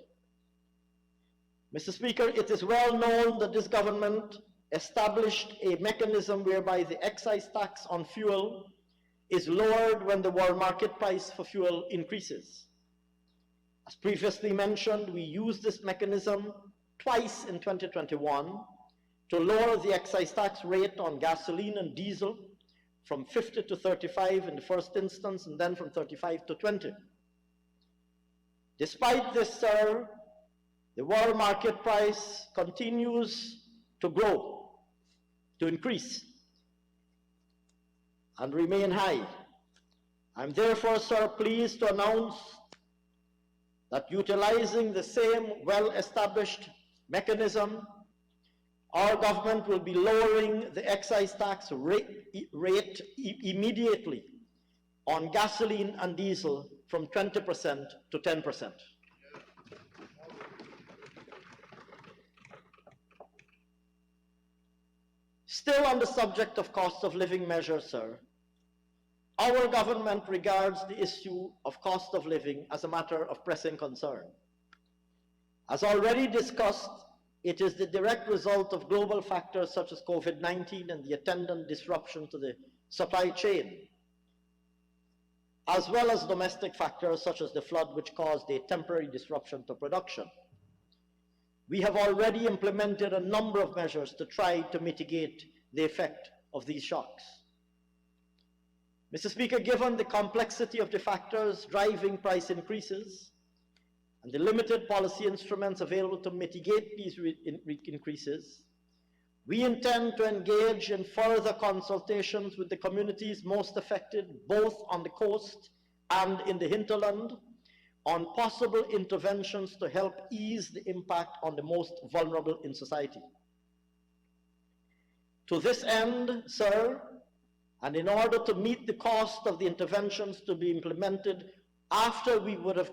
Mr. Speaker, it is well known that this government established a mechanism whereby the excise tax on fuel is lowered when the world market price for fuel increases. As previously mentioned, we used this mechanism twice in 2021 to lower the excise tax rate on gasoline and diesel from 50 to 35 in the first instance, and then from 35 to 20. Despite this, sir, the world market price continues to grow, to increase, and remain high. I'm therefore, sir, pleased to announce that utilizing the same well-established mechanism, our government will be lowering the excise tax rate immediately on gasoline and diesel from 20% to 10%. Still on the subject of cost of living measures, sir, our government regards the issue of cost of living as a matter of pressing concern. As already discussed, it is the direct result of global factors such as COVID-19 and the attendant disruption to the supply chain, as well as domestic factors such as the flood, which caused a temporary disruption to production. We have already implemented a number of measures to try to mitigate the effect of these shocks. Mr. Speaker, given the complexity of the factors driving price increases and the limited policy instruments available to mitigate these increases, we intend to engage in further consultations with the communities most affected, both on the coast and in the hinterland, on possible interventions to help ease the impact on the most vulnerable in society. To this end, sir, and in order to meet the cost of the interventions to be implemented after we would have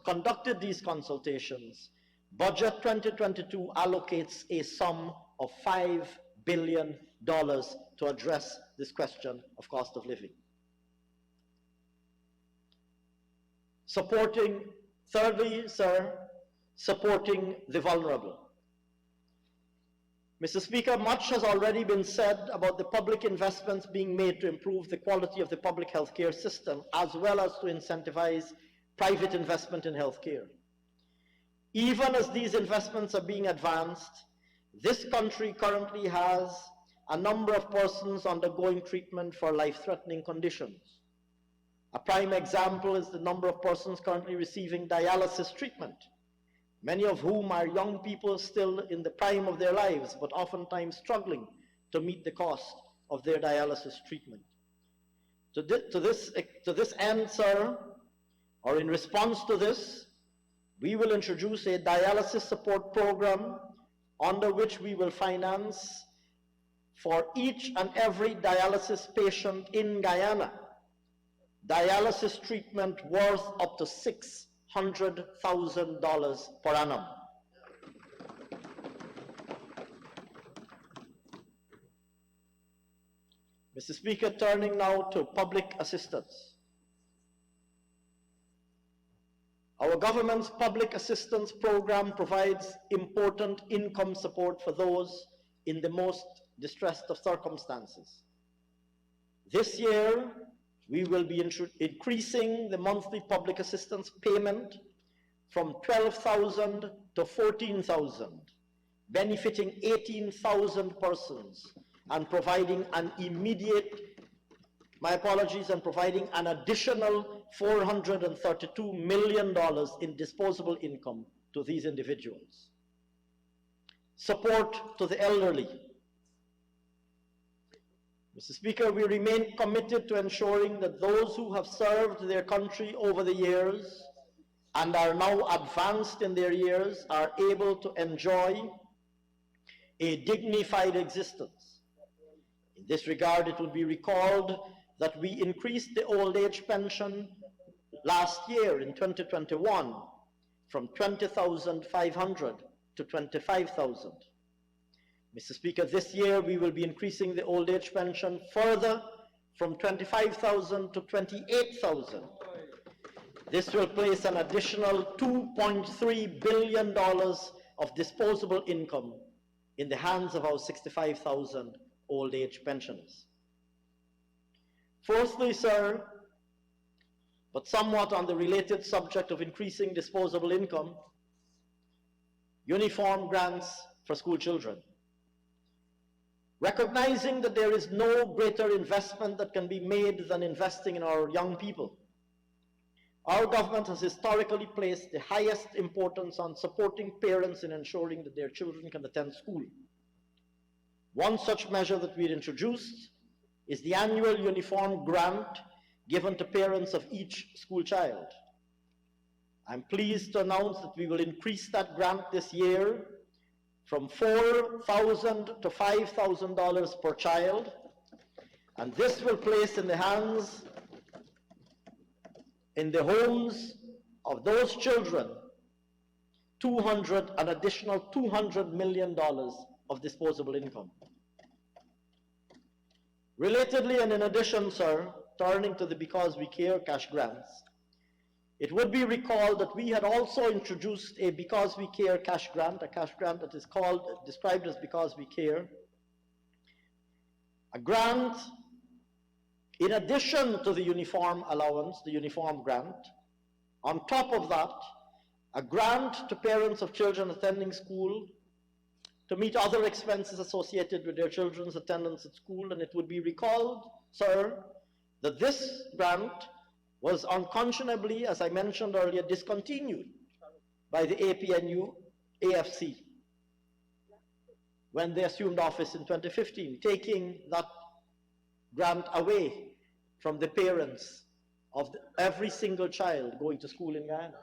conducted these consultations, Budget 2022 allocates a sum of $5 billion to address this question of cost of living. Thirdly, sir, supporting the vulnerable. Mr. Speaker, much has already been said about the public investments being made to improve the quality of the public healthcare system, as well as to incentivize private investment in healthcare. Even as these investments are being advanced, this country currently has a number of persons undergoing treatment for life-threatening conditions. A prime example is the number of persons currently receiving dialysis treatment, many of whom are young people still in the prime of their lives, but oftentimes struggling to meet the cost of their dialysis treatment. To this end, sir, or in response to this, we will introduce a dialysis support program under which we will finance for each and every dialysis patient in Guyana dialysis treatment worth up to $600,000 per annum. Mr. Speaker, turning now to public assistance. Our government's public assistance program provides important income support for those in the most distressed of circumstances. This year, we will be increasing the monthly public assistance payment from $12,000 to $14,000, benefiting 18,000 persons and providing an immediate, and providing an additional $432 million in disposable income to these individuals. Support to the elderly. Mr. Speaker, we remain committed to ensuring that those who have served their country over the years and are now advanced in their years are able to enjoy a dignified existence. In this regard, it will be recalled that we increased the old age pension last year in 2021 from $20,500 to $25,000. Mr. Speaker, this year we will be increasing the old age pension further from $25,000 to $28,000. This will place an additional $2.3 billion of disposable income in the hands of our 65,000 old age pensioners. Fourthly, sir, but somewhat on the related subject of increasing disposable income, uniform grants for school children. Recognizing that there is no greater investment that can be made than investing in our young people, our government has historically placed the highest importance on supporting parents in ensuring that their children can attend school. One such measure that we introduced is the annual uniform grant given to parents of each school child. I'm pleased to announce that we will increase that grant this year from $4,000 to $5,000 per child, and this will place in the hands, in the homes of those children, an additional $200 million of disposable income. Relatedly, and in addition, sir, turning to the Because We Care cash grants, it would be recalled that we had also introduced a Because We Care cash grant, a cash grant that is described as Because We Care, a grant in addition to the uniform allowance, the uniform grant. On top of that, a grant to parents of children attending school to meet other expenses associated with their children's attendance at school. And it would be recalled, sir, that this grant was unconscionably, as I mentioned earlier, discontinued by the APNU AFC when they assumed office in 2015, taking that grant away from the parents of every single child going to school in Guyana.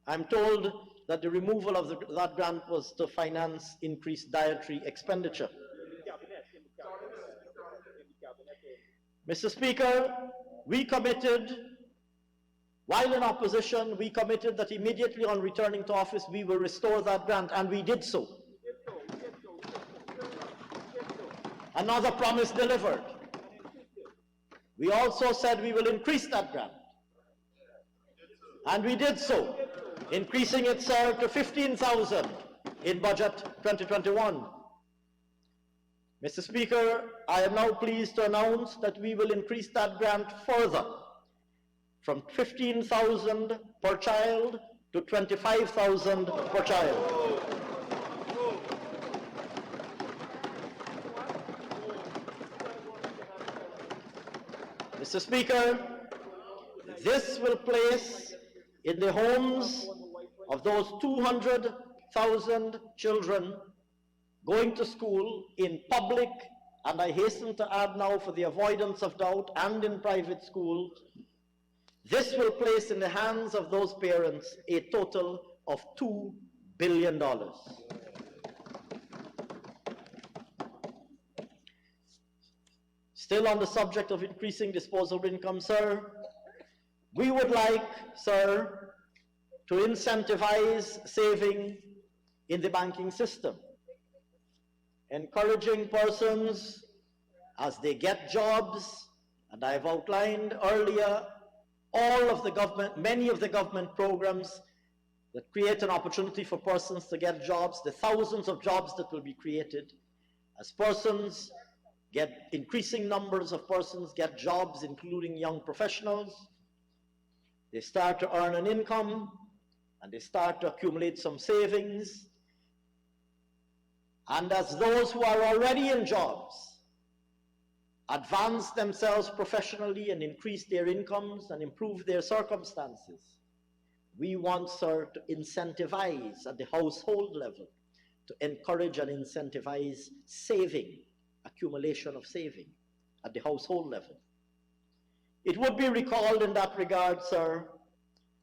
I'm told that the removal of that grant was to finance increased dietary expenditure. Mr. Speaker, we committed, while in opposition, we committed that immediately on returning to office, we will restore that grant, and we did so. Another promise delivered. We also said we will increase that grant. And we did so, increasing it, sir, to $15,000 in budget 2021. Mr. Speaker, I am now pleased to announce that we will increase that grant further from $15,000 per child to $25,000 per child. Mr. Speaker, this will place in the homes of those 200,000 children going to school in public, and I hasten to add now for the avoidance of doubt, and in private schools, this will place in the hands of those parents a total of $2 billion. Still on the subject of increasing disposable income, sir, we would like, sir, to incentivize saving in the banking system, encouraging persons as they get jobs, and I've outlined earlier all of the government, many of the government programs that create an opportunity for persons to get jobs, the thousands of jobs that will be created as persons get, increasing numbers of persons get jobs, including young professionals. They start to earn an income, and they start to accumulate some savings. And as those who are already in jobs advance themselves professionally and increase their incomes and improve their circumstances, we want, sir, to incentivize at the household level, to encourage and incentivize saving, accumulation of saving at the household level. It would be recalled in that regard, sir,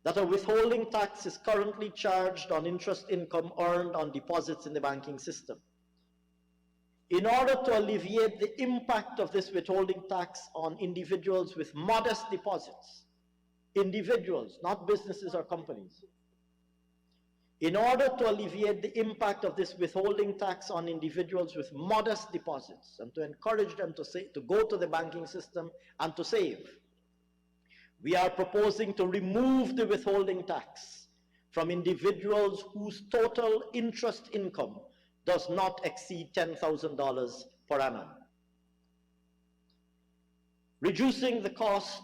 that a withholding tax is currently charged on interest income earned on deposits in the banking system. In order to alleviate the impact of this withholding tax on individuals with modest deposits, individuals, not businesses or companies, in order to alleviate the impact of this withholding tax on individuals with modest deposits and to encourage them to go to the banking system and to save, we are proposing to remove the withholding tax from individuals whose total interest income does not exceed $10,000 per annum. Reducing the cost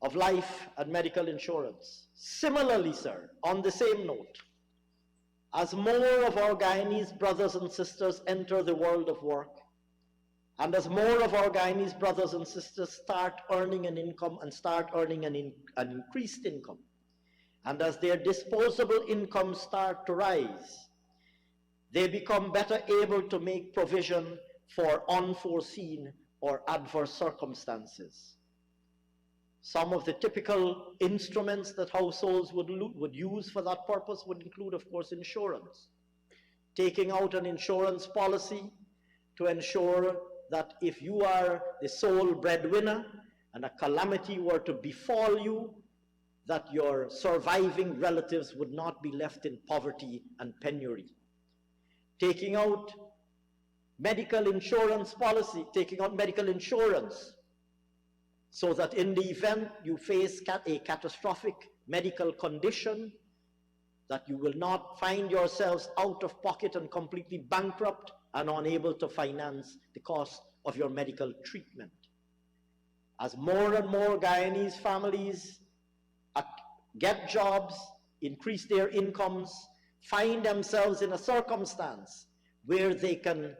of life and medical insurance. Similarly, sir, on the same note, as more of our Guyanese brothers and sisters enter the world of work, and as more of our Guyanese brothers and sisters start earning an income and start earning an increased income, and as their disposable incomes start to rise, they become better able to make provision for unforeseen or adverse circumstances. Some of the typical instruments that households would use for that purpose would include, of course, insurance. Taking out an insurance policy to ensure that if you are the sole breadwinner and a calamity were to befall you, that your surviving relatives would not be left in poverty and penury. Taking out medical insurance policy, taking out medical insurance, so that in the event you face a catastrophic medical condition, that you will not find yourselves out of pocket and completely bankrupt and unable to finance the cost of your medical treatment. As more and more Guyanese families get jobs, increase their incomes, find themselves in a circumstance where they can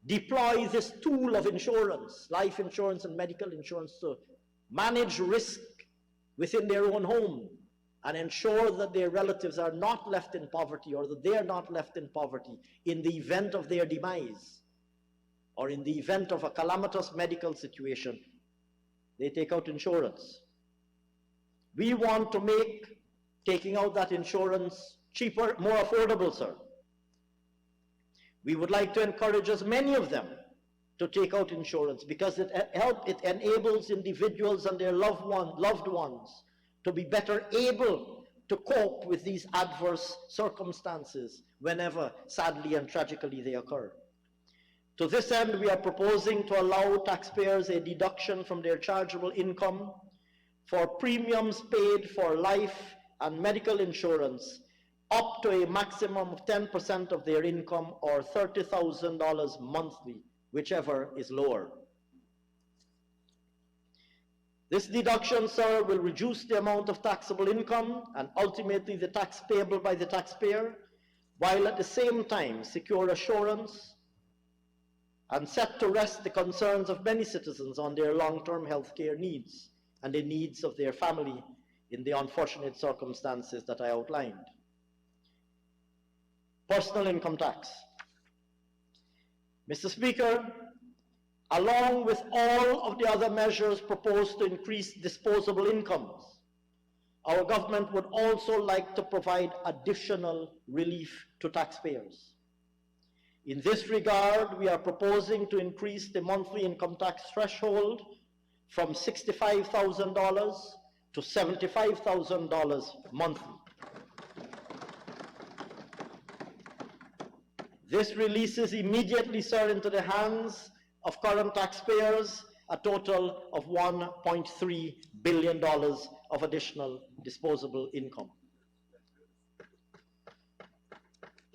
deploy this tool of insurance, life insurance and medical insurance, to manage risk within their own home and ensure that their relatives are not left in poverty, or that they are not left in poverty in the event of their demise, or in the event of a calamitous medical situation, they take out insurance. We want to make taking out that insurance cheaper, more affordable, sir. We would like to encourage as many of them to take out insurance, because it enables individuals and their loved ones to be better able to cope with these adverse circumstances whenever, sadly and tragically, they occur. To this end, we are proposing to allow taxpayers a deduction from their chargeable income for premiums paid for life and medical insurance up to a maximum of 10% of their income, or $30,000 monthly, whichever is lower. This deduction, sir, will reduce the amount of taxable income and ultimately the tax payable by the taxpayer, while at the same time secure assurance and set to rest the concerns of many citizens on their long-term health care needs and the needs of their family in the unfortunate circumstances that I outlined. Personal income tax. Mr. Speaker, along with all of the other measures proposed to increase disposable incomes, our government would also like to provide additional relief to taxpayers. In this regard, we are proposing to increase the monthly income tax threshold from $65,000 to $75,000 monthly. This releases immediately, sir, into the hands of current taxpayers a total of $1.3 billion of additional disposable income.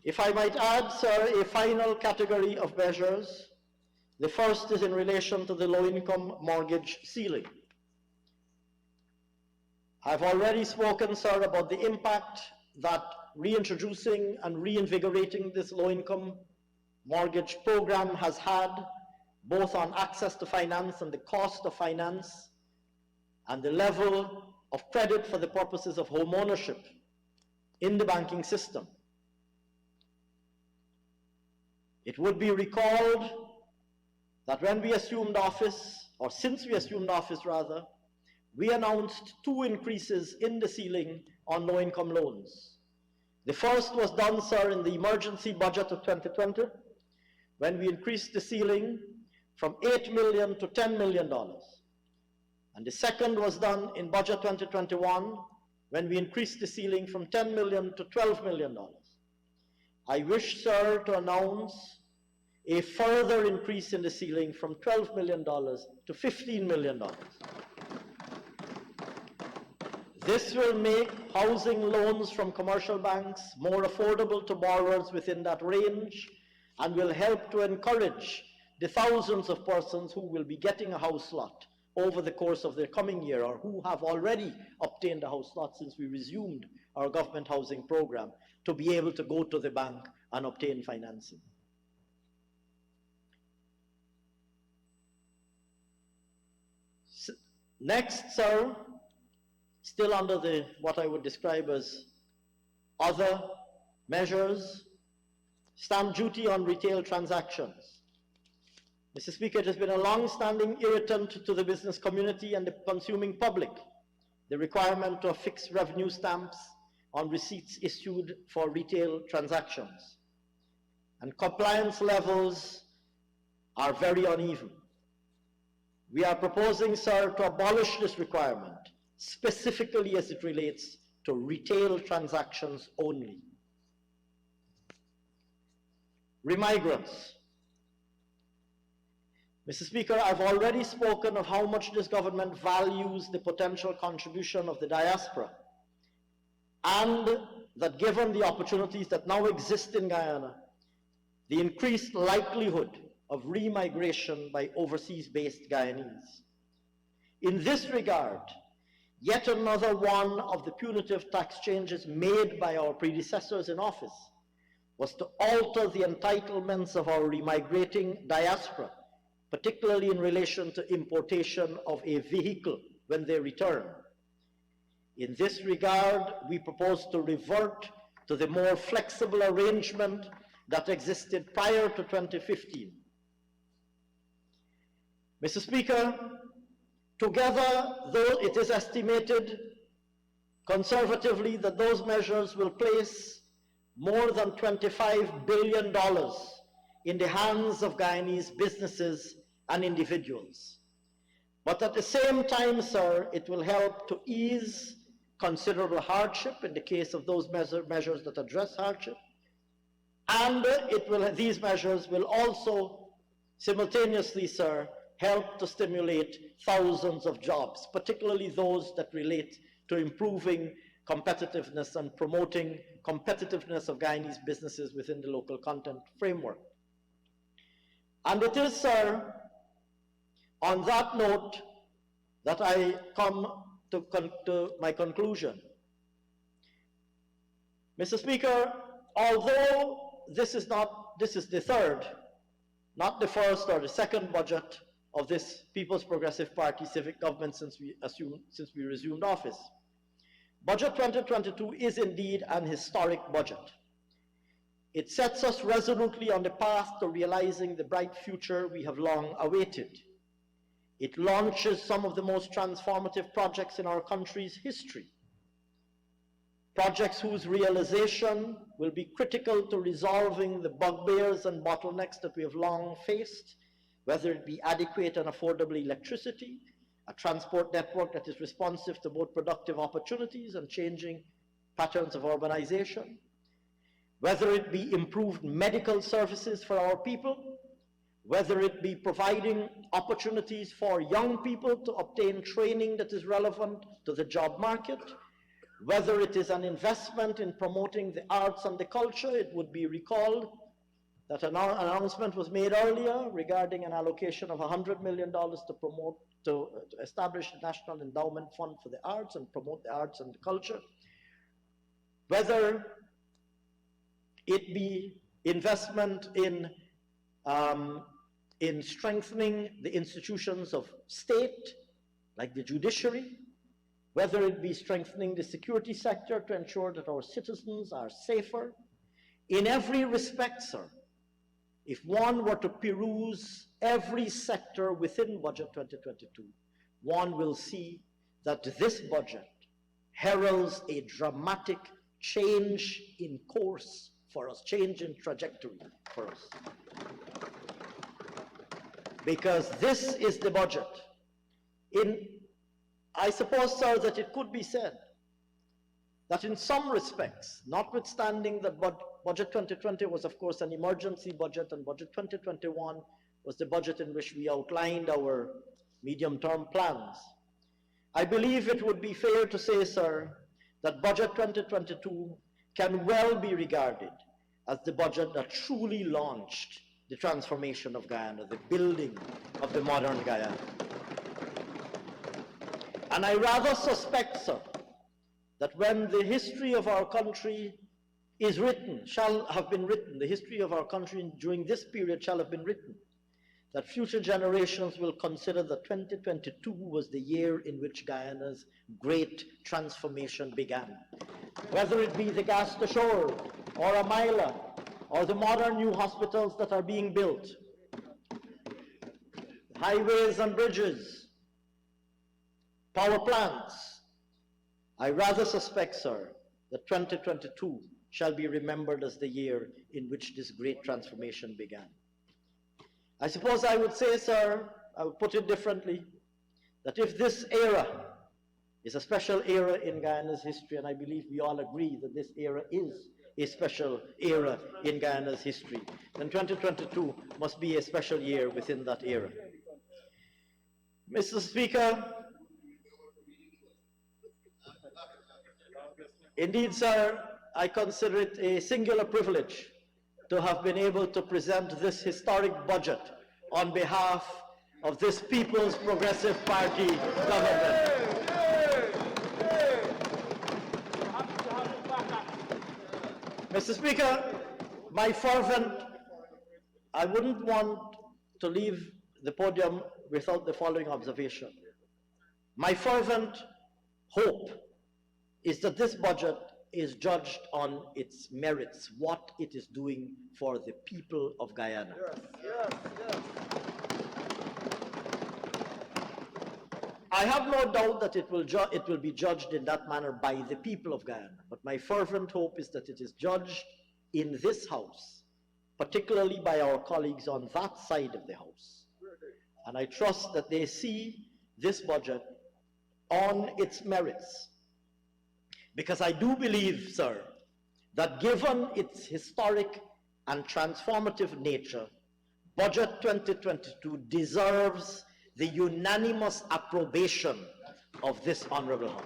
If I might add, sir, a final category of measures. The first is in relation to the low-income mortgage ceiling. I've already spoken, sir, about the impact that reintroducing and reinvigorating this low-income mortgage program has had, both on access to finance and the cost of finance, and the level of credit for the purposes of homeownership in the banking system. It would be recalled that when we assumed office, or since we assumed office rather, we announced 2 increases in the ceiling on low-income loans. The first was done, sir, in the emergency budget of 2020, when we increased the ceiling from $8 million to $10 million. And the second was done in budget 2021, when we increased the ceiling from $10 million to $12 million. I wish, sir, to announce a further increase in the ceiling from $12 million to $15 million. This will make housing loans from commercial banks more affordable to borrowers within that range and will help to encourage the thousands of persons who will be getting a house lot over the course of the coming year or who have already obtained a house lot since we resumed our government housing program to be able to go to the bank and obtain financing. Next, sir, still under the what I would describe as other measures, stamp duty on retail transactions. Mr. Speaker, it has been a long-standing irritant to the business community and the consuming public, the requirement of fixed revenue stamps on receipts issued for retail transactions. And compliance levels are very uneven. We are proposing, sir, to abolish this requirement, specifically as it relates to retail transactions only. Remigrants. Mr. Speaker, I've already spoken of how much this government values the potential contribution of the diaspora, and that given the opportunities that now exist in Guyana, the increased likelihood of remigration by overseas-based Guyanese. In this regard, yet another one of the punitive tax changes made by our predecessors in office was to alter the entitlements of our remigrating diaspora, particularly in relation to importation of a vehicle when they return. In this regard, we propose to revert to the more flexible arrangement that existed prior to 2015. Mr. Speaker, together, though it is estimated conservatively that those measures will place more than $25 billion in the hands of Guyanese businesses and individuals. But at the same time, sir, it will help to ease considerable hardship in the case of those measures that address hardship. And these measures will also simultaneously, sir, help to stimulate thousands of jobs, particularly those that relate to improving competitiveness and promoting competitiveness of Guyanese businesses within the local content framework. And it is, sir, on that note that I come to my conclusion. Mr. Speaker, although this is the third, not the first or the second budget of this People's Progressive Party civic government since we resumed office, Budget 2022 is indeed an historic budget. It sets us resolutely on the path to realizing the bright future we have long awaited. It launches some of the most transformative projects in our country's history. Projects whose realization will be critical to resolving the bugbears and bottlenecks that we have long faced, whether it be adequate and affordable electricity, a transport network that is responsive to both productive opportunities and changing patterns of urbanization, whether it be improved medical services for our people, whether it be providing opportunities for young people to obtain training that is relevant to the job market, whether it is an investment in promoting the arts and the culture. It would be recalled that an announcement was made earlier regarding an allocation of $100 million to establish a National Endowment Fund for the Arts and promote the arts and the culture, whether it be investment in strengthening the institutions of state, like the judiciary, whether it be strengthening the security sector to ensure that our citizens are safer. In every respect, sir, if one were to peruse every sector within Budget 2022, one will see that this budget heralds a dramatic change in course for us, change in trajectory for us. Because this is the budget. I suppose, sir, that it could be said that in some respects, notwithstanding that Budget 2020 was of course an emergency budget, and Budget 2021 was the budget in which we outlined our medium-term plans, I believe it would be fair to say, sir, that Budget 2022 can well be regarded as the budget that truly launched the transformation of Guyana, the building of the modern Guyana. And I rather suspect, sir, that when the history of our country is written, shall have been written, the history of our country during this period shall have been written, that future generations will consider that 2022 was the year in which Guyana's great transformation began. Whether it be the gas to shore, or a Mila, or the modern new hospitals that are being built, highways and bridges, power plants, I rather suspect, sir, that 2022 shall be remembered as the year in which this great transformation began. I suppose I would say, sir, I would put it differently, that if this era is a special era in Guyana's history, and I believe we all agree that this era is a special era in Guyana's history, then 2022 must be a special year within that era. Mr. Speaker, indeed, sir, I consider it a singular privilege to have been able to present this historic budget on behalf of this People's Progressive Party government. Mr. Speaker, I wouldn't want to leave the podium without the following observation. My fervent hope is that this budget is judged on its merits, what it is doing for the people of Guyana. I have no doubt that it will be judged in that manner by the people of Guyana, but my fervent hope is that it is judged in this House, particularly by our colleagues on that side of the House. And I trust that they see this budget on its merits. Because I do believe, sir, that given its historic and transformative nature, Budget 2022 deserves the unanimous approbation of this Honorable House.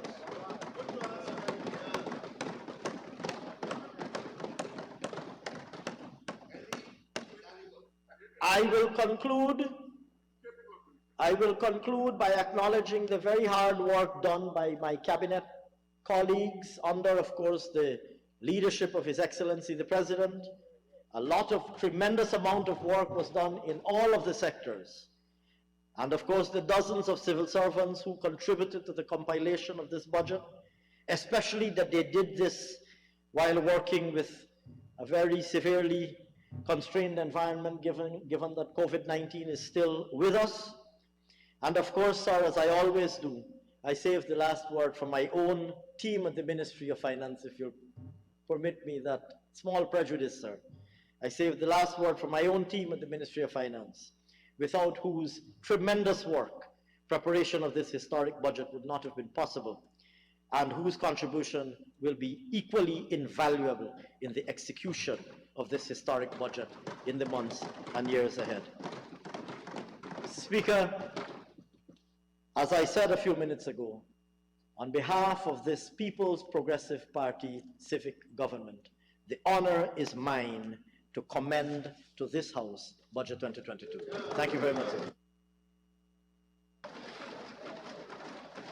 I will conclude by acknowledging the very hard work done by my cabinet colleagues under, of course, the leadership of His Excellency the President. Tremendous amount of work was done in all of the sectors. And of course, the dozens of civil servants who contributed to the compilation of this budget, especially that they did this while working with a very severely constrained environment, given that COVID-19 is still with us. And of course, sir, as I always do, I save the last word for my own team at the Ministry of Finance, if you'll permit me that small prejudice, sir. I save the last word for my own team at the Ministry of Finance, without whose tremendous work preparation of this historic budget would not have been possible, and whose contribution will be equally invaluable in the execution of this historic budget in the months and years ahead. Speaker, as I said a few minutes ago, on behalf of this People's Progressive Party civic government, the honor is mine to commend to this House Budget 2022. Thank you very much, sir.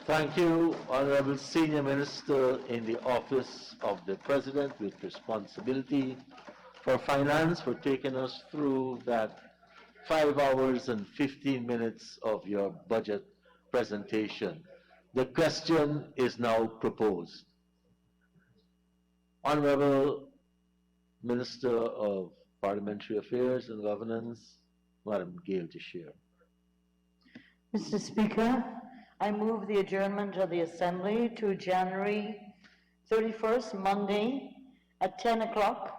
Thank you, Honorable Senior Minister in the Office of the President with responsibility for finance, for taking us through that 5 hours and 15 minutes of your budget presentation. The question is now proposed. Honorable Minister of Parliamentary Affairs and Governance, Madam Gail Tashir. Mr. Speaker, I move the adjournment of the Assembly to January 31st, Monday, at 10 o'clock,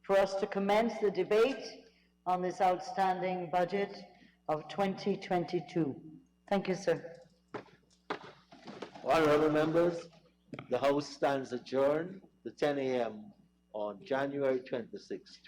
for us to commence the debate on this outstanding budget of 2022. Thank you, sir. Honorable members, the House stands adjourned to 10 a.m. on January 26,